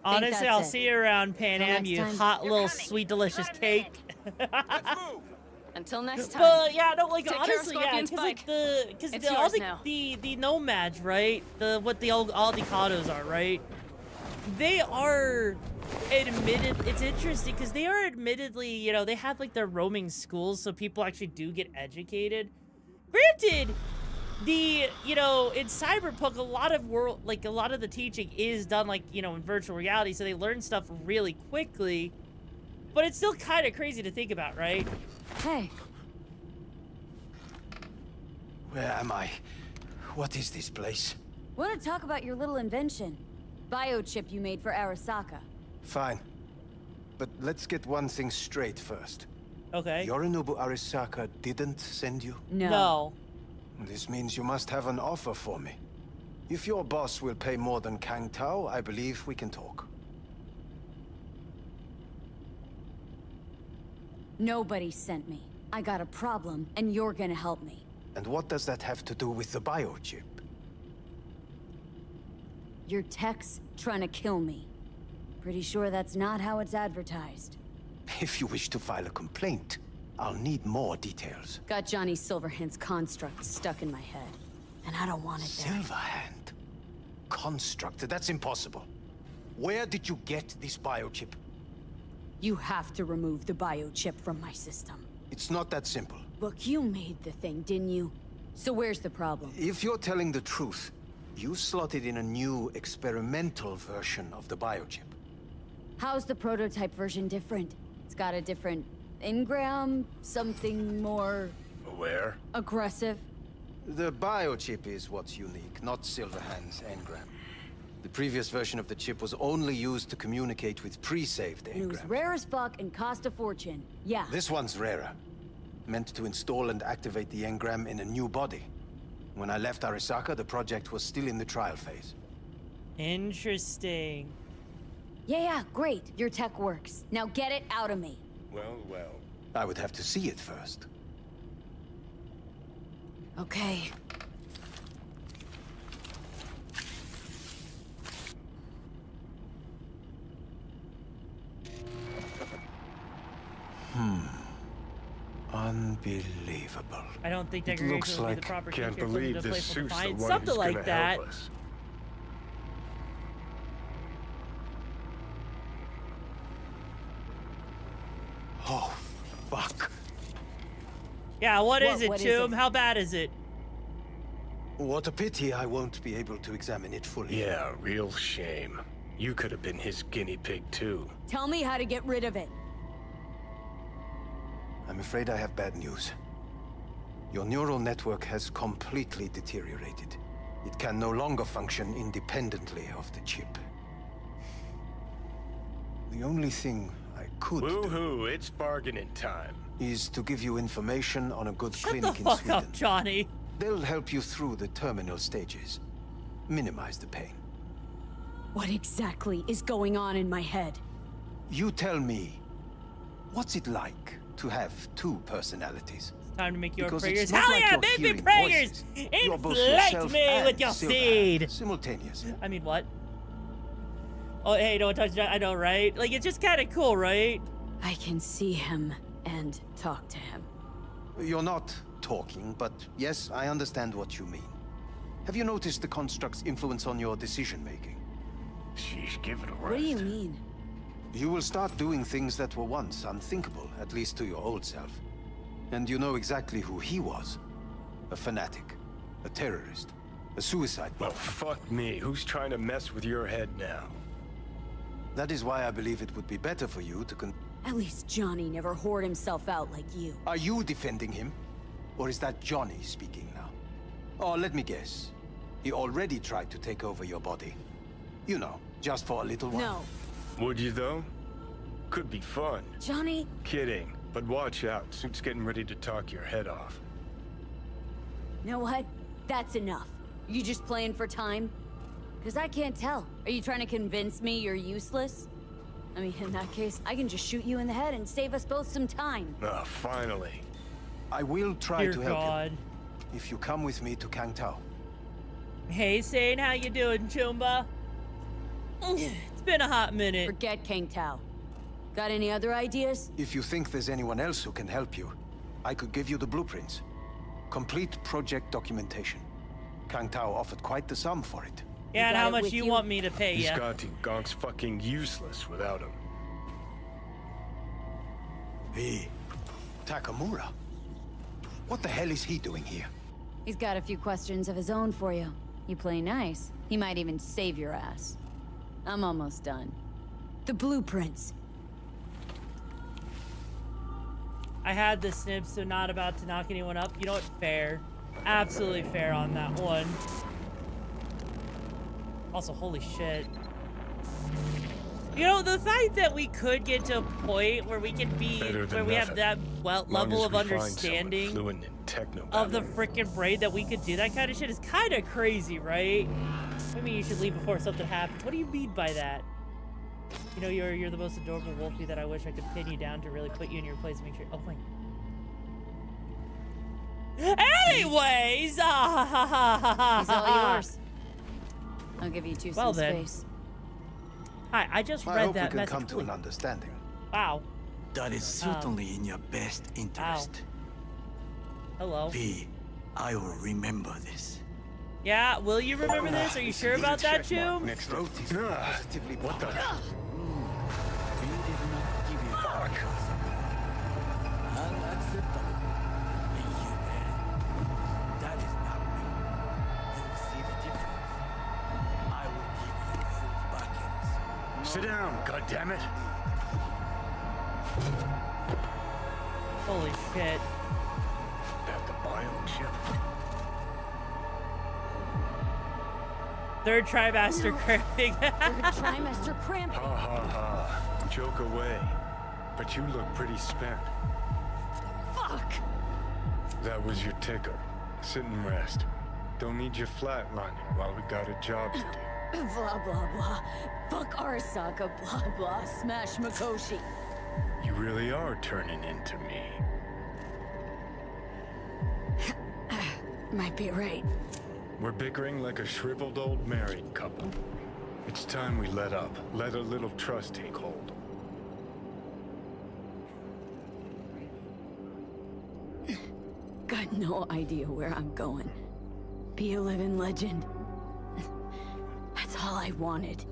Honestly, I'll see you around, Pan Till Am, next you time. hot little sweet delicious cake. Until next time. But yeah, no, like Take care of honestly, yeah, Scorpion's because like bike. It's all yours now. the nomads, right? What the old Aldicados are, right? They are admitted. It's interesting because they are admittedly, you know, they have like their roaming schools, so people actually do get educated. Granted, you know, in Cyberpunk, a lot of the teaching is done like, you know, in virtual reality, so they learn stuff really quickly. But it's still kind of crazy to think about, right? Hey. Where am I? What is this place? Want to talk about your little invention? Biochip you made for Arasaka. Fine. But let's get one thing straight first. Okay. Yorinobu Arasaka didn't send you? No. This means you must have an offer for me. If your boss will pay more than Kang Tao, I believe we can talk. Nobody sent me. I got a problem, and you're gonna help me. And what does that have to do with the biochip? Your tech's trying to kill me. Pretty sure that's not how it's advertised. If you wish to file a complaint, I'll need more details. Got Johnny Silverhand's construct stuck in my head. and I don't want it there. Silverhand? Construct? That's impossible. Where did you get this biochip? You have to remove the biochip from my system. It's not that simple. Look, you made the thing, didn't you? So where's the problem? If you're telling the truth, you slotted in a new experimental version of the biochip. How's the prototype version different? It's got a different engram, something more... Aware? aggressive? The biochip is what's unique, not Silverhand's engram. The previous version of the chip was only used to communicate with pre-saved engrams. It was rare as fuck and cost a fortune. Yeah. This one's rarer. Meant to install and activate the engram in a new body. When I left Arasaka, the project was still in the trial phase. Interesting. Yeah, great. Your tech works. Now get it out of me. Well, well. I would have to see it first. Okay. Unbelievable. I don't think It degradation looks would be like the proper can't character believe to this play suit's the find one something who's like gonna that. help us. Oh, fuck. Yeah, what is it, what is Choom? it? How bad is it? What a pity I won't be able to examine it fully. Yeah, real shame. You could have been his guinea pig too. Tell me how to get rid of it. I'm afraid I have bad news. Your neural network has completely deteriorated. It can no longer function independently of the chip. The only thing I could Woohoo, it's bargaining time. is to give you information on a good Shut clinic the in fuck Sweden. up, Johnny. They'll help you through the terminal stages. Minimize the pain. What exactly is going on in my head? You tell me, what's it like to have two personalities? Time to make your Because prayers. it's not Hell like yeah, you're make me hearing prayers! voices. You're both Inflate yourself me and with your Silverhand seed! simultaneously. I mean, what? Oh, hey, don't touch that. I know, right? Like, it's just kind of cool, right? I can see him and talk to him. You're not talking, but yes, I understand what you mean. Have you noticed the construct's influence on your decision-making? Sheesh, give it a rest. What do you mean? You will start doing things that were once unthinkable, at least to your old self. And you know exactly who he was. A fanatic, a terrorist, a suicide Well, bomber. fuck me. Who's trying to mess with your head now? That is why I believe it would be better for you to At least Johnny never whored himself out like you. Are you defending him? Or is that Johnny speaking now? Oh, let me guess. He already tried to take over your body. You know, just for a little while. No. Would you, though? Could be fun. Johnny? Kidding. But watch out. Suit's getting ready to talk your head off. You know what? That's enough. You just playing for time? Because I can't tell. Are you trying to convince me you're useless? I mean, in that case, I can just shoot you in the head and save us both some time. Oh, finally. I will try Dear to help God. you. If you come with me to Kangtao. Hey, Sane, how you doing, Chumba? It's been a hot minute. Forget Kang Tao. Got any other ideas? If you think there's anyone else who can help you, I could give you the blueprints. Complete project documentation. Kangtao offered quite the sum for it. Yeah, and how much you want me to pay He's ya? got to. Gonk's fucking useless without him. Hey, Takamura. What the hell is he doing here? He's got a few questions of his own for you. You play nice. He might even save your ass. I'm almost done. The blueprints. I had the snips, so not about to knock anyone up. You know what? Fair. Absolutely fair on that one. Also, holy shit. You know, the fact that we could get to a point where we can be, where we have that level of understanding of the freaking braid that we could do that kind of shit is kind of crazy, right? I mean, you should leave before something happens. What do you mean by that? You know, you're the most adorable Wolfie that I wish I could pin you down to really put you in your place and make sure. Oh my. Anyways, He's all yours. I'll give you two some then. space. Hi, I just I read hope that we can message. come to an understanding. Wow. That is certainly in your best interest. Hello. V, I will remember this. Yeah, will you remember this? Are you sure about that, Chew? Next what the? Fuck. Sit down, goddammit. Holy shit. That the biochip. Third trimester cramping. Third trimester cramping. Ha ha ha. Joke away. But you look pretty spent. Fuck! That was your ticker. Sit and rest. Don't need you flatlining while we got a job to do. Blah, blah, blah. Fuck Arasaka, blah, blah. Smash Mikoshi. You really are turning into me. Might be right. We're bickering like a shriveled old married couple. It's time we let up. Let a little trust take hold. Got no idea where I'm going. Be a living legend. That's all I wanted.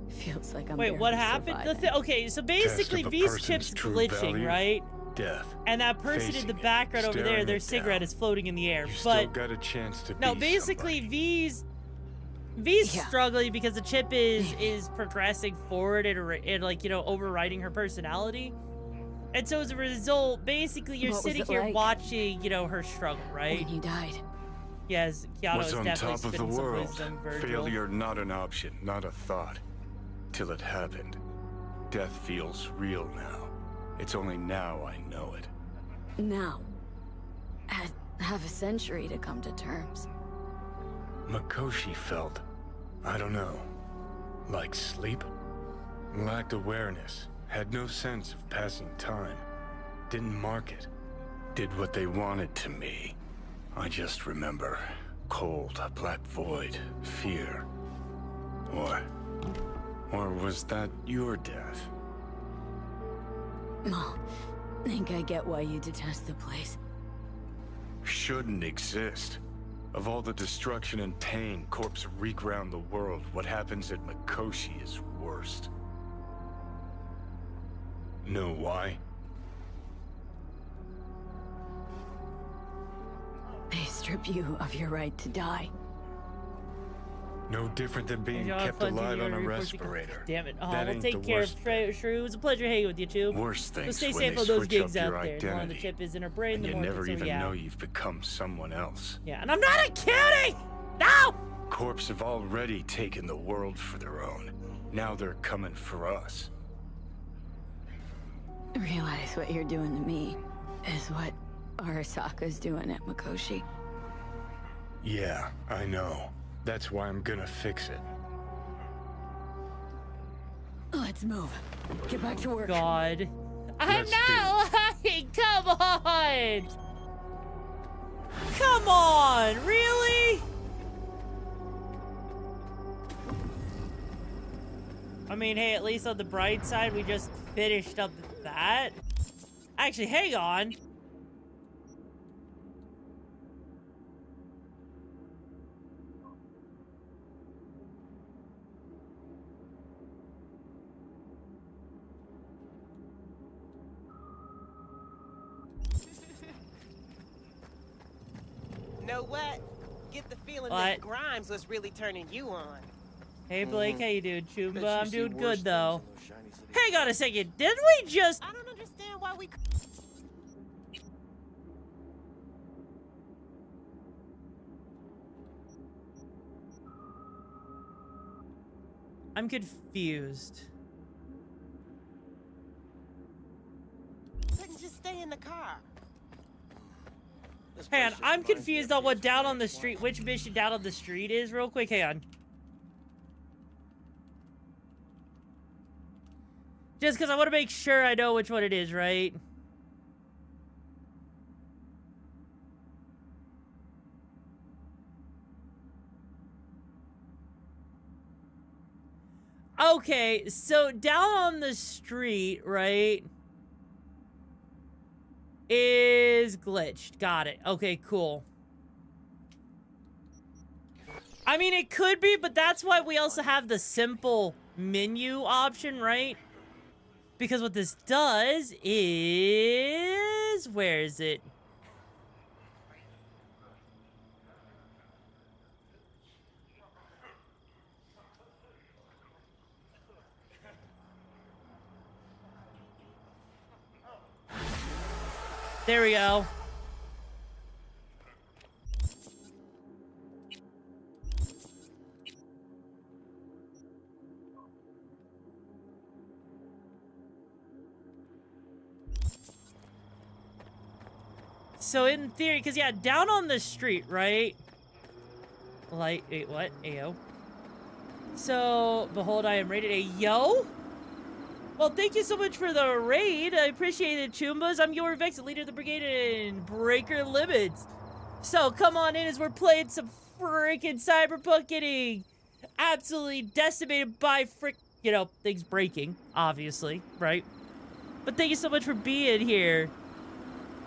Feels like I'm Wait, what happened? Okay, so basically V's chip's glitching, right? Death. And that person in the background over there, their cigarette is floating in the air. You but still got a chance to no, be basically somebody. V's struggling because the chip is progressing forward and like, you know, overriding her personality. And so as a result, basically you're sitting here watching, you know, her struggle, right? When he died. Yes, Keanu What's is on definitely top of the spitting some world? wisdom, Virgil. Failure not an option, not a thought. Till it happened. Death feels real now. It's only now I know it. Now. Had half a century to come to terms. Mikoshi felt, I don't know, like sleep? Lacked awareness, had no sense of passing time. Didn't mark it. Did what they wanted to me. I just remember cold, black void, fear. Or was that your death? No, think I get why you detest the place. Shouldn't exist. Of all the destruction and pain corpses wreak round the world, what happens at Mikoshi is worst. Know why? They strip you of your right to die. No different than being kept alive on a respirator. Damn it. Oh, That we'll ain't take the care of worst thing. Shrew. It was a pleasure hanging with you, Chew. Worst So things stay when safe they on those switch gigs up out your there. The more the identity. chip is in her brain, And the you more never things are, even know you've become someone else. Yeah, and I'm not a cutie! No! Corps have already taken the world for their own. Now they're coming for us. Realize what you're doing to me is what Arasaka's doing at Mikoshi. Yeah, I know. That's why I'm gonna fix it. Let's move. Get back to work. God. I'm not lying! Come on! Come on! Really? I mean, hey, at least on the bright side, we just finished up that. Actually, hang on. Know what? Get the feeling What? that Grimes was really turning you on. Hey, Blake, how you doing, Chumba? Bet you I'm see doing worse good, things though. in those shiny city Hang on a second. Didn't we just... I don't understand why we... I'm confused. Couldn't just stay in the car. Hang on, I'm confused on what down on the street, which mission down on the street is, real quick. Hang on. Just because I want to make sure I know which one it is, right? Okay, so down on the street, right, is glitched. Got it. Okay, cool. I mean, it could be, but that's why we also have the simple menu option, right? Because what this does is... Where is it? There we go. So in theory, because yeah, down on the street, right? Like, wait, what? Ayo. So, behold, I am rated a yo. Well, thank you so much for the raid. I appreciate it, Chumbas. I'm YoruVexa, leader of the Brigade and Breaker Limits. So, come on in as we're playing some freaking Cyberpunk, getting absolutely decimated by you know, things breaking, obviously, right? But thank you so much for being here.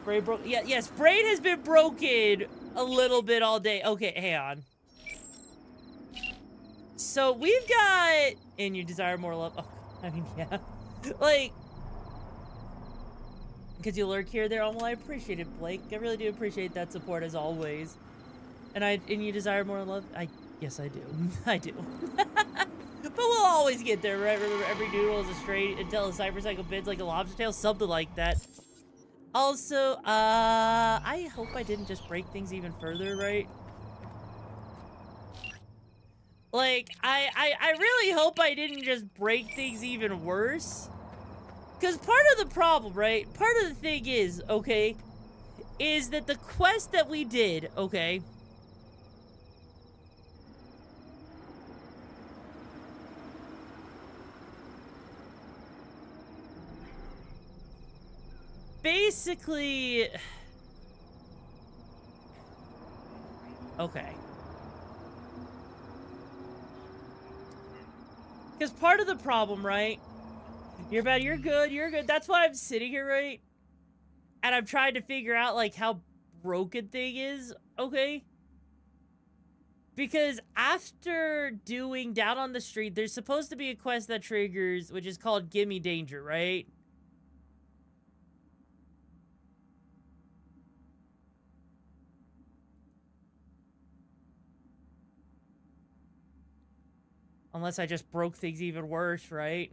Braid broke. Yeah, yes, Braid has been broken a little bit all day. Okay, hang on. So, we've got... And you desire more love. Oh, I mean, yeah. Like, because you lurk here, there. Oh, well, I appreciate it, Blake. I really do appreciate that support as always. And you desire more love. Yes, I do. I do. But we'll always get there, right? Remember, every noodle is a straight until a cybercycle bends like a lobster tail, something like that. Also, I hope I didn't just break things even further, right? Like, I really hope I didn't just break things even worse. Because part of the problem, right? Part of the thing is, okay, is that the quest that we did, okay, basically, okay. Because part of the problem, right? You're bad, you're good, you're good. That's why I'm sitting here, right? And I'm trying to figure out, like, how broken thing is, okay? Because after doing Down on the Street, there's supposed to be a quest that triggers, which is called Gimme Danger, right? Unless I just broke things even worse, right?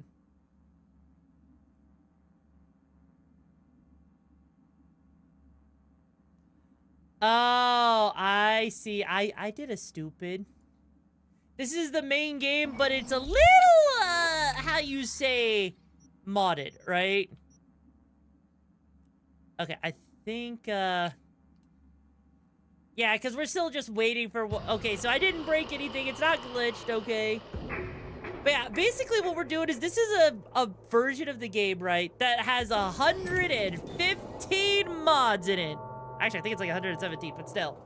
Oh, I see. I did a stupid. This is the main game, but it's a little, how you say, modded, right? Okay, I think, yeah, because we're still just waiting for... Okay, so I didn't break anything. It's not glitched, okay? But yeah, basically what we're doing is this is a version of the game, right, that has 115 mods in it. Actually, I think it's like 117, but still.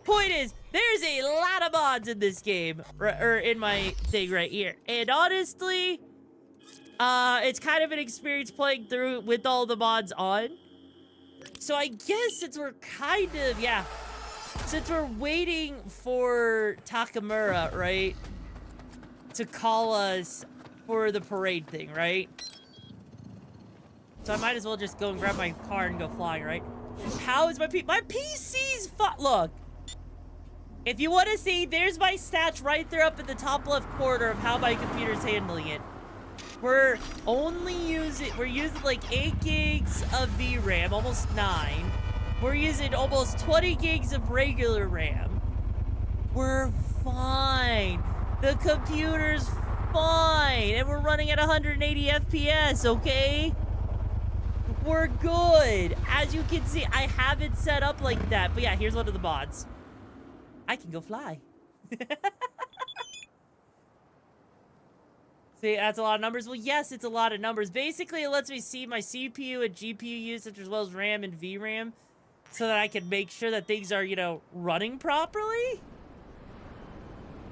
Point is, there's a lot of mods in this game, or in my thing right here. And honestly, it's kind of an experience playing through with all the mods on. So I guess since we're kind of, yeah, since we're waiting for Takamura, right, to call us for the parade thing, right? So I might as well just go and grab my car and go flying, right? How is my PC's look, if you want to see, there's my stats right there up in the top left corner of how my computer's handling it. We're using like 8 gigs of VRAM, almost 9. We're using almost 20 gigs of regular RAM. We're fine. The computer's fine. And we're running at 180 FPS, okay? We're good. As you can see, I have it set up like that. But yeah, here's one of the mods. I can go fly. See, that's a lot of numbers. Well, yes, it's a lot of numbers. Basically, it lets me see my CPU and GPU usage as well as RAM and VRAM so that I can make sure that things are, you know, running properly.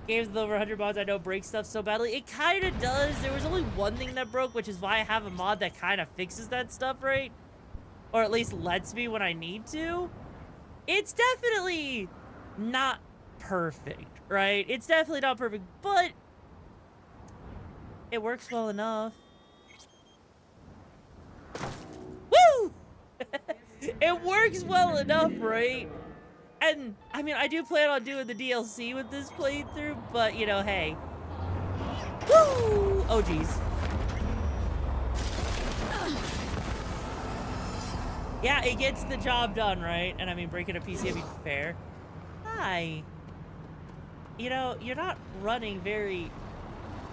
Games with over 100 mods, I know break stuff so badly. It kind of does. There was only one thing that broke, which is why I have a mod that kind of fixes that stuff, right? Or at least lets me when I need to. It's definitely not perfect, right? It's definitely not perfect, but it works well enough. Woo! It works well enough, right? And, I mean, I do plan on doing the DLC with this playthrough, but, you know, hey. Woo! Oh, geez. Yeah, it gets the job done, right? And, I mean, breaking a PC, I mean, fair. Hi. You know, you're not running very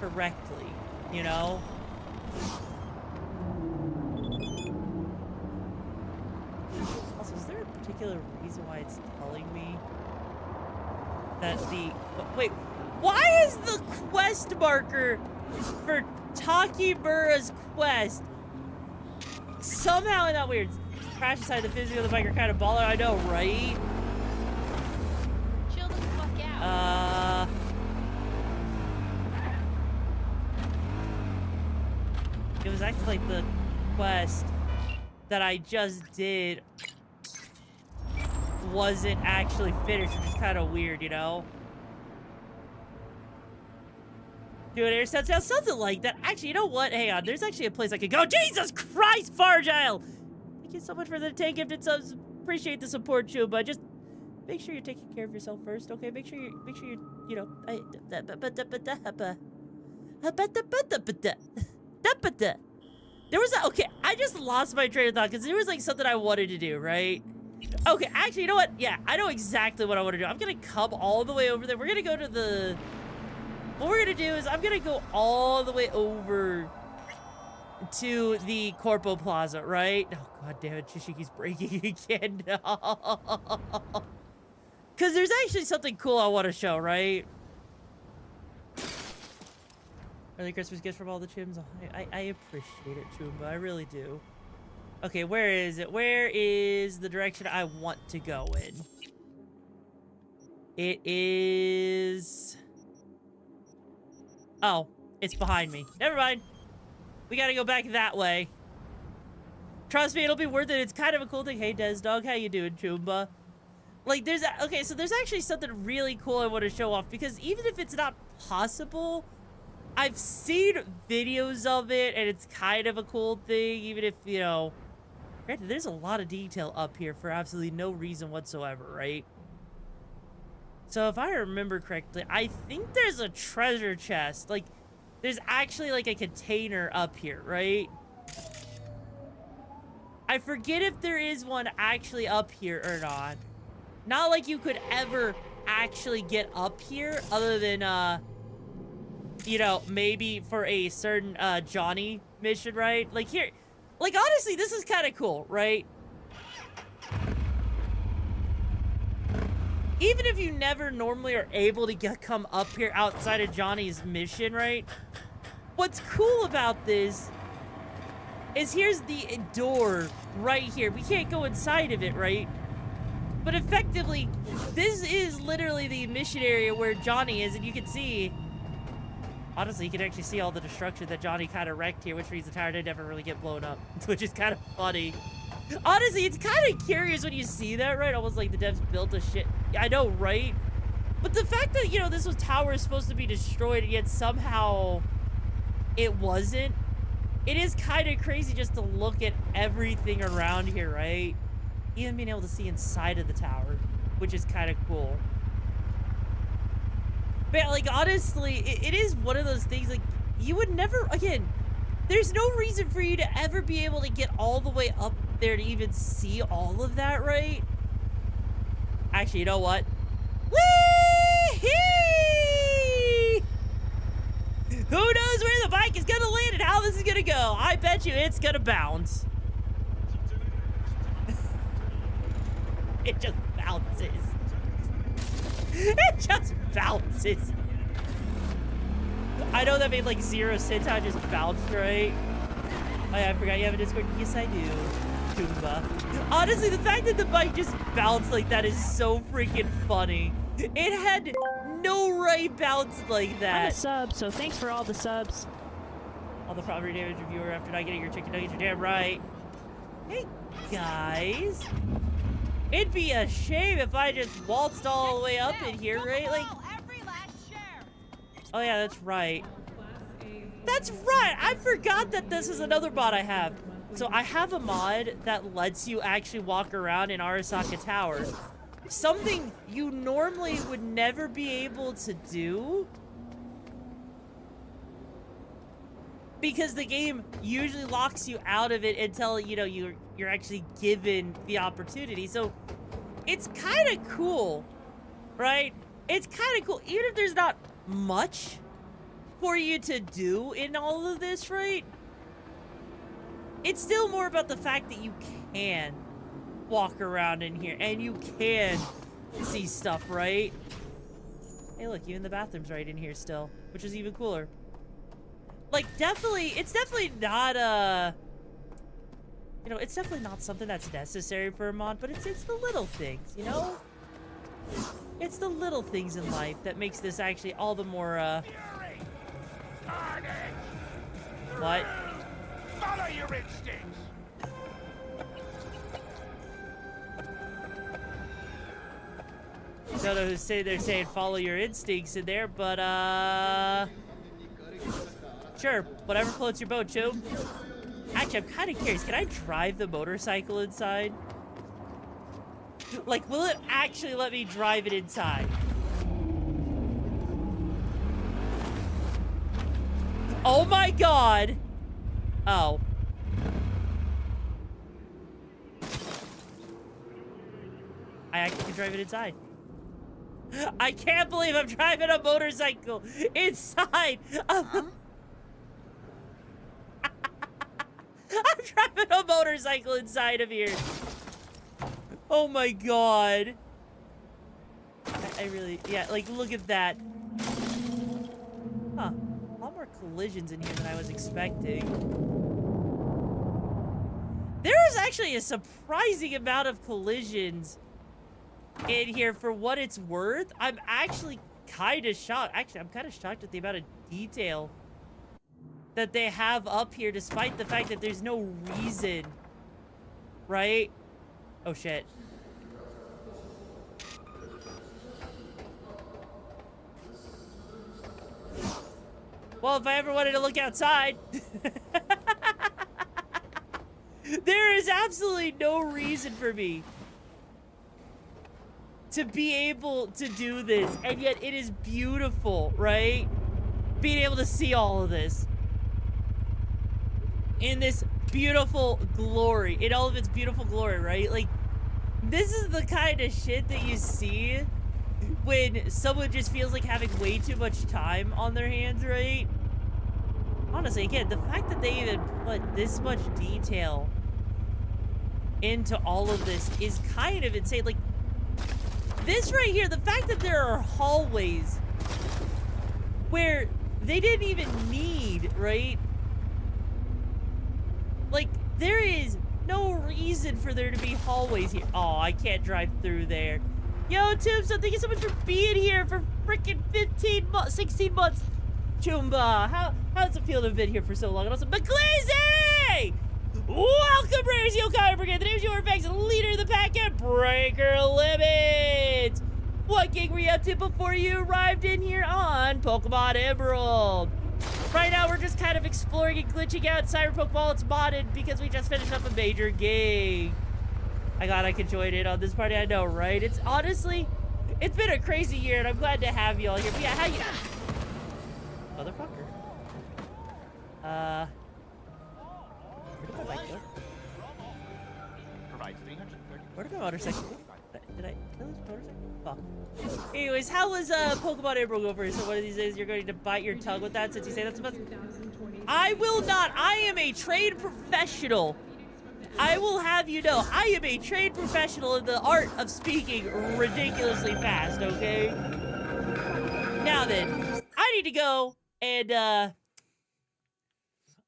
correctly, you know? Also, is there a particular reason why it's telling me that the... Wait, why is the quest marker for Takimura's quest somehow not weird? Crash inside the physics of the bike are kind of baller, I know, right? Chill the fuck out. It was actually like the quest that I just did wasn't actually finished, which is kind of weird, you know? Do an air sense now, something like that. Actually, you know what? Hang on, there's actually a place I could go. Jesus Christ, Fargile! Thank you so much for the 10 gifted subs. Appreciate the support, too, but just make sure you're taking care of yourself first, okay? Make sure you're, you know, there was a, okay, I just lost my train of thought because there was like something I wanted to do, right? Okay, actually, you know what? Yeah, I know exactly what I want to do. I'm gonna come all the way over there. We're gonna go to the, what we're gonna do is I'm gonna go all the way over to the Corpo Plaza, right? Oh, god damn it, Chishiki's breaking again. No. Because there's actually something cool I want to show, right? Early Christmas gifts from all the chims. I appreciate it, Chumba. I really do. Okay, where is it? Where is the direction I want to go in? It is... Oh, it's behind me. Never mind. We gotta go back that way. Trust me, it'll be worth it. It's kind of a cool thing. Hey, Des Dog, how you doing, Chumba? Like, there's... Okay, so there's actually something really cool I want to show off. Because even if it's not possible... I've seen videos of it, and it's kind of a cool thing, even if, you know... Granted, there's a lot of detail up here for absolutely no reason whatsoever, right? So if I remember correctly, I think there's a treasure chest. Like, there's actually, like, a container up here, right? I forget if there is one actually up here or not. Not like you could ever actually get up here, other than, you know, maybe for a certain Johnny mission, right? Like here, like honestly, this is kind of cool, right? Even if you never normally are able to come up here outside of Johnny's mission, right? What's cool about this is here's the door right here. We can't go inside of it, right? But effectively, this is literally the mission area where Johnny is, and you can see... Honestly, you can actually see all the destruction that Johnny kind of wrecked here, which means the tower didn't ever really get blown up, which is kind of funny. Honestly, it's kind of curious when you see that, right? Almost like the devs built a shit. I know, right? But the fact that, you know, this tower is supposed to be destroyed, and yet somehow it wasn't, it is kind of crazy just to look at everything around here, right? Even being able to see inside of the tower, which is kind of cool. But, like, honestly, it is one of those things, like, you would never, again, there's no reason for you to ever be able to get all the way up there to even see all of that, right? Actually, you know what? Whee! Who knows where the bike is gonna land and how this is gonna go? I bet you it's gonna bounce. It just bounces. It just bounces. I know that made like 0 sense how it just bounced, right? Oh yeah, I forgot you have a Discord. Yes, I do. Toomba. Honestly, the fact that the bike just bounced like that is so freaking funny. It had no right bounce like that. I'm a sub, so thanks for all the subs. All the property damage reviewer after not getting your chicken nuggets, you're damn right. Hey, guys. It'd be a shame if I just waltzed all the way up in here, right? Like, oh yeah, that's right. That's right! I forgot that this is another mod I have. So I have a mod that lets you actually walk around in Arasaka Tower. Something you normally would never be able to do. Because the game usually locks you out of it until, you know, you're actually given the opportunity. So it's kind of cool, right? It's kind of cool. Even if there's not much for you to do in all of this, right? It's still more about the fact that you can walk around in here and you can see stuff, right? Hey, look, even the bathroom's right in here still, which is even cooler. Like, definitely, it's definitely not you know, it's definitely not something that's necessary for a mod, but it's the little things, you know? It's the little things in life that makes this actually all the more, What? Follow your instincts! I don't know who's saying they're saying follow your instincts in there, but, sure, whatever floats your boat, Choom. Actually, I'm kind of curious. Can I drive the motorcycle inside? Like, will it actually let me drive it inside? Oh my god! Oh. I actually can drive it inside. I can't believe I'm driving a motorcycle inside of... I'm driving a motorcycle inside of here. Oh my god. I really, yeah, like, look at that. Huh. A lot more collisions in here than I was expecting. There is actually a surprising amount of collisions in here for what it's worth. I'm actually kind of shocked. Actually, I'm kind of shocked at the amount of detail that they have up here, despite the fact that there's no reason, right? Oh shit. Well, if I ever wanted to look outside, there is absolutely no reason for me to be able to do this, and yet it is beautiful, right? Being able to see all of this in this beautiful glory, in all of its beautiful glory, right? Like, this is the kind of shit that you see when someone just feels like having way too much time on their hands, right? Honestly, again, the fact that they even put this much detail into all of this is kind of insane. Like, this right here, the fact that there are hallways where they didn't even need, right? Like, there is no reason for there to be hallways here. Oh, I can't drive through there. Yo, Tombstone, thank you so much for being here for freaking 16 months. Chumba, how's it feel to have been here for so long? And also, McClazy! Welcome, Raiders Yokai Brigade. The name's YoruVexa, leader of the pack and breaker limits. What gig were you up to before you arrived in here on Pokemon Emerald? Right now, we're just kind of exploring and glitching out Cyberpunk while it's modded because we just finished up a major gig. I glad I could join in on this party. I know, right? It's honestly, it's been a crazy year, and I'm glad to have you all here. But yeah, how you... Motherfucker. Where did my bike go? Where did my motorcycle go? Did I kill his motorcycle? Fuck. Anyways, how was Pokemon Emerald over? So one of these days you're going to bite your tongue with that since you say that's about... I will not. I am a trained professional. I will have you know, I am a trained professional in the art of speaking ridiculously fast, okay? Now then, I need to go and I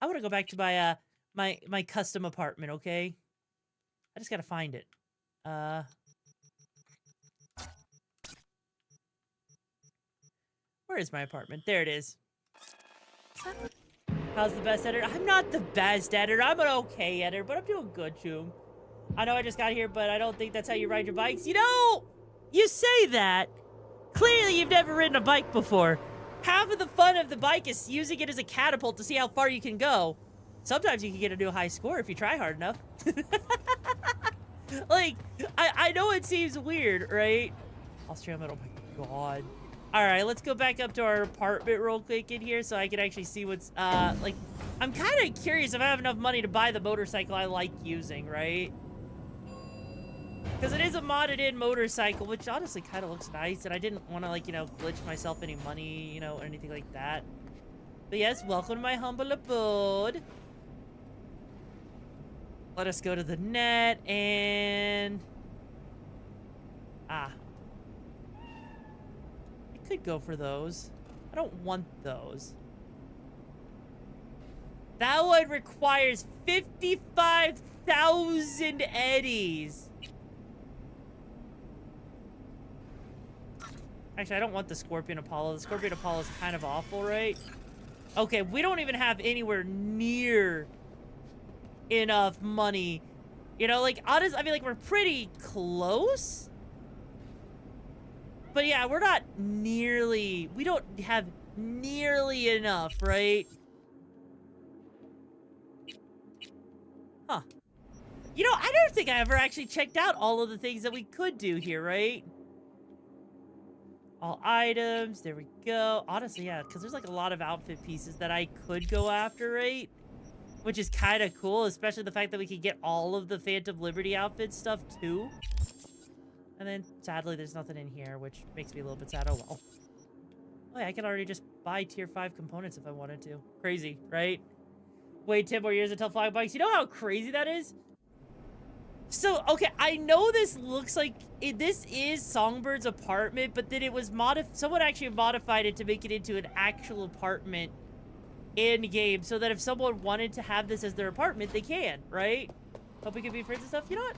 want to go back to my my custom apartment, okay? I just gotta find it. Where is my apartment? There it is. How's the best editor? I'm not the best editor. I'm an okay editor, but I'm doing good, Choom. I know I just got here, but I don't think that's how you ride your bikes. You know, you say that. Clearly, you've never ridden a bike before. Half of the fun of the bike is using it as a catapult to see how far you can go. Sometimes you can get a new high score if you try hard enough. Like, I know it seems weird, right? Australia, oh my god. Alright, let's go back up to our apartment real quick in here so I can actually see what's, like, I'm kind of curious if I have enough money to buy the motorcycle I like using, right? Because it is a modded in motorcycle, which honestly kind of looks nice, and I didn't want to, like, you know, glitch myself any money, you know, or anything like that. But yes, welcome to my humble abode. Let us go to the net, and... I could go for those. I don't want those. That one requires 55,000 eddies. Actually, I don't want the Scorpion Apollo. The Scorpion Apollo is kind of awful, right? Okay, we don't even have anywhere near enough money. You know, like, honestly, I mean, like, we're pretty close. But yeah, we're not nearly... We don't have nearly enough, right? Huh. You know, I don't think I ever actually checked out all of the things that we could do here, right? All items, there we go. Honestly, yeah, because there's like a lot of outfit pieces that I could go after, right? Which is kind of cool, especially the fact that we could get all of the Phantom Liberty outfit stuff too. And then, sadly, there's nothing in here, which makes me a little bit sad. Oh, well. Oh, yeah, I could already just buy tier 5 components if I wanted to. Crazy, right? Wait 10 more years until flying bikes. You know how crazy that is? So, okay, I know this looks like... this is Songbird's apartment, but then it was someone actually modified it to make it into an actual apartment in-game, so that if someone wanted to have this as their apartment, they can, right? Hope we can be friends and stuff. You know what?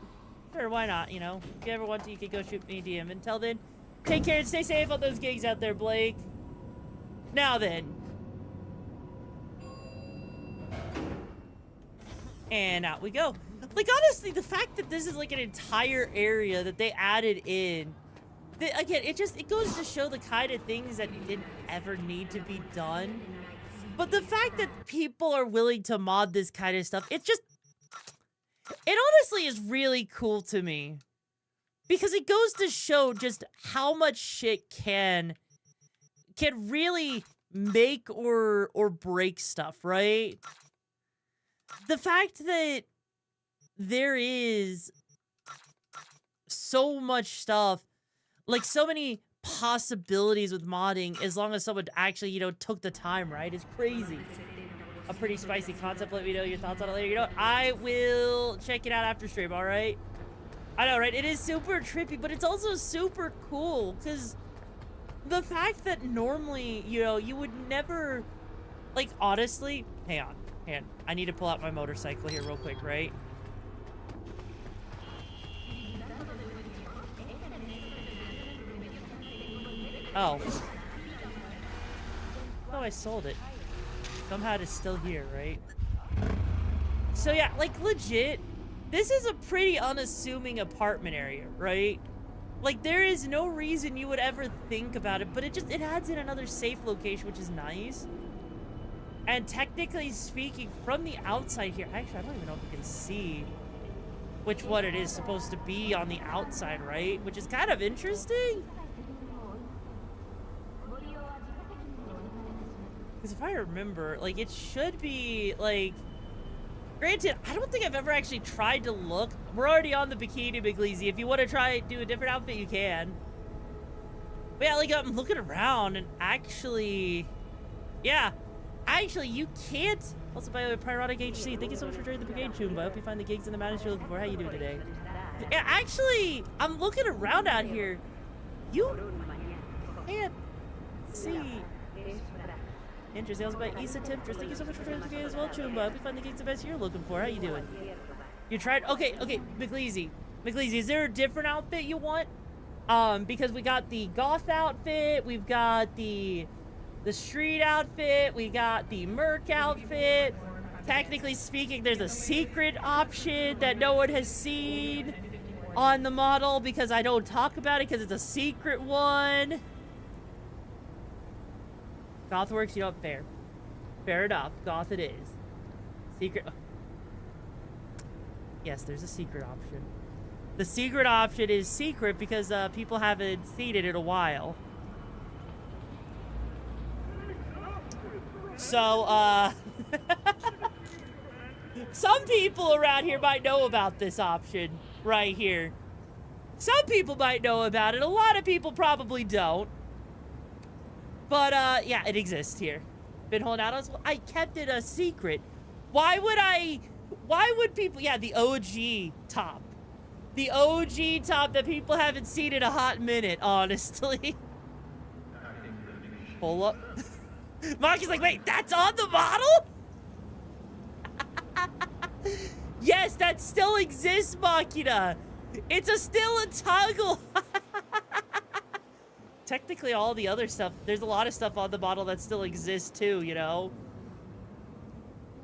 Sure, why not, you know? If you ever want to, you can go shoot me a DM. Until then, take care and stay safe on those gigs out there, Blake. Now then. And out we go. Like, honestly, the fact that this is, like, an entire area that they added in... again, it goes to show the kind of things that didn't ever need to be done. But the fact that people are willing to mod this kind of stuff, it's just... It honestly is really cool to me. Because it goes to show just how much shit can really make or break stuff, right? The fact that there is so much stuff, like so many possibilities with modding, as long as someone actually, you know, took the time, right? It's crazy. A pretty spicy concept. Let me know your thoughts on it later. You know what? I will check it out after stream, all right? I know, right? It is super trippy, but it's also super cool, because the fact that normally, you know, you would never, like, honestly, hang on. I need to pull out my motorcycle here real quick, right? Oh. Oh, I sold it. Somehow it is still here, right? So yeah, like, legit, this is a pretty unassuming apartment area, right? Like, there is no reason you would ever think about it, but it adds in another safe location, which is nice. And technically speaking, from the outside here, actually, I don't even know if you can see which one it is supposed to be on the outside, right? Which is kind of interesting. Because if I remember, like, it should be, like... Granted, I don't think I've ever actually tried to look. We're already on the bikini, McLeasy. If you want to try do a different outfit, you can. But yeah, like, I'm looking around, and actually... Yeah. Actually, you can't... Also, by the way, Pyrotic HC, thank you so much for joining the Brigade, Choomba. I hope you find the gigs in the mountains you're looking for. How you doing today? Yeah, actually, I'm looking around out here. You can't see... Interesting. I was about Issa Temptress. Thank you so much for joining the game as well, Choomba. I hope you find the gigs the best you're looking for. How you doing? You tried? Okay, McLeasy. McLeasy, is there a different outfit you want? Because we got the goth outfit, we've got the street outfit, we got the merc outfit. technically speaking, there's a secret option that no one has seen on the model because I don't talk about it because it's a secret one. Gothworks, you know, fair. Fair enough. Goth it is. Secret. Yes, there's a secret option. The secret option is secret because people haven't seen it in a while. So, some people around here might know about this option right here. Some people might know about it. A lot of people probably don't. But, yeah, it exists here. Been holding out on us. I kept it a secret. Why would people... Yeah, the OG top. The OG top that people haven't seen in a hot minute, honestly. Pull up. Maki's like, wait, that's on the model? Yes, that still exists, Makina. It's still a toggle. Technically, all the other stuff, there's a lot of stuff on the model that still exists too, you know?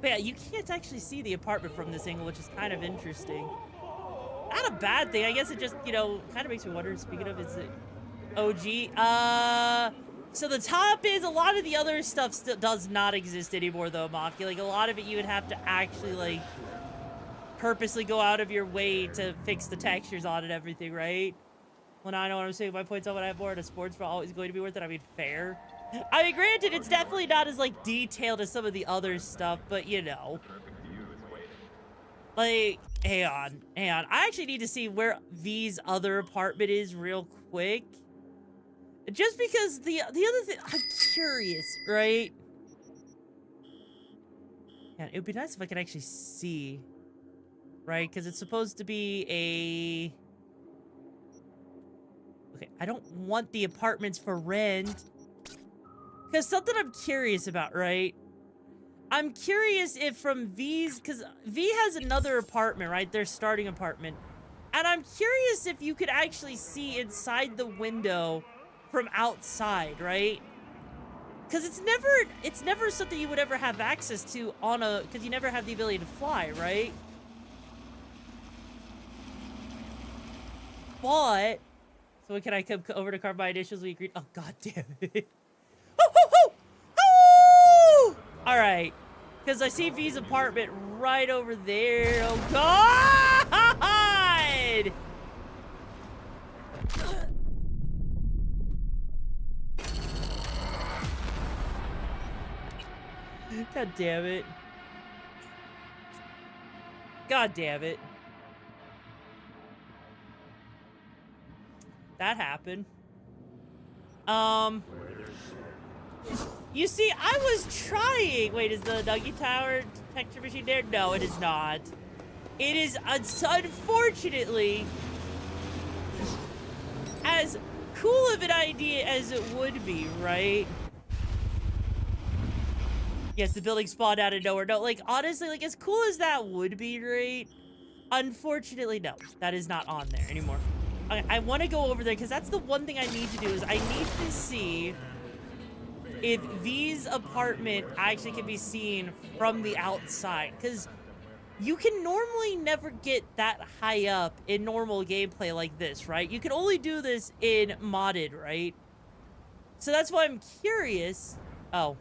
But yeah, you can't actually see the apartment from this angle, which is kind of interesting. Not a bad thing. I guess it just, you know, kind of makes me wonder, speaking of, is it OG? So the top is, a lot of the other stuff still does not exist anymore, though, Maki. Like, a lot of it you would have to actually, like, purposely go out of your way to fix the textures on and everything, right? Well, now I know what I'm saying. My points on what I have more at a sports for always going to be worth it. I mean, fair. I mean, granted, it's definitely not as, like, detailed as some of the other stuff, but, you know. Like, hang on. I actually need to see where V's other apartment is real quick. Just because the other thing, I'm curious, right? Yeah, it would be nice if I could actually see, right? Because it's supposed to be a... Okay, I don't want the apartments for rent. Because something I'm curious about, right? I'm curious if from V's... Because V has another apartment, right? Their starting apartment. And I'm curious if you could actually see inside the window from outside, right? Because it's never something you would ever have access to on a... Because you never have the ability to fly, right? But... So can I come over to carve my initials? We agreed. Oh, god damn it. Alright. Because I see V's apartment right over there. Oh, god! God damn it. God damn it. That happened. You see, I was trying. Wait, is the Nugget Tower texture machine there? No, it is not. It is, unfortunately, as cool of an idea as it would be, right? Yes, the building spawned out of nowhere. No, like, honestly, like, as cool as that would be, right? Unfortunately, no. That is not on there anymore. Okay, I want to go over there, because that's the one thing I need to do, is I need to see if V's apartment actually can be seen from the outside. Because you can normally never get that high up in normal gameplay like this, right? You can only do this in modded, right? So that's why I'm curious. Oh.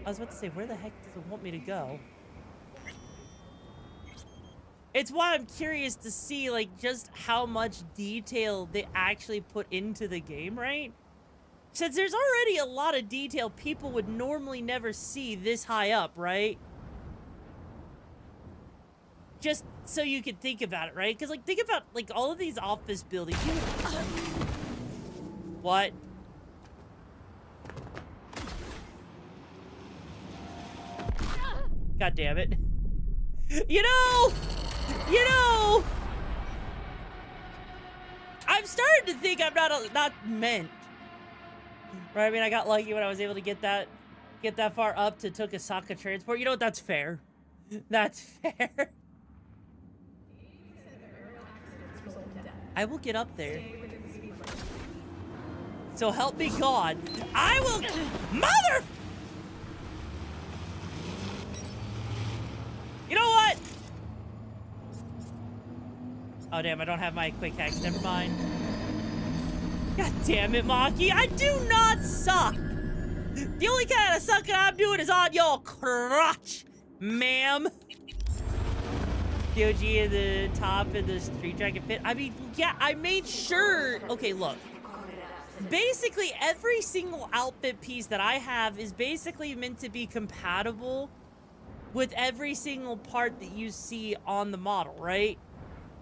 I was about to say, where the heck does it want me to go? It's why I'm curious to see, like, just how much detail they actually put into the game, right? Since there's already a lot of detail people would normally never see this high up, right? Just so you could think about it, right? Because, like, think about, like, all of these office buildings. What? God damn it. You know, I'm starting to think I'm not meant. Right? I mean, I got lucky when I was able to get that far up to Tokasaka Transport. You know what? That's fair. That's fair. I will get up there. So help me God. I will... Mother... You know what? Oh, damn, I don't have my quick hacks. Never mind. God damn it, Maki. I do not suck. The only kind of sucking I'm doing is on your crotch, ma'am. DOG in the top in the street jacket fit. I mean, yeah, I made sure. Okay, look. Basically, every single outfit piece that I have is basically meant to be compatible with every single part that you see on the model, right?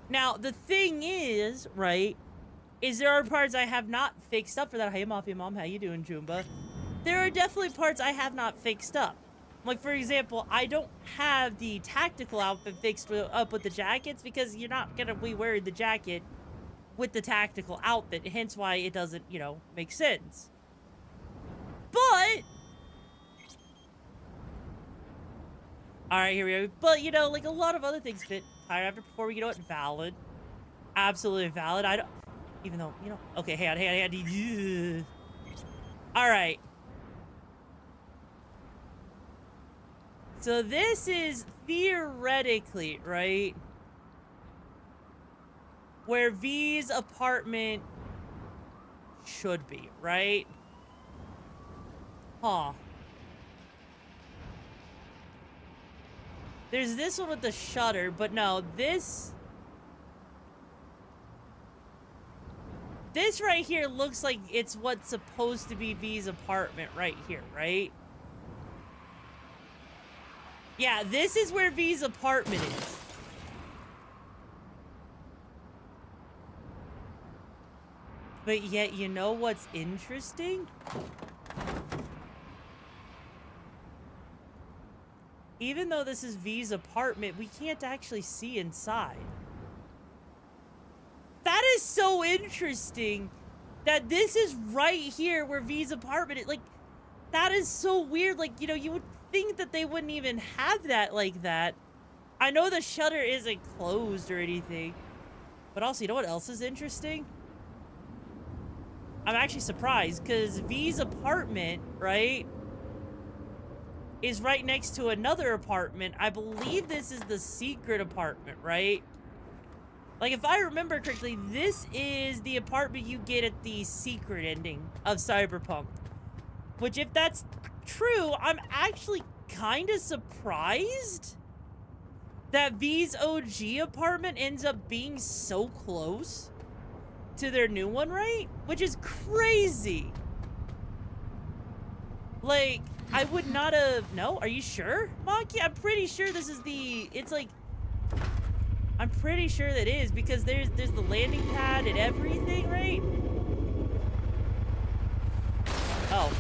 Now, the thing is, right, is there are parts I have not fixed up for that. Hey, Mafia Mom, how you doing, Jumba? There are definitely parts I have not fixed up. Like, for example, I don't have the tactical outfit fixed up with the jackets because you're not going to be wearing the jacket with the tactical outfit, hence why it doesn't, you know, make sense. But... Alright, here we go. But, you know, like, a lot of other things fit. Tire after before we get it, valid. Absolutely valid. I don't... Even though, you know... Okay, hang on. Alright. So this is theoretically, right, where V's apartment should be, right? Huh. There's this one with the shutter, but no, this right here looks like it's what's supposed to be V's apartment right here, right? Yeah, this is where V's apartment is. But yet, you know what's interesting? Even though this is V's apartment, we can't actually see inside. That is so interesting that this is right here where V's apartment is. Like, that is so weird. Like, you know, you would think that they wouldn't even have that like that. I know the shutter isn't closed or anything. But also, you know what else is interesting? I'm actually surprised because V's apartment, right, is right next to another apartment. I believe this is the secret apartment, right? Like, if I remember correctly, this is the apartment you get at the secret ending of Cyberpunk. Which, if that's true, I'm actually kind of surprised that V's OG apartment ends up being so close to their new one, right? Which is crazy. Like, I would not have... No? Are you sure, Maki? I'm pretty sure this is the... It's like... I'm pretty sure that is, because there's the landing pad and everything, right? Oh.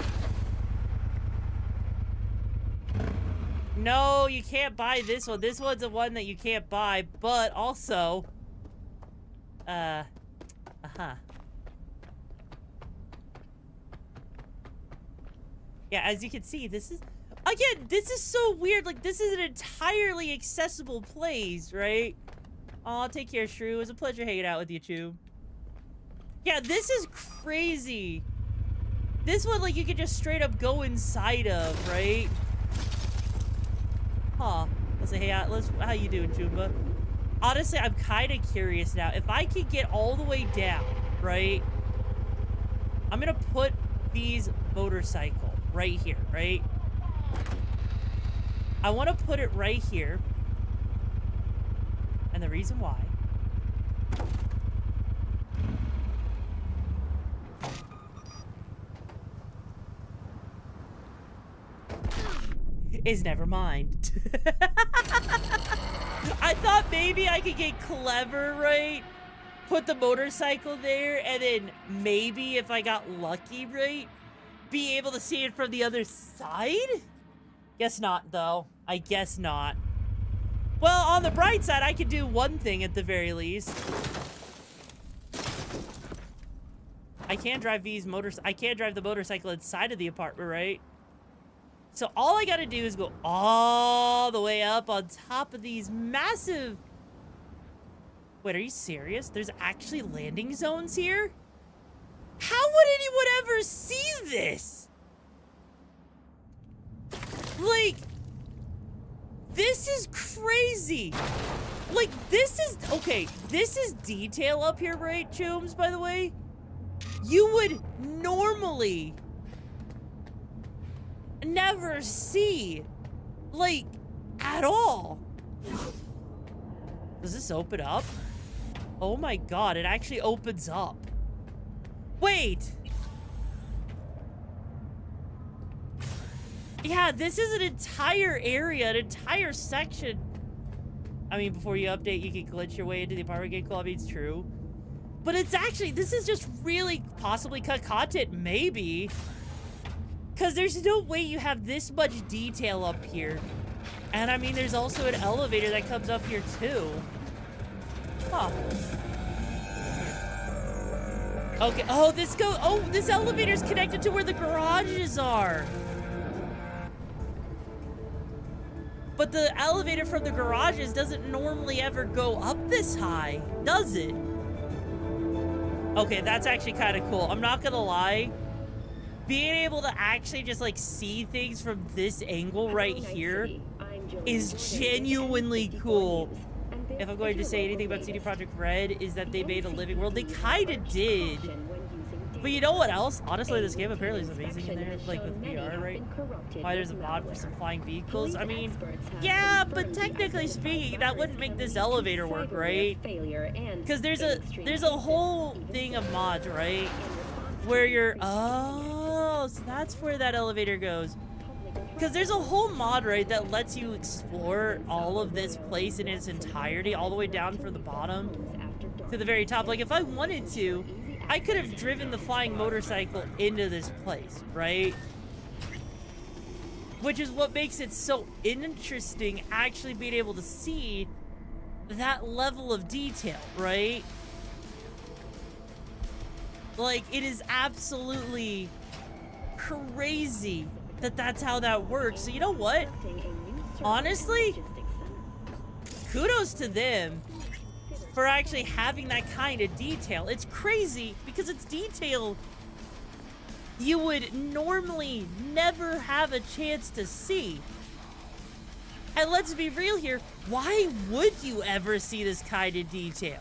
No, you can't buy this one. This one's the one that you can't buy, but also... Yeah, as you can see, this is... Again, this is so weird. Like, this is an entirely accessible place, right? Aw, take care, Shrew. It was a pleasure hanging out with you, too. Yeah, this is crazy. This one, like, you could just straight up go inside of, right? Huh. Let's say, hey, how you doing, Jumba? Honestly, I'm kind of curious now. If I could get all the way down, right? I'm gonna put V's motorcycle right here, right? I want to put it right here. And the reason why is never mind. I thought maybe I could get clever, right? Put the motorcycle there, and then maybe if I got lucky, right, be able to see it from the other side? Guess not, though. I guess not. Well, on the bright side, I could do one thing at the very least. I can't drive V's I can't drive the motorcycle inside of the apartment, right? So all I gotta do is go all the way up on top of these massive... Wait, are you serious? There's actually landing zones here? How would anyone ever see this? Like, this is crazy. Like, this is, okay, this is detail up here, right, Chooms, by the way? You would normally never see, like, at all. Does this open up? Oh my god, it actually opens up. Wait. Yeah, this is an entire area, an entire section. I mean, before you update, you can glitch your way into the apartment gate club. It's true. But it's actually, this is just really possibly cut content, maybe. Because there's no way you have this much detail up here. And I mean, there's also an elevator that comes up here too. Huh. Okay, oh, this elevator's connected to where the garages are. But the elevator from the garages doesn't normally ever go up this high, does it? Okay, that's actually kind of cool. I'm not gonna lie. Being able to actually just like see things from this angle right here is genuinely cool. If I'm going to say anything about CD Projekt Red is that they made a living world. They kind of did. But you know what else? Honestly, this game apparently is amazing in there, like with VR, right? Why there's a mod for some flying vehicles? I mean, yeah, but technically speaking, that wouldn't make this elevator work, right? Because there's a whole thing of mods, right? Where you're, oh, so that's where that elevator goes. Because there's a whole mod, right, that lets you explore all of this place in its entirety, all the way down from the bottom to the very top. Like, if I wanted to, I could have driven the flying motorcycle into this place, right? Which is what makes it so interesting, actually being able to see that level of detail, right? Like, it is absolutely crazy that that's how that works. So you know what? Honestly, kudos to them for actually having that kind of detail. It's crazy because it's detail you would normally never have a chance to see. And let's be real here, why would you ever see this kind of detail?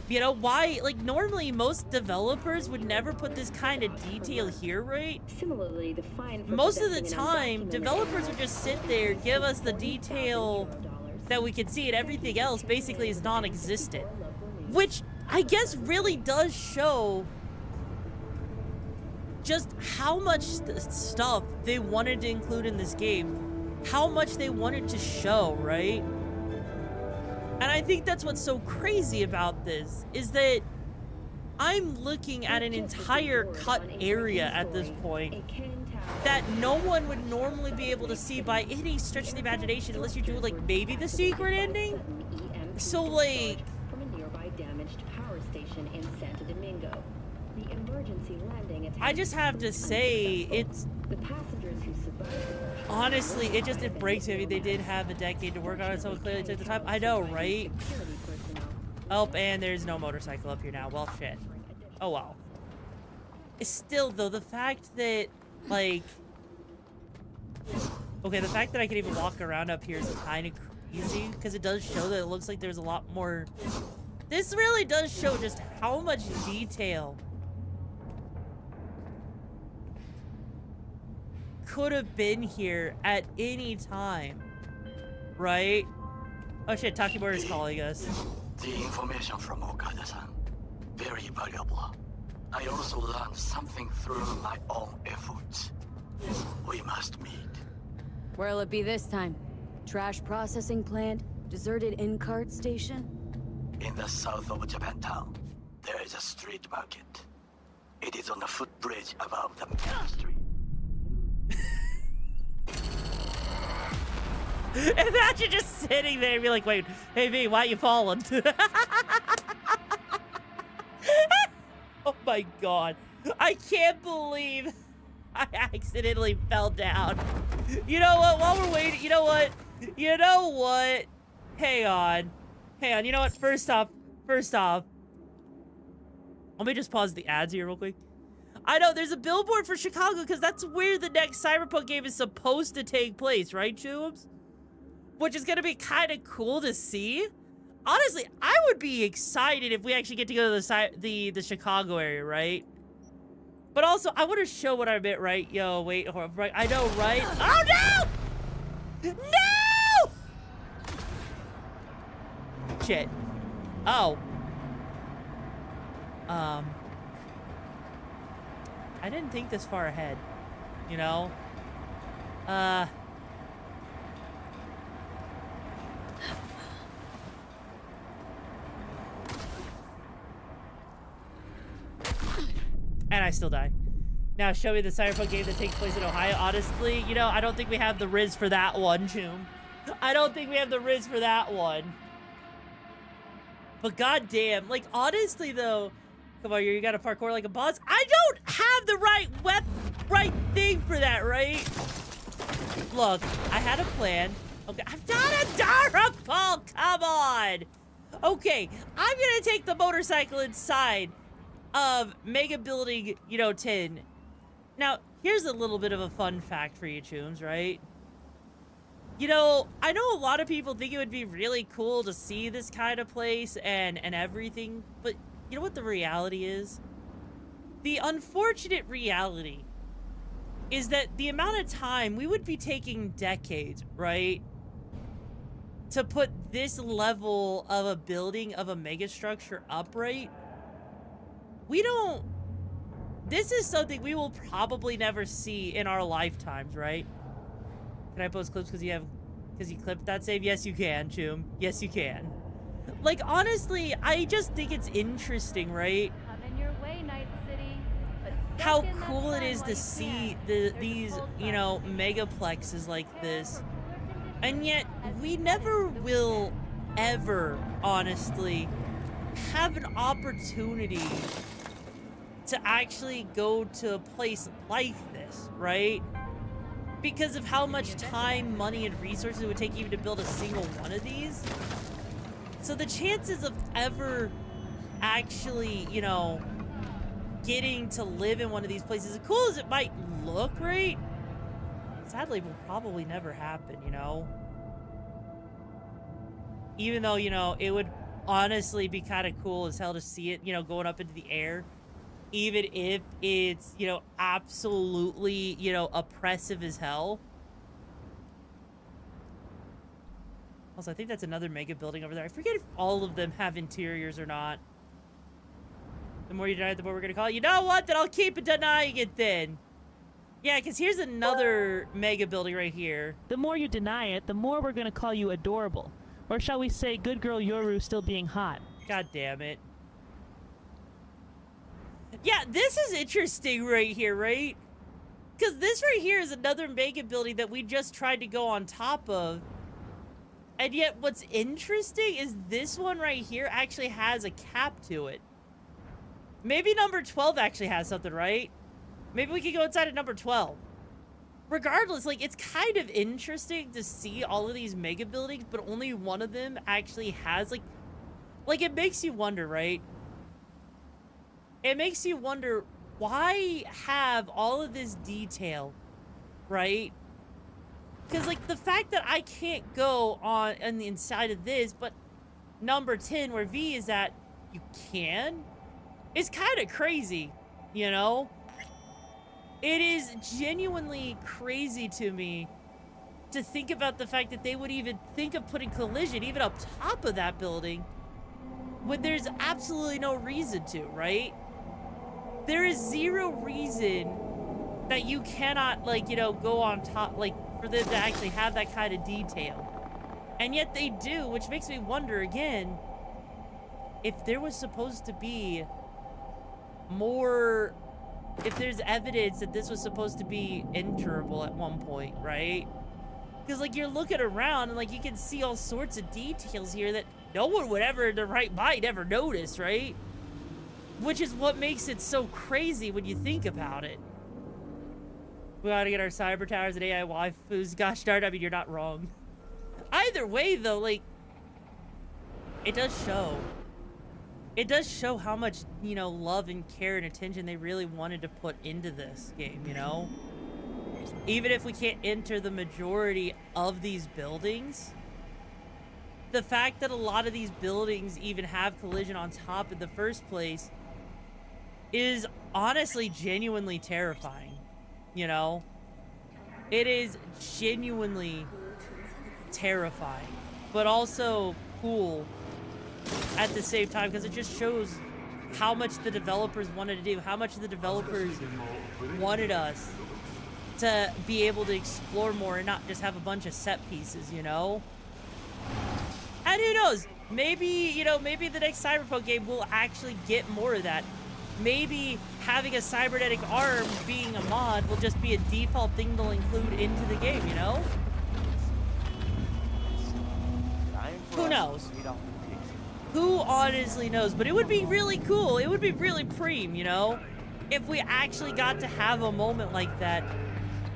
You know, why, like, normally most developers would never put this kind of detail here, right? Similarly, the fine for most of the time, developers would just sit there, give us the detail that we can see, and everything else basically is non-existent. Which, I guess, really does show just how much stuff they wanted to include in this game. How much they wanted to show, right? And I think that's what's so crazy about this, is that I'm looking at an entire cut area at this point that no one would normally be able to see by any stretch of the imagination unless you do, like, maybe the secret ending? So, like... from a nearby damaged power station in Santo Domingo. The emergency landing attempt. I just have to say, it's... The passengers who survived... Honestly, it breaks me. I mean, they did have a decade to work on it, so it clearly took the time. I know, right? Oh, and there's no motorcycle up here now. Well, shit. Oh, wow. Still, though, the fact that, like... Okay, the fact that I can even walk around up here is kind of crazy, because it does show that it looks like there's a lot more... This really does show just how much detail could have been here at any time, right? Oh shit, Takimura is calling us. The information from Okada-san, very valuable. I also learned something through my own efforts. We must meet. Where'll it be this time? Trash processing plant? Deserted in-cart station? In the south of Japantown, there is a street market. It is on a footbridge above the main street. Imagine just sitting there and be like, wait, hey V, why you falling? Oh my god. I can't believe I accidentally fell down. You know what, while we're waiting, you know what? Hang on. You know what, first off, Let me just pause the ads here real quick. I know, there's a billboard for Chicago because that's where the next Cyberpunk game is supposed to take place, right, Chubes? Which is going to be kind of cool to see. Honestly, I would be excited if we actually get to go to the Chicago area, right? But also, I want to show what I meant, right? Yo, wait, hold on, right? I know, right? Oh, no! No! Shit. Oh. I didn't think this far ahead, you know? And I still die. Now show me the Cyberpunk game that takes place in Ohio. Honestly, you know, I don't think we have the riz for that one, Choom. I don't think we have the riz for that one. But goddamn, like, honestly though, come on, you gotta parkour like a boss. I don't have the right thing for that, right? Look, I had a plan. Okay, I'm not adorable, come on. Okay, I'm gonna take the motorcycle inside of Mega Building, you know, 10. Now, here's a little bit of a fun fact for you, Chooms, right? You know, I know a lot of people think it would be really cool to see this kind of place and everything, but you know what the reality is? The unfortunate reality is that the amount of time we would be taking decades, right? To put this level of a building, of a mega structure up, right? This is something we will probably never see in our lifetimes, right? Can I post clips because you clipped that save? Yes, you can, Choom. Yes, you can. Like, honestly, I just think it's interesting, right? Come in your way, Night City. How cool it is to see these, you know, megaplexes like this. And yet, we never will ever, honestly, have an opportunity to actually go to a place like this, right? Because of how much time, money, and resources it would take even to build a single one of these. So the chances of ever actually, you know, getting to live in one of these places, as cool as it might look, right? Sadly, will probably never happen, you know? Even though, you know, it would honestly be kind of cool as hell to see it, you know, going up into the air. Even if it's, you know, absolutely, you know, oppressive as hell. Also, I think that's another mega building over there. I forget if all of them have interiors or not. The more you deny it, the more we're gonna call it. You know what? Then I'll keep denying it then. Yeah, because here's another mega building right here. The more you deny it, the more we're gonna call you adorable. Or shall we say, good girl Yoru still being hot. God damn it. Yeah, this is interesting right here, right? Because this right here is another mega building that we just tried to go on top of. And yet what's interesting is this one right here actually has a cap to it. Maybe number 12 actually has something, right? Maybe we could go inside of number 12. Regardless, like, it's kind of interesting to see all of these mega buildings, but only one of them actually has, like it makes you wonder, right? It makes you wonder, why have all of this detail, right? Because, like, the fact that I can't go on the inside of this, but number 10, where V is at, you can, is kind of crazy, you know? It is genuinely crazy to me to think about the fact that they would even think of putting collision even up top of that building when there's absolutely no reason to, right? There is zero reason that you cannot, like, you know, go on top, like, for them to actually have that kind of detail. And yet they do, which makes me wonder again, if there was supposed to be more, if there's evidence that this was supposed to be enterable at one point, right? Because, like, you're looking around and, like, you can see all sorts of details here that no one would ever in their right mind ever notice, right? Which is what makes it so crazy when you think about it. We ought to get our cyber towers and AI waifus. Gosh darn, I mean, you're not wrong. Either way, though, like, it does show. it does show how much, you know, love and care and attention they really wanted to put into this game, you know? Even if we can't enter the majority of these buildings, the fact that a lot of these buildings even have collision on top in the first place is honestly genuinely terrifying, you know? It is genuinely terrifying, but also cool at the same time, because it just shows how much the developers wanted to do, how much the developers wanted us to be able to explore more and not just have a bunch of set pieces, you know? And who knows, maybe, you know, maybe the next Cyberpunk game will actually get more of that. Maybe having a cybernetic arm being a mod will just be a default thing they'll include into the game, you know? Who knows? Who honestly knows? But it would be really cool. It would be really preem, you know? If we actually got to have a moment like that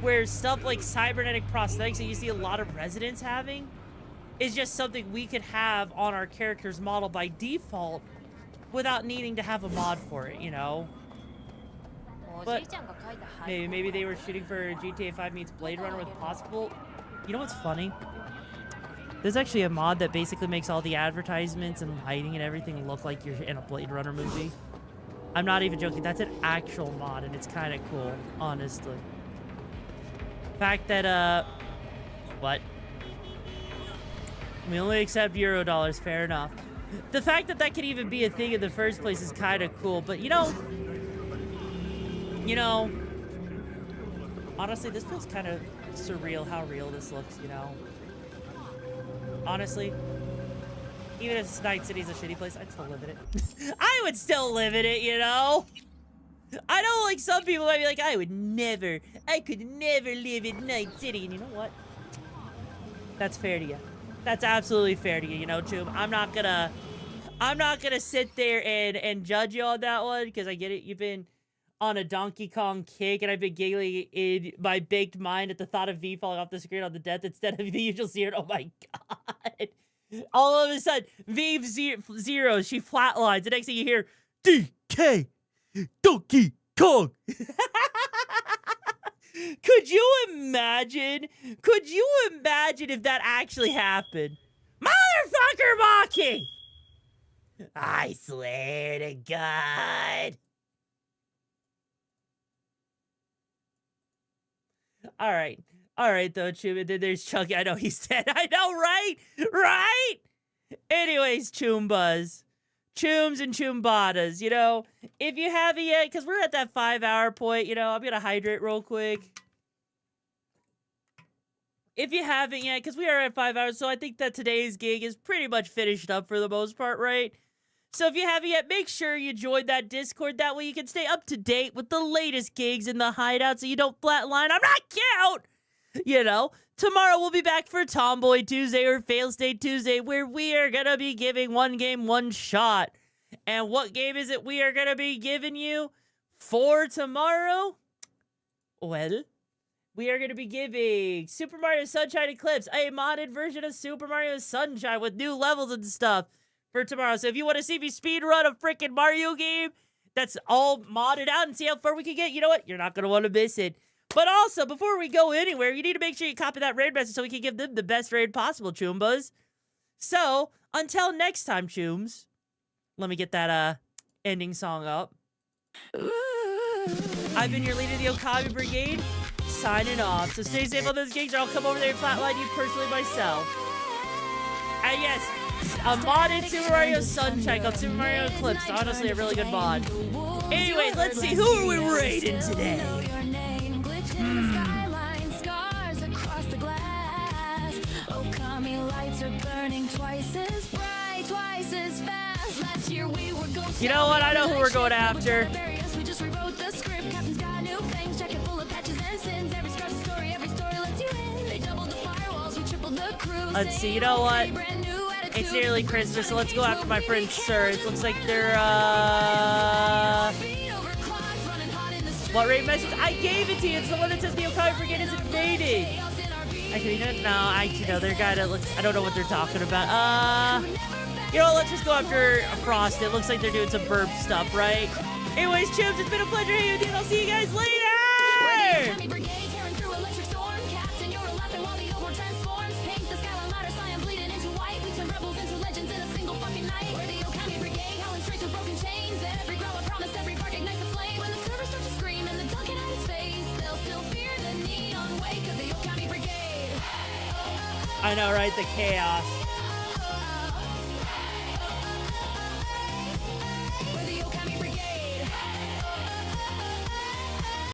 where stuff like cybernetic prosthetics that you see a lot of residents having is just something we could have on our character's model by default without needing to have a mod for it, you know? But maybe they were shooting for GTA 5 meets Blade Runner with possible... You know what's funny? There's actually a mod that basically makes all the advertisements and lighting and everything look like you're in a Blade Runner movie. I'm not even joking. That's an actual mod, and it's kind of cool, honestly. Fact that, what? We only accept Eurodollars, fair enough. The fact that that could even be a thing in the first place is kind of cool, but you know, honestly, this feels kind of surreal how real this looks, you know? Honestly, even if Night City's a shitty place, I'd still live in it. I would still live in it, you know? I know, like, some people might be like, I could never live in Night City, and you know what? That's fair to you. That's absolutely fair to you, you know, Choom. I'm not gonna sit there and judge you on that one, because I get it. You've been on a Donkey Kong kick, and I've been giggling in my baked mind at the thought of V falling off the screen on the death instead of the usual zero. Oh my god. All of a sudden, V zero, she flatlines. The next thing you hear, DK Donkey Kong. Could you imagine? Could you imagine if that actually happened? Motherfucker mocking! I swear to God. All right, though, Choom. Then there's Chucky. I know he's dead. I know, right? Right? Anyways, Choombas. Chooms and Choombadas, you know, if you haven't yet, because we're at that 5-hour point, you know, I'm going to hydrate real quick. If you haven't yet, because we are at 5 hours, so I think that today's gig is pretty much finished up for the most part, right? So if you haven't yet, make sure you join that Discord. That way you can stay up to date with the latest gigs in the hideout so you don't flatline. I'm not cute! You know, tomorrow we'll be back for Tomboy Tuesday or Fail State Tuesday, where we are going to be giving one game, one shot. And what game is it we are going to be giving you for tomorrow? Well, we are going to be giving Super Mario Sunshine Eclipse, a modded version of Super Mario Sunshine with new levels and stuff for tomorrow. So if you want to see me speedrun a freaking Mario game that's all modded out and see how far we can get, you know what? You're not going to want to miss it. But also, before we go anywhere, you need to make sure you copy that raid message so we can give them the best raid possible, Choombas. So, until next time, Chooms, let me get that ending song up. I've been your leader of the Okami Brigade, signing off. So stay safe on those gigs, or I'll come over there and flatline you personally myself. And yes, a modded Super Mario Sunshine called Super Mario Eclipse. Honestly, a really good mod. Anyways, let's see, who are we raiding today? You know what? I know who we're going after. Let's see, you know what? It's nearly Christmas, so let's go after my friend Sir. It looks like they're, what raid message? I gave it to you. It's the one that says the Okami Brigade is invaded. Actually, no, actually, no, their guy that looks, I don't know what they're talking about. You know what, let's just go after Frost. It looks like they're doing some burp stuff, right? Anyways, Chubs, it's been a pleasure hanging with you, and I'll see you guys later! I know, right? The chaos.